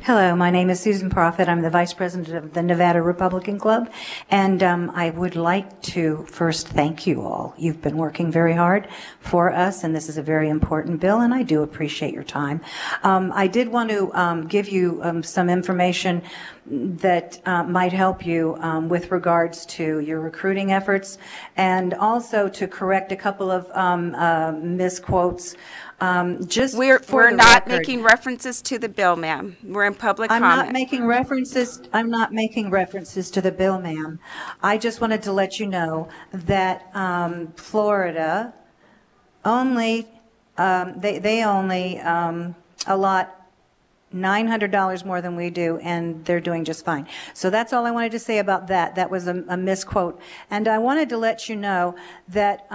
Hello, my name is Susan Profit. I'm the Vice President of the Nevada Republican Club, and I would like to first thank you all. You've been working very hard for us, and this is a very important bill, and I do appreciate your time. I did want to give you some information that might help you with regards to your recruiting efforts, and also to correct a couple of misquotes. We're not making references to the bill, ma'am. We're in public comment. I'm not making references to the bill, ma'am. I just wanted to let you know that Florida only they only allot $900 more than we do, and they're doing just fine. So that's all I wanted to say about that. That was a misquote. And I wanted to let you know that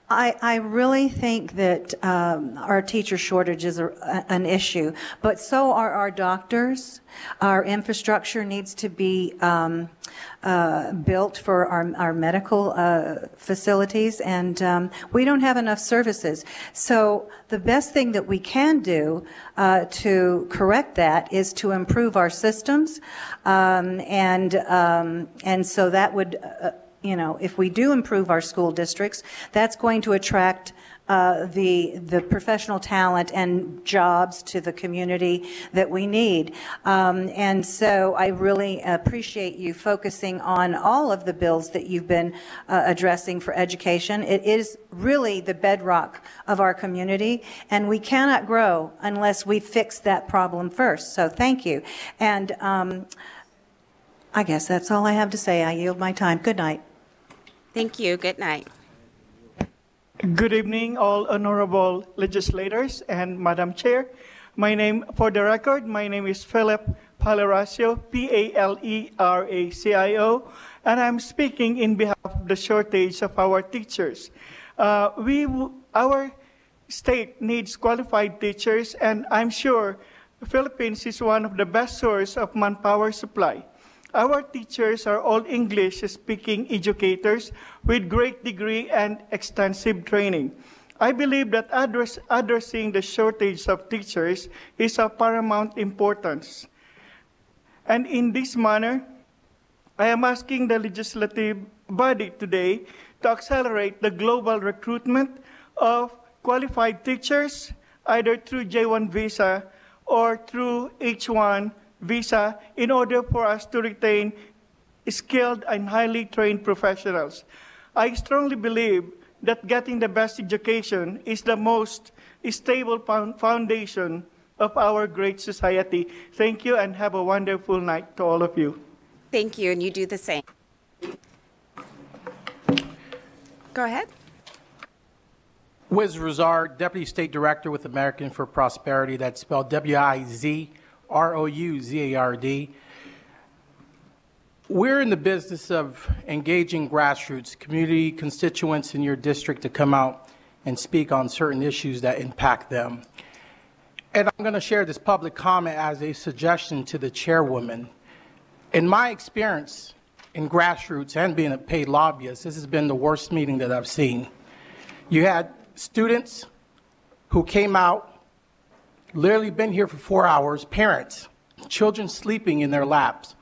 I really think that our teacher shortages are an issue, but so are our doctors. Our infrastructure needs to be built for our medical facilities, and we don't have enough services. So the best thing that we can do to correct that is to improve our systems, and so that would you know, if we do improve our school districts, that's going to attract the professional talent and jobs to the community that we need. And so I really appreciate you focusing on all of the bills that you've been addressing for education. It is really the bedrock of our community, and we cannot grow unless we fix that problem first. So thank you. And I guess that's all I have to say. I yield my time. Good night. Thank you. Good night. Good evening, all honorable legislators and Madam Chair. For the record, my name is Philip Paleracio, P-A-L-E-R-A-C-I-O, and I'm speaking in behalf of the shortage of our teachers. Our state needs qualified teachers, and I'm sure the Philippines is one of the best sources of manpower supply. Our teachers are all English-speaking educators with great degree and extensive training. I believe that addressing the shortage of teachers is of paramount importance. And in this manner, I am asking the legislative body today to accelerate the global recruitment of qualified teachers, either through J-1 visa or through H-1 visa, in order for us to retain skilled and highly trained professionals. I strongly believe that getting the best education is the most stable foundation of our great society. Thank you, and have a wonderful night to all of you. Thank you, and you do the same. Go ahead. Wiz Rozard, Deputy State Director with American for Prosperity, that's spelled W-I-Z-R-O-U-Z-A-R-D. We're in the business of engaging grassroots, community constituents in your district to come out and speak on certain issues that impact them. And I'm going to share this public comment as a suggestion to the chairwoman. In my experience in grassroots and being a paid lobbyist, this has been the worst meeting that I've seen. You had students who came out, literally been here for 4 hours, parents, children sleeping in their laps.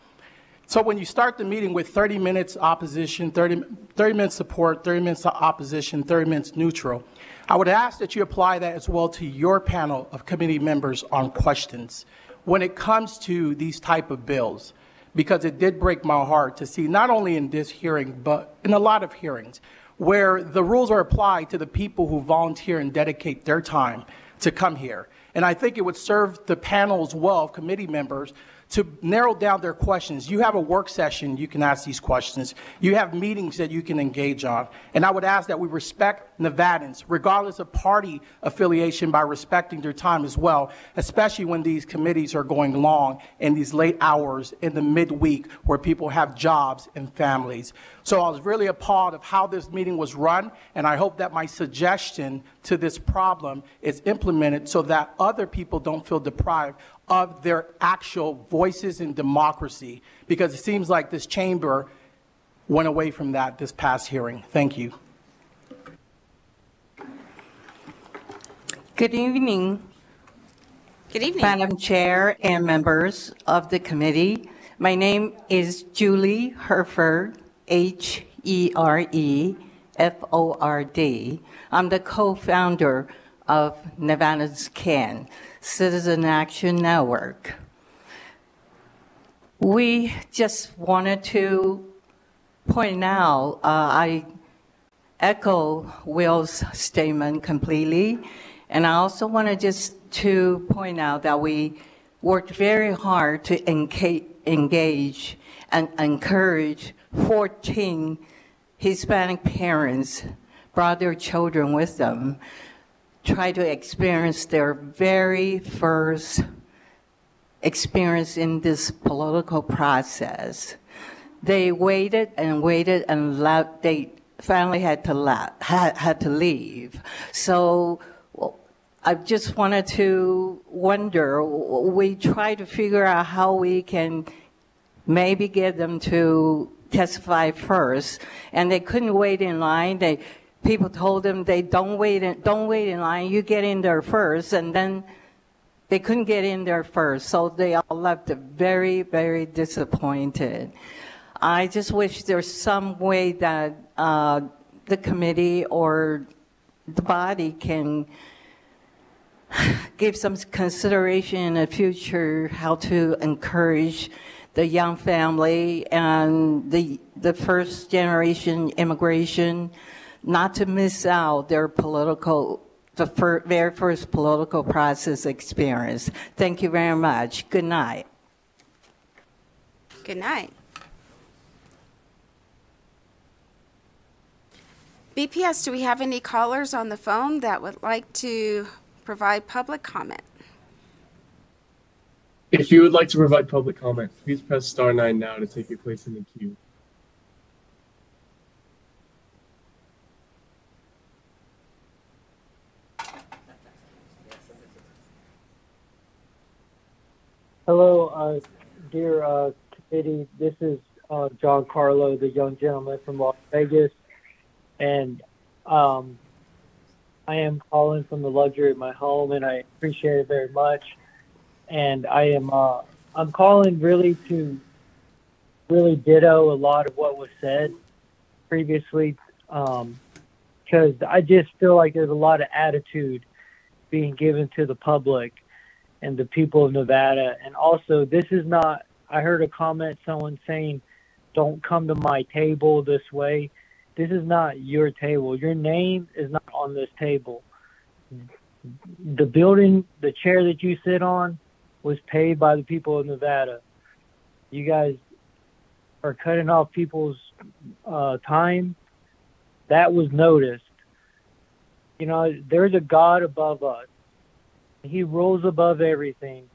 So when you start the meeting with 30 minutes opposition, 30 minutes support, 30 minutes opposition, 30 minutes neutral, I would ask that you apply that as well to your panel of committee members on questions when it comes to these type of bills, because it did break my heart to see, not only in this hearing, but in a lot of hearings, where the rules are applied to the people who volunteer and dedicate their time to come here. And I think it would serve the panel as well, committee members, to narrow down their questions. You have a work session, you can ask these questions. You have meetings that you can engage on. And I would ask that we respect Nevadans, regardless of party affiliation, by respecting their time as well, especially when these committees are going long in these late hours in the midweek where people have jobs and families. So I was really appalled of how this meeting was run, and I hope that my suggestion to this problem is implemented so that other people don't feel deprived of their actual voices in democracy, because it seems like this chamber went away from that this past hearing. Thank you. Good evening. Good evening. Madam Chair and members of the committee. My name is Julie Hereford, Hereford. I'm the co-founder of Nevada's CAN, Citizen Action Network. We just wanted to point out, I echo Will's statement completely, and I also wanted just to point out that we worked very hard to engage and encourage 14 Hispanic parents, brought their children with them, try to experience their very first experience in this political process. They waited and waited and they finally had to leave. So I just wanted to wonder, we try to figure out how we can maybe get them to testify first, and they couldn't wait in line. People told them they don't wait in line, you get in there first, and then they couldn't get in there first, so they all left very, very disappointed. I just wish there's some way that the committee or the body can give some consideration in the future how to encourage the young family and the first generation immigration not to miss out their very first political process experience. Thank you very much. Good night. Good night. BPS, do we have any callers on the phone that would like to provide public comment? If you would like to provide public comment, please press star 9 now to take your place in the queue. Hello, dear committee. This is John Carlo, the young gentleman from Las Vegas, and I am calling from the luxury of my home, and I appreciate it very much. And I'm calling really to ditto a lot of what was said previously, because I just feel like there's a lot of attitude being given to the public and the people of Nevada. And also, this is not, I heard a comment, someone saying, don't come to my table this way. This is not your table. Your name is not on this table. The building, the chair that you sit on, was paid by the people of Nevada. You guys are cutting off people's time. That was noticed. You know, there's a God above us. He rules above everything.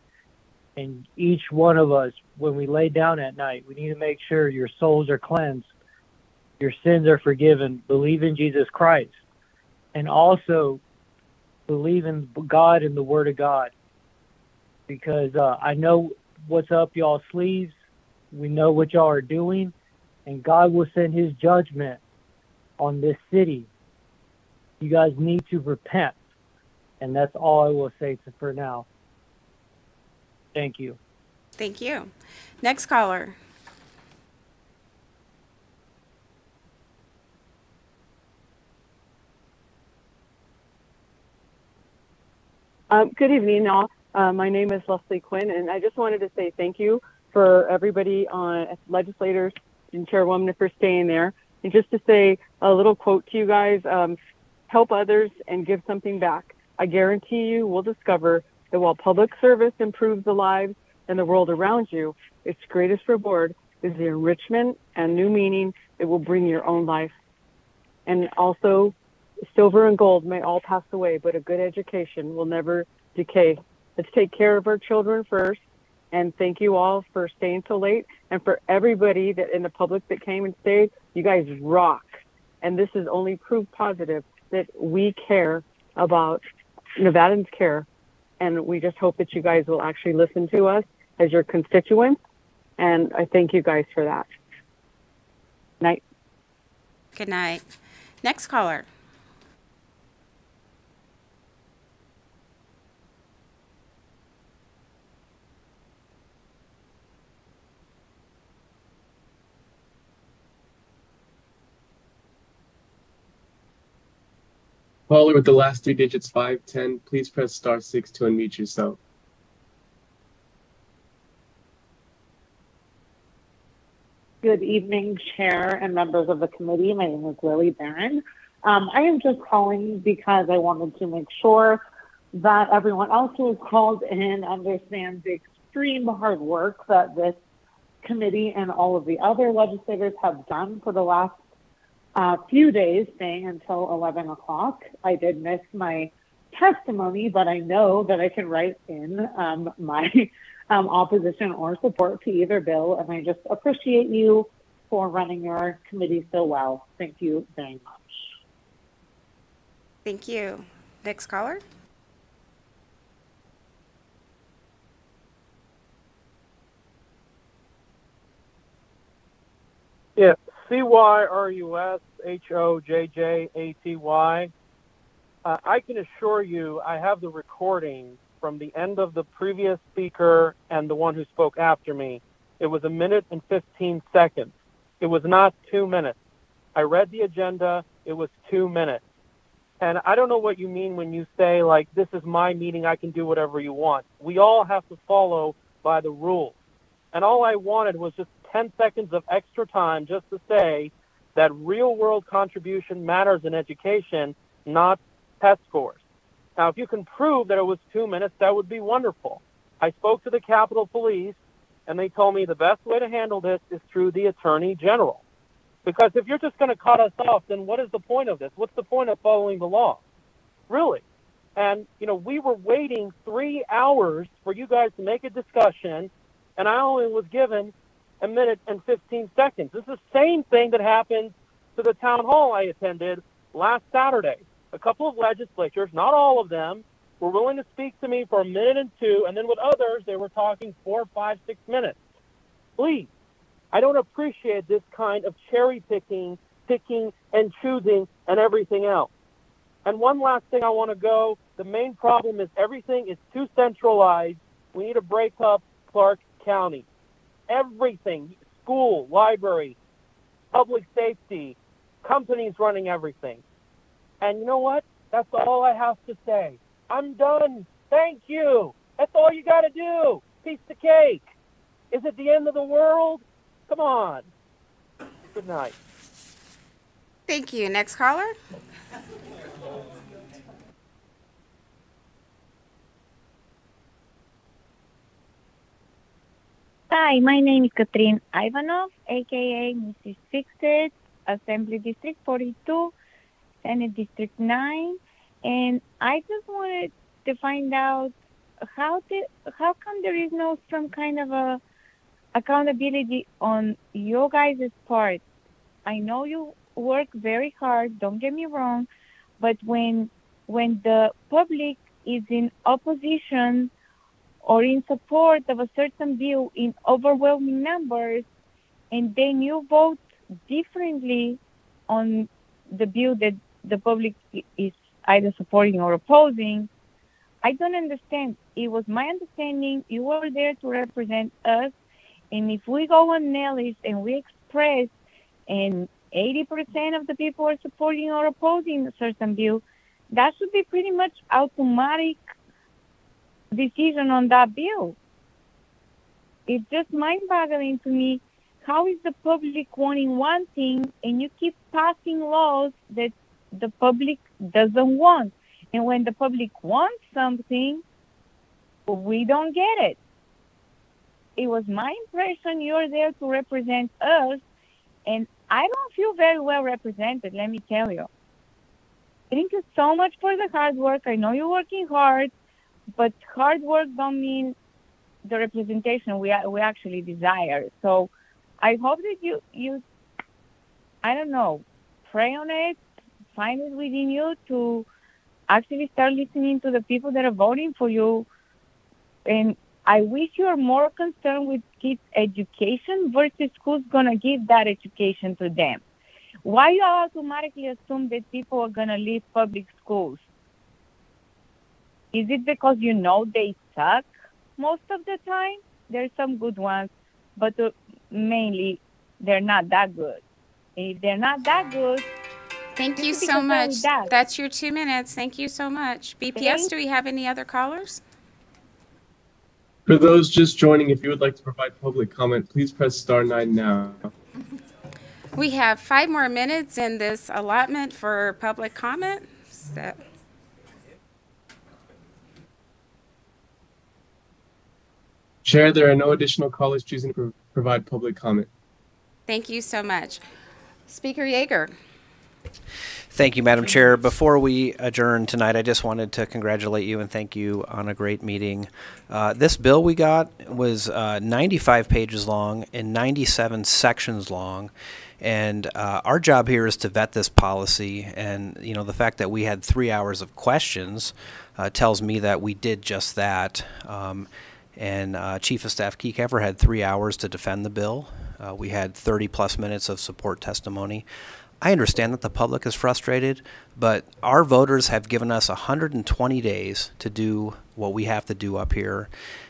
And each one of us, when we lay down at night, we need to make sure your souls are cleansed, your sins are forgiven, believe in Jesus Christ, and also believe in God and the Word of God. Because I know what's up y'all's sleeves. We know what y'all are doing, and God will send his judgment on this city. You guys need to repent, and that's all I will say for now. Thank you. Thank you. Next caller. Good evening, all. My name is Leslie Quinn, and I just wanted to say thank you for everybody on legislators and chairwoman for staying there. And just to say a little quote to you guys, help others and give something back. I guarantee you will discover that while public service improves the lives and the world around you, its greatest reward is the enrichment and new meaning it will bring your own life. And also, silver and gold may all pass away, but a good education will never decay. Let's take care of our children first. And thank you all for staying so late. And for everybody that in the public that came and stayed, you guys rock. And this is only proof positive that we care about Nevadans care. And we just hope that you guys will actually listen to us as your constituents. And I thank you guys for that. Night. Good night. Next caller. Caller with the last three digits 510, please press *6 to unmute yourself. Good evening, Chair and members of the committee. My name is Lily Barron. I am just calling because I wanted to make sure that everyone else who has called in understands the extreme hard work that this committee and all of the other legislators have done for the last few days, staying until 11 o'clock. I did miss my testimony, but I know that I can write in my opposition or support to either bill, and I just appreciate you for running your committee so well. Thank you very much. Thank you. Next caller. Yeah, CYRUSHOJJATY. I can assure you I have the recording from the end of the previous speaker and the one who spoke after me. It was 1 minute and 15 seconds. It was not 2 minutes. I read the agenda. It was 2 minutes. And I don't know what you mean when you say, like, this is my meeting, I can do whatever you want. We all have to follow by the rules. And all I wanted was just 10 seconds of extra time just to say that real-world contribution matters in education, not test scores. Now, if you can prove that it was 2 minutes, that would be wonderful. I spoke to the Capitol Police, and they told me the best way to handle this is through the Attorney General. Because if you're just going to cut us off, then what is the point of this? What's the point of following the law? Really? And, you know, we were waiting 3 hours for you guys to make a discussion, and I only was given 1 minute and 15 seconds. This is the same thing that happened to the town hall I attended last Saturday. A couple of legislatures, not all of them, were willing to speak to me for 1 minute and 2, and then with others, they were talking 4, 5, 6 minutes. Please. I don't appreciate this kind of cherry picking and choosing and everything else. And one last thing I want to go, the main problem is everything is too centralized. We need to break up Clark County. Everything, school, library, public safety, companies running everything. And you know what? That's all I have to say. I'm done. Thank you. That's all you got to do. Piece of cake. Is it the end of the world? Come on. Good night. Thank you. Next caller. Hi, my name is Katrin Ivanov, aka Mrs. Fixit, Assembly District 42, Senate District 9, and I just wanted to find out how come there is no some kind of a accountability on your guys' part. I know you work very hard, don't get me wrong, but when the public is in opposition or in support of a certain bill in overwhelming numbers, and then you vote differently on the bill that the public is either supporting or opposing, I don't understand. It was my understanding you were there to represent us, and if we go on Nellis and we express, and 80% of the people are supporting or opposing a certain bill, that should be pretty much automatic decision on that bill. It's just mind-boggling to me. How is the public wanting one thing and you keep passing laws that the public doesn't want? And when the public wants something, we don't get it. it was my impression you're there to represent us, and I don't feel very well represented, let me tell you. Thank you so much for the hard work. I know you're working hard, but hard work don't mean the representation we actually desire. So I hope that you I don't know, pray on it, find it within you to actually start listening to the people that are voting for you. And I wish you are more concerned with kids' education versus who's going to give that education to them. Why you automatically assume that people are going to leave public schools? Is it because you know they suck most of the time? There's some good ones, but mainly they're not that good. And if they're not that good, thank you so much. That's your 2 minutes. Thank you so much. BPS, do we have any other callers? For those just joining, if you would like to provide public comment, please press star 9 now. We have 5 more minutes in this allotment for public comment. Chair, there are no additional callers choosing to provide public comment. Thank you so much. Speaker Yeager. Thank you, Madam Chair. Before we adjourn tonight, I just wanted to congratulate you and thank you on a great meeting. This bill we got was 95 pages long and 97 sections long. And our job here is to vet this policy. And, you know, the fact that we had 3 hours of questions tells me that we did just that. Chief of Staff Keycapper had 3 hours to defend the bill. We had 30-plus minutes of support testimony. I understand that the public is frustrated, but our voters have given us 120 days to do what we have to do up here.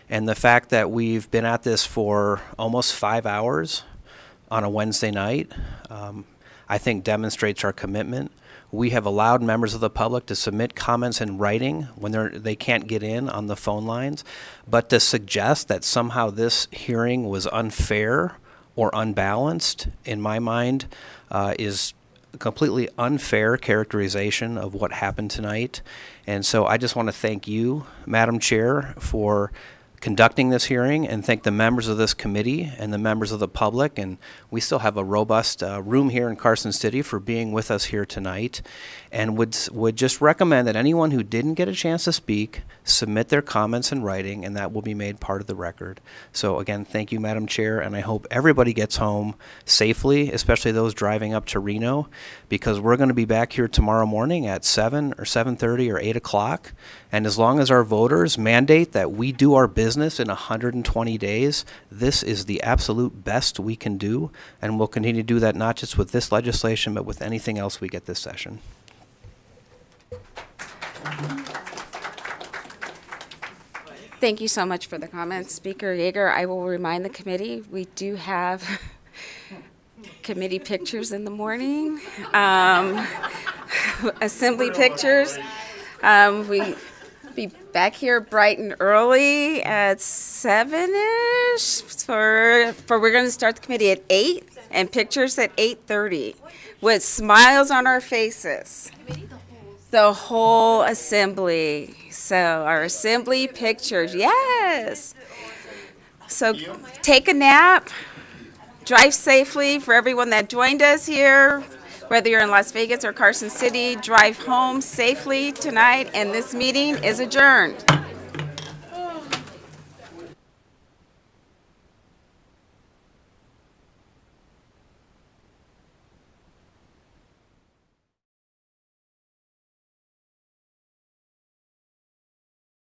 And the fact that we've been at this for almost 5 hours on a Wednesday night, I think demonstrates our commitment. We have allowed members of the public to submit comments in writing when they can't get in on the phone lines, but to suggest that somehow this hearing was unfair or unbalanced, in my mind, is a completely unfair characterization of what happened tonight. And so I just want to thank you, Madam Chair, for conducting this hearing, and thank the members of this committee and the members of the public. And we still have a robust room here in Carson City for being with us here tonight, and would just recommend that anyone who didn't get a chance to speak submit their comments in writing, and that will be made part of the record. So again, thank you, Madam Chair, and I hope everybody gets home safely, especially those driving up to Reno, because we're going to be back here tomorrow morning at 7 or 7:30 or 8 o'clock. And as long as our voters mandate that we do our business in 120 days, this is the absolute best we can do, and we'll continue to do that not just with this legislation, but with anything else we get this session. Thank you so much for the comments, Speaker Yeager. I will remind the committee we do have committee pictures in the morning, assembly pictures. We be back here bright and early at 7-ish for we're going to start the committee at 8 and pictures at 8:30 with smiles on our faces. The whole assembly. So our assembly pictures, yes. So take a nap, drive safely. For everyone that joined us here, whether you're in Las Vegas or Carson City, drive home safely tonight, and this meeting is adjourned.